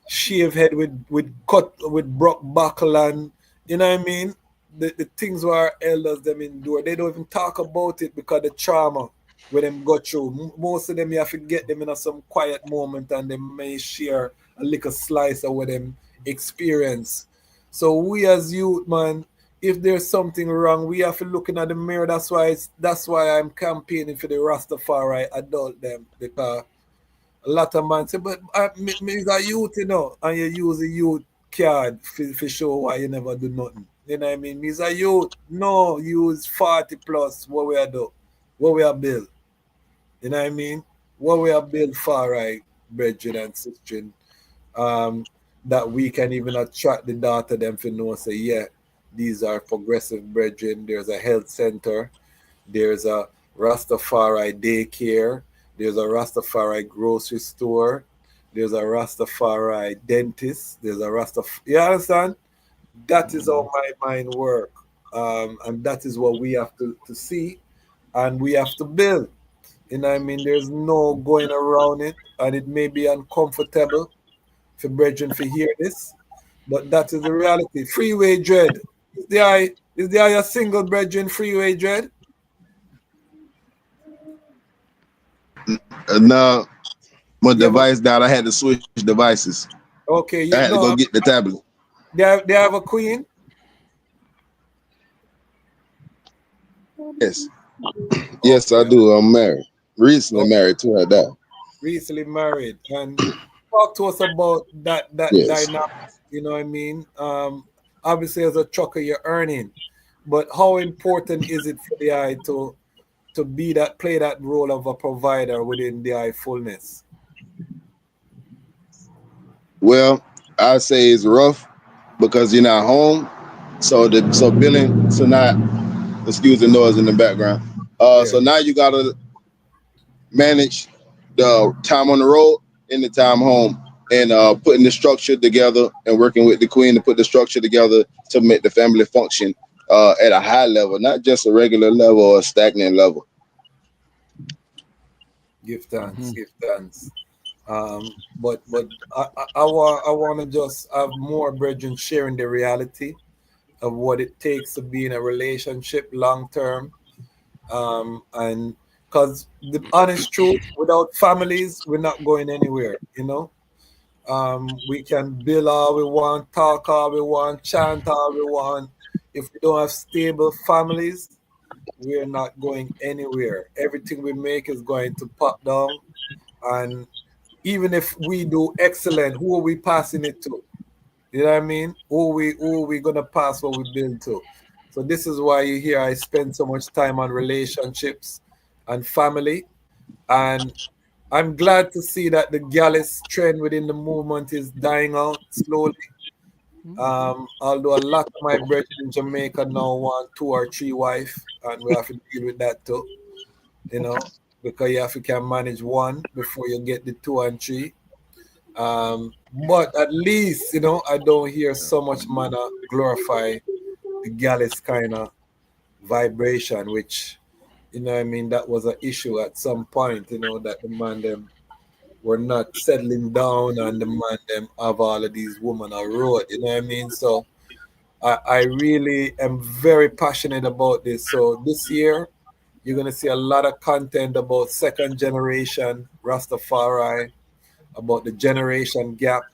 [SPEAKER 6] shave head with cut with broke buckle, and you know what I mean? The things where our elders them endure, they don't even talk about it because the trauma where them go through. Most of them you have to get them in some quiet moment and they may share a little slice of what them experience. So we as youth, man, if there's something wrong, we have to look in the mirror. That's why I'm campaigning for the Rastafari adult them, because a lot of man say, but me is a youth, you know, and you use a youth card for show why you never do nothing. You know what I mean? Me is a youth. No, use 40 plus what we are do, what we are build. You know what I mean? What we are build far right, brethren and sisters. That we can even attract the daughter them to know, say, yeah, these are progressive brethren. There's a health center, there's a Rastafari daycare, there's a Rastafari grocery store, there's a Rastafari dentist, there's a Rastafari, you understand? That is how my mind work. And that is what we have to see, and we have to build. You know what I mean? There's no going around it, and it may be uncomfortable for brethren to hear this, but that is the reality. Freeway Dread. Is there a single brethren Freeway Dread?
[SPEAKER 1] No, my device died. I had to switch devices.
[SPEAKER 6] Okay,
[SPEAKER 1] I had to go get the tablet.
[SPEAKER 6] They have a queen?
[SPEAKER 1] Yes. Yes, I do. I'm married. Recently married to her dad.
[SPEAKER 6] recently married, and talk to us about that
[SPEAKER 1] Yes.
[SPEAKER 6] dynamic. You know what I mean? Obviously, as a trucker, you're earning, but how important is it for the eye to be that play that role of a provider within the eye fullness?
[SPEAKER 1] Well, I say it's rough because you're not home. So billing so not excuse the noise in the background.
[SPEAKER 6] Yeah.
[SPEAKER 1] So now you gotta manage the time on the road and the time home, and putting the structure together and working with the queen to put the structure together to make the family function at a high level, not just a regular level or a stagnant level.
[SPEAKER 6] Give thanks, give thanks. But I want to just have more brethren sharing the reality of what it takes to be in a relationship long term. And because the honest truth, without families, we're not going anywhere, you know. We can bill all we want, talk all we want, chant all we want. If we don't have stable families, we're not going anywhere. Everything we make is going to pop down. And even if we do excellent, who are we passing it to? You know what I mean? Who are we gonna pass what we build to? So this is why you hear I spend so much time on relationships and family. And I'm glad to see that the Gallus trend within the movement is dying out slowly. Although a lot of my brethren in Jamaica now want 2 or 3 wives, and we have to deal with that too, you know, because you have to can manage one before you get the 2 and 3. But at least, you know, I don't hear so much man glorify the Gallus kind of vibration, which, you know what I mean, that was an issue at some point, you know, that the man them were not settling down and the man them have all of these women on road, you know what I mean? So I really am very passionate about this. So this year, you're going to see a lot of content about second generation Rastafari, about the generation gap.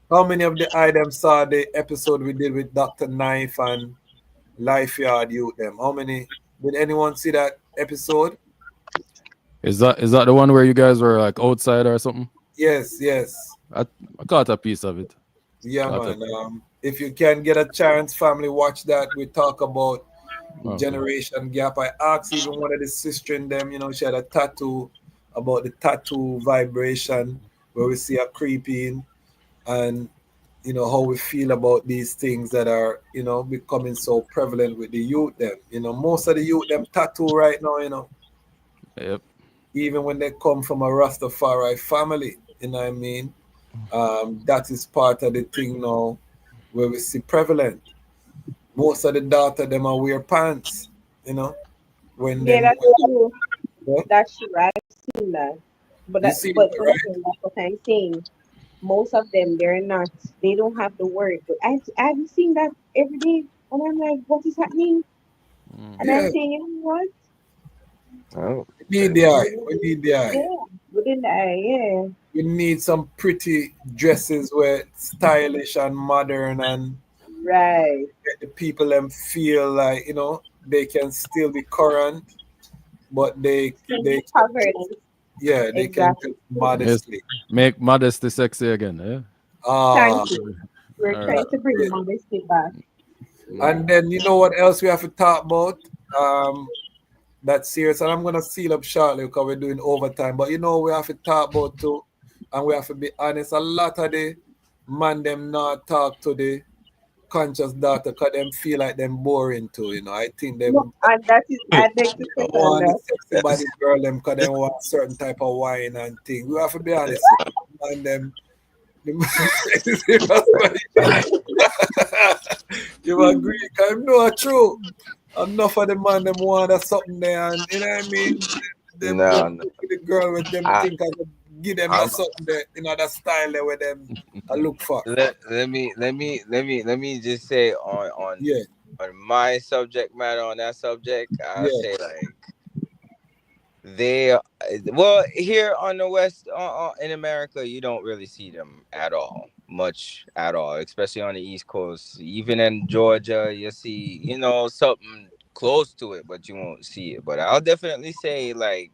[SPEAKER 6] How many of the items saw the episode we did with Dr. Knife and Life Yard Youth them? How many? Did anyone see that episode?
[SPEAKER 18] Is that the one where you guys were like outside or something?
[SPEAKER 6] Yes, yes.
[SPEAKER 18] I caught a piece of it.
[SPEAKER 6] Yeah,
[SPEAKER 18] Caught
[SPEAKER 6] man. If you can get a chance, family, watch that. We talk about
[SPEAKER 18] Okay.
[SPEAKER 6] generation gap. I asked even one of the sister in them, you know, she had a tattoo about the tattoo vibration where we see her creeping, and you know how we feel about these things that are, you know, becoming so prevalent with the youth them. You know, most of the youth them tattoo right now, you know,
[SPEAKER 18] Yep.
[SPEAKER 6] even when they come from a Rastafari family, you know what I mean? That is part of the thing now where we see prevalent. Most of the daughter them are wear pants, you know, when
[SPEAKER 17] Yeah,
[SPEAKER 6] them
[SPEAKER 17] that's true.
[SPEAKER 6] yeah.
[SPEAKER 17] That's true. I've seen that. But
[SPEAKER 6] You
[SPEAKER 17] that,
[SPEAKER 6] see
[SPEAKER 17] but
[SPEAKER 6] it,
[SPEAKER 17] but
[SPEAKER 6] right?
[SPEAKER 17] again, that's what I'm saying. Most of them, they're not. They don't have the word. But I've seen that every day, and I'm like, what is happening? And I'm
[SPEAKER 6] Yeah,
[SPEAKER 17] saying, you know what?
[SPEAKER 20] Oh,
[SPEAKER 6] we need the eye. We need the eye.
[SPEAKER 17] Yeah, within the eye, yeah.
[SPEAKER 6] We need some pretty dresses where it's stylish and modern and
[SPEAKER 17] Right.
[SPEAKER 6] get the people them feel like, you know, they can still be current, but
[SPEAKER 17] Can
[SPEAKER 6] they
[SPEAKER 17] be
[SPEAKER 6] can
[SPEAKER 17] covered.
[SPEAKER 6] yeah, they can
[SPEAKER 17] Exactly.
[SPEAKER 6] dress
[SPEAKER 18] Yes.
[SPEAKER 6] modestly.
[SPEAKER 18] Make modesty sexy again.
[SPEAKER 6] Ah,
[SPEAKER 17] Thank you. We're
[SPEAKER 18] All right.
[SPEAKER 17] trying to bring modesty back.
[SPEAKER 6] and then you know what else we have to talk about? That's serious, and I'm gonna seal up shortly because we're doing overtime. But you know we have to talk about too, and we have to be honest. A lot of the man them not talk to the conscious daughter because them feel like them boring too. You know, I think
[SPEAKER 17] No,
[SPEAKER 6] them
[SPEAKER 17] and that is, I beg to say on
[SPEAKER 6] want the
[SPEAKER 17] that.
[SPEAKER 6] sexy body girl them because they want certain type of wine and thing. We have to be honest with you. And them you agree? Cause I know it's true. Enough of the man them want that something there, and you know what I mean. Them
[SPEAKER 20] no,
[SPEAKER 6] just
[SPEAKER 20] no.
[SPEAKER 6] look at the girl with them
[SPEAKER 20] I,
[SPEAKER 6] think I could give them that
[SPEAKER 20] I'm
[SPEAKER 6] something there, you know, that style there with them I look for.
[SPEAKER 20] let me just say
[SPEAKER 6] Yeah,
[SPEAKER 20] on my subject matter on that subject, I'll
[SPEAKER 6] yeah.
[SPEAKER 20] say like they well here on the west in America you don't really see them at all, much at all, especially on the East Coast. Even in Georgia you see, you know, something close to it, but you won't see it. But I'll definitely say like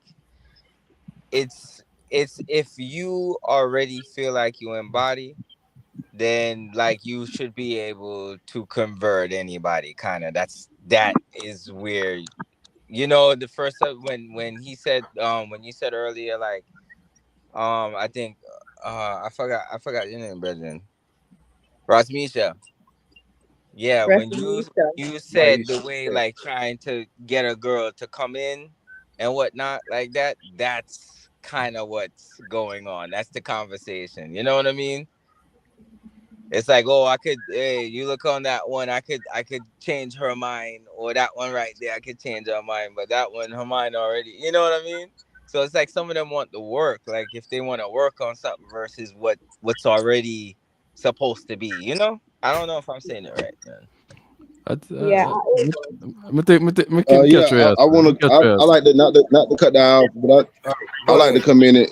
[SPEAKER 20] it's it's if you already feel like you embody, then like you should be able to convert anybody. Kind of that is weird. You know, the first when he said when you said earlier, like I think I forgot your name, Brethren. Rosmisha. Yeah, when you said the way like trying to get a girl to come in and whatnot like that, that's kind of what's going on. That's the conversation. You know what I mean? It's like, oh, hey, you look on that one, I could change her mind, or that one right there, I could change her mind, but that one, her mind already. You know what I mean? So it's like some of them want the work, like if they want to work on something versus what's already supposed to be. You know? I don't know if I'm saying it right, man.
[SPEAKER 17] Yeah.
[SPEAKER 18] Me can
[SPEAKER 2] Yeah,
[SPEAKER 18] catch your ass.
[SPEAKER 2] I want to. I like to not to cut that off, but I like to come in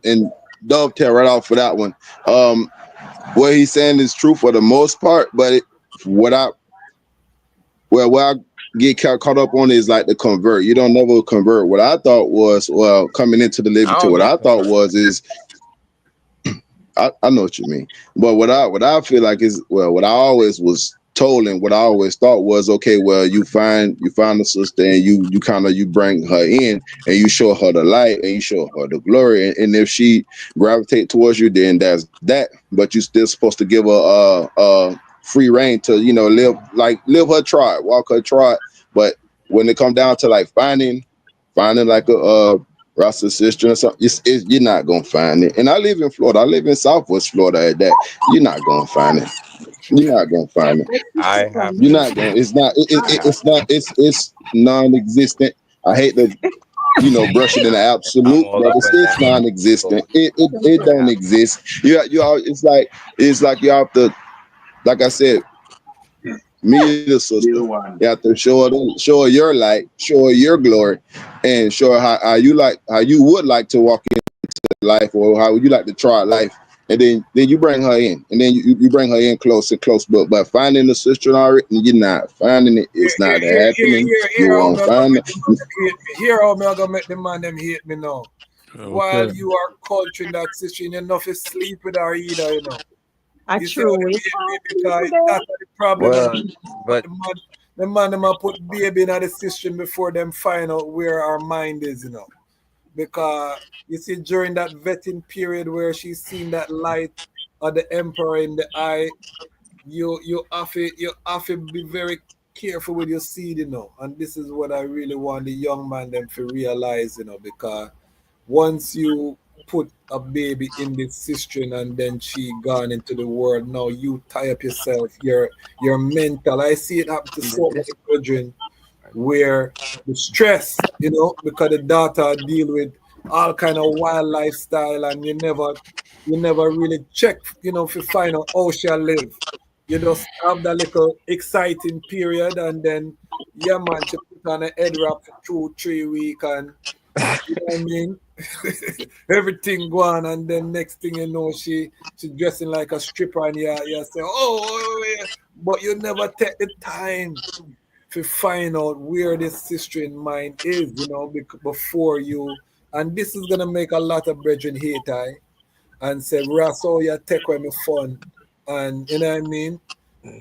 [SPEAKER 2] and dovetail right off for that one. What he's saying is true for the most part, but what I get caught up on is like the convert. You don't never convert. What I thought was, well, coming into the liberty, what I thought was is, I know what you mean, but what I feel like is, well, what I always was told and what I always thought was, okay, well, you find a sister and you kind of you bring her in and you show her the light and you show her the glory, and if she gravitate towards you, then that's that. But you still supposed to give her free reign to live her tribe, walk her tribe. But when it come down to like finding like a Rasta sister or something, you're not gonna find it. And I live in Florida. I live in Southwest Florida. At that, you're not gonna find it. You're not gonna find it. You're not gonna. It's not. It's not. It's non-existent. I hate to, brush it in the absolute, but it's non-existent. It don't exist. It's like you have to, like I said, me the sister. You have to show her your light, show her your glory, and show her how you would like to walk into life, or how you like to try life. And then you bring her in, and then you bring her in close. But finding the sister already, you're not finding it. It's not happening. You won't find it.
[SPEAKER 14] Here, how I'm gonna make the man them hate me now.
[SPEAKER 18] Okay.
[SPEAKER 14] While you are culturing that sister, you're not to sleep with her either, you know. That's the problem.
[SPEAKER 20] Well, but
[SPEAKER 14] the man them put baby in the system before them find out where our mind is, you know. Because you see, during that vetting period where she's seen that light of the emperor in the eye, you have to be very careful with your seed, you know. And this is what I really want the young man them to realize, you know, because once you put a baby in this cistern and then she gone into the world, now you tie up yourself, your mental. I see it happen to so many children where the stress, you know, because the daughter deal with all kind of wild lifestyle, and you never really check, you know, to find out how she'll live. You just have that little exciting period, and then man, she put on a head wrap for 2-3 weeks, and you know what I mean? Everything go on, and then next thing you know, she's dressing like a stripper, and you say, oh, but you never take the time to find out where this sister in mind is, you know, before you. And this is gonna make a lot of brethren hate and say, Ras, oh, you take away my fun, and you know what I mean?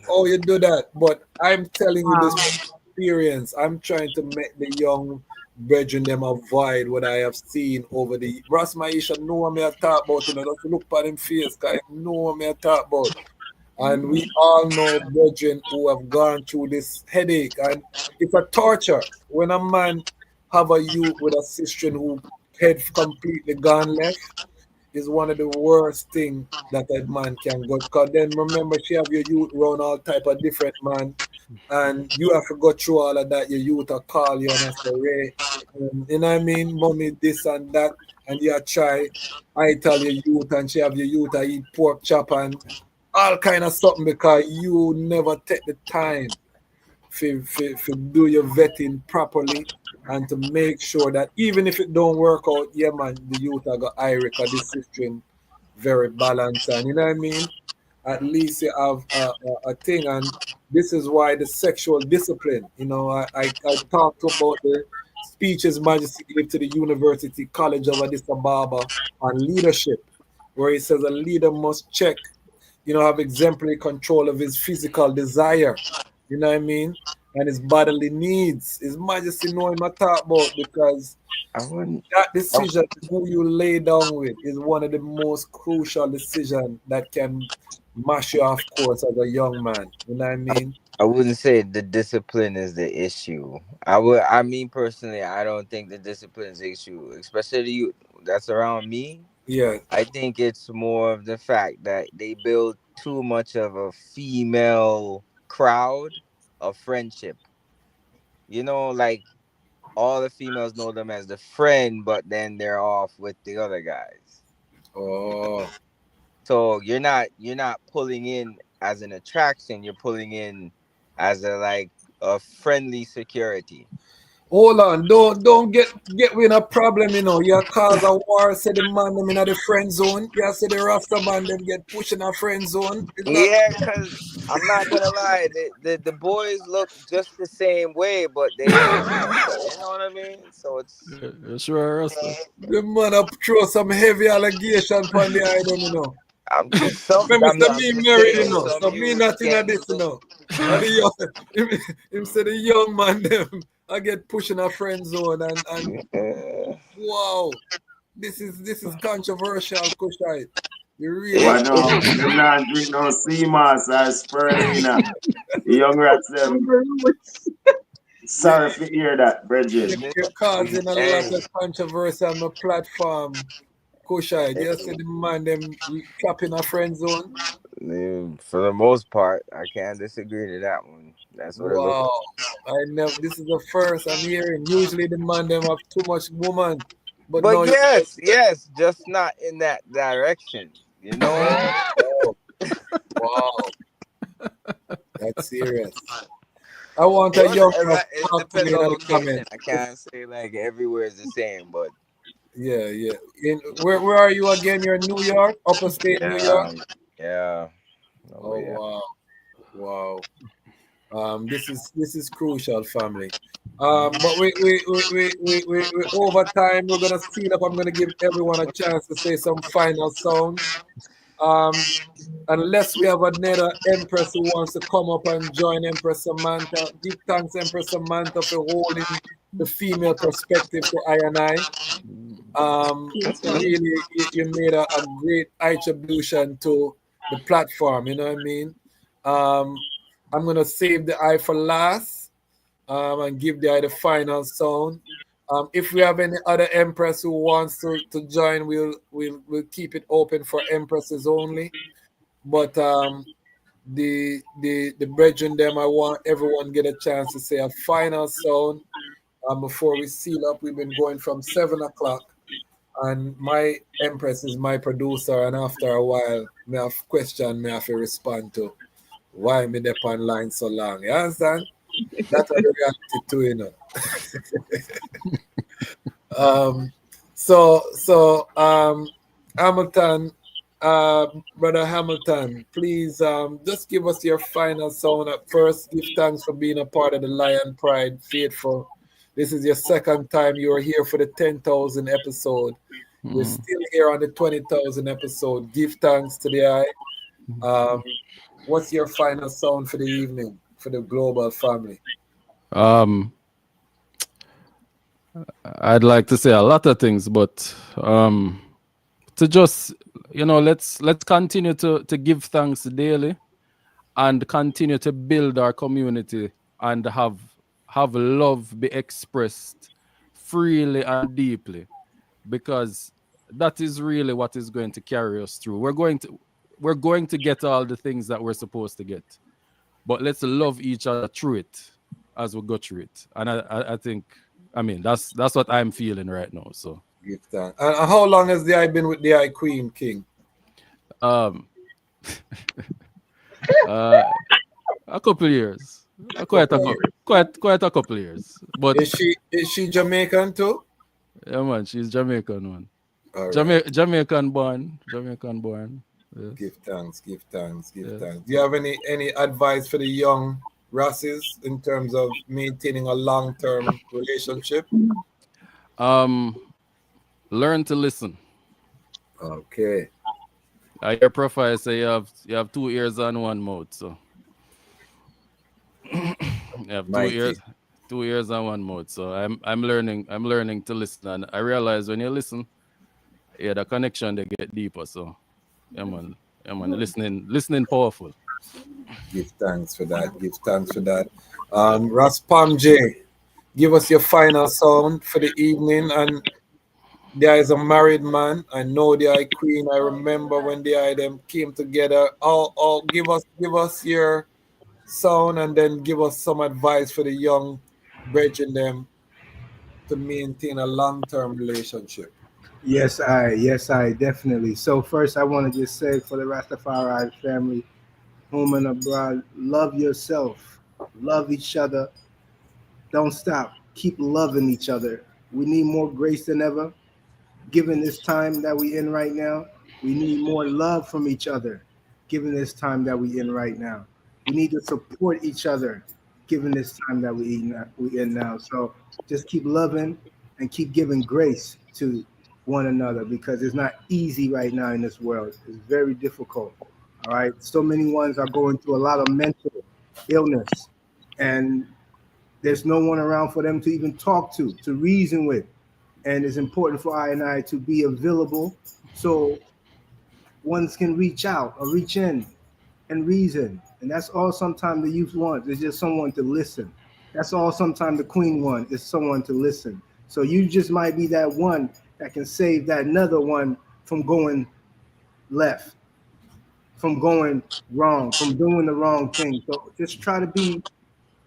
[SPEAKER 14] Oh, you do that, but I'm telling you this experience. I'm trying to make the young brethren them avoid what I have seen over the Ras Maisha know what I talk about, you know, just look at him face, because I know what I talk about. And we all know brethren who have gone through this headache, and it's a torture when a man have a youth with a sister who head completely gone left. Is one of the worst thing that a man can go. Because then remember, she have your youth run all type of different man, and you have to go through all of that. Your youth will call you and say, Ray, you know what I mean, mommy, this and that, and you try. I tell your youth, and she have your youth to eat pork chop and all kind of something, because you never take the time to do your vetting properly and to make sure that even if it don't work out, man, the youth are got Iric or this system very balanced, and you know what I mean? At least you have a thing, and this is why the sexual discipline, you know, I talked about the
[SPEAKER 6] speech His Majesty gave to the University College of Addis Ababa on leadership, where he says a leader must check, have exemplary control of his physical desire, you know what I mean, and his bodily needs. His Majesty know him I talk about, because that decision who you lay down with is one of the most crucial decisions that can mash you off course as a young man. You know what I mean?
[SPEAKER 20] I wouldn't say the discipline is the issue. I mean, personally, I don't think the discipline is the issue, especially the youth that's around me.
[SPEAKER 6] Yeah.
[SPEAKER 20] I think it's more of the fact that they build too much of a female crowd of friendship. Like all the females know them as the friend, but then they're off with the other guys.
[SPEAKER 6] Oh.
[SPEAKER 20] So you're not pulling in as an attraction, you're pulling in as a friendly security.
[SPEAKER 6] Hold on, don't get we in a problem, You cause a war, say the man them in the friend zone. You say the Rasta man them get pushed in a friend zone.
[SPEAKER 20] Yeah, because I'm not gonna lie, the boys look just the same way, but they ain't Rasta, you know what I mean? So it's
[SPEAKER 18] sure Rasta.
[SPEAKER 6] The man up throw some heavy allegation upon the item,
[SPEAKER 20] I'm just some.
[SPEAKER 6] Remember, me married, so me not in this, Him say the young man them I get pushed in a friend zone and wow, this is controversial, Kushite. You really
[SPEAKER 19] them not drink no CMOS or spirulina. The young rats them. Sorry for hear that, Bridget.
[SPEAKER 6] You're causing a lot of controversy on my platform, Kushite. You see the man them clapping a friend zone.
[SPEAKER 20] For the most part, I can't disagree to that one. That's what it looks like.
[SPEAKER 6] This is the first I'm hearing. Usually the man them have too much woman. But
[SPEAKER 20] yes, just not in that direction.
[SPEAKER 6] Wow. That's serious. I want a young man to
[SPEAKER 20] depends on
[SPEAKER 6] the
[SPEAKER 20] location.
[SPEAKER 6] comment.
[SPEAKER 20] I can't say everywhere is the same, but
[SPEAKER 6] yeah. Where are you again? You're in New York, upstate New York?
[SPEAKER 20] Yeah.
[SPEAKER 6] Wow. This is crucial, family. But we over time we're gonna speed up. I'm gonna give everyone a chance to say some final sound. Unless we have another Empress who wants to come up and join Empress Samantha. Give thanks, Empress Samantha, for holding the female perspective to I and I. Really, you made a great attribution to the platform, you know what I mean? I'm gonna save the eye for last and give the eye the final sound. If we have any other Empress who wants to join, we'll keep it open for Empresses only. But the brethren them, I want everyone get a chance to say a final sound before we seal up. We've been going from 7 o'clock, and my Empress is my producer, and after a while, me have question me have to respond to. Why me dey on line so long? You understand? That's what the reality to, So Hamilton, Brother Hamilton, please just give us your final sound at first. Give thanks for being a part of the Lion Pride Faithful. This is your second time you are here for the 10,000 episode. We're still here on the 20,000 episode. Give thanks to the eye. What's your final sound for the evening for the global family?
[SPEAKER 18] I'd like to say a lot of things, but to just let's continue to give thanks daily and continue to build our community and have love be expressed freely and deeply, because that is really what is going to carry us through. We're going to get all the things that we're supposed to get, but let's love each other through it as we go through it. And I think, that's what I'm feeling right now. So
[SPEAKER 6] give thanks. And how long has the eye been with the eye Queen King?
[SPEAKER 18] A couple of years. Quite a couple of years. But
[SPEAKER 6] is she Jamaican too?
[SPEAKER 18] Yeah, man, she's Jamaican one.
[SPEAKER 6] Right.
[SPEAKER 18] Jamaican born. Yes.
[SPEAKER 6] Give thanks. Do you have any advice for the young Rasses in terms of maintaining a long-term relationship?
[SPEAKER 18] Learn to listen.
[SPEAKER 6] Okay.
[SPEAKER 18] Your profile say you have 2 ears and 1 mouth, so you have
[SPEAKER 6] Mighty.
[SPEAKER 18] 2 ears and 1 mouth. So I'm learning to listen, and I realize when you listen, yeah, the connection they get deeper. So yeah, man, listening powerful.
[SPEAKER 6] Give thanks for that. Give thanks for that. Raspam J, give us your final sound for the evening. And there is a married man. I know the I Queen. I remember when the I them came together. All give us your sound, and then give us some advice for the young brethren them to maintain a long-term relationship.
[SPEAKER 16] Yes, I definitely. So first, I want to just say for the Rastafari family, home and abroad, love yourself, love each other, don't stop, keep loving each other. We need more grace than ever. Given this time that we in right now, we need more love from each other. Given this time that we in right now, we need to support each other. Given this time that we in now, so just keep loving and keep giving grace to one another because it's not easy right now in this world. It's very difficult. All right, so many ones are going through a lot of mental illness, and there's no one around for them to even talk to reason with. And it's important for I and I to be available so ones can reach out or reach in and reason. And that's all sometimes the youth wants is just someone to listen. That's all sometimes the queen wants is someone to listen. So you just might be that one that can save that another one from going left, from going wrong, from doing the wrong thing. So just try to be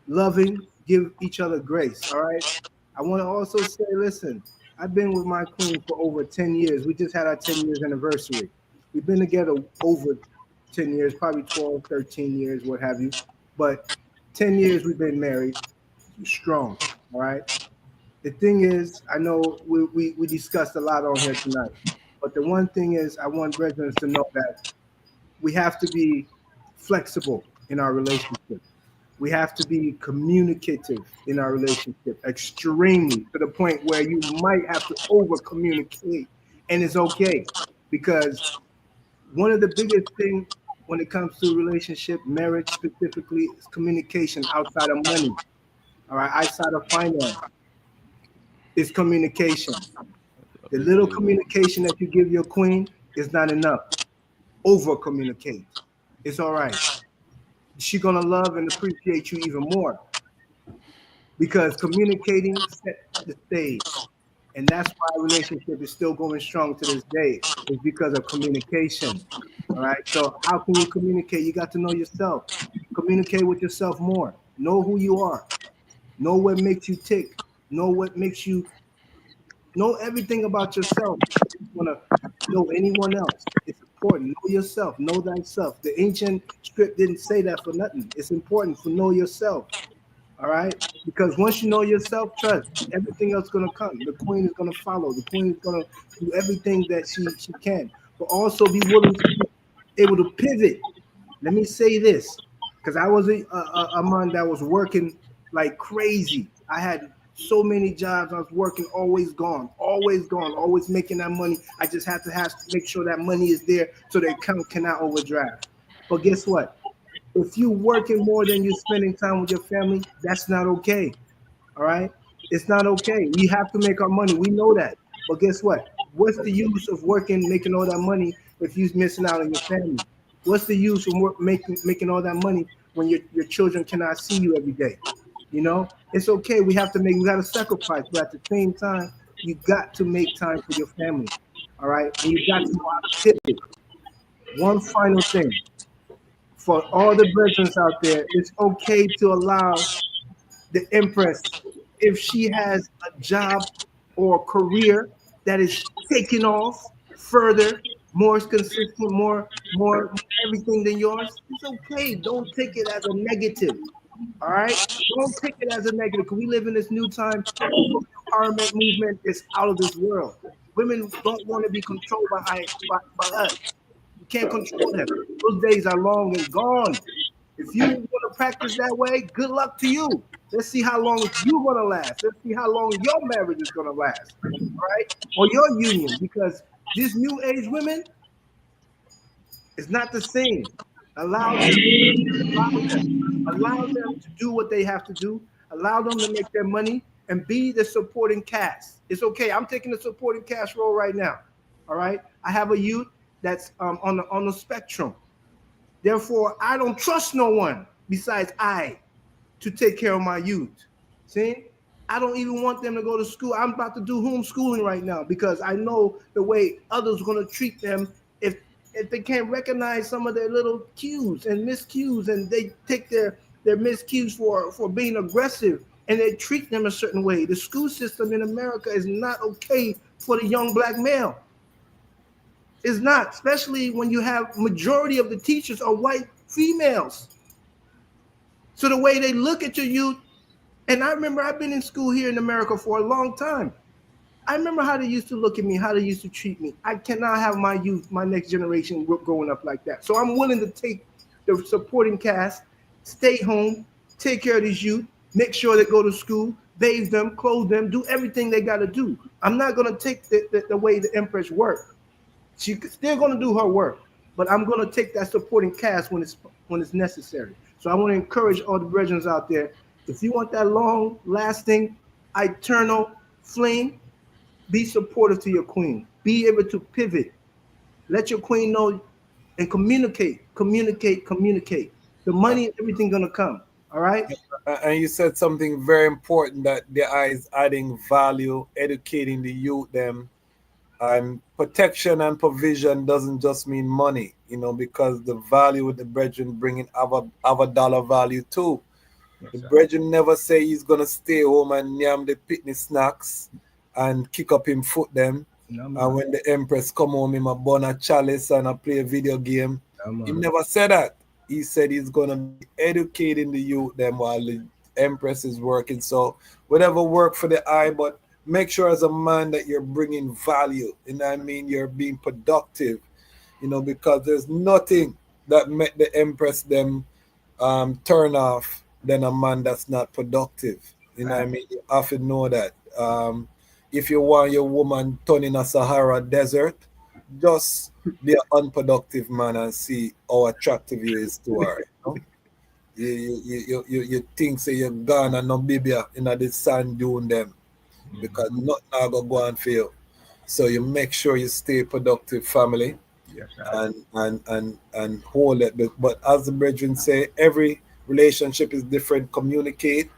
[SPEAKER 16] loving, give each other grace. All right. I want to also say, listen, I've been with my queen for over 10 years. We just had our 10 years anniversary. We've been together over 10 years, probably 12, 13 years, what have you. But 10 years we've been married, strong. All right. The thing is, I know we discussed a lot on here tonight. But the one thing is, I want residents to know that we have to be flexible in our relationship. We have to be communicative in our relationship, extremely to the point where you might have to over communicate, and it's okay because one of the biggest things when it comes to relationship, marriage specifically, is communication outside of money. All right, outside of finance, is communication. The little communication that you give your queen is not enough. Over communicate. It's all right. She's gonna love and appreciate you even more because communicating set the stage, and that's why our relationship is still going strong to this day. Is because of communication. All right. So how can you communicate? You got to know yourself. Communicate with yourself more. Know who you are. Know what makes you tick. Know what makes you. Know everything about yourself. You don't want to know anyone else. It's important. Know yourself. Know thyself. The ancient script didn't say that for nothing. It's important to know yourself. All right? Because once you know yourself, trust, everything else is going to come. The queen is going to follow. The queen is going to do everything that she can. But also be willing to be able to pivot. Let me say this. Because I was a man that was working like crazy. I had so many jobs. I was working, always gone, always making that money. I just have to make sure that money is there so the account cannot overdraft. But guess what? If you working more than you're spending time with your family, that's not okay. All right? It's not okay. We have to make our money. We know that. But guess what? What's the use of working, making all that money if you're missing out on your family? What's the use of making all that money when your children cannot see you every day? You know, it's okay. We got to sacrifice, but at the same time, you got to make time for your family. All right. And you got to know how to pivot. One final thing for all the brethren out there, it's okay to allow the Empress, if she has a job or a career that is taking off further, more consistent, more everything than yours, it's okay. Don't take it as a negative. All right, don't take it as a negative because we live in this new time. The empowerment movement is out of this world. Women don't want to be controlled by us. You can't control them. Those days are long and gone. If you want to practice that way, good luck to you. Let's see how long you're gonna last. Let's see how long your marriage is gonna last, right? Or your union, because these new age women is not the same. Allow them to do what they have to do. Allow them to make their money and be the supporting cast. It's okay. I'm taking the supporting cast role right now. All right. I have a youth that's on the spectrum. Therefore, I don't trust no one besides I to take care of my youth. See, I don't even want them to go to school. I'm about to do homeschooling right now because I know the way others are going to treat them if they can't recognize some of their little cues and miscues, and they take their miscues for being aggressive, and they treat them a certain way. The school system in America is not okay for the young black male. It's not, especially when you have majority of the teachers are white females. So the way they look at your youth, and I remember I've been in school here in America for a long time. I remember how they used to look at me, how they used to treat me. I cannot have my youth, my next generation growing up like that. So I'm willing to take the supporting cast, stay home, take care of these youth, make sure they go to school, bathe them, clothe them, do everything they got to do. I'm not going to take the way the Empress work. She's still going to do her work, but I'm going to take that supporting cast when it's necessary. So I want to encourage all the brethren out there, if you want that long-lasting, eternal flame, be supportive to your queen. Be able to pivot. Let your queen know and communicate. The money and everything going to come. All right?
[SPEAKER 6] And you said something very important, that the eye is adding value, educating the youth them. And protection and provision doesn't just mean money, because the value with the brethren bringing have a dollar value too. The brethren never say he's going to stay home and yam the picnic snacks and kick up him foot them. And when the Empress come home, him a burn a chalice and a play a video game. He never said that. He said he's going to be educating the youth them while the Empress is working. So whatever work for the eye, but make sure as a man that you're bringing value. You're being productive, because there's nothing that make the Empress them turn off than a man that's not productive. You have to know that. If you want your woman turn in a Sahara desert, just be an unproductive man and see how attractive you is to her. You think say you're gone and Namibia in the sand dune them, because nothing are gonna go on for you. So you make sure you stay productive, family, and hold it. But as the brethren say, every relationship is different. Communicate.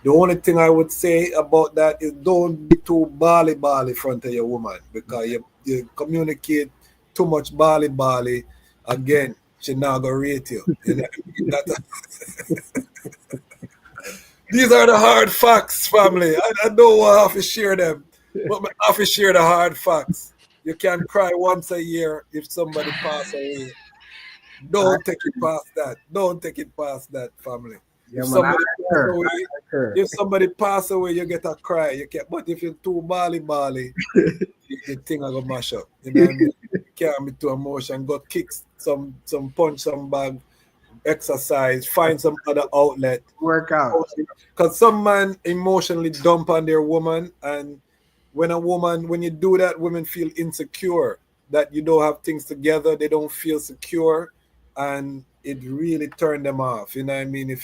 [SPEAKER 6] The only thing I would say about that is don't be too bally in front of your woman, because you communicate too much bally. Again, she not gonna rate you. These are the hard facts, family. I don't want to share them, but I have to share the hard facts. You can cry once a year if somebody passes away. Don't take it past that. Don't take it past that, family. If somebody pass away, you get a cry. You can't. But if you're too bally, the thing I go mash up. You know what I mean? You can't be too emotional. Go kick some punch some bag, exercise, find some other outlet.
[SPEAKER 16] Work out.
[SPEAKER 6] Because some man emotionally dump on their woman, and when you do that, women feel insecure that you don't have things together. They don't feel secure, and it really turned them off. You know what I mean?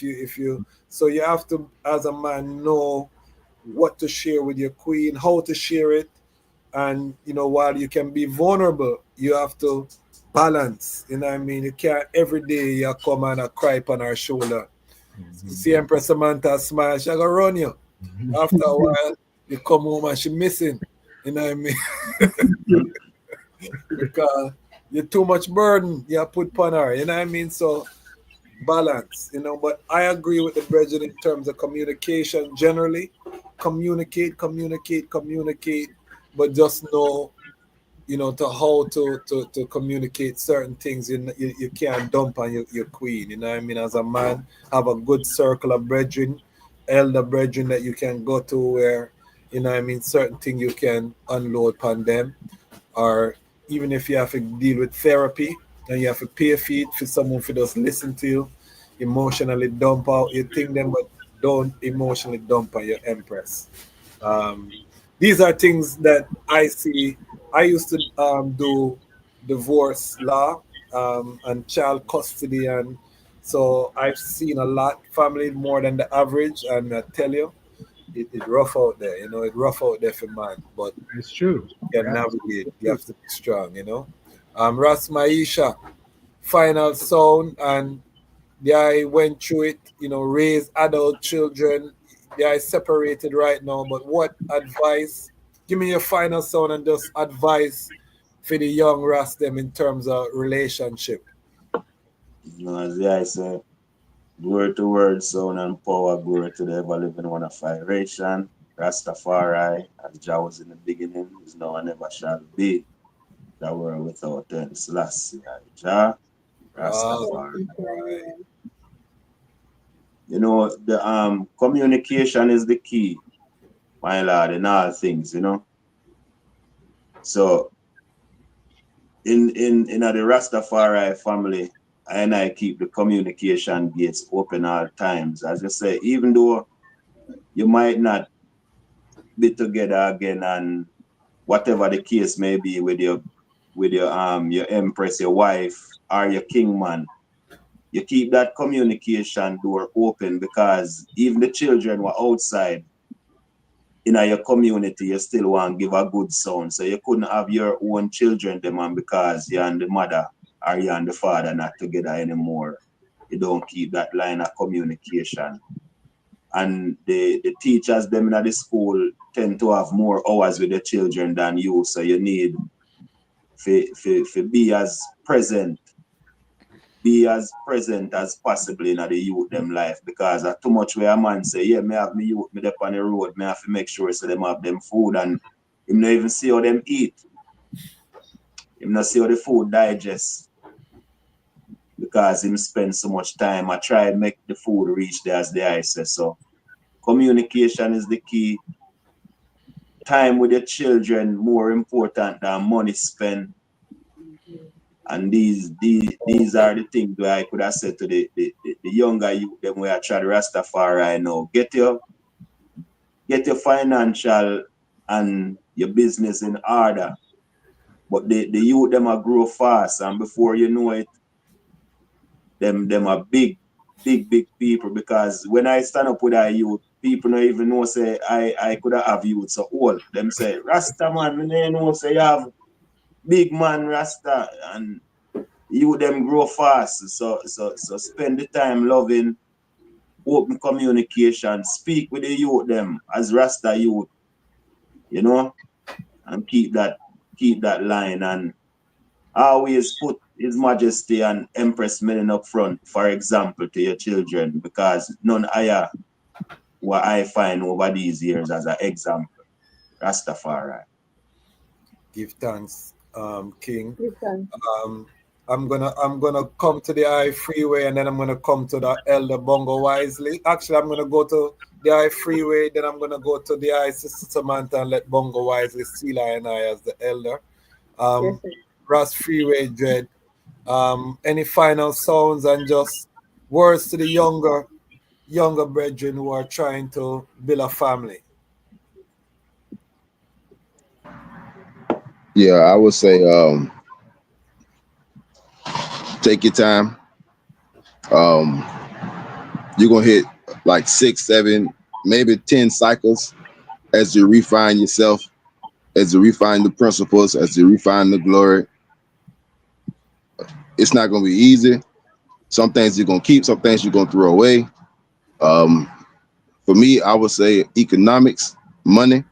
[SPEAKER 6] So you have to, as a man, know what to share with your queen, how to share it, and while you can be vulnerable, you have to balance. You know what I mean? You can't every day you come and cry on her shoulder. See Empress Samantha smile, she gonna run you. After a while, you come home and she missing. You know what I mean? Because you're too much burden you put upon her. You know what I mean? So balance. But I agree with the brethren in terms of communication. Generally, communicate, but just know, to how to communicate certain things. You can't dump on your queen. You know what I mean? As a man, have a good circle of brethren, elder brethren that you can go to where, certain things you can unload upon them. Or even if you have to deal with therapy and you have to pay a fee for someone to just listen to you, emotionally dump out your thing, then but don't emotionally dump on your empress. These are things that I see. I used to do divorce law and child custody, and so I've seen a lot family more than the average. And I tell you, it rough out there. You know, it rough out there for man. But
[SPEAKER 16] It's true.
[SPEAKER 6] you can navigate. You have to be strong. You know, Ras Maisha, final sound, and the I went through it. You know, raised adult children. They are separated right now. But what advice? Give me your final sound and just advice for the young Ras them in terms of relationship.
[SPEAKER 19] You know, as I say, word to word, sound and power, glory to the ever living one of federation. Rastafari, as Jah was in the beginning, is now and never shall be. That world without end. Selassie, Jah, Rastafari. You know, the communication is the key, my lord, in all things, you know. So in the Rastafari family, I keep the communication gates open all times. As you say, even though you might not be together again, and whatever the case may be with your empress, your wife, or your kingman, you keep that communication door open, because even the children were outside in your community, you still want to give a good sound. So you couldn't have your own children, them, because you and the mother or you and the father not together anymore. You don't keep that line of communication. And the teachers, them in the school, tend to have more hours with the children than you. So you need to be as present as possible in the youth them life, because too much where a man say, yeah, me have me youth me up on the road, me have to make sure so them have them food, and him not even see how them eat. Him not see how the food digest, because him spend so much time. I try to make the food reach there, as the I say. So communication is the key. Time with your children more important than money spent. And these are the things where I could have said to the younger youth, them where I try to Rastafari now. Get your financial and your business in order. But the youth, them are grow fast, and before you know it, them are big people. Because when I stand up with our youth, people don't even know say I could have youth so old. Them say, Rasta man, we don't know say you have big man Rasta, and you them grow fast. So spend the time loving, open communication, speak with the youth them as Rasta youth, you know, and keep that line, and always put His Majesty and Empress Menen up front, for example, to your children, because none higher what I find over these years as an example. Rastafari.
[SPEAKER 6] Give thanks, King.
[SPEAKER 17] Give thanks.
[SPEAKER 6] I'm gonna come to the I Freeway, and then I'm gonna come to the Elder Bongo Wisely. Actually, I'm gonna go to the I Freeway, then I'm gonna go to the I Sister Samantha and let Bongo Wisely seal and I as the elder. Ras Freeway Dread. Any final sounds and just words to the younger brethren who are trying to build a family?
[SPEAKER 2] Yeah, I would say take your time. You're gonna hit like 6, 7, maybe 10 cycles as you refine yourself, as you refine the principles, as you refine the glory. It's not gonna be easy. Some things you're gonna keep, some things you're gonna throw away. For me, I would say economics, money.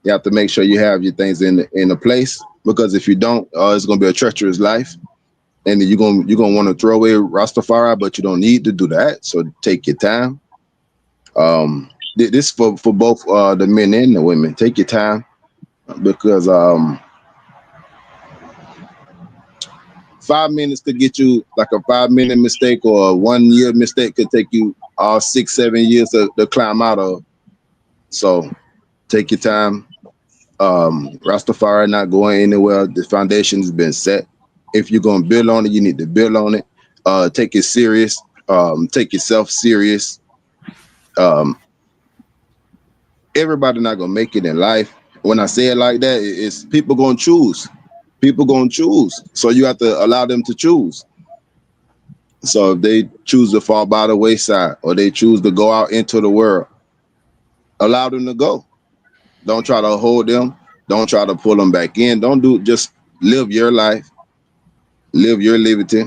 [SPEAKER 2] You have to make sure you have your things in a place, because if you don't, it's gonna be a treacherous life, and you're gonna want to throw away Rastafari, but you don't need to do that. So take your time. This for both the men and the women. Take your time, because 5 minutes could get you, like a 5-minute mistake or a 1 year mistake could take you all 6, 7 years to climb out of. So take your time. Rastafari not going anywhere. The foundation has been set. If you're gonna build on it, you need to build on it. Take it serious. Take yourself serious. um, everybody not gonna make it in life. When I say it like that, it's people gonna choose. People gonna choose. So you have to allow them to choose. So if they choose to fall by the wayside or they choose to go out into the world, allow them to go. Don't try to hold them. Don't try to pull them back in. Just live your life, live your liberty.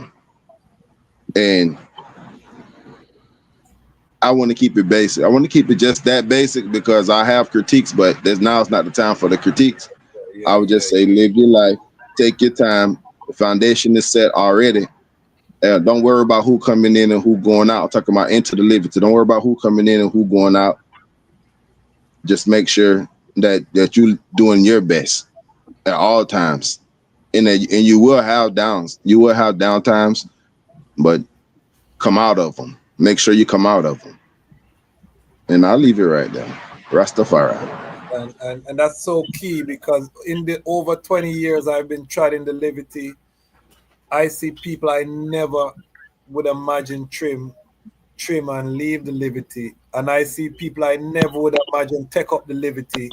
[SPEAKER 2] And I want to keep it basic. I want to keep it just that basic because I have critiques, but now it's not the time for the critiques. I would just say live your life, take your time. The foundation is set already. Don't worry about who coming in and who going out. I'm talking about into the liberty. Don't worry about who coming in and who going out. Just make sure that you doing your best at all times. And you will have downs. You will have down times, but come out of them. Make sure you come out of them. And I'll leave it right there. Rastafari.
[SPEAKER 6] And that's so key because in the over 20 years I've been treading the liberty, I see people I never would imagine trim and leave the liberty. And I see people I never would imagine take up the liberty,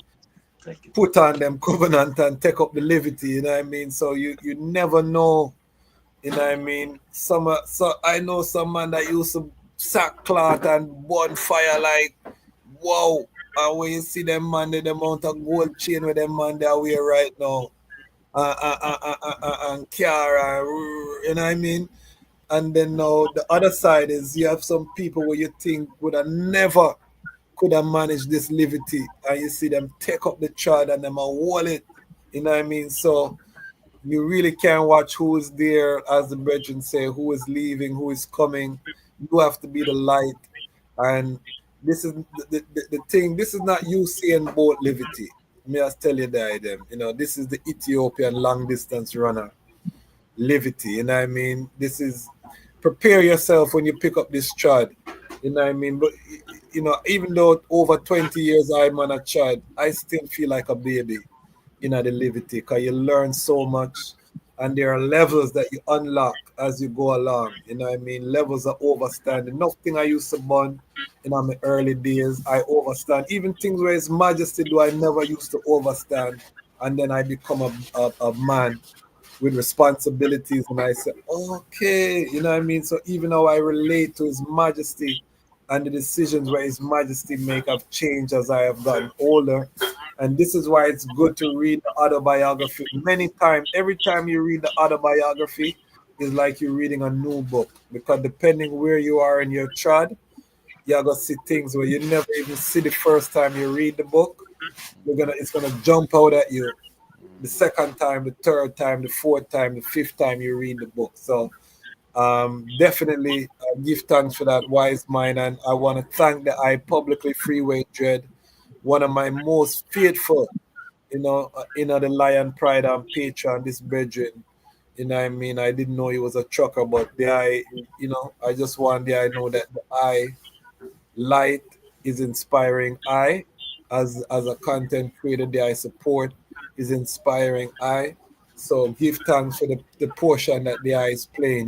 [SPEAKER 6] put on them covenant and take up the liberty, you know what I mean? So you never know, you know what I mean? So I know some man that used to sackcloth and bonfire like, wow. And when you see them man, the amount of gold chain with them man they wear right now, and car, you know what I mean? And then now the other side is you have some people where you think would have never could have managed this liberty, and you see them take up the child and them a wallet, you know what I mean? So you really can't watch who is there, as the brethren say, who is leaving, who is coming. You have to be the light. And this is the thing. This is not Usain Bolt liberty. May I tell you that, them. You know, this is the Ethiopian long distance runner liberty. You know what I mean? This is prepare yourself when you pick up this child. You know what I mean? But you know, even though over 20 years I'm on a child, I still feel like a baby in the liberty because you learn so much, and there are levels that you unlock as you go along. You know what I mean? Levels of overstanding. Nothing I used to burn in my early days, I overstand. Even things where His Majesty do, I never used to overstand. And then I become a man with responsibilities, and I say, okay, you know what I mean? So even how I relate to His Majesty and the decisions where His Majesty make have changed as I have gotten older. And this is why it's good to read the autobiography. Many times, every time you read the autobiography, it's like you're reading a new book, because depending where you are in your trad, you're gonna see things where you never even see the first time you read the book. It's gonna jump out at you the second time, the third time, the fourth time, the fifth time you read the book. So definitely give thanks for that wise mind, and I want to thank the I Publicly Freeway Dread, one of my most faithful, the Lion Pride and Patreon, this brethren. You know what I mean? I didn't know he was a trucker, but I just want I know that the I light is inspiring I as a content creator that I support is inspiring I. So give thanks for the portion that the I is playing,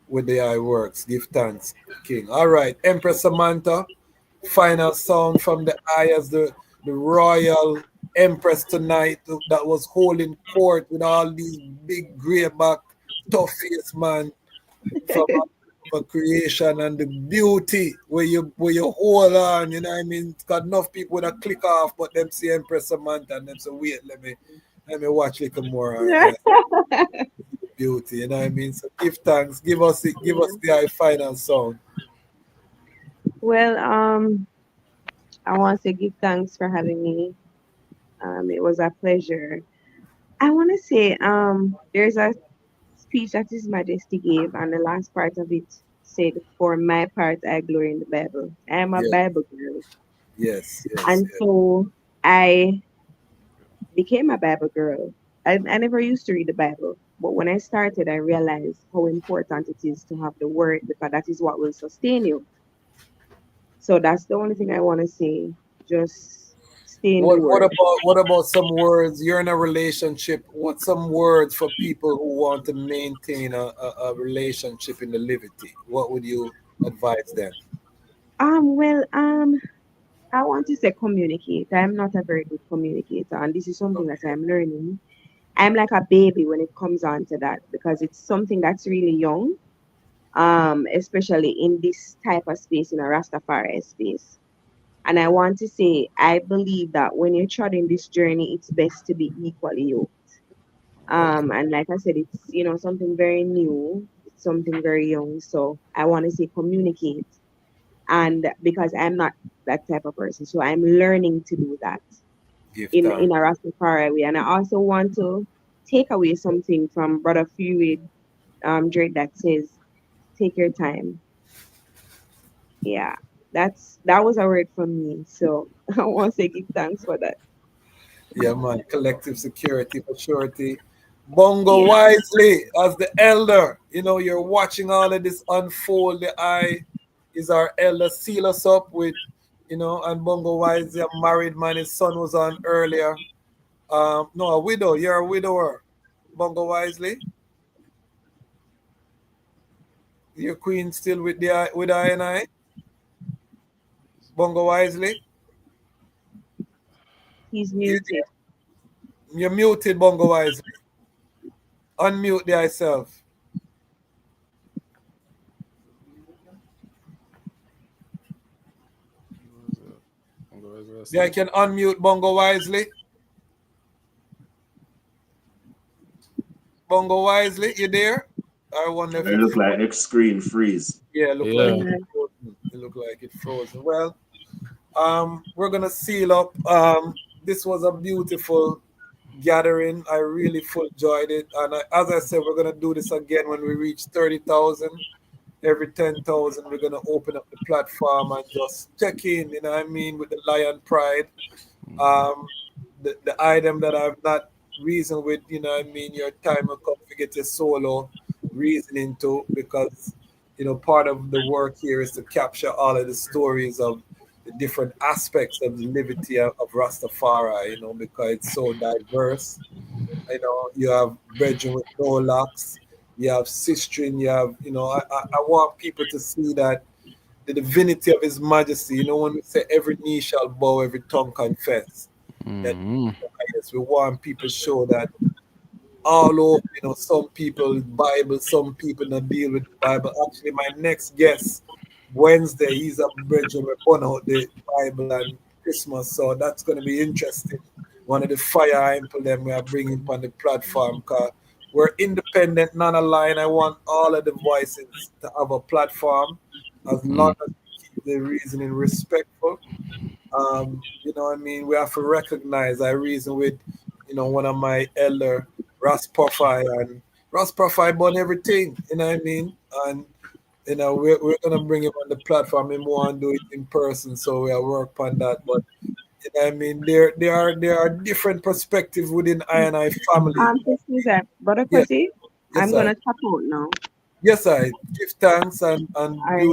[SPEAKER 6] with the I works. Give thanks, King. All right, Empress Samantha, final song from the I as the royal Empress tonight that was holding court with all these big grayback, tough face man for creation and the beauty where you hold on, you know what I mean? It's got enough people that click off, but them see Empress Samantha and them say, wait, let me watch a little more. Beauty, you know what I mean? So give thanks, give us the final song.
[SPEAKER 17] Well, I want to give thanks for having me. It was a pleasure. I want to say there's a speech that His Majesty gave, and the last part of it said, "For my part, I glory in the Bible." I am a Bible girl.
[SPEAKER 6] Yes.
[SPEAKER 17] So I became a Bible girl. I never used to read the Bible, but when I started, I realized how important it is to have the Word, because that is what will sustain you. So that's the only thing I want to say. Just stay in the Word.
[SPEAKER 6] What about some words? You're in a relationship. What's some words for people who want to maintain a relationship in the liberty? What would you advise them?
[SPEAKER 17] Well, I want to say communicate. I'm not a very good communicator, and this is something that I'm learning. I'm like a baby when it comes on to that because it's something that's really young, especially in this type of space, in a Rastafari space. And I want to say, I believe that when you're treading this journey, it's best to be equally yoked. And like I said, it's something very new, it's something very young. So I want to say communicate, and because I'm not that type of person, so I'm learning to do that
[SPEAKER 6] Give
[SPEAKER 17] in
[SPEAKER 6] time.
[SPEAKER 17] a Rastafari way. And I also want to take away something from Brother Fury Drake that says, "Take your time." Yeah, that was a word from me. So I want to say give thanks for that.
[SPEAKER 6] Yeah, man. Collective security for surety. Bongo
[SPEAKER 17] Yeah.
[SPEAKER 6] Wisely, as the elder, you're watching all of this unfold. The eye is our elder. Seal us up with, and Bongo Wisely, a married man. His son was on earlier. No, a widow. You're a widower. Bongo Wisely. Your queen still with I and I. Bongo Wisely.
[SPEAKER 17] He's muted.
[SPEAKER 6] You're muted, Bongo Wisely. Unmute thyself. Yeah, I can unmute Bongo Wisely. Bongo Wisely, you there? I wonder if
[SPEAKER 19] It look like X screen freeze.
[SPEAKER 6] Yeah, look
[SPEAKER 18] Yeah.
[SPEAKER 6] like it frozen. It look like it frozen. Well, we're gonna seal up. This was a beautiful gathering. I really full enjoyed it, and as I said, we're gonna do this again when we reach 30,000. Every 10,000, we're gonna open up the platform and just check in. You know what I mean, with the Lion Pride. The item that I've not reasoned with. You know what I mean. Your time will come to get your solo reasoning to, because part of the work here is to capture all of the stories of the different aspects of the liberty of Rastafari, because it's so diverse. You have Brethren with no locks, you have Sistrin, you have, I want people to see that the divinity of His Majesty, when we say every knee shall bow, every tongue confess. That we want people to show that all over, some people Bible, some people not deal with the Bible. Actually, my next guest Wednesday, he's a brethren we burn out the Bible and Christmas, so that's going to be interesting. One of the fire ample them we are bringing on the platform, because we're independent, non-aligned. I want all of the voices to have a platform, as long as we keep the reasoning respectful. You know what I mean? We have to recognize. I reason with, one of my elder, Ras Puffy, and Ras Puffy burn everything, you know what I mean? And we're gonna bring him on the platform and want to do it in person, so we'll work on that. But you know what I mean, there are different perspectives within I and I family.
[SPEAKER 17] Excuse me, Brother
[SPEAKER 6] Yes.
[SPEAKER 17] Kwesi,
[SPEAKER 6] Yes,
[SPEAKER 17] I'm gonna tap out now.
[SPEAKER 6] Yes, I give thanks and
[SPEAKER 17] Alright.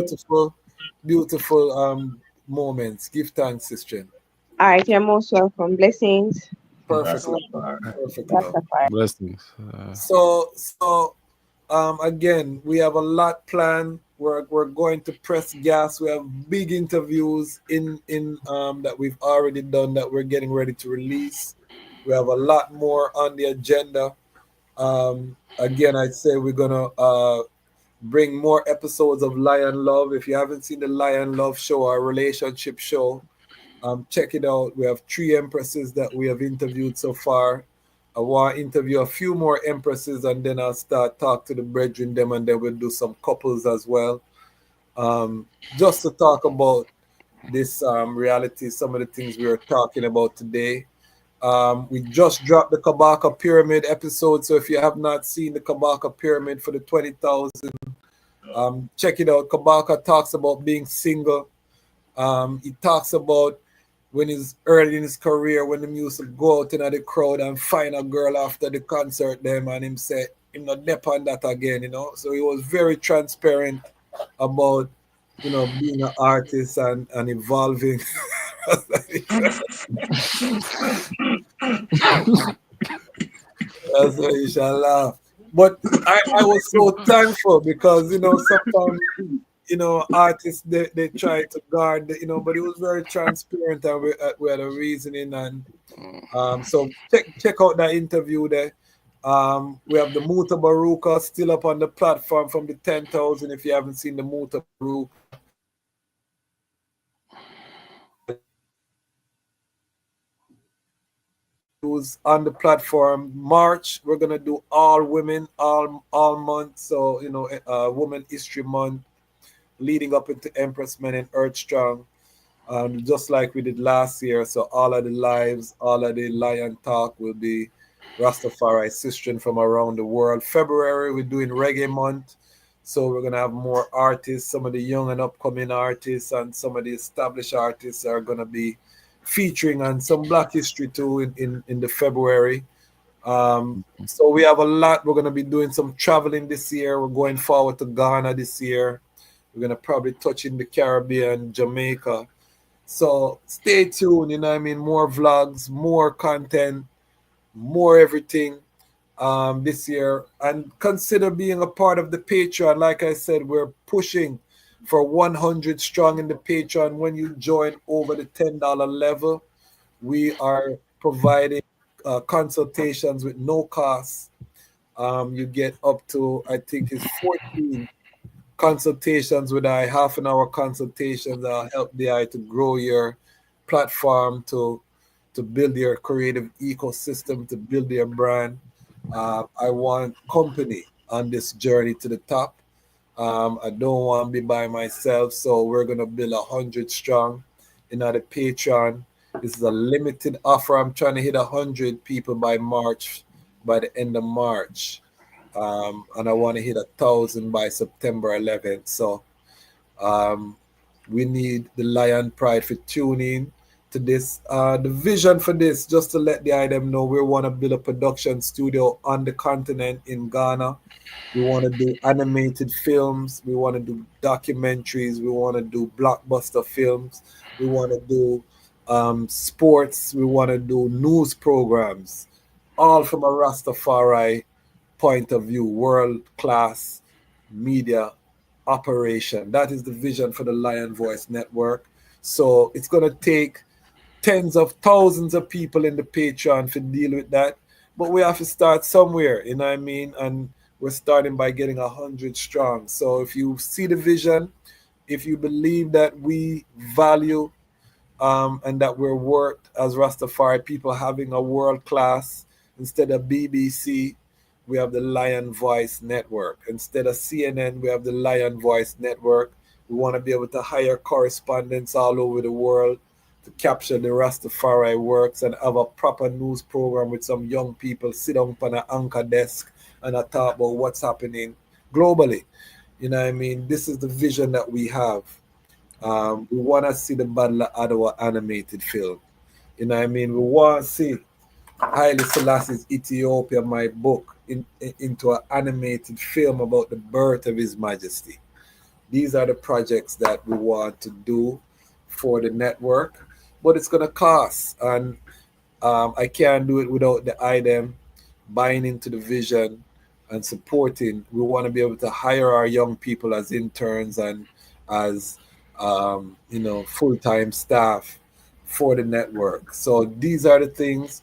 [SPEAKER 6] beautiful moments. Give thanks, sister.
[SPEAKER 17] All right, you're most welcome. Blessings.
[SPEAKER 6] Perfect. Perfect.
[SPEAKER 17] Rastafari.
[SPEAKER 18] Blessings.
[SPEAKER 6] So again, we have a lot planned. We're going to press gas. We have big interviews in that we've already done that we're getting ready to release. We have a lot more on the agenda. Again, I'd say we're gonna bring more episodes of Lion Love. If you haven't seen the Lion Love show, our relationship show, check it out. We have 3 empresses that we have interviewed so far. I want to interview a few more empresses, and then I'll start talk to the brethren them, and then we'll do some couples as well. Just to talk about this reality, some of the things we are talking about today. We just dropped the Kabaka Pyramid episode, so if you have not seen the Kabaka Pyramid for the 20,000, check it out. Kabaka talks about being single. He talks about when he's early in his career, when him used to go out in the crowd and find a girl after the concert them, and him say him not dep on that again, So he was very transparent about, being an artist and evolving. That's why you shall laugh. But I was so thankful because, sometimes artists they try to guard, but it was very transparent, and we had a reasoning, and so check out that interview there. We have the Muta Baruka still up on the platform from the 10,000. If you haven't seen the Muta Baruka, who's on the platform. March, we're gonna do all women, all month. So Women History Month, leading up into Empress Men and Earth Strong, just like we did last year. So all of the lives, all of the Lion Talk will be Rastafari sistering from around the world. February, we're doing Reggae Month. So we're gonna have more artists. Some of the young and upcoming artists and some of the established artists are gonna be featuring on some Black history too in the February. So we have a lot. We're gonna be doing some traveling this year. We're going forward to Ghana this year. We're gonna probably touch in the Caribbean, Jamaica. So stay tuned, more vlogs, more content, more everything this year. And consider being a part of the Patreon. Like I said, we're pushing for 100 strong in the Patreon. When you join over the $10 level, we are providing consultations with no cost. You get up to, I think it's 14 consultations with I, half an hour consultations that help the eye to grow your platform, to build your creative ecosystem, to build your brand. I want company on this journey to the top. I don't want to be by myself, so we're going to build 100 strong in the Patreon. This is a limited offer. I'm trying to hit 100 people by the end of March. And I want to hit 1,000 by September 11th. So we need the Lion Pride for tuning to this. The vision for this, just to let the item know, we want to build a production studio on the continent in Ghana. We want to do animated films. We want to do documentaries. We want to do blockbuster films. We want to do sports. We want to do news programs, all from a Rastafari point of view, world-class media operation. That is the vision for the Lion Voice Network. So it's going to take tens of thousands of people in the Patreon to deal with that. But we have to start somewhere, And we're starting by getting 100 strong. So if you see the vision, if you believe that we value and that we're worth as Rastafari people having a world-class, instead of BBC, we have the Lion Voice Network. Instead of CNN, we have the Lion Voice Network. We want to be able to hire correspondents all over the world to capture the Rastafari works and have a proper news program with some young people sit down on an anchor desk and talk about what's happening globally. This is the vision that we have. We want to see the Battle of Adwa animated film. We want to see Haile Selassie's Ethiopia, my book, into an animated film about the birth of His Majesty. These are the projects that we want to do for the network, but it's going to cost, and I can't do it without the item buying into the vision and supporting. We want to be able to hire our young people as interns and as full-time staff for the network. So these are the things.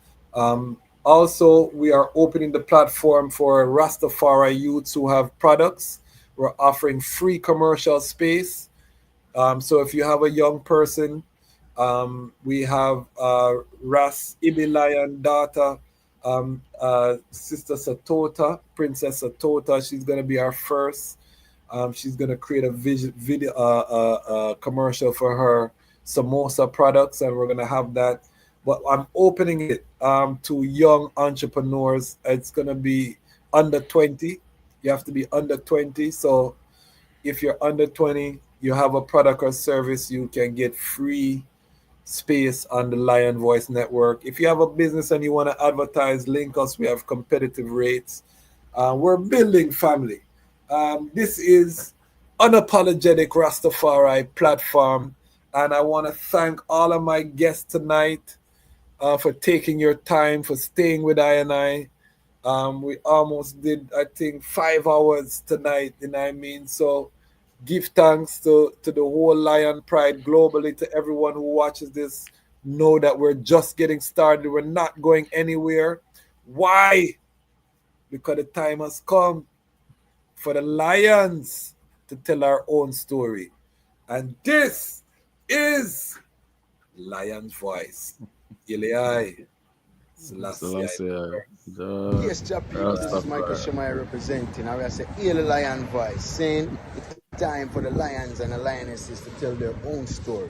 [SPEAKER 6] Also, we are opening the platform for Rastafari youths who have products. We're offering free commercial space. So if you have a young person, we have Ras Ibi Lion daughter, Sister Satota, Princess Satota. She's going to be our first. She's going to create a video commercial for her samosa products, and we're going to have that. But I'm opening it to young entrepreneurs. It's going to be under 20. You have to be under 20. So if you're under 20, you have a product or service, you can get free space on the Lion Voice Network. If you have a business and you want to advertise, link us. We have competitive rates. We're building family. This is unapologetic Rastafari platform. And I want to thank all of my guests tonight for taking your time, for staying with I. We almost did, I think, 5 hours tonight, So give thanks to the whole Lion Pride globally, to everyone who watches this. Know that we're just getting started. We're not going anywhere. Why? Because the time has come for the Lions to tell our own story. And this is Lion's Voice. Ilai. Selassie.
[SPEAKER 3] Yes, Japiro, this is Michael Shemai representing. I will say, Hail the Lion Voice, saying it's time for the lions and the lionesses to tell their own story.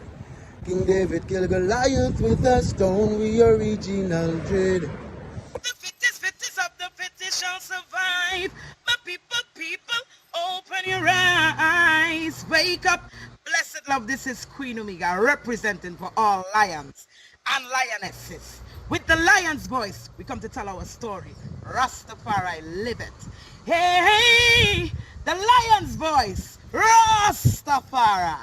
[SPEAKER 3] King David killed Goliath with a stone, we original dread.
[SPEAKER 22] The fittest of the fittest shall survive. My people, open your eyes. Wake up. Blessed love, this is Queen Omega representing for all lions and lionesses. With the Lion's Voice, we come to tell our story. Rastafari, live it. Hey, the Lion's Voice, Rastafari.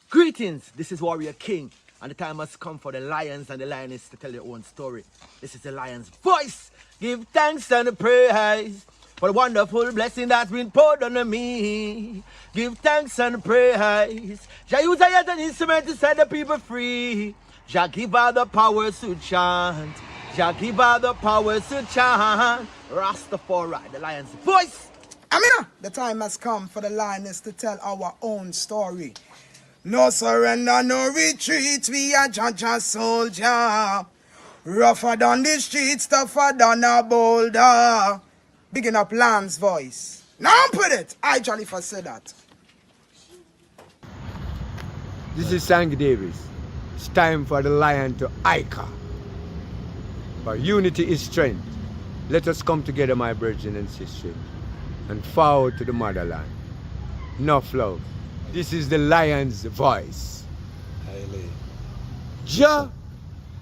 [SPEAKER 23] Greetings, this is Warrior King, and the time has come for the lions and the lionesses to tell their own story. This is the Lion's Voice. Give thanks and praise for the wonderful blessing that's been poured on me. Give thanks and praise. Jah use yet an instrument to set the people free. Jah give her the powers to chant. Jah give her the powers to chant. Rastafari, the Lion's Voice.
[SPEAKER 4] Amina, the time has come for the lioness to tell our own story. No surrender, no retreat, we are Jaja soldier. Rougher than the streets, tougher than a boulder. Bigging up Lion's Voice. Now put it, I Jalifa said that.
[SPEAKER 5] This is Sang Davis. It's time for the lion to Ica. For unity is strength. Let us come together, my brethren and sisters, and forward to the motherland. Enough love. This is the Lion's Voice. Jah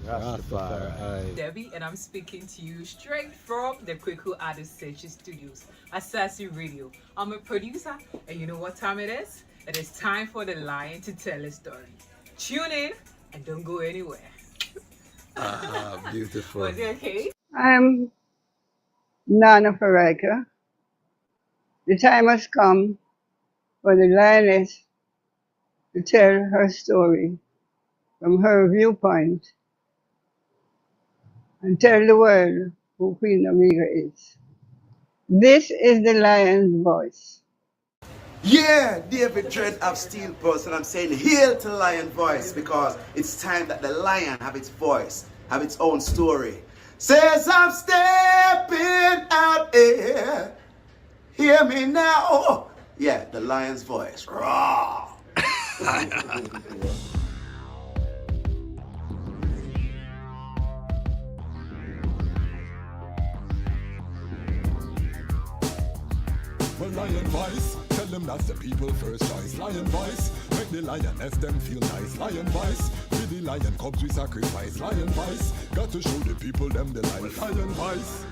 [SPEAKER 5] Rastafari.
[SPEAKER 7] Debbie, and I'm speaking to you straight from the Kweku Adesanya Studios, Asasi Radio. I'm a producer, and you know what time it is? It is time for the lion to tell a story. Tune in and don't go anywhere.
[SPEAKER 5] Beautiful.
[SPEAKER 7] Was it okay?
[SPEAKER 8] I'm Nana Farika. The time has come for the lioness to tell her story from her viewpoint and tell the world who Queen Omega is. This is the Lion's Voice.
[SPEAKER 9] Yeah, David Dread of Steel Pulse, and I'm saying hail to Lion Voice because it's time that the lion have its voice, have its own story. Says I'm stepping out here. Hear me now. Oh, yeah, the Lion's Voice. Raw.
[SPEAKER 10] Well, Lion Voice, tell them that's the people first choice. Lion Voice, make the lioness them feel nice. Lion Voice, for the lion cubs we sacrifice. Lion Voice, got to show the people them the life. Lion Voice.